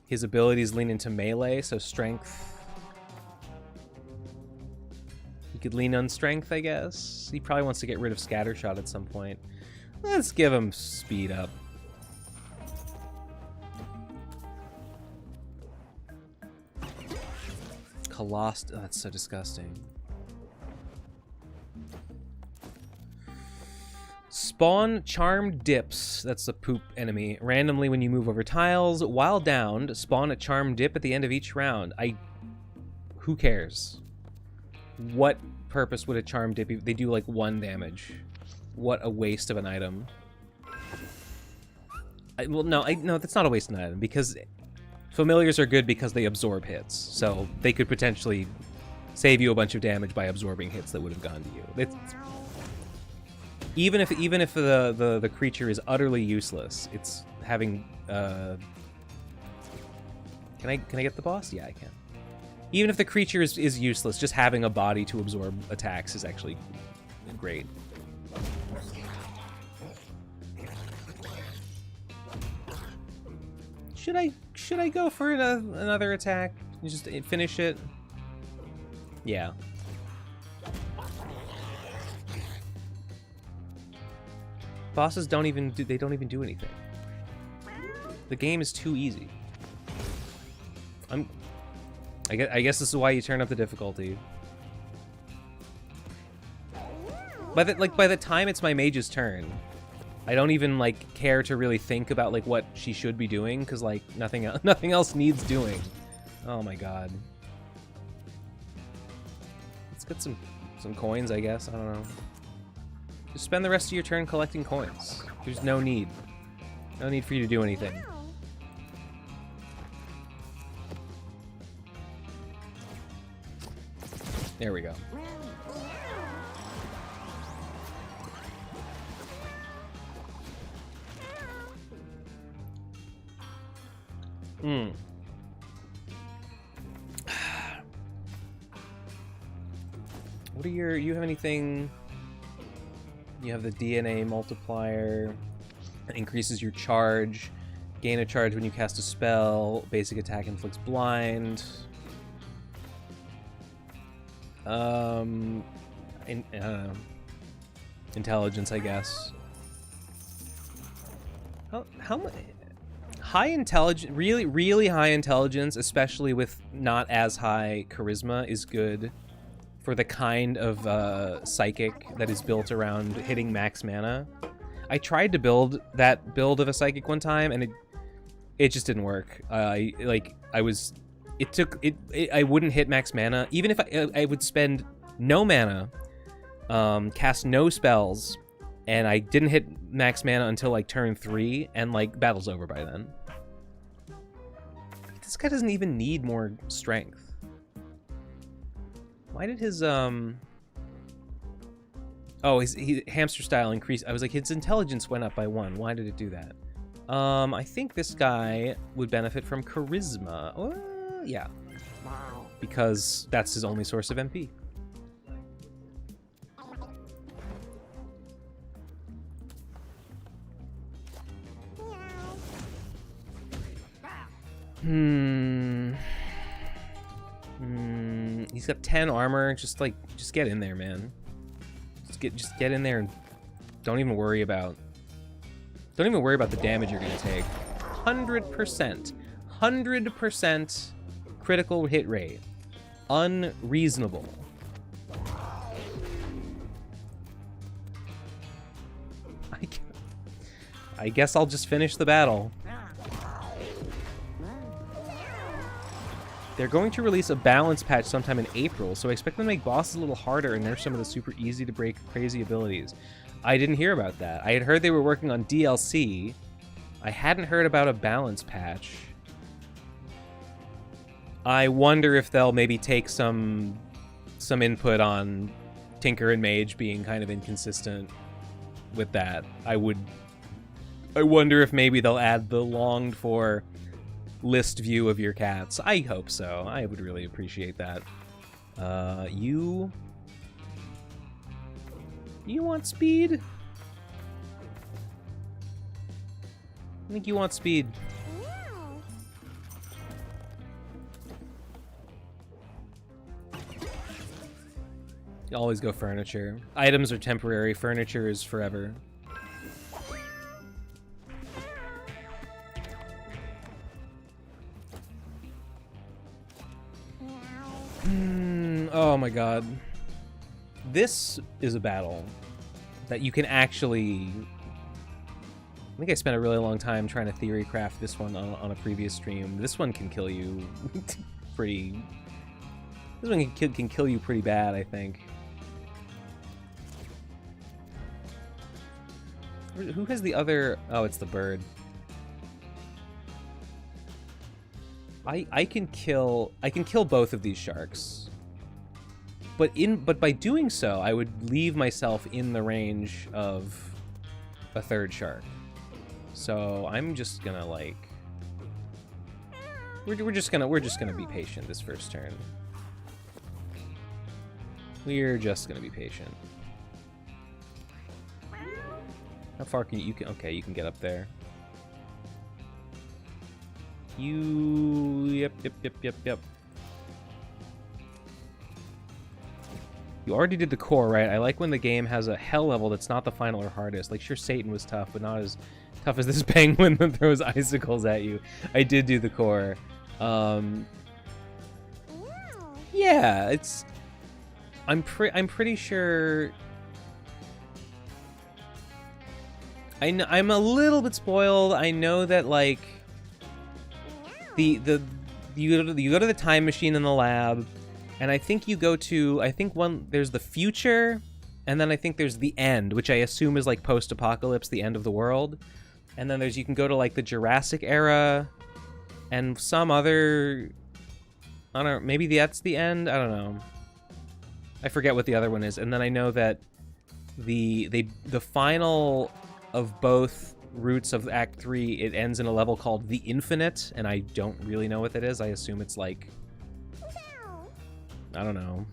His abilities lean into melee, so strength... He could lean on strength, I guess. He probably wants to get rid of Scattershot at some point. Let's give him speed up. Colost... Oh, that's so disgusting. Spawn charmed dips. That's the poop enemy. Randomly when you move over tiles. While downed, spawn a charmed dip at the end of each round. Who cares? What purpose would a charmed dip be? They do like 1 damage. What a waste of an item. No, that's not a waste of an item, because familiars are good because they absorb hits. So they could potentially save you a bunch of damage by absorbing hits that would have gone to you. Even if the creature is utterly useless, it's having Can I get the boss? Yeah, I can. Even if the creature is useless, just having a body to absorb attacks is actually great. Should I go for another attack? Just finish it? Yeah. Bosses don't even do anything. The game is too easy. I guess this is why you turn up the difficulty. By the time it's my mage's turn, I don't even like care to really think about like what she should be doing, because like nothing else needs doing. Oh my god. Let's get some coins, I guess. I don't know. Just spend the rest of your turn collecting coins. There's no need. No need for you to do anything. There we go. What are you have anything? You have the DNA multiplier. It increases your charge. Gain a charge when you cast a spell. Basic attack inflicts blind. I don't know. Intelligence, I guess. How much? high intelligence, really high intelligence, especially with not as high charisma, is good for the kind of psychic that is built around hitting max mana. I tried to build that build of a psychic one time, and it just didn't work. I wouldn't hit max mana, even if I would spend no mana, cast no spells, and I didn't hit max mana until like turn 3, and like battle's over by then. This guy doesn't even need more strength. Why did his oh, his hamster style increased? I was like, his intelligence went up by 1. Why did it do that? I think this guy would benefit from charisma. Yeah, because that's his only source of MP. He's got 10 armor. Just get in there, man. Just get in there and don't even worry about the damage you're gonna take. 100% critical hit rate. Unreasonable. I guess I'll just finish the battle. They're going to release a balance patch sometime in April, so I expect them to make bosses a little harder and nerf some of the super easy to break crazy abilities. I didn't hear about that. I had heard they were working on DLC. I hadn't heard about a balance patch. I wonder if they'll maybe take some input on Tinker and Mage being kind of inconsistent with that. I wonder if maybe they'll add the longed for list view of your cats. I hope so. I would really appreciate that. You want speed? I think you want speed. You always go furniture. Items are temporary, furniture is forever. Oh my god. This is a battle that you can actually... I think I spent a really long time trying to theory craft this one on a previous stream. This one can kill you pretty... This one can kill you pretty bad, I think. Who has the other... Oh, it's the bird. I can kill both of these sharks. But by doing so, I would leave myself in the range of a third shark. So I'm just gonna like we're just gonna be patient this first turn. We're just gonna be patient. How far can you okay, you can get up there. Yep. You already did the core, right? I like when the game has a hell level that's not the final or hardest. Like, sure, Satan was tough, but not as tough as this penguin that throws icicles at you. I did do the core. Yeah, it's... I'm pretty sure... I'm a little bit spoiled. I know that, like... You go to the time machine in the lab, and I think you go to, there's the future, and then I think there's the end, which I assume is like post-apocalypse, the end of the world. And then you can go to like the Jurassic era, and some other, I don't know, maybe that's the end? I don't know. I forget what the other one is. And then I know that the final of both routes of Act 3, it ends in a level called The Infinite, and I don't really know what that is. I assume it's like, I don't know,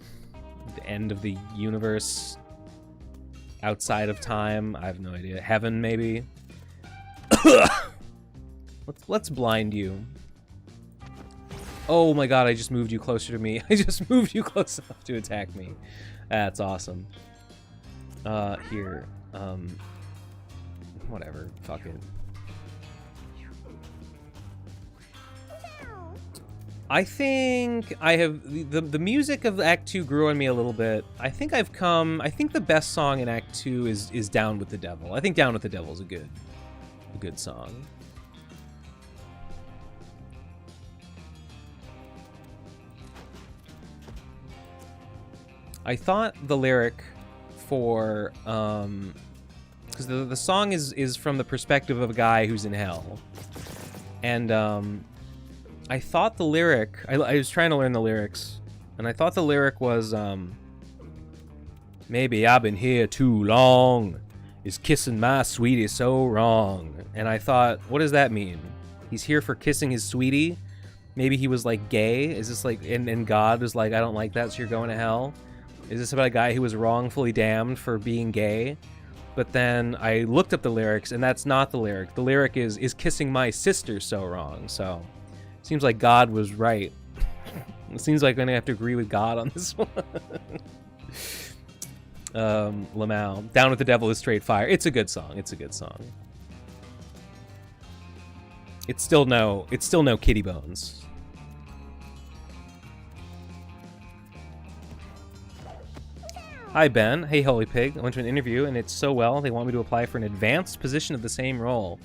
the end of the universe, outside of time. I have no idea. Heaven, maybe. Let's blind you. Oh my god, I just moved you closer to me. I just moved you close enough to attack me. That's awesome. Here. Whatever. Fuck it. I think I have the music of Act 2 grew on me a little bit. I think the best song in Act 2 is Down with the Devil. I think Down with the Devil is a good song. I thought the lyric for because the song is from the perspective of a guy who's in hell, and I thought the lyric I was trying to learn the lyrics, and I thought the lyric was maybe I've been here too long, is kissing my sweetie so wrong. And I thought, what does that mean? He's here for kissing his sweetie? Maybe he was like gay? Is this like and God was like, I don't like that, so you're going to hell? Is this about a guy who was wrongfully damned for being gay? But then I looked up the lyrics, and that's not the lyric. The lyric is kissing my sister so wrong? So, seems like God was right. It seems like I'm gonna have to agree with God on this one. Lamau. Down with the Devil is straight fire. It's a good song. It's a good song. It's still no Kitty Bones. Hi, Ben. Hey, Holy Pig. I went to an interview, and it's so well, they want me to apply for an advanced position of the same role.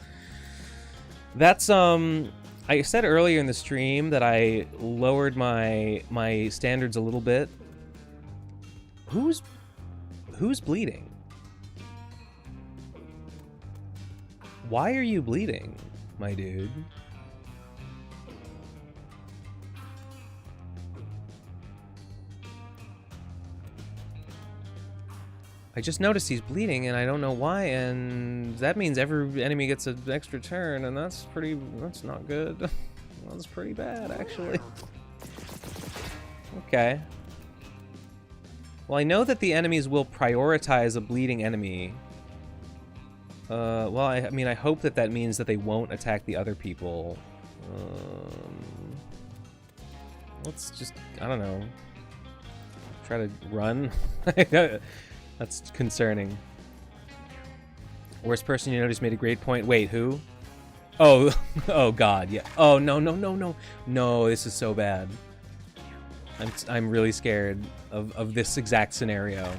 That's, I said earlier in the stream that I lowered my standards a little bit. Who's bleeding? Why are you bleeding, my dude? I just noticed he's bleeding, and I don't know why, and that means every enemy gets an extra turn, and that's not good. That's pretty bad, actually. Okay. Well, I know that the enemies will prioritize a bleeding enemy. Well, I mean, I hope that means that they won't attack the other people. Let's just, I don't know, try to run. That's concerning. Worst person you noticed made a great point. Wait, who? Oh, oh God, yeah. Oh no, no, no, no, no! This is so bad. I'm really scared of this exact scenario.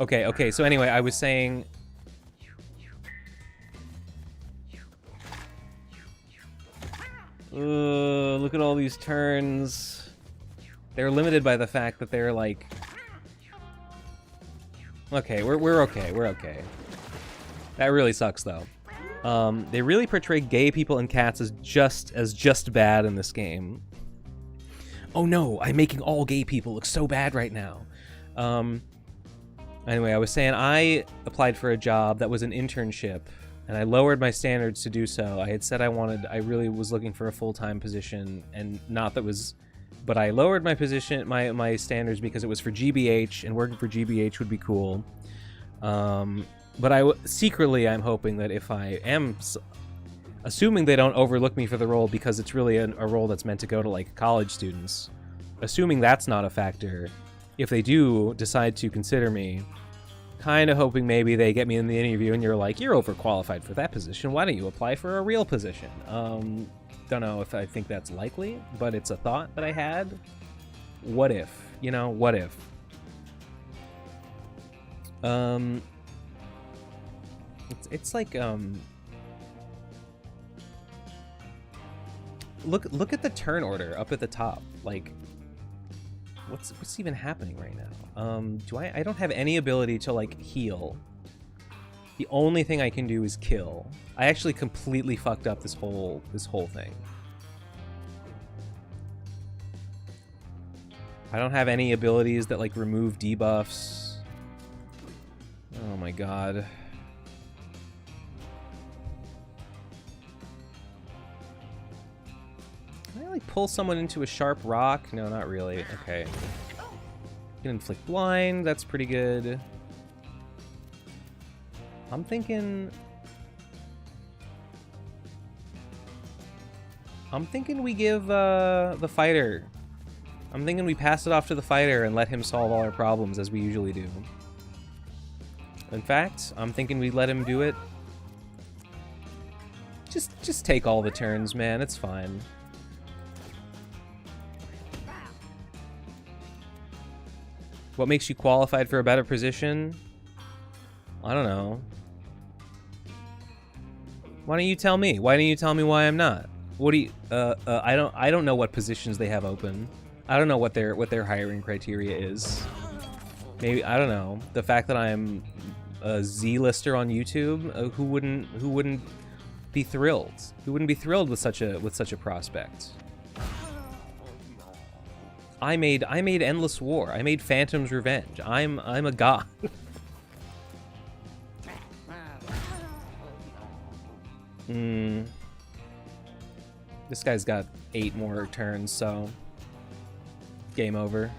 Okay. So anyway, I was saying. Look at all these turns. They're limited by the fact that they're like. Okay, we're okay. We're okay. That really sucks, though. They really portray gay people and cats as just bad in this game. Oh no, I'm making all gay people look so bad right now. Anyway, I was saying I applied for a job that was an internship, and I lowered my standards to do so. I had said I really was looking for a full-time position, and not that was. But I lowered my position, my standards because it was for GBH, and working for GBH would be cool. But secretly, I'm hoping that if I am, assuming they don't overlook me for the role because it's really a role that's meant to go to like college students, assuming that's not a factor, if they do decide to consider me, kind of hoping maybe they get me in the interview and you're like, you're overqualified for that position. Why don't you apply for a real position? Don't know if I think that's likely, but it's a thought that I had. What if? You know, what if? It's like look at the turn order up at the top. Like, what's even happening right now? I don't have any ability to like heal. The only thing I can do is kill. I actually completely fucked up this whole thing. I don't have any abilities that like remove debuffs. Oh my god. Can I like pull someone into a sharp rock? No, not really. Okay. Can inflict blind, that's pretty good. I'm thinking we give the fighter. I'm thinking we pass it off to the fighter and let him solve all our problems as we usually do. In fact, I'm thinking we let him do it. Just take all the turns, man. It's fine. What makes you qualified for a better position? I don't know. Why don't you tell me? Why don't you tell me why I'm not? What do you? I don't know what positions they have open. I don't know what their hiring criteria is. Maybe I don't know. The fact that I'm a Z-lister on YouTube, who wouldn't be thrilled? Who wouldn't be thrilled with such a prospect? I made Endless War. I made Phantom's Revenge. I'm a god. This guy's got 8 more turns, so game over.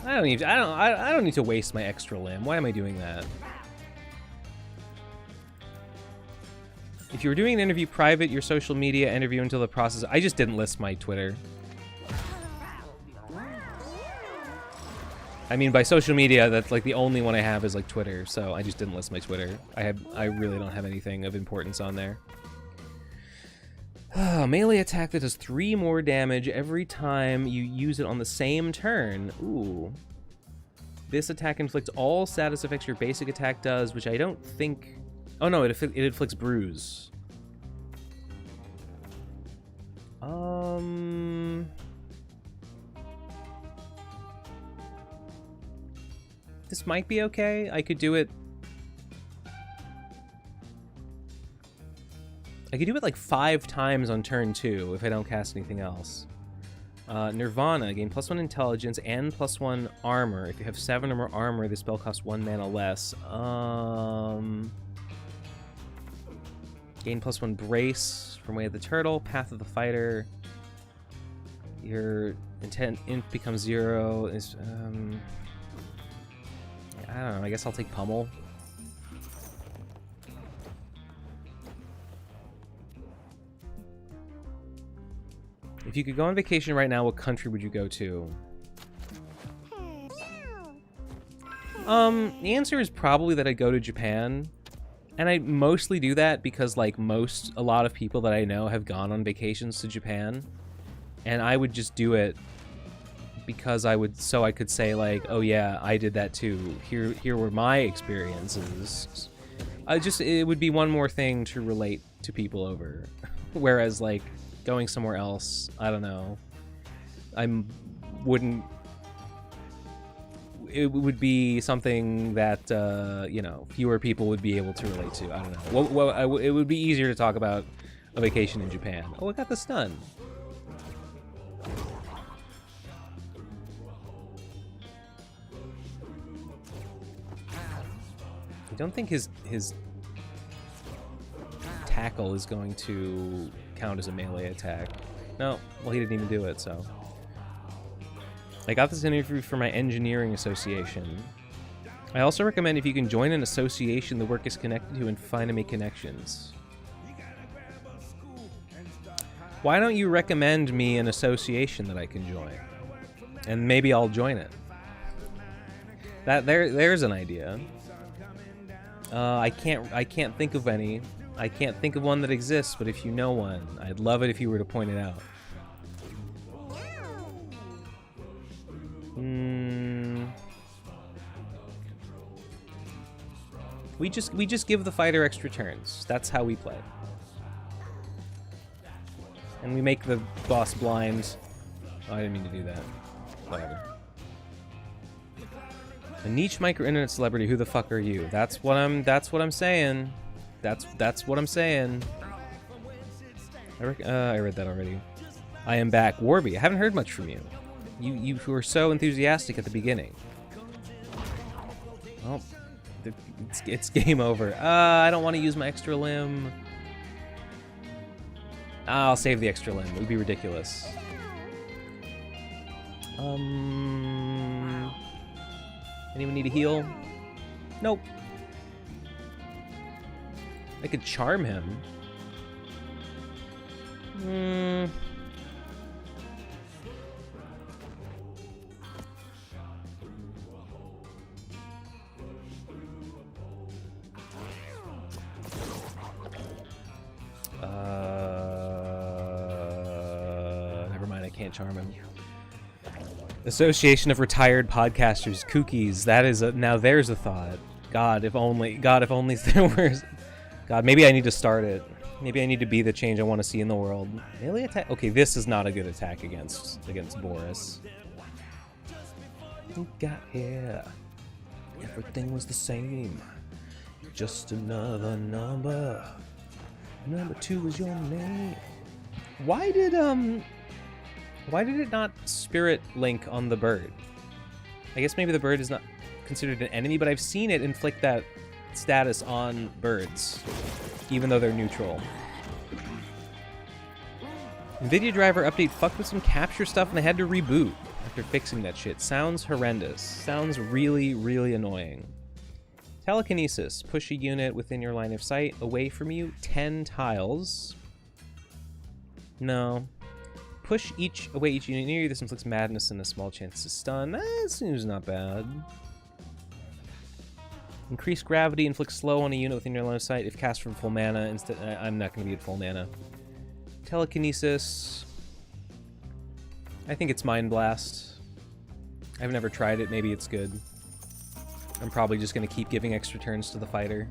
I don't need to waste my extra limb. Why am I doing that? If you were doing an interview private, your social media interview until the process. I just didn't list my Twitter. I mean, by social media, that's like the only one I have is like Twitter, so I just didn't list my Twitter. I really don't have anything of importance on there. Melee attack that does 3 more damage every time you use it on the same turn. Ooh. This attack inflicts all status effects your basic attack does, which I don't think... Oh no, it inflicts bruise. This might be okay. I could do it... I could do it like 5 times on turn 2 if I don't cast anything else. Nirvana, gain +1 intelligence and +1 armor. If you have 7 or more armor, the spell costs 1 mana less. Gain +1 brace from Way of the Turtle, Path of the Fighter. Your intent int becomes 0. Is I don't know, I guess I'll take Pummel. If you could go on vacation right now, what country would you go to? The answer is probably that I'd go to Japan. And I mostly do that because, like, a lot of people that I know have gone on vacations to Japan. And I would just do it because I could say, like, oh yeah, I did that too. Here were my experiences. It would be one more thing to relate to people over. Whereas, like, going somewhere else, I don't know. It would be something that, you know, fewer people would be able to relate to. I don't know. It would be easier to talk about a vacation in Japan. Oh, I got the stun. I don't think his tackle is going to count as a melee attack. No, well, he didn't even do it, so. I got this interview for my engineering association. I also recommend if you can join an association the work is connected to and find and make connections. Why don't you recommend me an association that I can join? And maybe I'll join it. There's an idea. I can't think of any. I can't think of one that exists, but if you know one, I'd love it if you were to point it out. We just give the fighter extra turns. That's how we play. And we make the boss blind. Oh, I didn't mean to do that. Whatever. A niche micro-internet celebrity, who the fuck are you? That's what I'm saying. That's what I'm saying. I read that already. I am back. Warby, I haven't heard much from you. You were so enthusiastic at the beginning. Well, it's game over. I don't want to use my extra limb. I'll save the extra limb. It would be ridiculous. Anyone need a heal? Nope. I could charm him. can't charm him. Association of Retired Podcasters, Kookies. That is now there's a thought. God, if only there was. God, maybe I need to start it. Maybe I need to be the change I want to see in the world. Melee attack. Okay, this is not a good attack against Boris. You got here. Everything was the same. Just another number. Number 2 is your name. Why did it not spirit link on the bird? I guess maybe the bird is not considered an enemy, but I've seen it inflict that status on birds, even though they're neutral. NVIDIA driver update fucked with some capture stuff and they had to reboot after fixing that shit. Sounds horrendous. Sounds really, really annoying. Telekinesis. Push a unit within your line of sight away from you 10 tiles. No. Push away each unit near you. This inflicts madness and a small chance to stun. That seems not bad. Increase gravity. Inflicts slow on a unit within your line of sight if cast from full mana. Instead, I'm not going to be at full mana. Telekinesis. I think it's Mind Blast. I've never tried it. Maybe it's good. I'm probably just going to keep giving extra turns to the fighter.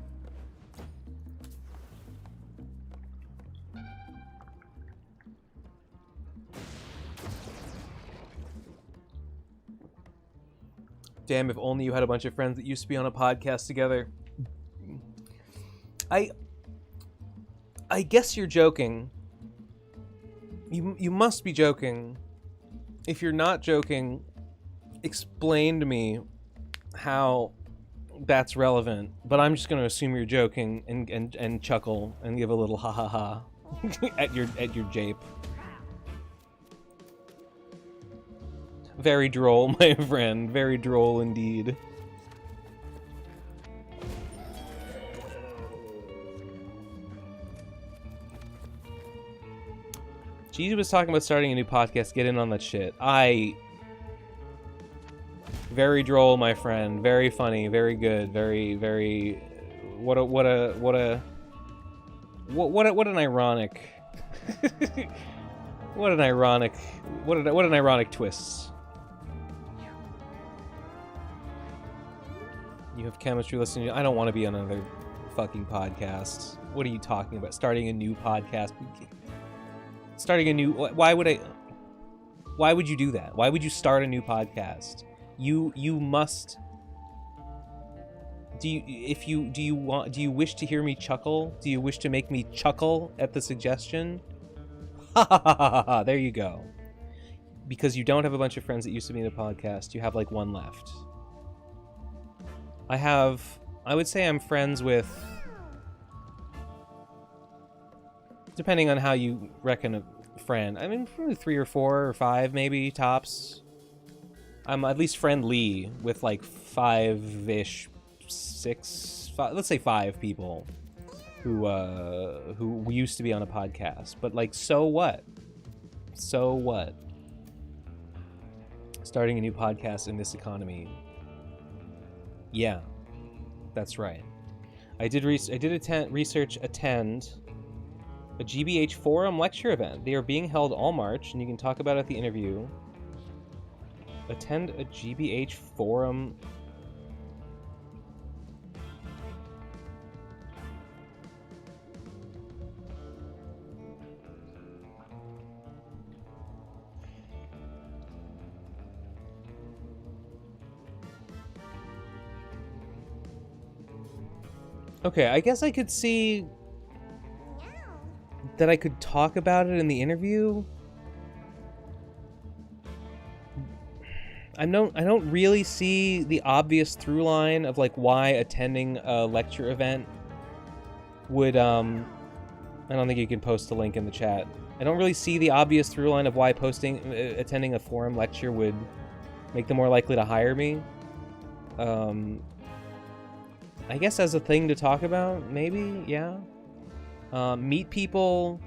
Damn, if only you had a bunch of friends that used to be on a podcast together. I guess you're joking. You must be joking. If you're not joking, explain to me how that's relevant. But I'm just going to assume you're joking and chuckle and give a little ha ha ha at your jape. Very droll, my friend. Very droll indeed. Gigi was talking about starting a new podcast. Get in on that shit. Very droll, my friend. Very funny. Very good. Very. What an ironic. What an ironic twist. You have chemistry listening. I don't want to be on another fucking podcast. What are you talking about? Starting a new podcast? Why would you do that? Why would you start a new podcast? You must. Do you wish to hear me chuckle? Do you wish to make me chuckle at the suggestion? Ha ha ha ha ha. There you go. Because you don't have a bunch of friends that used to be in a podcast. You have like one left. I would say I'm friends with, depending on how you reckon a friend, I mean, probably 3 or 4 or 5 maybe, tops. I'm at least friendly with like 5-ish, 6, 5, let's say 5 people who used to be on a podcast. But like, so what? So what? Starting a new podcast in this economy. Yeah, that's right. I did attend a GBH forum lecture event. They are being held all March, and you can talk about it at the interview. Attend a GBH forum. Okay, I guess I could see that I could talk about it in the interview. I don't really see the obvious through line of like why attending a lecture event would I don't think you can post a link in the chat. I don't really see the obvious through line of why attending a forum lecture would make them more likely to hire me. I guess as a thing to talk about, maybe, yeah. Meet people.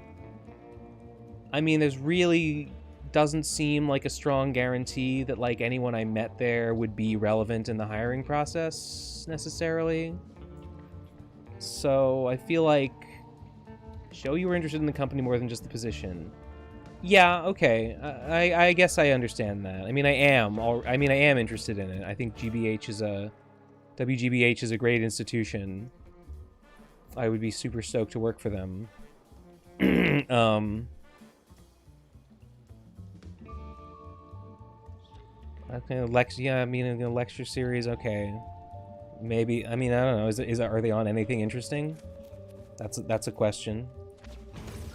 I mean, there's really doesn't seem like a strong guarantee that like anyone I met there would be relevant in the hiring process necessarily. So I feel like show you were interested in the company more than just the position. Yeah, okay. I guess I understand that. I mean, I am interested in it. I think WGBH is a great institution. I would be super stoked to work for them. Okay, yeah, I mean, a lecture series, okay. Maybe, I mean, I don't know. Are they on anything interesting? That's a question.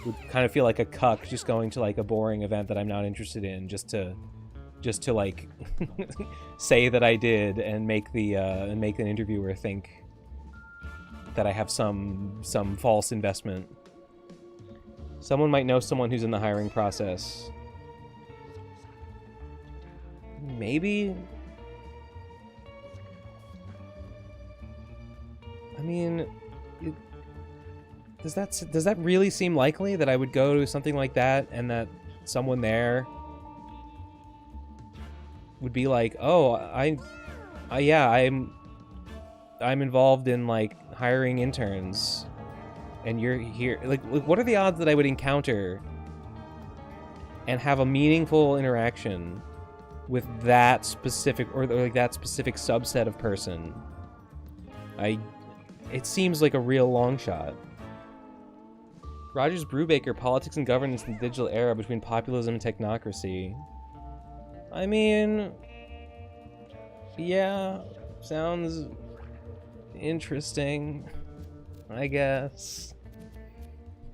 Would kind of feel like a cuck just going to like a boring event that I'm not interested in just to like say that I did and make an interviewer think that I have some false investment. Someone might know someone who's in the hiring process. Maybe. I mean, does that really seem likely that I would go to something like that and that someone there would be like, "Oh, yeah, I'm involved in like hiring interns, and you're here." Like, what are the odds that I would encounter and have a meaningful interaction with that specific or like that specific subset of person? It seems like a real long shot. Rogers Brubaker, Politics and Governance in the Digital Era Between Populism and Technocracy. I mean, yeah, sounds interesting, I guess.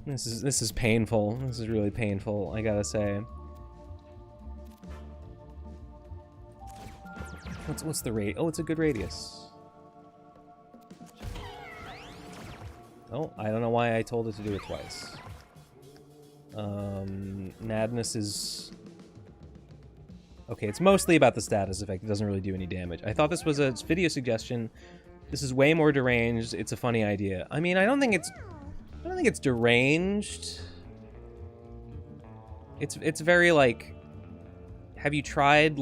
This is painful. This is really painful, I gotta say. What's the rate? Oh, it's a good radius. Oh, I don't know why I told it to do it twice. Madness is... Okay, it's mostly about the status effect. It doesn't really do any damage. I thought this was a video suggestion. This is way more deranged. It's a funny idea. I mean, I don't think it's deranged. It's very like... Have you tried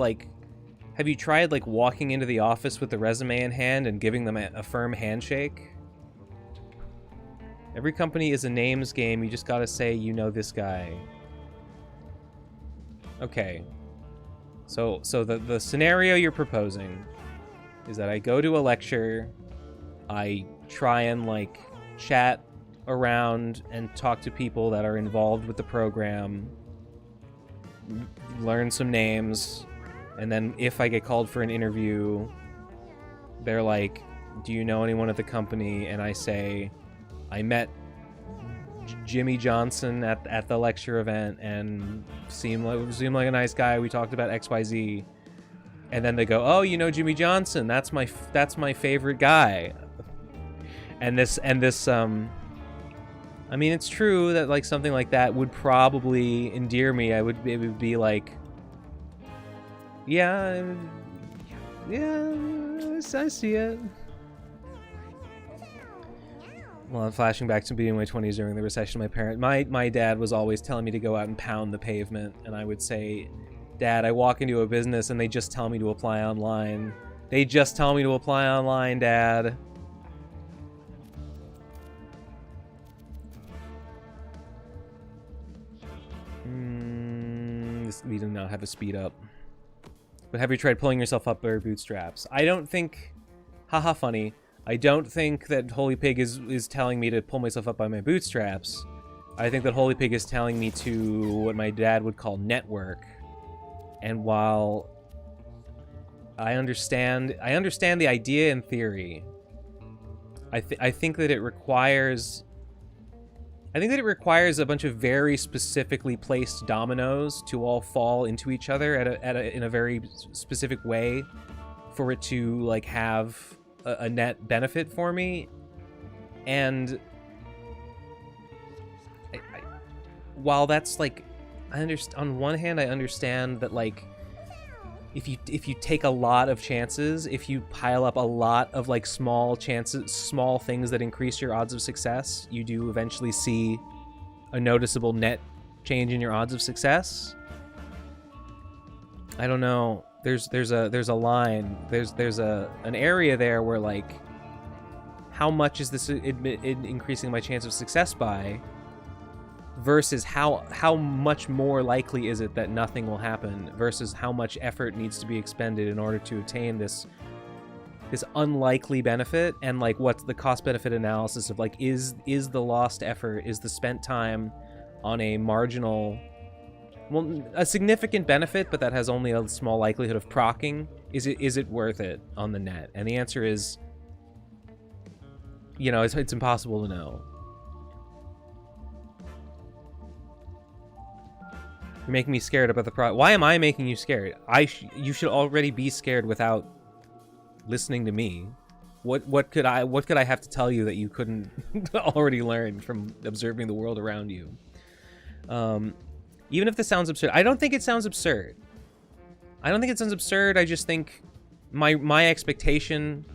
walking into the office with the resume in hand and giving them a firm handshake? Every company is a names game. You just gotta say, you know this guy. Okay. So the scenario you're proposing is that I go to a lecture, I try and like chat around and talk to people that are involved with the program, learn some names, and then if I get called for an interview, they're like, do you know anyone at the company? And I say, I met Jimmy Johnson at the lecture event and seemed like a nice guy. We talked about XYZ. And then they go, oh, you know Jimmy Johnson, that's my favorite guy. And this I mean, it's true that like something like that would probably endear me. It would be like, yeah, I see it. Well, I'm flashing back to being in my 20s during the recession. My dad was always telling me to go out and pound the pavement, and I would say, Dad, I walk into a business and they just tell me to apply online. They just tell me to apply online, Dad. We do not have a speed up. But have you tried pulling yourself up by your bootstraps? I don't think... Haha, funny. I don't think that Holy Pig is telling me to pull myself up by my bootstraps. I think that Holy Pig is telling me to what my dad would call network. And while I understand the idea in theory, I think that it requires a bunch of very specifically placed dominoes to all fall into each other in a very specific way for it to like have a net benefit for me. And while that's like, on one hand I understand that like if you take a lot of chances, if you pile up a lot of like small things that increase your odds of success, you do eventually see a noticeable net change in your odds of success. I don't know. There's a line. There's an area there where like, how much is this increasing my chance of success by? versus how much more likely is it that nothing will happen versus how much effort needs to be expended in order to attain this unlikely benefit, and like what's the cost benefit analysis of like is the lost effort, is the spent time on a marginal, well, a significant benefit but that has only a small likelihood of proccing, is it worth it on the net? And the answer is, you know, it's impossible to know. You're making me scared about the why am I making you scared? You should already be scared without listening to me. What could I have to tell you that you couldn't already learn from observing the world around you? Even if this sounds absurd, I don't think it sounds absurd. I don't think it sounds absurd. I just think my expectation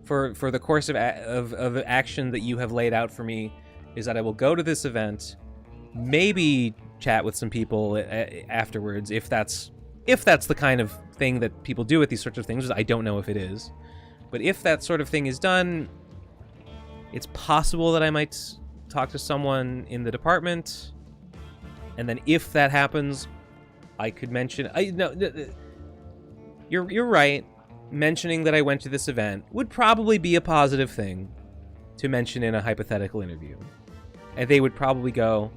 for the course of action that you have laid out for me is that I will go to this event, maybe chat with some people afterwards, if that's the kind of thing that people do with these sorts of things. I don't know if it is, but if that sort of thing is done, it's possible that I might talk to someone in the department, and then if that happens, I could mention. You're right. Mentioning that I went to this event would probably be a positive thing to mention in a hypothetical interview, and they would probably go,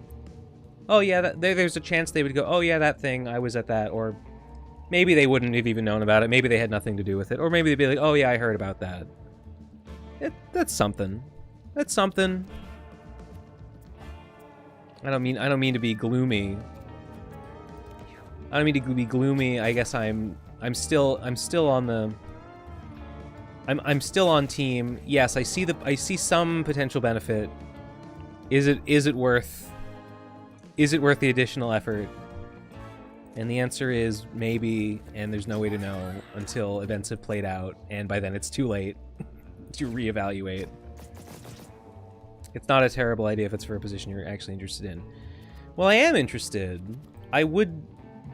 "Oh yeah," there's a chance they would go, "Oh yeah, that thing, I was at that," or maybe they wouldn't have even known about it. Maybe they had nothing to do with it, or maybe they'd be like, "Oh yeah, I heard about that." That's something. That's something. I don't mean to be gloomy. I don't mean to be gloomy. I guess I'm still on the. I'm still on team. Yes, I see some potential benefit. Is it worth the additional effort? And the answer is maybe, and there's no way to know until events have played out, and by then it's too late to reevaluate. It's not a terrible idea if it's for a position you're actually interested in. Well, I am interested. I would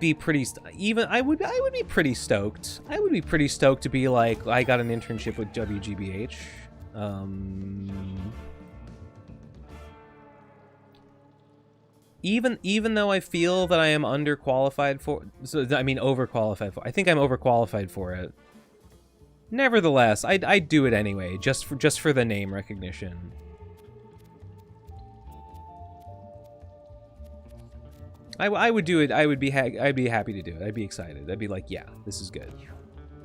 be pretty I would be pretty stoked. I would be pretty stoked to be like, I got an internship with WGBH. Even though I feel that I am underqualified for, overqualified for. I think I'm overqualified for it. Nevertheless, I'd do it anyway, just for the name recognition. I would do it. I'd be happy to do it. I'd be excited. I'd be like, yeah, this is good.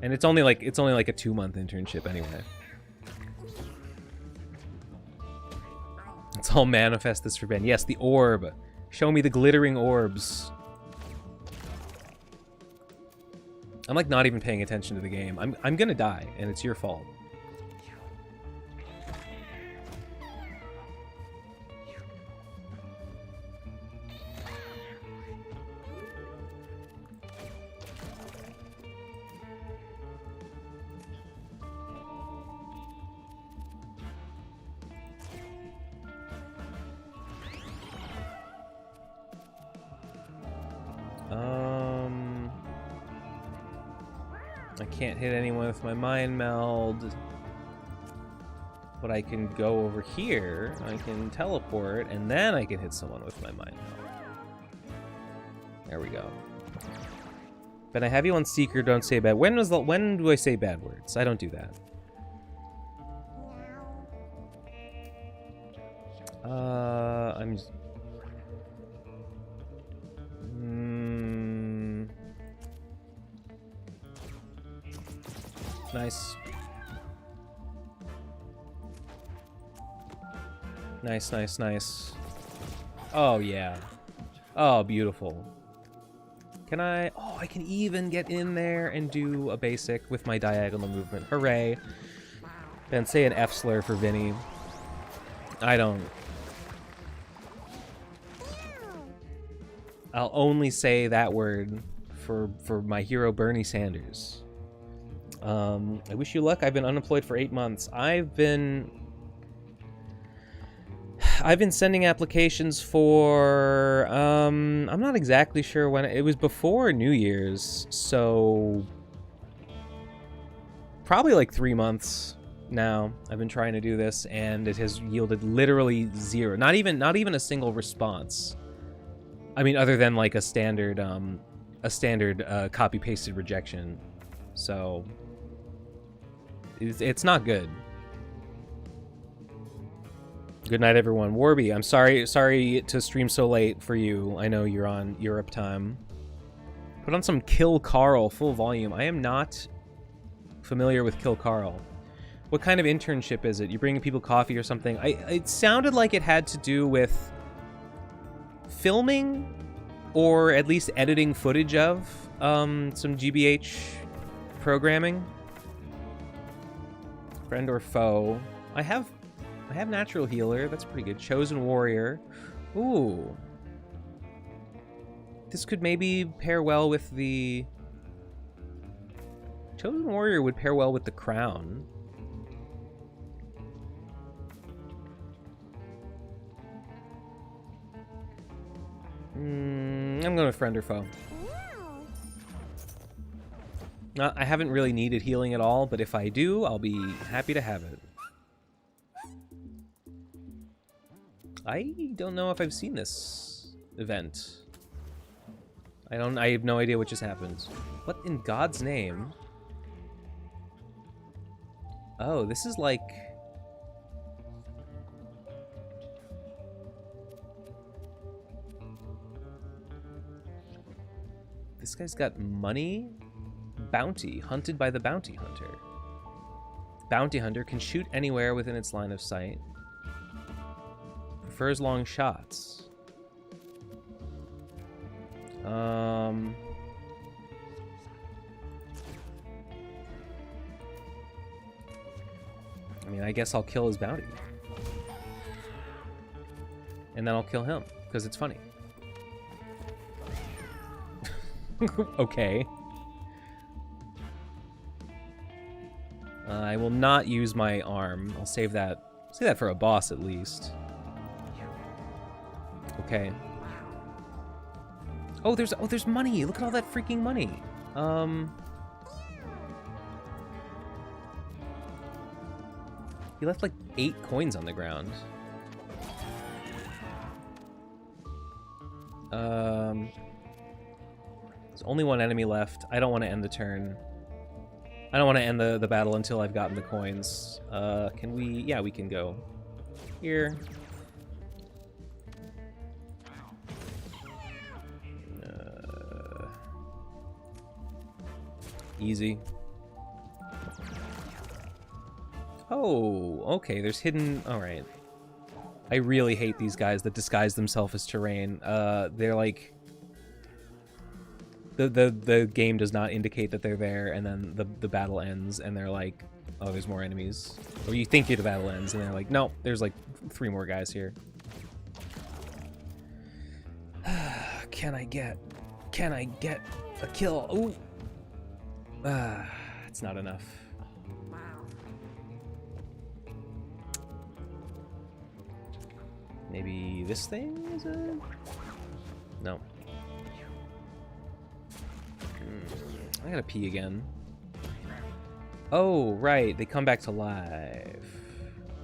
And it's only like a 2-month internship anyway. Let's all manifest this for Ben. Yes, the orb. Show me the glittering orbs. I'm like not even paying attention to the game. I'm gonna die, and it's your fault. I can't hit anyone with my mind meld, but I can go over here, I can teleport, and then I can hit someone with my mind meld. There we go. But I have you on Seeker, don't say bad. When do I say bad words? I don't do that. I'm... Nice. Nice, nice, nice. Oh, yeah. Oh, beautiful. Can I... Oh, I can even get in there and do a basic with my diagonal movement. Hooray. Ben, say an F slur for Vinny. I don't... I'll only say that word for my hero Bernie Sanders. I wish you luck. I've been unemployed for 8 months. I've been sending applications for I'm not exactly sure when. It was before New Year's, so probably like 3 months. now. I've been trying to do this, and it has yielded literally zero. Not even a single response. I mean, other than like a standard copy pasted rejection. So it's not good. Good night, everyone. Warby, I'm sorry to stream so late for you. I know you're on Europe time. Put on some Kill Carl full volume. I am not familiar with Kill Carl. What kind of internship is it? You bringing people coffee or something? It sounded like it had to do with filming or at least editing footage of some GBH programming. Friend or foe? I have Natural Healer. That's pretty good. Chosen Warrior. Ooh. This could maybe pair well with the... Chosen Warrior would pair well with the Crown. I'm going with friend or foe. I haven't really needed healing at all, but if I do, I'll be happy to have it. I don't know if I've seen this event. I have no idea what just happened. What in God's name? Oh, this is like... This guy's got money? Bounty. Hunted by the bounty hunter. Bounty hunter can shoot anywhere within its line of sight. Prefers long shots. I mean, I guess I'll kill his bounty. And then I'll kill him, because it's funny. Okay. I will not use my arm. I'll save that. Save that for a boss, at least. Okay. Oh, there's money. Look at all that freaking money. He left like 8 coins on the ground. There's only one enemy left. I don't want to end the turn. I don't want to end the battle until I've gotten the coins. Can we? Yeah, we can go here. Easy. Oh, okay, there's hidden... Alright. I really hate these guys that disguise themselves as terrain. They're like... The game does not indicate that they're there, and then the battle ends, and they're like, oh, there's more enemies. Or you think the battle ends, and they're like, no, there's like 3 more guys here. Can I get a kill? Ooh! It's not enough. Maybe this thing is it? No. I gotta pee again. Oh, right. They come back to life.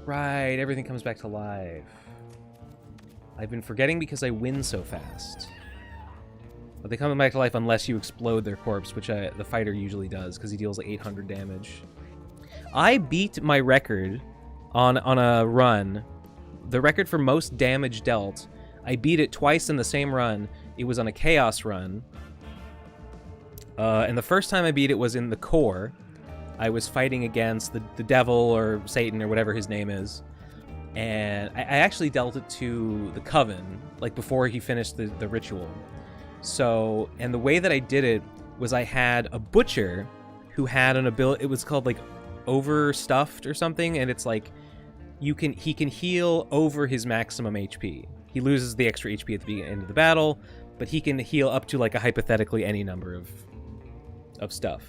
Right, everything comes back to life. I've been forgetting because I win so fast. But they come back to life unless you explode their corpse, which the fighter usually does, because he deals like 800 damage. I beat my record on a run. The record for most damage dealt. I beat it twice in the same run. It was on a chaos run. And the first time I beat it was in the core. I was fighting against the devil or Satan or whatever his name is. And I actually dealt it to the Coven, like before he finished the ritual. So, and the way that I did it was I had a butcher who had an ability, it was called like overstuffed or something, and it's like he can heal over his maximum HP. He loses the extra HP at the end of the battle, but he can heal up to like a hypothetically any number of stuff.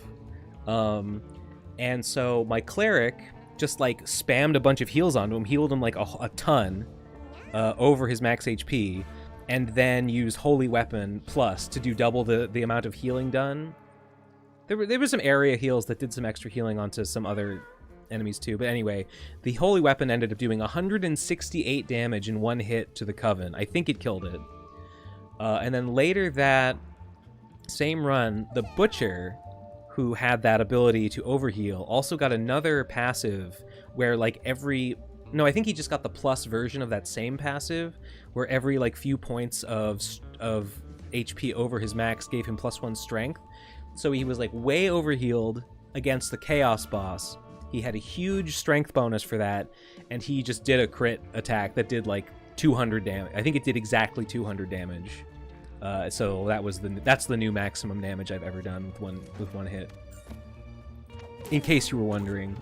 And so my cleric just like spammed a bunch of heals onto him, healed him like a ton over his max HP, and then used Holy Weapon Plus to do double the amount of healing done. There were some area heals that did some extra healing onto some other enemies too. But anyway, the holy weapon ended up doing 168 damage in one hit to the Coven. I think it killed it. And then later that same run, the Butcher, who had that ability to overheal, also got another passive where like every... No, I think he just got the plus version of that same passive, where every like few points of HP over his max gave him +1 strength. So he was like way overhealed against the Chaos boss. He had a huge strength bonus for that, and he just did a crit attack that did like 200 damage. I think it did exactly 200 damage. So that's the new maximum damage I've ever done with one hit. In case you were wondering.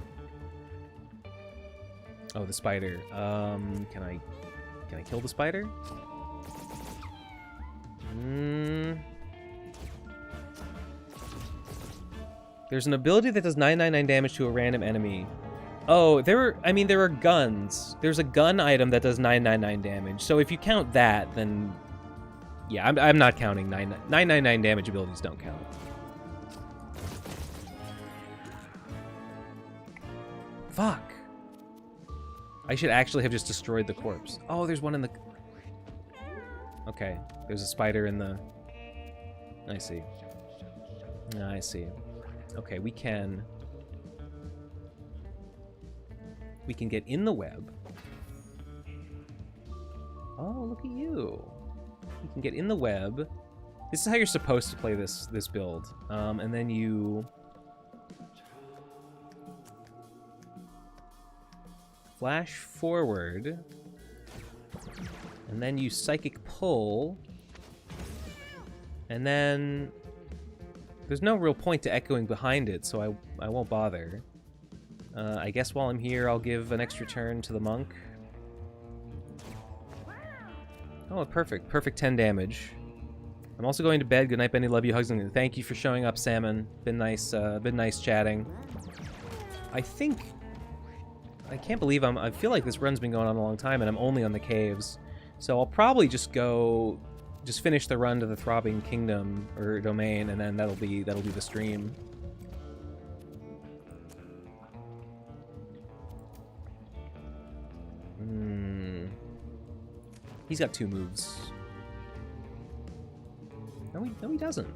Oh, the spider. Can I kill the spider? There's an ability that does 999 damage to a random enemy. Oh, there are guns. There's a gun item that does 999 damage. So if you count that, then yeah, I'm not counting 999 damage abilities don't count. Fuck. I should actually have just destroyed the corpse. Oh, there's one in the... Okay, there's a spider in the... I see. I see. Okay, we can get in the web. Oh, look at you. You can get in the web. This is how you're supposed to play this build. And then you... flash forward, and then you psychic pull, and then there's no real point to echoing behind it, so I won't bother. I guess while I'm here, I'll give an extra turn to the monk. Oh, perfect. Perfect 10 damage. I'm also going to bed. Good night, Benny. Love you. Hugs and thank you for showing up, Salmon. Been nice chatting. I can't believe I feel like this run's been going on a long time and I'm only on the caves. So I'll probably just finish the run to the Throbbing Kingdom or domain, and then that'll be the stream. He's got 2 moves. No, he doesn't.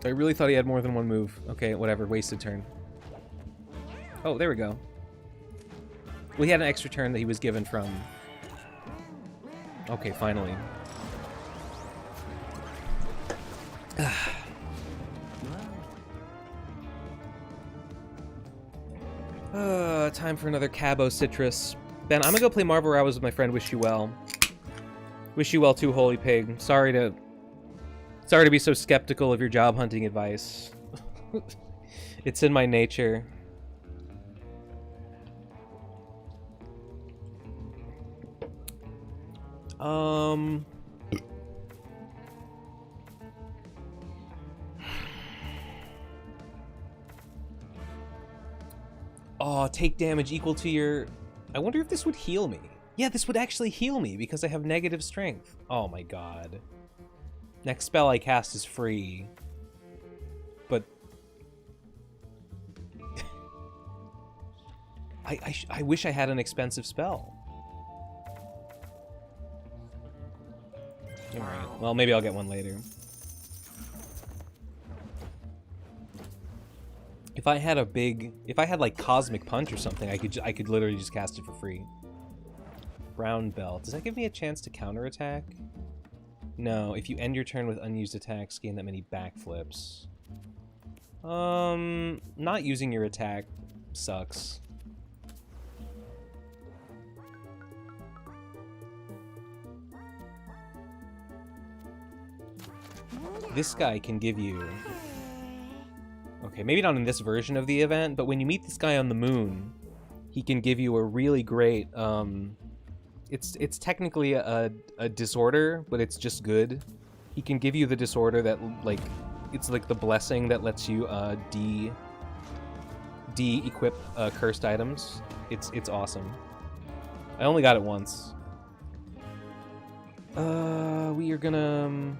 I really thought he had more than 1 move. Okay, whatever. Wasted turn. Oh, there we go. Well, he had an extra turn that he was given from... Okay, finally. Time for another Cabo Citrus. Ben, I'm gonna go play Marvel Rivals with my friend. Wish you well. Wish you well too, Holy Pig. Sorry to be so skeptical of your job hunting advice. It's in my nature. Oh, take damage equal to your... I wonder if this would heal me. Yeah, this would actually heal me because I have negative strength. Oh my god. Next spell I cast is free. But... I wish I had an expensive spell. Alright, well maybe I'll get one later. If I had like Cosmic Punch or something, I could literally just cast it for free. Brown Belt. Does that give me a chance to counterattack? No, if you end your turn with unused attacks, gain that many backflips. Not using your attack sucks. This guy can give you... Okay, maybe not in this version of the event, but when you meet this guy on the moon, he can give you a really great, it's technically a disorder, but it's just good. He can give you the disorder that, like, it's like the blessing that lets you, de-equip, cursed items. It's awesome. I only got it once. We are gonna...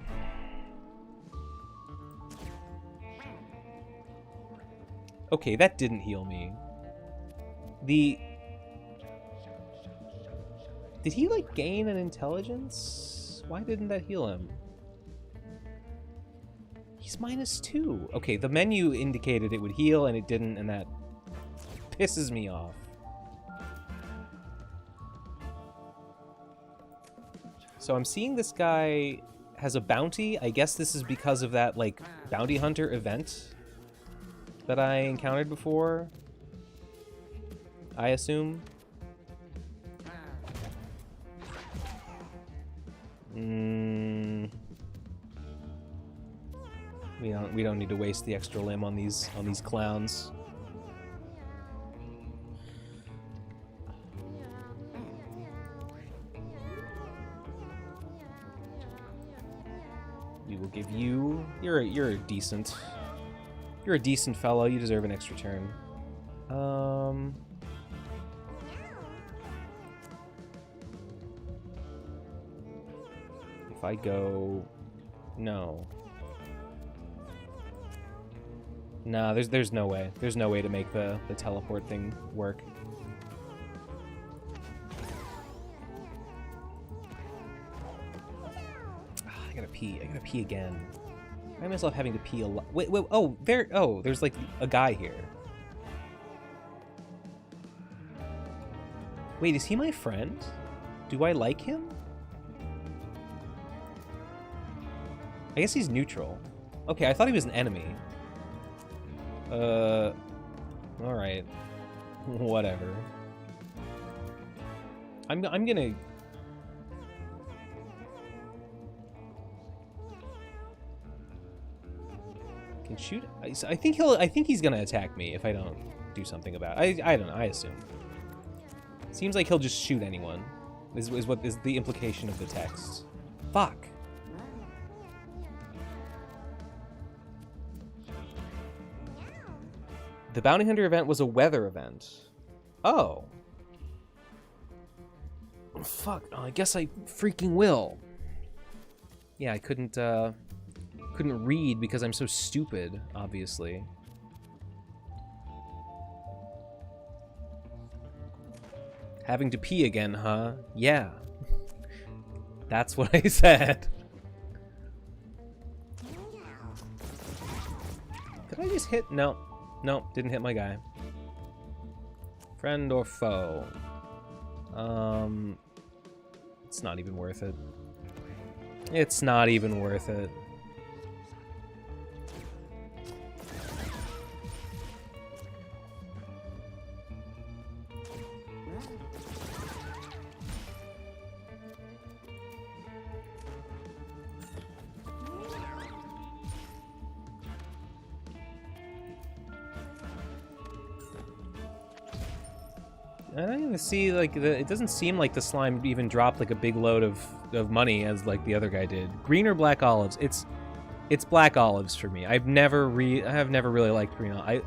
Okay, that didn't heal me. Did he, like, gain an intelligence? Why didn't that heal him? He's -2. Okay, the menu indicated it would heal, and it didn't, and that pisses me off. So I'm seeing this guy has a bounty. I guess this is because of that, like, bounty hunter event that I encountered before. I assume. We don't need to waste the extra limb on these clowns. We will give you. You're a decent fellow. You deserve an extra turn. If I go, no. Nah, there's no way. There's no way to make the teleport thing work. I gotta pee. I gotta pee again. I find myself having to pee a lot. Wait, oh, there's like a guy here. Wait, is he my friend? Do I like him? I guess he's neutral. Okay, I thought he was an enemy. Alright. Whatever. I'm gonna... Can shoot... I think he's gonna attack me if I don't do something about it. I don't know, I assume. Seems like he'll just shoot anyone, is what is the implication of the text. Fuck. The Bounty Hunter event was a weather event. Oh. Fuck. Oh, I guess I freaking will. Yeah, I couldn't read because I'm so stupid, obviously. Having to pee again, huh? Yeah. That's what I said. Did I just hit? No. Nope, didn't hit my guy. Friend or foe? It's not even worth it. It's not even worth it. I don't even see, like, it doesn't seem like the slime even dropped, like, a big load of money as, like, the other guy did. Green or black olives? It's black olives for me. I have never really liked green olives.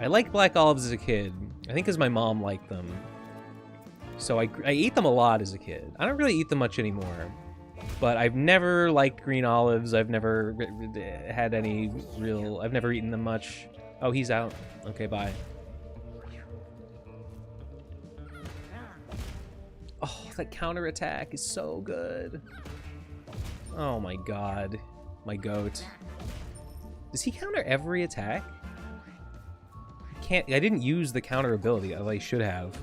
I liked black olives as a kid. I think because my mom liked them. So I ate them a lot as a kid. I don't really eat them much anymore. But I've never liked green olives. I've never had any real... I've never eaten them much. Oh, he's out. Okay, bye. Oh, that counterattack is so good. Oh my god. My goat. Does he counter every attack? I didn't use the counter ability as I should have.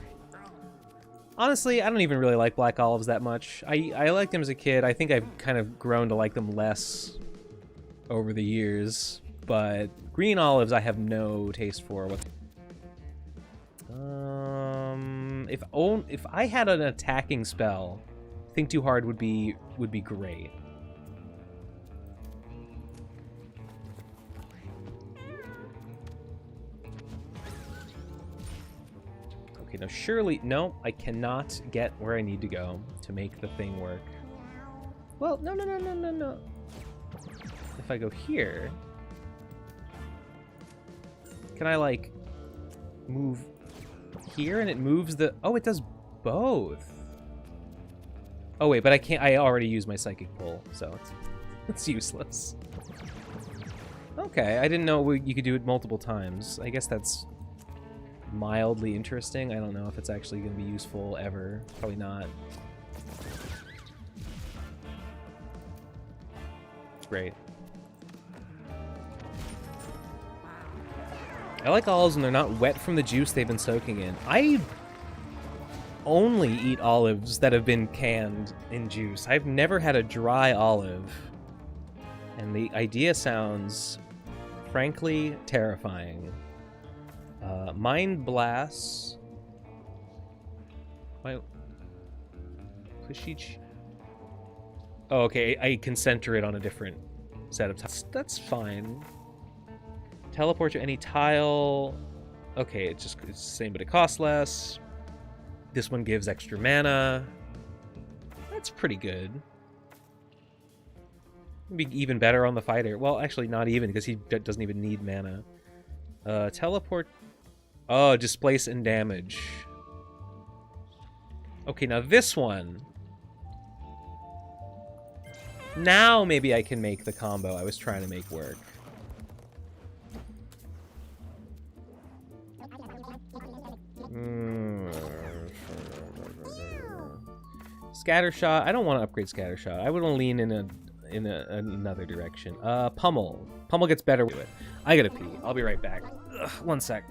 Honestly, I don't even really like black olives that much. I liked them as a kid. I think I've kind of grown to like them less over the years. But green olives I have no taste for. If I had an attacking spell, Think Too Hard would be great. Okay, now surely no, I cannot get where I need to go to make the thing work. Well, no. If I go here, can I like move here and it moves the... Oh, it does both. Oh wait, but I can't... I already used my psychic pull, so it's useless. Okay, I didn't know you could do it multiple times. I guess that's mildly interesting. I don't know if it's actually going to be useful ever. Probably not. Great. I like olives when they're not wet from the juice they've been soaking in. I only eat olives that have been canned in juice. I've never had a dry olive. And the idea sounds, frankly, terrifying. Mind Blasts. Why? Pushich. Oh, okay. I can center it on a different set of tiles. That's fine. Teleport to any tile. Okay, it's the same, but it costs less. This one gives extra mana. That's pretty good. Be even better on the fighter. Well, actually, not even, because he doesn't even need mana. Teleport. Oh, displace and damage. Okay, now this one. Now maybe I can make the combo I was trying to make work. Scattershot. I don't want to upgrade Scattershot. I would want to lean in another direction. Pummel. Pummel gets better with it. I gotta pee. I'll be right back. Ugh, 1 sec.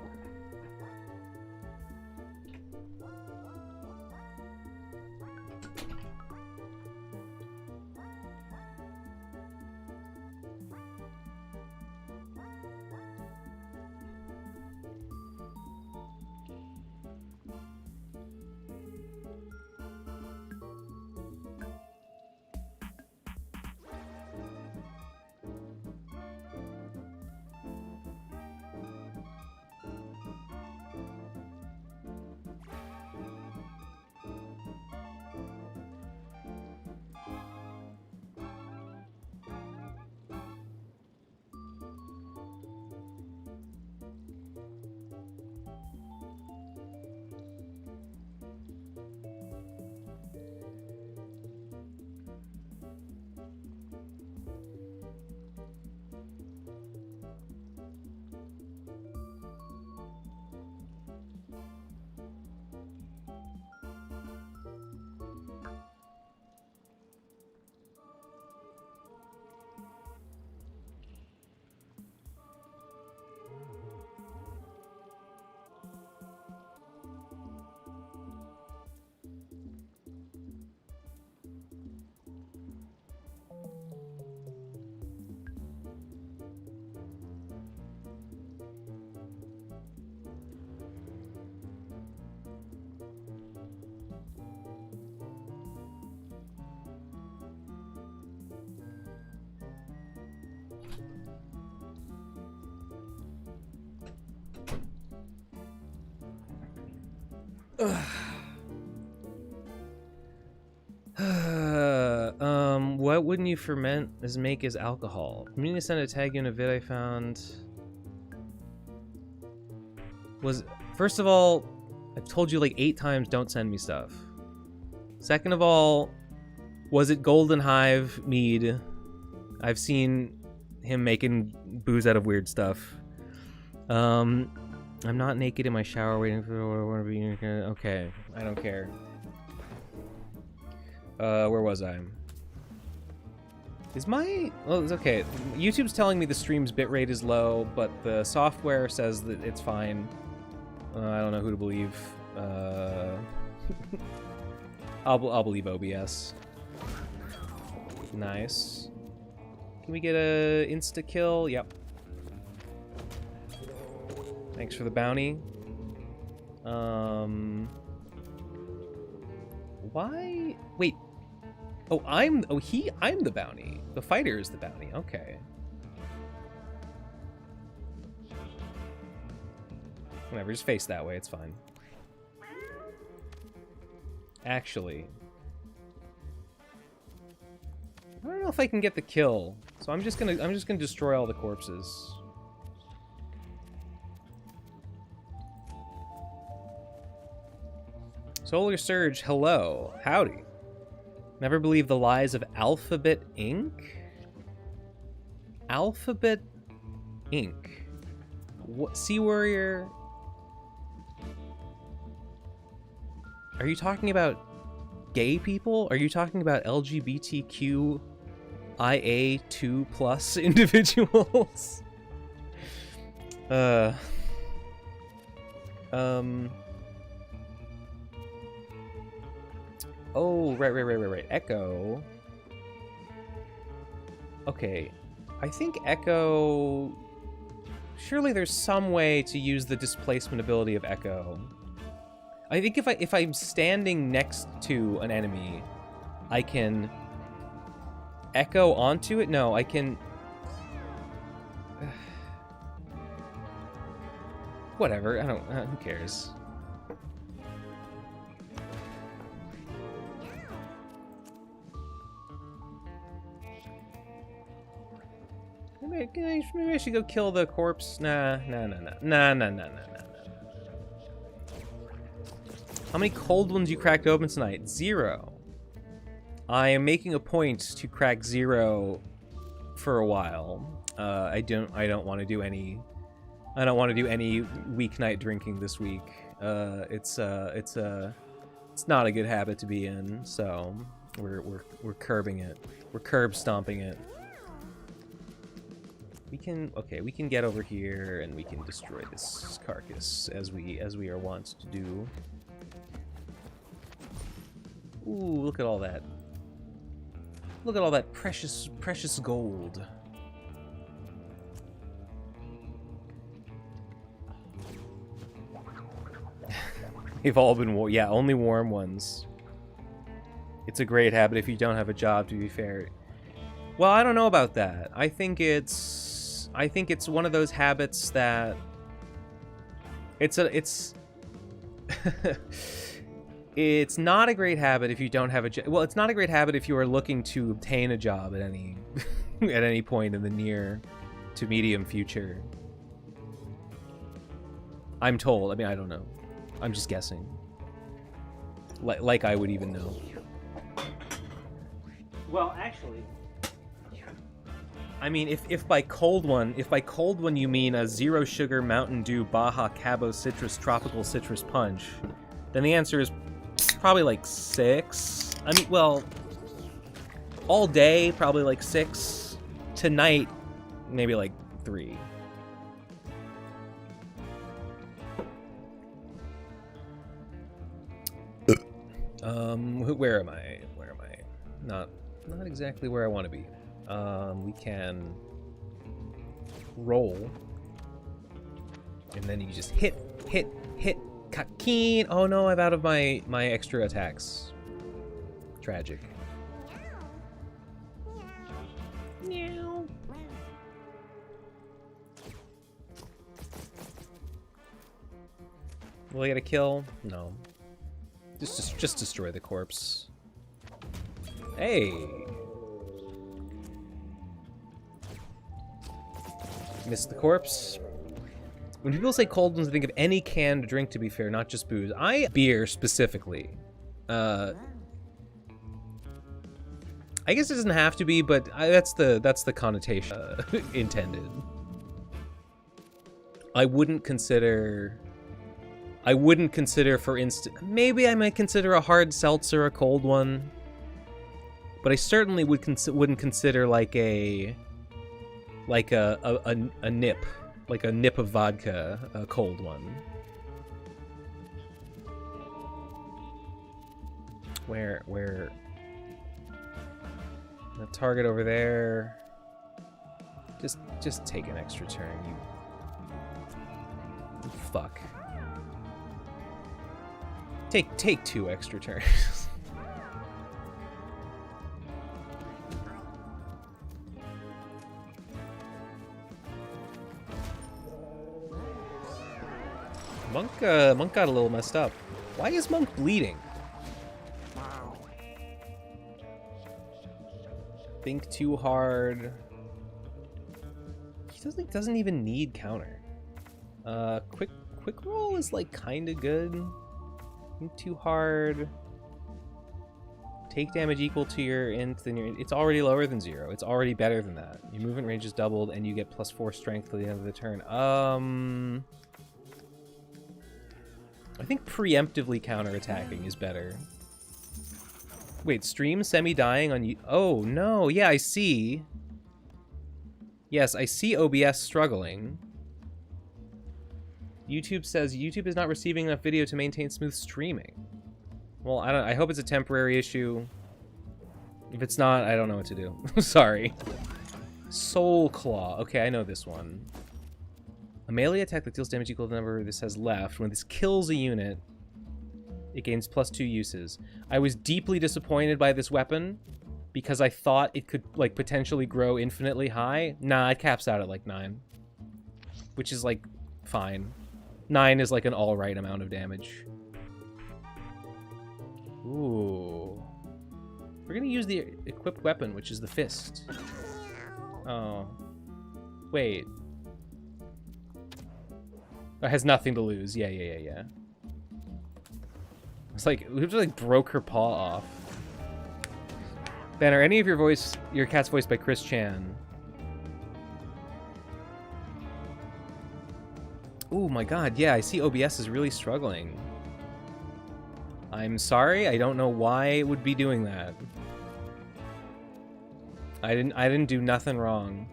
What wouldn't you ferment as make as alcohol? Community sent a tag in a vid I found. First of all, I've told you like 8 times don't send me stuff. Second of all, was it Golden Hive mead? I've seen him making booze out of weird stuff. I'm not naked in my shower waiting for okay, I don't care. Where was I? Is my... Oh, it's okay. YouTube's telling me the stream's bitrate is low, but the software says that it's fine. I don't know who to believe. I'll believe OBS. Nice. Can we get a insta-kill? Yep. Thanks for the bounty. Why? Wait. Oh, I'm the bounty. The fighter is the bounty. Okay. Whatever, just face that way, it's fine. Actually, I don't know if I can get the kill. So I'm just gonna destroy all the corpses. Solar Surge, hello. Howdy. Never believe the lies of Alphabet Inc. Alphabet ink. What? Sea Warrior? Are you talking about gay people? Are you talking about LGBTQIA2 plus individuals? Oh, right. Echo. Okay. I think Echo... Surely there's some way to use the displacement ability of Echo. I think if I'm standing next to an enemy, I can echo onto it. No, I can. Whatever. I don't. Who cares? Maybe I should go kill the corpse. Nah. How many cold ones you cracked open tonight? 0. I am making a point to crack 0 for a while. I don't want to do any. I don't want to do any weeknight drinking this week. It's not a good habit to be in. So we're curbing it. We're curb stomping it. We can get over here and we can destroy this carcass as we are wont to do. Ooh, look at all that. Look at all that precious gold. They've all been only warm ones. It's a great habit if you don't have a job, to be fair. Well, I don't know about that. I think it's one of those habits that it's it's not a great habit if you don't have a job. Well, it's not a great habit if you are looking to obtain a job at any at any point in the near to medium future. I'm told. I mean, I don't know. I'm just guessing. Like I would even know. Well, actually, I mean, if by cold one you mean a 0 sugar Mountain Dew Baja Cabo Citrus Tropical Citrus Punch, then the answer is probably like 6. I mean, well, all day probably like 6. Tonight, maybe like 3. Where am I? Not exactly where I want to be. We can roll, and then you just hit, kakeen. Oh no, I'm out of my extra attacks. Tragic. Meow. Will I get a kill? No. Just destroy the corpse. Hey. Missed the corpse. When people say cold ones, I think of any canned drink, to be fair, not just booze. Beer specifically. I guess it doesn't have to be, but that's the connotation intended. I wouldn't consider, for instance, maybe I might consider a hard seltzer a cold one, but I certainly wouldn't consider like a nip, like a nip of vodka, a cold one. Where the target over there? Just take an extra turn, you fuck. Take 2 extra turns. Monk got a little messed up. Why is Monk bleeding? Think too hard. He doesn't even need counter. Quick roll is like kind of good. Think too hard. Take damage equal to your int, then it's already lower than 0. It's already better than that. Your movement range is doubled, and you get +4 strength till the end of the turn. I think preemptively counterattacking is better. Wait, stream semi-dying on you? Oh, no. Yeah, I see. Yes, I see OBS struggling. YouTube says YouTube is not receiving enough video to maintain smooth streaming. Well, I hope it's a temporary issue. If it's not, I don't know what to do. Sorry. Soul Claw. Okay, I know this one. A melee attack that deals damage equal to the number this has left. When this kills a unit, it gains +2 uses. I was deeply disappointed by this weapon because I thought it could, like, potentially grow infinitely high. Nah, it caps out at, like, 9. Which is, like, fine. 9 is, like, an alright amount of damage. Ooh. We're gonna use the equipped weapon, which is the fist. Oh. Wait. It has nothing to lose. Yeah. It's like, we just, like, broke her paw off. Ben, are any of your cat's voiced by Chris Chan? Oh my god, yeah, I see OBS is really struggling. I'm sorry, I don't know why it would be doing that. I didn't do nothing wrong.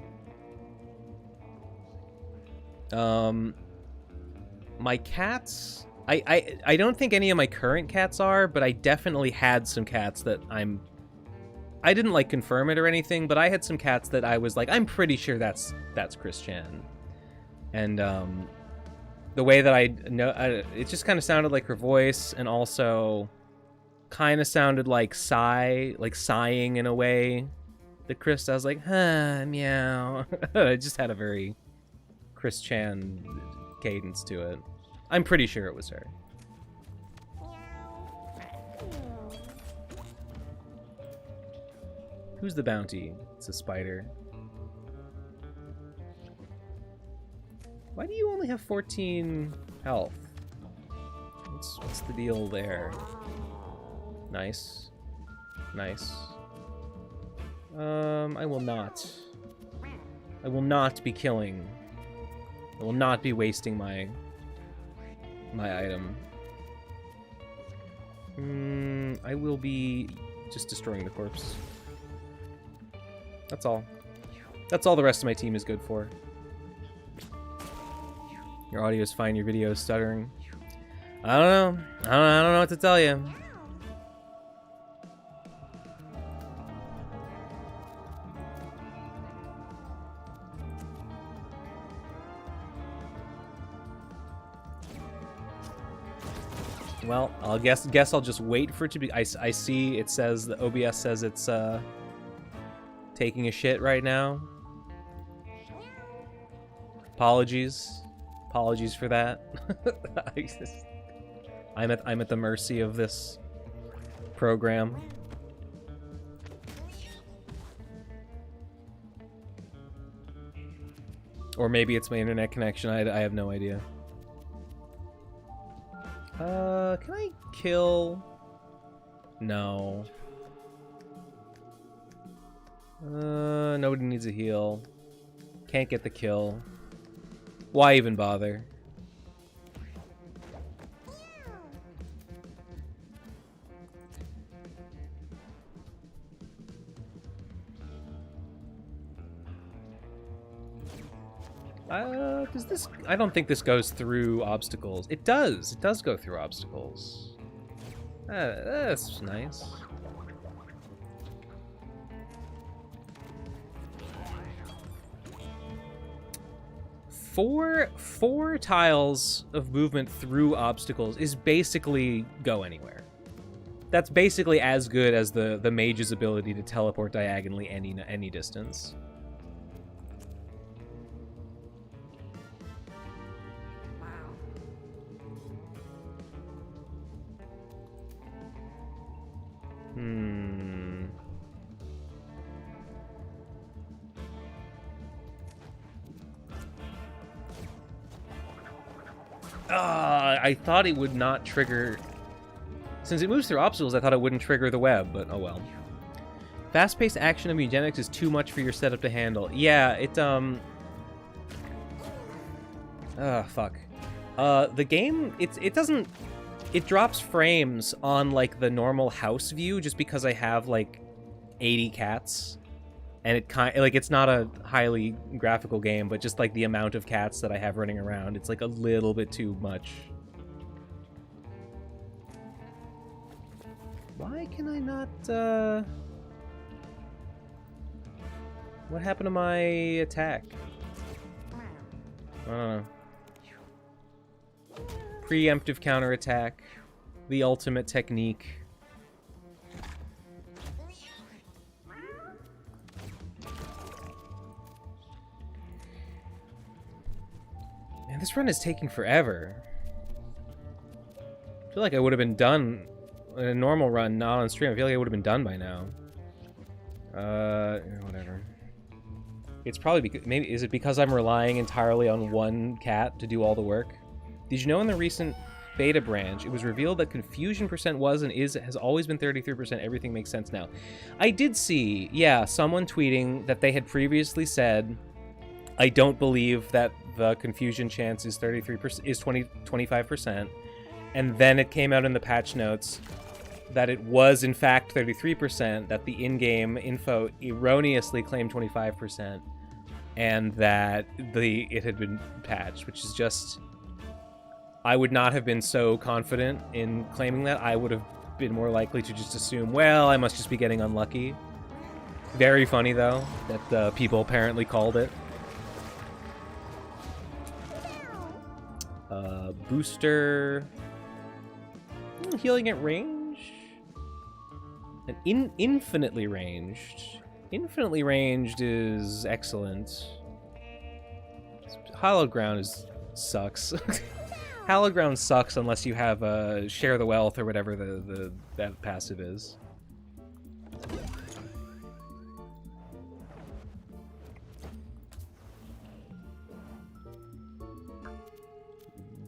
My cats, I don't think any of my current cats are, but I definitely had some cats that I didn't, like, confirm it or anything, but I had some cats that I was like, I'm pretty sure that's Chris Chan. And the way that I know, it just kind of sounded like her voice, and also kind of sounded like sighing in a way that Chris does, like, huh, meow. I just had a very Chris Chan cadence to it. I'm pretty sure it was her. Who's the bounty? It's a spider. Why do you only have 14 health? What's the deal there? Nice. Nice. I will not. I will not be killing. I will not be wasting my item. I will be just destroying the corpse. That's all. That's all the rest of my team is good for. Your audio is fine, your video is stuttering. I don't know. I don't know what to tell you. Well, I'll guess I'll just wait for it to be. I see it says the OBS says it's taking a shit right now. Apologies for that. I'm at the mercy of this program. Or maybe it's my internet connection. I have no idea. Can I kill? No. Nobody needs a heal. Can't get the kill. Why even bother? Does this... I don't think this goes through obstacles. It does. It does go through obstacles. That's nice. Four tiles of movement through obstacles is basically go anywhere. That's basically as good as the mage's ability to teleport diagonally any distance. I thought it would not trigger Since it moves through obstacles, I thought it wouldn't trigger the web, but oh well. Fast-paced action of Mewgenics is too much for your setup to handle. Yeah, it, fuck. The game, it doesn't... It drops frames on, like, the normal house view just because I have, like, 80 cats. And it like, it's not a highly graphical game, but just, like, the amount of cats that I have running around, it's, like, a little bit too much. Why can I not, What happened to my attack? Preemptive counterattack. The ultimate technique. Man, this run is taking forever. I feel like I would have been done in a normal run, not on stream. I feel like I would have been done by now. Whatever. It's probably because, maybe, is it because I'm relying entirely on one cat to do all the work? Did you know in the recent beta branch, it was revealed that confusion percent was and has always been 33%. Everything makes sense now. I did see, yeah, someone tweeting that they had previously said, I don't believe that the confusion chance is 25%. And then it came out in the patch notes that it was in fact 33%, that the in-game info erroneously claimed 25%, and that it had been patched, which is just... I would not have been so confident in claiming that. I would have been more likely to just assume, well, I must just be getting unlucky. Very funny, though, that people apparently called it. Booster... healing at range? And infinitely ranged. Infinitely ranged is excellent. Hallowed Ground sucks. Hallowed Ground sucks unless you have Share the Wealth or whatever that passive is.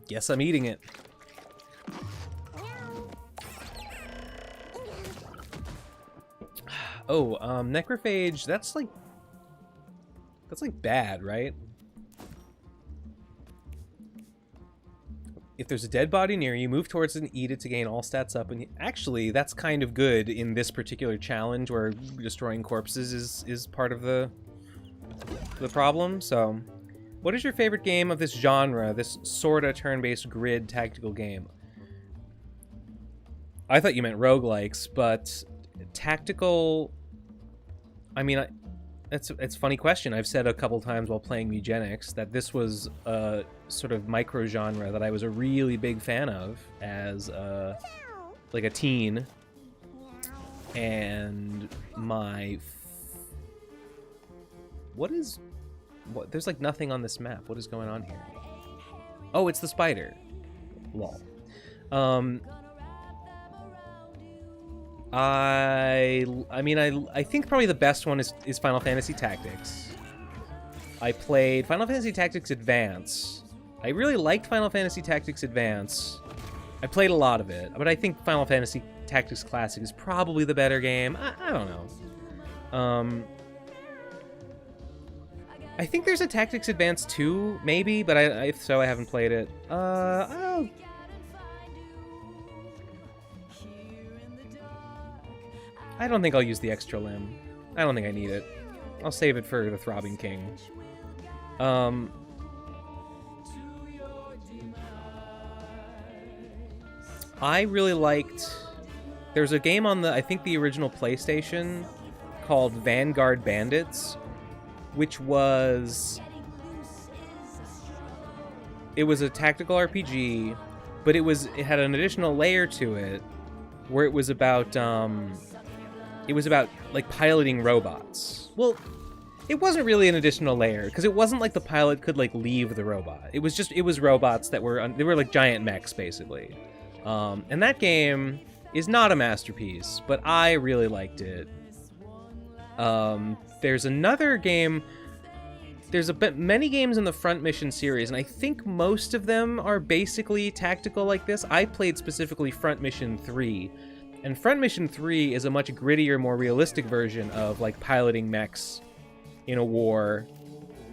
Guess I'm eating it. Oh, necrophage, that's like bad, right? If there's a dead body near you, move towards it and eat it to gain all stats up. And actually, that's kind of good in this particular challenge where destroying corpses is part of the problem. So, what is your favorite game of this genre, this sorta turn-based grid tactical game? I thought you meant roguelikes, but tactical... I mean, it's a funny question. I've said a couple times while playing Mewgenics that this was a sort of micro-genre that I was a really big fan of as like a teen. And my... What? There's like nothing on this map. What is going on here? Oh, it's the spider. Lol. I mean, I think probably the best one is Final Fantasy Tactics. I played Final Fantasy Tactics Advance. I really liked Final Fantasy Tactics Advance. I played a lot of it, but I think Final Fantasy Tactics Classic is probably the better game. I don't know. I think there's a Tactics Advance 2, maybe, but I haven't played it. I don't think I'll use the extra limb. I don't think I need it. I'll save it for the Throbbing King. I really liked... There's a game on I think the original PlayStation called Vanguard Bandits, which was... It was a tactical RPG, but it had an additional layer to it where it was about like piloting robots. Well, it wasn't really an additional layer because it wasn't like the pilot could like leave the robot. It was robots that were they were like giant mechs basically. And that game is not a masterpiece, but I really liked it. There's another game. there's a bit many games in the Front Mission series, and I think most of them are basically tactical like this. I played specifically Front Mission 3, and Front Mission 3 is a much grittier, more realistic version of like piloting mechs in a war.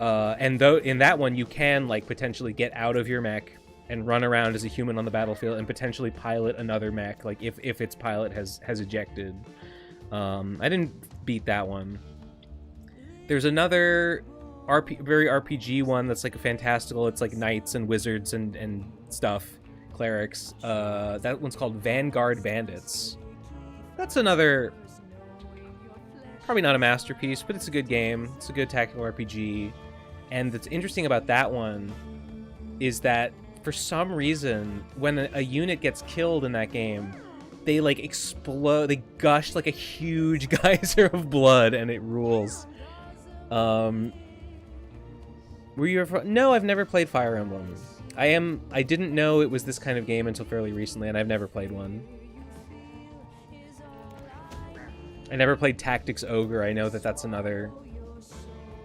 And though in that one you can like potentially get out of your mech and run around as a human on the battlefield and potentially pilot another mech, like if its pilot has ejected. I didn't beat that one. There's another very RPG one that's like a fantastical. It's like knights and wizards and stuff, clerics. That one's called Vanguard Bandits. That's another, probably not a masterpiece, but it's a good game. It's a good tactical RPG. And what's interesting about that one is that for some reason, when a unit gets killed in that game, they like explode, they gush like a huge geyser of blood, and it rules. Were you ever... No, I've never played Fire Emblem. I didn't know it was this kind of game until fairly recently, and I've never played one. I never played Tactics Ogre. I know that that's another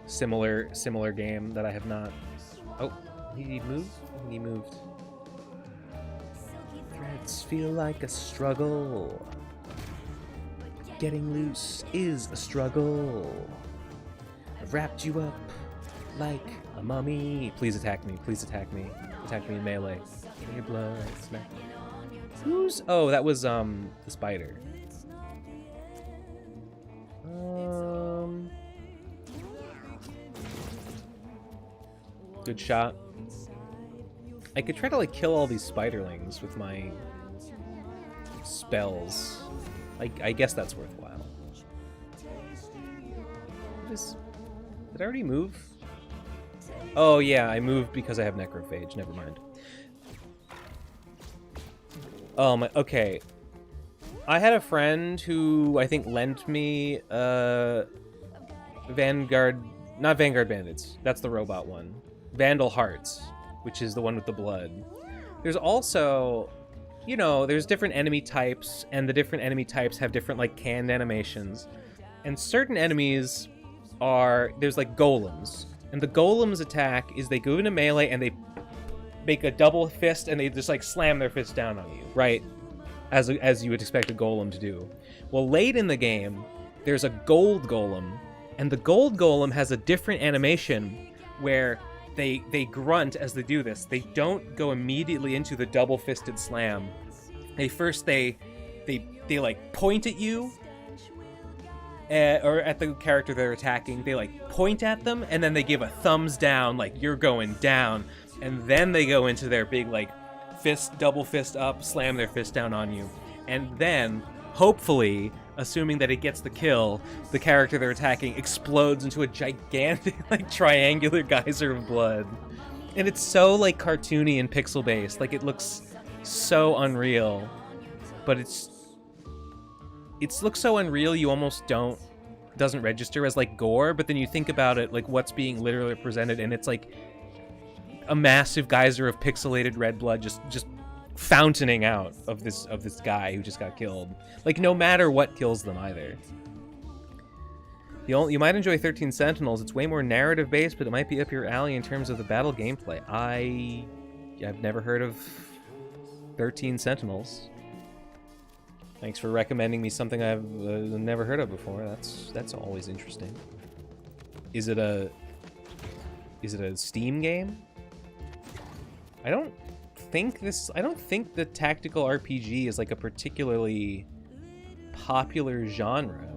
similar game that I have not... Oh, he moved? I think he moved. Threads feel like a struggle. Getting loose is a struggle. I've wrapped you up like a mummy. Please attack me. Please attack me. Attack me in melee. Get your blood smack. Who's... Oh, that was the spider. Good shot. I could try to like kill all these spiderlings with my spells. I guess that's worthwhile. Did I already move? Oh yeah, I moved because I have necrophage. Never mind. Oh my. Okay. I had a friend who I think lent me Vanguard, not Vanguard Bandits. That's the robot one. Vandal Hearts, which is the one with the blood. There's also, you know, there's different enemy types, and the different enemy types have different like canned animations. And certain enemies are, there's like golems. And the golems attack is they go into melee and they make a double fist and they just like slam their fist down on you, right? As you would expect a golem to do. Well, late in the game, there's a gold golem, and the gold golem has a different animation where they grunt as they do this. They don't go immediately into the double-fisted slam. They like point at you, or at the character they're attacking. They like point at them, and then they give a thumbs down, like you're going down, and then they go into their big like double fist up, slam their fist down on you, and then hopefully, assuming that it gets the kill, the character they're attacking explodes into a gigantic like triangular geyser of blood. And it's so like cartoony and pixel based, like it looks so unreal, but it looks so unreal you almost doesn't register as like gore. But then you think about it, like what's being literally presented, and it's like a massive geyser of pixelated red blood just fountaining out of this guy who just got killed. Like no matter what kills them either. You might enjoy 13 Sentinels. It's way more narrative based, but it might be up your alley in terms of the battle gameplay. I've never heard of 13 Sentinels. Thanks for recommending me something I've never heard of before. That's always interesting. Is it a Steam game? I don't think the tactical RPG is like a particularly popular genre.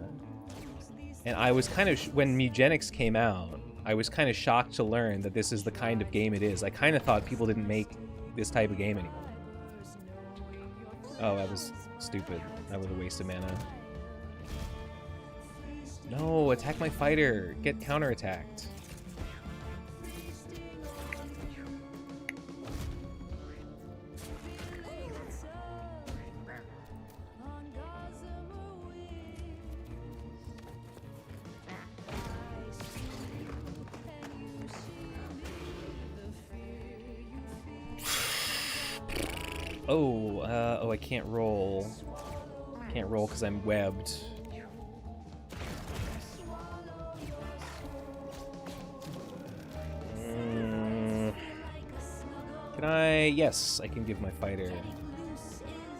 And I was kind of, when Mewgenics came out, I was kind of shocked to learn that this is the kind of game it is. I kind of thought people didn't make this type of game anymore. Oh, that was stupid. That was a waste of mana. No, attack my fighter. Get counterattacked. Oh, I can't roll. Can't roll because I'm webbed. Can I? Yes, I can give my fighter.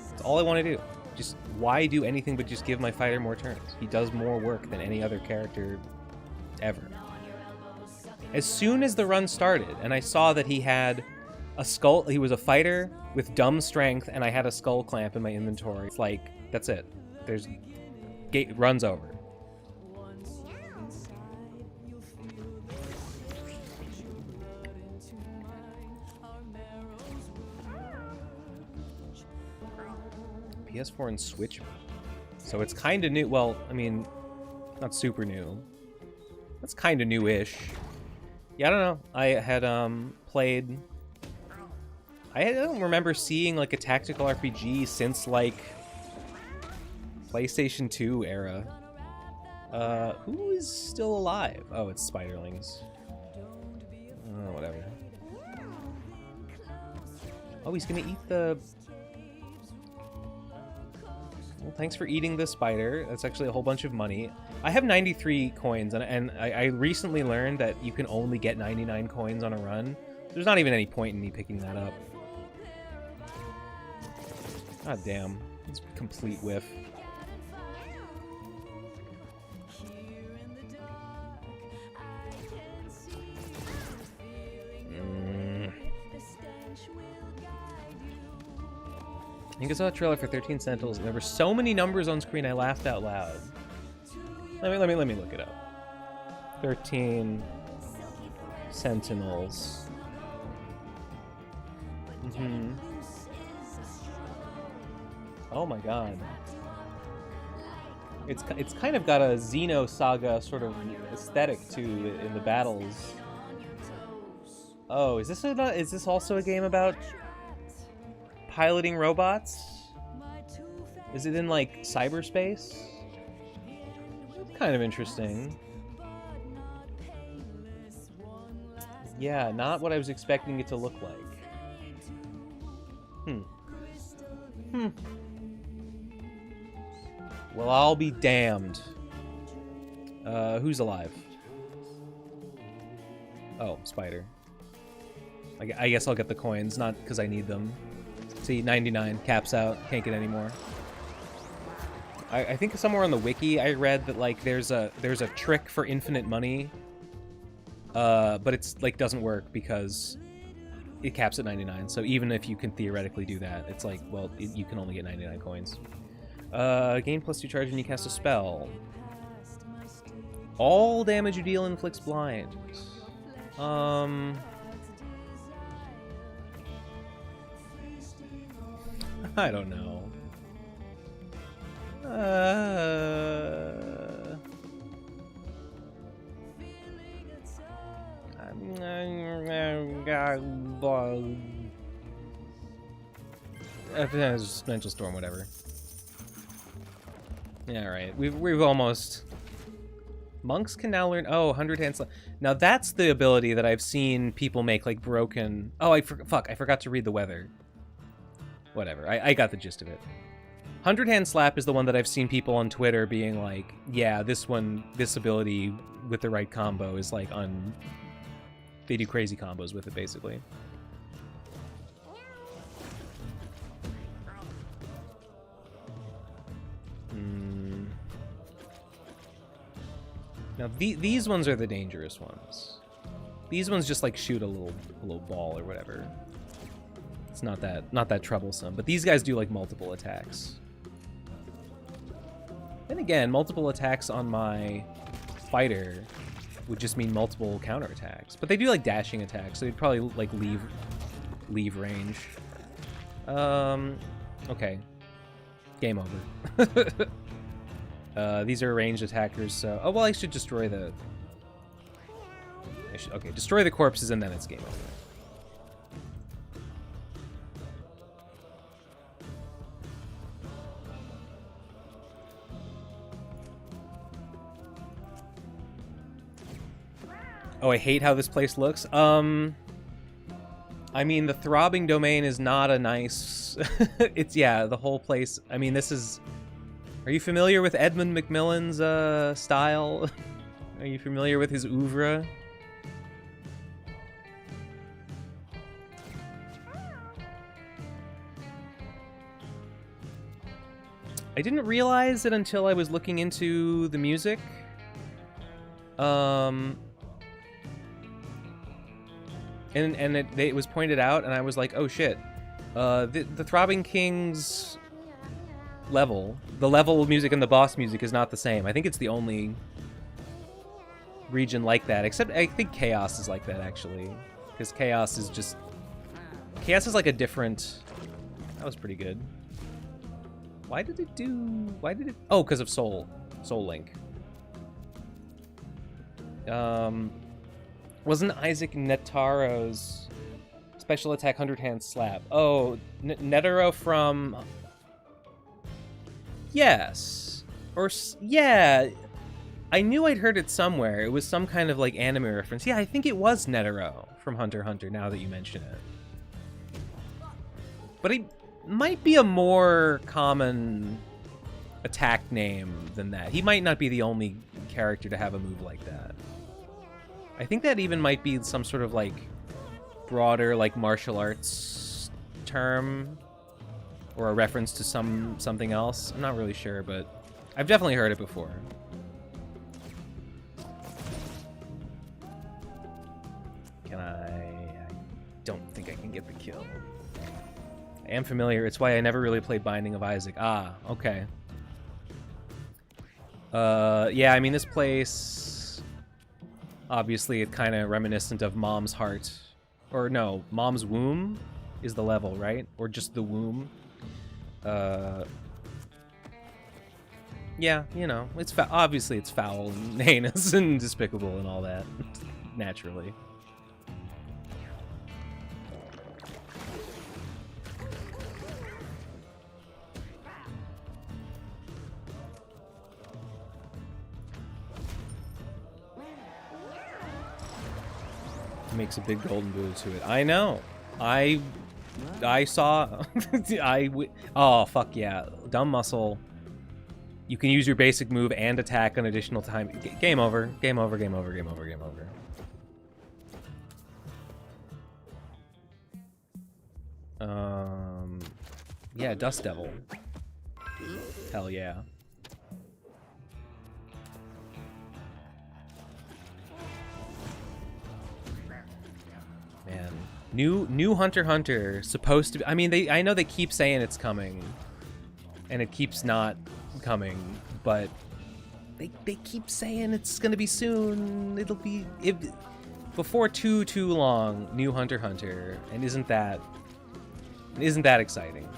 That's all I want to do. Just, why do anything but just give my fighter more turns? He does more work than any other character ever. As soon as the run started, and I saw that he had a skull, he was a fighter with dumb strength, and I had a skull clamp in my inventory. It's like, that's it. There's, run's over. PS4 and Switch. So it's kind of new. Well, I mean, not super new. That's kind of new-ish. Yeah, I don't know. I had played. I don't remember seeing like a tactical RPG since like PlayStation 2 era. Who is still alive? Oh, it's Spiderlings. Oh, whatever. Oh, he's gonna eat the. Well, thanks for eating the spider. That's actually a whole bunch of money. I have 93 coins, and I recently learned that you can only get 99 coins on a run. There's not even any point in me picking that up. God damn. It's a complete whiff. I think I saw a trailer for 13 Sentinels, and there were so many numbers on screen I laughed out loud. Let me look it up. 13 Sentinels. Oh my god. It's kind of got a Xenosaga sort of aesthetic to it in the battles. Oh, is this also a game about piloting robots? Is it in like cyberspace? Kind of interesting. Yeah, not what I was expecting it to look like. Well, I'll be damned. Who's alive? Oh, spider. I guess I'll get the coins, not because I need them. See, 99, caps out, can't get any more. I think somewhere on the wiki I read that like there's a trick for infinite money, but it's like doesn't work because it caps at 99. So even if you can theoretically do that, it's like, well, you can only get 99 coins. Gain +2 charge when you cast a spell. All damage you deal inflicts blind. I don't know. Mental storm, whatever. Yeah, right. We've almost. Monks can now learn. Oh, 100 hand slap. Now that's the ability that I've seen people make like broken. Oh, fuck! I forgot to read the weather. Whatever. I got the gist of it. 100 hand slap is the one that I've seen people on Twitter being like, yeah, this ability with the right combo is like they do crazy combos with it, basically. Now these ones are the dangerous ones. These ones just like shoot a little ball or whatever. It's not that troublesome, but these guys do like multiple attacks. Then again, multiple attacks on my fighter would just mean multiple counterattacks. But they do like dashing attacks, so they'd probably like leave range. Okay. Game over. These are ranged attackers, so oh well, I should destroy the. Okay, destroy the corpses and then it's game over. Oh, I hate how this place looks. I mean, the throbbing domain is not a nice... It's, yeah, the whole place... I mean, this is... Are you familiar with Edmund Macmillan's style? Are you familiar with his oeuvre? I didn't realize it until I was looking into the music. And it was pointed out, and I was like, oh shit. The Throbbing King's level, the level music and the boss music is not the same. I think it's the only region like that, except I think Chaos is like that, actually. Because Chaos is just... Chaos is like a different... That was pretty good. Why did it do... Why did it... Oh, because of Soul Link. Wasn't Isaac Netaro's special attack 100 hand slap? Oh, Netaro from... Yes. Or... Yeah. I knew I'd heard it somewhere. It was some kind of, like, anime reference. Yeah, I think it was Netaro from Hunter x Hunter, now that you mention it. But it might be a more common attack name than that. He might not be the only character to have a move like that. I think that even might be some sort of, like, broader, like, martial arts term, or a reference to something else. I'm not really sure, but I've definitely heard it before. Can I don't think I can get the kill. I am familiar. It's why I never really played Binding of Isaac. Ah, okay. Yeah, I mean, this place... Obviously, it's kind of reminiscent of Mom's Heart. Or no, Mom's Womb is the level, right? Or just the womb. Yeah, you know, it's obviously it's foul and heinous and despicable and all that. Naturally. Makes a big golden boo to it. I know. I saw. Oh fuck yeah! Dumb muscle. You can use your basic move and attack an additional time. Game over. Game over. Game over. Game over. Game over. Yeah, Dust Devil. Hell yeah. Man, new Hunter x Hunter supposed to be, I mean, I know they keep saying it's coming, and it keeps not coming, but they keep saying it's gonna be soon. It'll be before too long. New Hunter x Hunter, and isn't that exciting?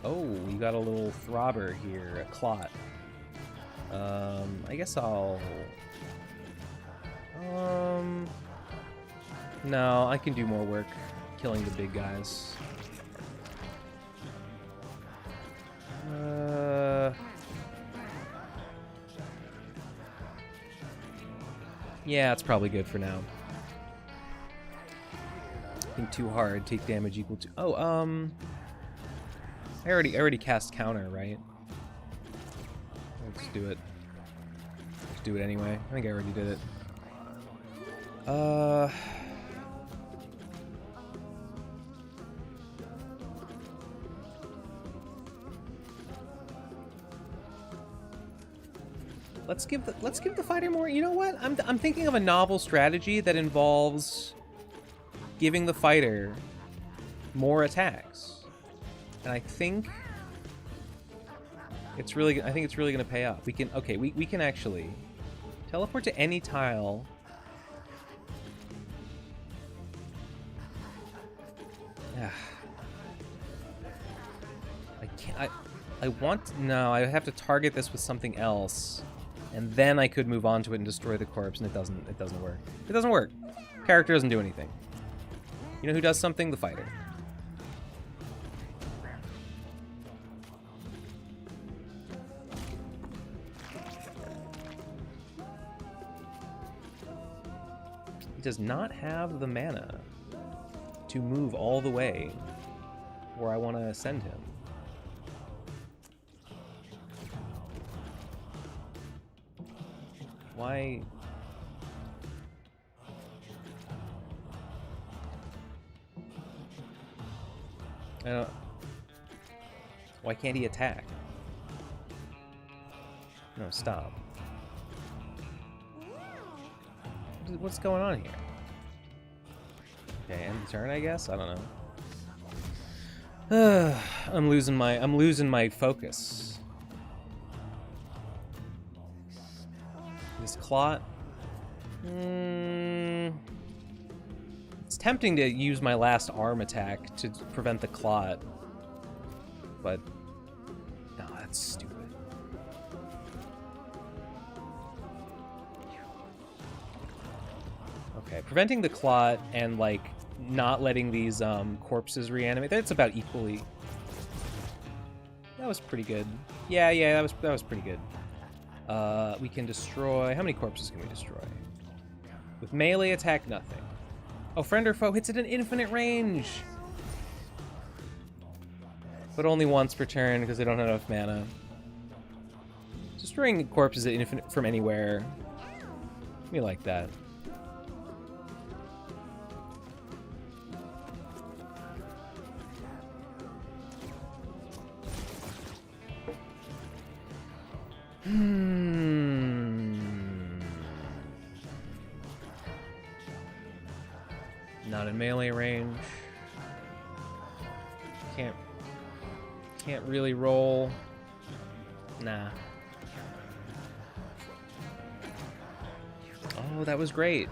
Oh, we got a little throbber here, a clot. I guess I'll... No, I can do more work killing the big guys. Yeah, it's probably good for now. Think too hard, take damage equal to... Oh, I already cast counter, right? Let's do it. Let's do it anyway. I think I already did it. Let's give the fighter more. You know what? I'm thinking of a novel strategy that involves giving the fighter more attacks, and I think it's really going to pay off. We can actually teleport to any tile. I have to target this with something else, and then I could move on to it and destroy the corpse, and it doesn't work. It doesn't work. Character doesn't do anything. You know who does something? The fighter. He does not have the mana to move all the way where I want to send him. Why? don't... Why can't he attack? No, stop. What's going on here? Okay, end the turn, I guess? I don't know. I'm losing my focus. This clot. It's tempting to use my last arm attack to prevent the clot. But no, that's stupid. Okay, preventing the clot and like not letting these corpses reanimate, that's about equally. That was pretty good. Yeah, that was pretty good. We can destroy, how many corpses can we destroy? With melee attack, nothing. Oh, friend or foe hits at an infinite range. But only once per turn because they don't have enough mana. Destroying corpses at infinite from anywhere. We like that. Not in melee range. Can't really roll. Nah. Oh, that was great.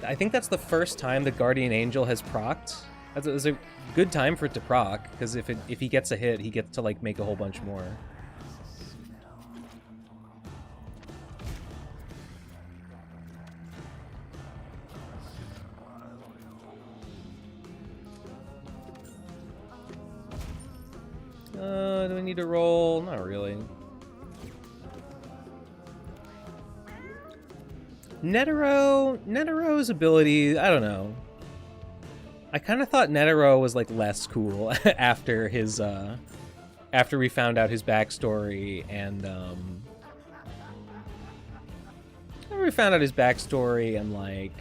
I think that's the first time the Guardian Angel has procced. That's a good time for it to proc, because if he gets a hit, he gets to like make a whole bunch more. Do I need to roll? Not really. Netero's ability, I don't know. I kind of thought Netero was like less cool after his after we found out his backstory and like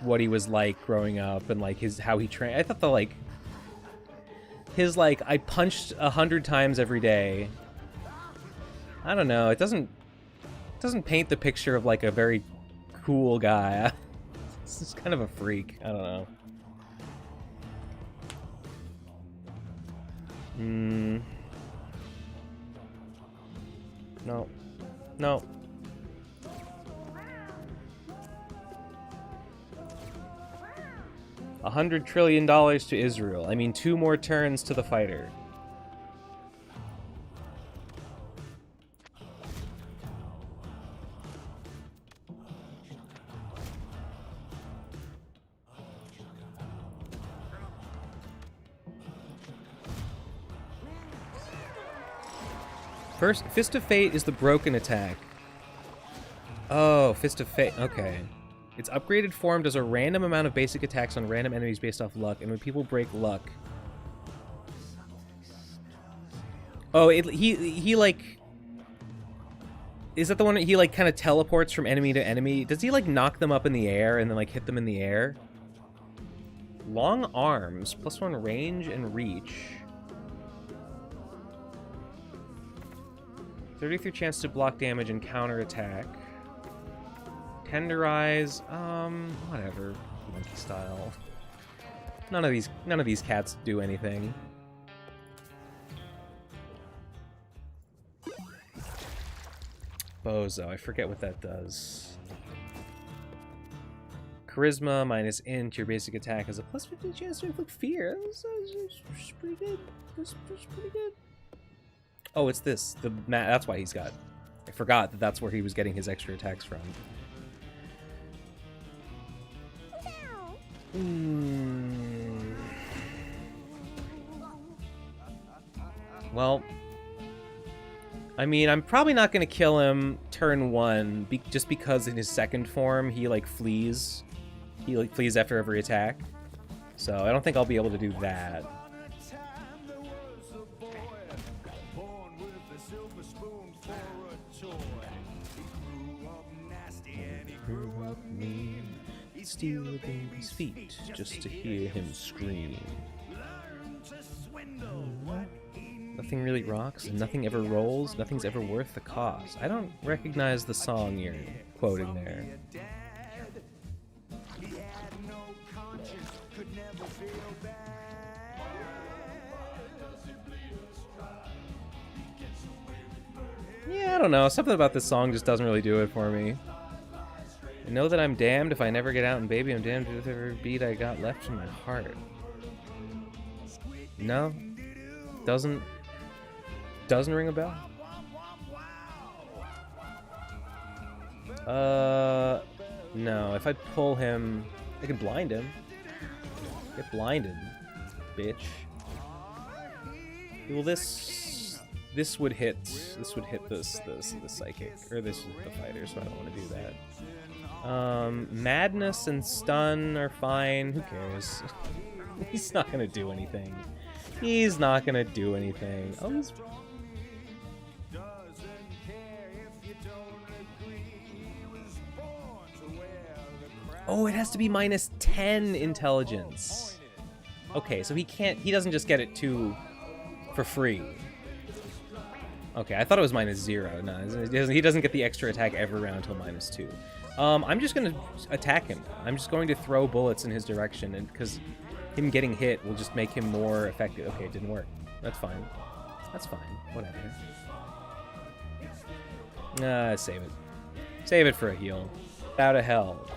what he was like growing up and like how he trained. I thought the like his like I punched 100 times every day. I don't know. It doesn't paint the picture of like a very cool guy. This is kind of a freak. I don't know. No. No. $100 trillion to Israel. I mean, 2 more turns to the fighter. First, Fist of Fate is the broken attack. Oh, Fist of Fate. Okay. Its upgraded form does a random amount of basic attacks on random enemies based off luck, and when people break luck... Oh, he like... Is that the one that he, like, kind of teleports from enemy to enemy? Does he, like, knock them up in the air and then, like, hit them in the air? Long arms, +1 range and reach. 33 chance to block damage and counter attack. Tenderize, whatever, monkey style. None of these cats do anything. Bozo, I forget what that does. Charisma minus int, your basic attack has a +15 chance to inflict fear. That's pretty good. That's pretty good. Oh, it's this. That's why he's got... I forgot that that's where he was getting his extra attacks from. Well, I mean, I'm probably not going to kill him turn 1, just because in his second form, he, like, flees. He, like, flees after every attack. So I don't think I'll be able to do that. Steal a baby's feet just to hear him scream. Nothing really rocks, and nothing ever rolls, nothing's ever worth the cost. I don't recognize the song you're quoting there. Yeah, I don't know. Something about this song just doesn't really do it for me. I know that I'm damned if I never get out, and baby, I'm damned with every beat I got left in my heart. No, doesn't ring a bell. No. If I pull him, I can blind him. Get blinded, bitch. Well, this would hit. This would hit the psychic, or this is the fighter, so I don't want to do that. Madness and stun are fine. Who cares? He's not gonna do anything. He's not gonna do anything. Oh, he's... Oh, it has to be minus 10 intelligence. Okay, so he doesn't just get it for free. Okay, I thought it was minus 0. No, he doesn't get the extra attack every round until minus 2. I'm just gonna attack him. I'm just going to throw bullets in his direction, and because him getting hit will just make him more effective. Okay, it didn't work. That's fine. That's fine. Whatever. Save it. Save it for a heal. Out of Hell.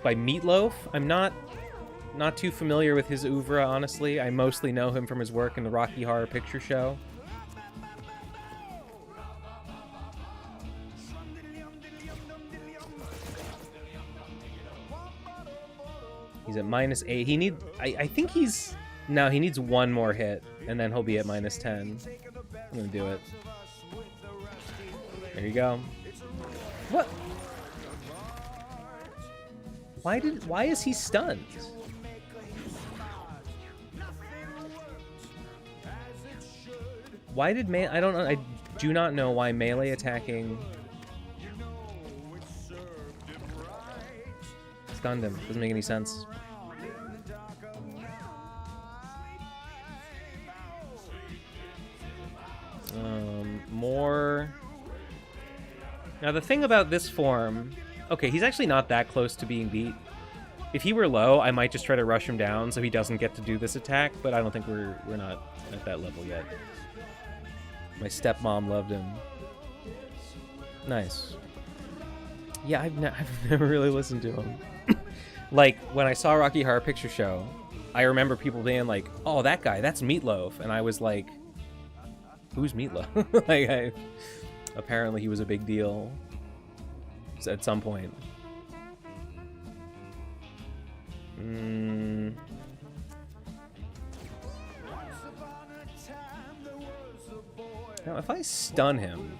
By Meatloaf? I'm not too familiar with his oeuvre, honestly. I mostly know him from his work in the Rocky Horror Picture Show. He's at minus 8. He needs one more hit, and then he'll be at minus 10. I'm gonna do it. There you go. What? Why is he stunned? Why did I don't know. I do not know why melee attacking stunned him. Doesn't make any sense. More. Now the thing about this form, okay, he's actually not that close to being beat. If he were low, I might just try to rush him down so he doesn't get to do this attack, but I don't think we're not at that level yet. My stepmom loved him. Nice. Yeah, I've never really listened to him. Like, when I saw Rocky Horror Picture Show, I remember people being like, oh, that guy, that's Meatloaf. And I was like, who's Meatloaf? Like, apparently he was a big deal at some point. Now, if I stun him...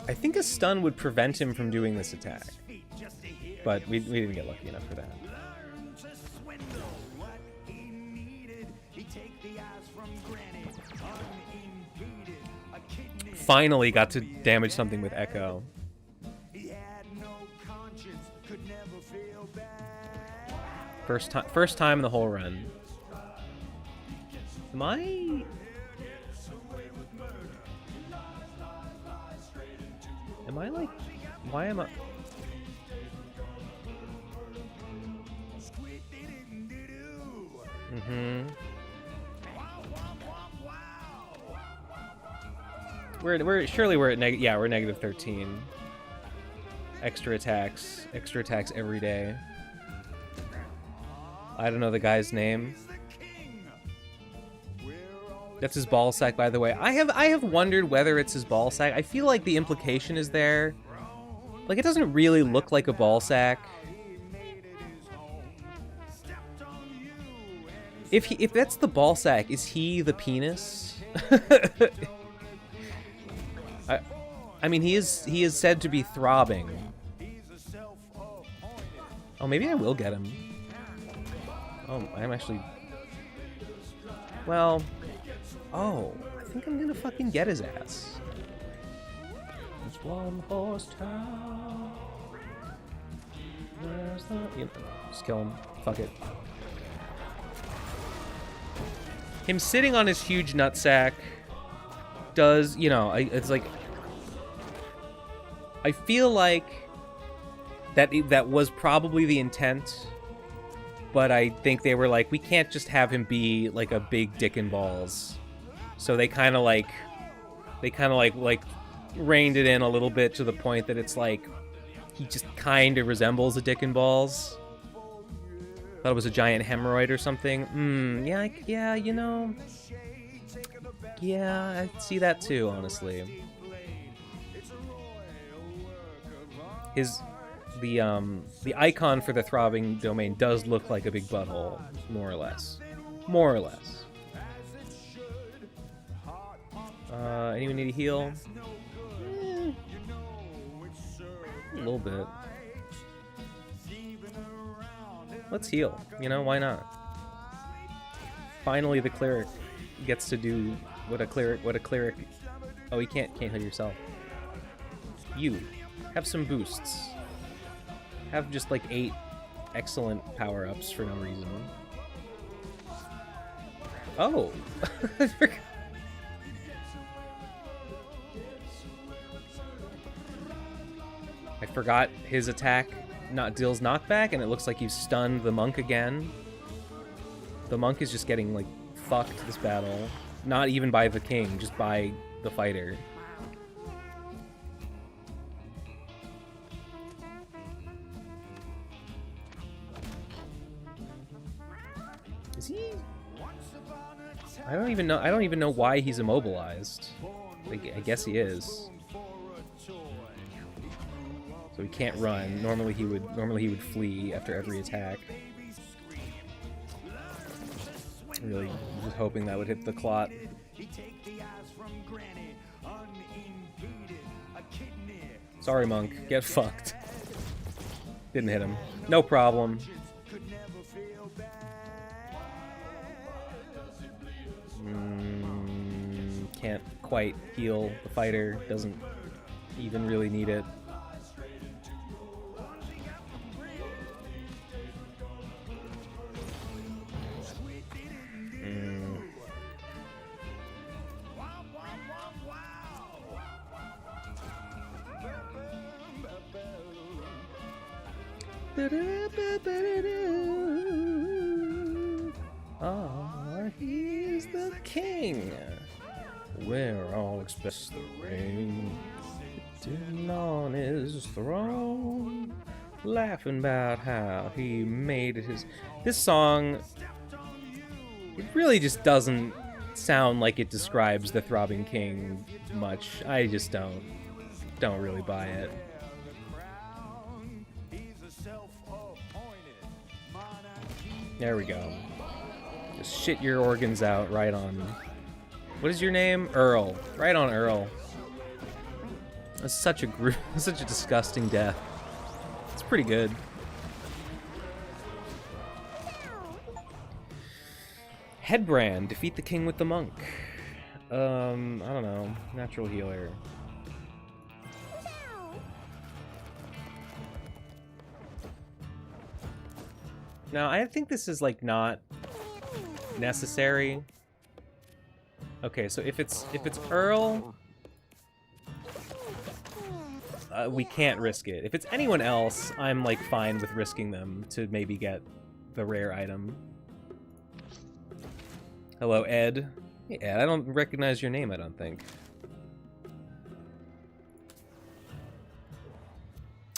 I think a stun would prevent him from doing this attack. But we didn't get lucky enough for that. Finally got to damage something with Echo. First time in the whole run. Am I... Am I like... Why am I... Surely we're at we're negative 13. Extra attacks every day. I don't know the guy's name. That's his ball sack, by the way. I have wondered whether it's his ball sack. I feel like the implication is there. Like, it doesn't really look like a ball sack. If that's the ball sack, is he the penis? I mean, he is said to be throbbing. Oh, maybe I will get him. Oh, I'm actually... Well... Oh, I think I'm gonna fucking get his ass. It's one horse town. Where's the... Yep, just kill him. Fuck it. him sitting on his huge nutsack does, you know, it's like, I feel like that was probably the intent, but I think they were like, we can't just have him be like a big dick and balls. So they kind of like reined it in a little bit to the point that it's like he just kind of resembles a dick and balls. Thought it was a giant hemorrhoid or something. Yeah, you know. Yeah, I see that too, honestly. The icon for the throbbing domain does look like a big butthole, more or less. More or less. Anyone need a heal? A little bit. Let's heal. You know, why not? Finally, the cleric gets to do what a cleric. Oh, you can't heal yourself. You have some boosts. Have just like 8 excellent power-ups for no reason. Oh, I forgot. I forgot his attack deals knockback, and it looks like you've stunned the monk again. The monk is just getting, like, fucked this battle. Not even by the king, just by the fighter. Is he... I don't even know why he's immobilized. I guess he is. So he can't run. Normally he would flee after every attack. Really was hoping that would hit the clot. Sorry, monk. Get fucked. Didn't hit him. No problem. Can't quite heal the fighter. Doesn't even really need it. Ah, he's the king. We're all expect the rain sitting on his throne, laughing about how he made it his. This song, it really just doesn't sound like it describes the throbbing king much. I just don't really buy it. There we go. Just shit your organs out right on. What is your name? Earl. Right on Earl. That's such a disgusting death. It's pretty good. Headbrand. Defeat the king with the monk. I don't know. Natural healer. Now, I think this is, like, not necessary. Okay, so if it's Earl, we can't risk it. If it's anyone else, I'm, like, fine with risking them to maybe get the rare item. Hello, Ed. Hey, Ed, I don't recognize your name, I don't think.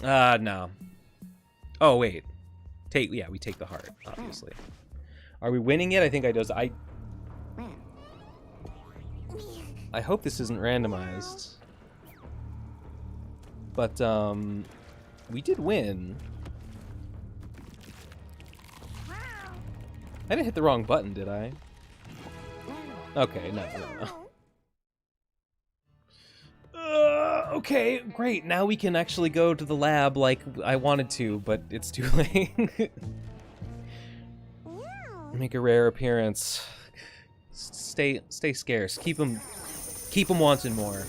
No. Oh, wait. Yeah, we take the heart, obviously. Are we winning yet? I think I does. I hope this isn't randomized. But, we did win. I didn't hit the wrong button, did I? Okay, no. Okay, great. Now we can actually go to the lab like I wanted to, but it's too late. Make a rare appearance. Stay scarce. Keep them wanting more.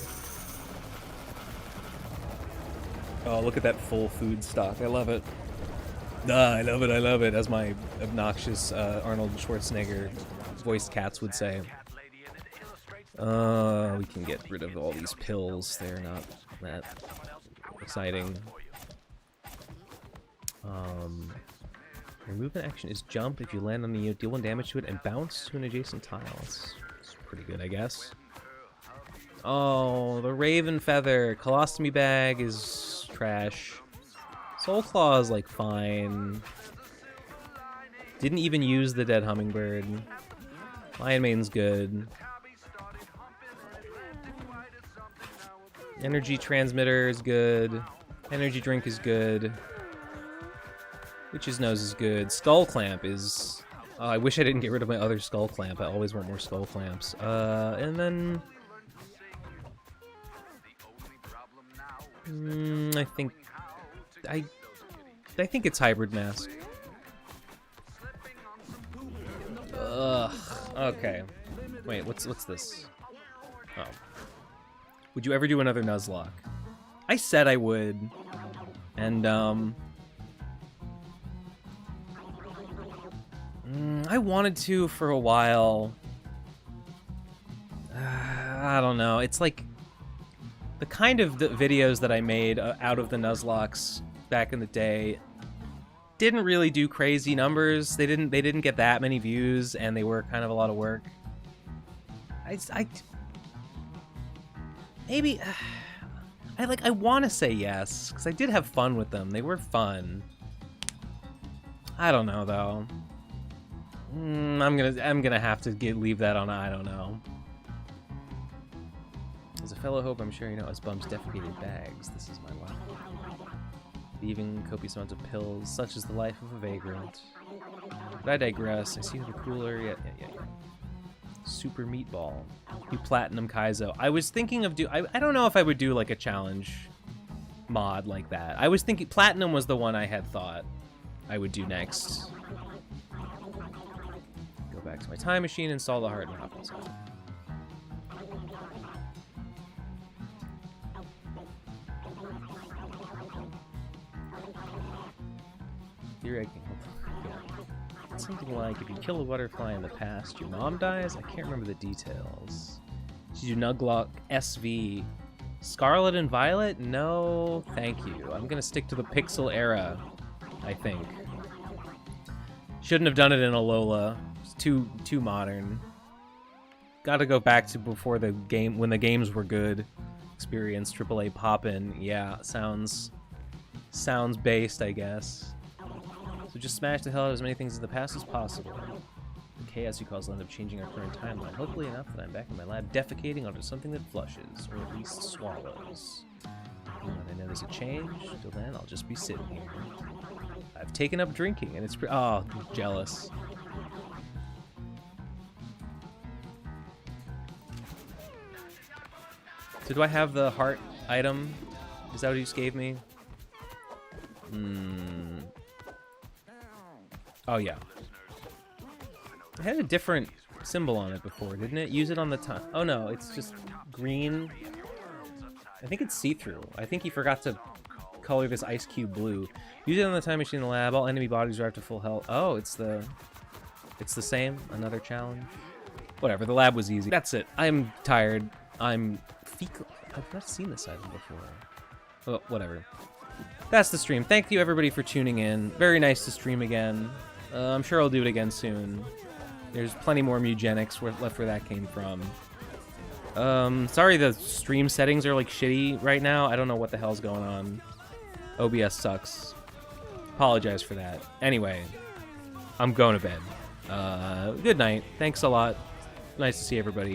Oh, look at that full food stock. I love it. I love it. As my obnoxious Arnold Schwarzenegger voiced cats would say. We can get rid of all these pills. They're not that exciting. Your movement action is jump. If you land on the unit, deal 1 damage to it and bounce to an adjacent tile. It's pretty good, I guess. Oh, the Raven Feather. Colostomy Bag is trash. Soul Claw is, like, fine. Didn't even use the Dead Hummingbird. Lion Mane's good. Energy Transmitter is good. Energy Drink is good. Witch's Nose is good. Skull Clamp is... Oh, I wish I didn't get rid of my other Skull Clamp. I always want more Skull Clamps. And then... I think... I think it's Hybrid Mask. Ugh. Okay. Wait, what's this? Oh. Would you ever do another Nuzlocke? I said I would. And, I wanted to for a while. I don't know. It's like the kind of videos that I made out of the Nuzlocks back in the day didn't really do crazy numbers. They didn't get that many views, and they were kind of a lot of work. Maybe I want to say yes because I did have fun with them. They were fun. I don't know though. I'm gonna have to leave that on I don't know. As a fellow hope, I'm sure you know us bums defecated bags. This is my life. Leaving copious amounts of pills, such as the life of a vagrant. But I digress. I see the cooler. Yeah. Super Meatball. You Platinum Kaizo. I was thinking of I don't know if I would do like a challenge mod like that. I was thinking Platinum was the one I had thought I would do next. Go back to my time machine, install the heart and hop inside. Theoretically, something like if you kill a butterfly in the past, your mom dies? I can't remember the details. Did you Nuglock SV? Scarlet and Violet? No, thank you. I'm gonna stick to the Pixel era, I think. Shouldn't have done it in Alola. It's too modern. Gotta go back to before the game, when the games were good. Experience AAA poppin'. Yeah, sounds based, I guess. So just smash the hell out of as many things in the past as possible. The chaos you cause will end up changing our current timeline. Hopefully enough that I'm back in my lab defecating onto something that flushes, or at least swallows. And when I notice a change, till then I'll just be sitting here. I've taken up drinking, and it's oh, I'm jealous. So do I have the heart item? Is that what you just gave me? Oh, yeah. It had a different symbol on it before, didn't it? Use it on the time. Oh, no, it's just green. I think it's see-through. I think he forgot to color this ice cube blue. Use it on the time machine in the lab. All enemy bodies are up to full health. Oh, it's the same. Another challenge. Whatever, the lab was easy. That's it. I'm tired. I'm fecal. I've not seen this item before. Well, whatever. That's the stream. Thank you, everybody, for tuning in. Very nice to stream again. I'm sure I'll do it again soon. There's plenty more Mewgenics left where that came from. Sorry the stream settings are, like, shitty right now. I don't know what the hell's going on. OBS sucks. Apologize for that. Anyway, I'm going to bed. Good night. Thanks a lot. Nice to see everybody.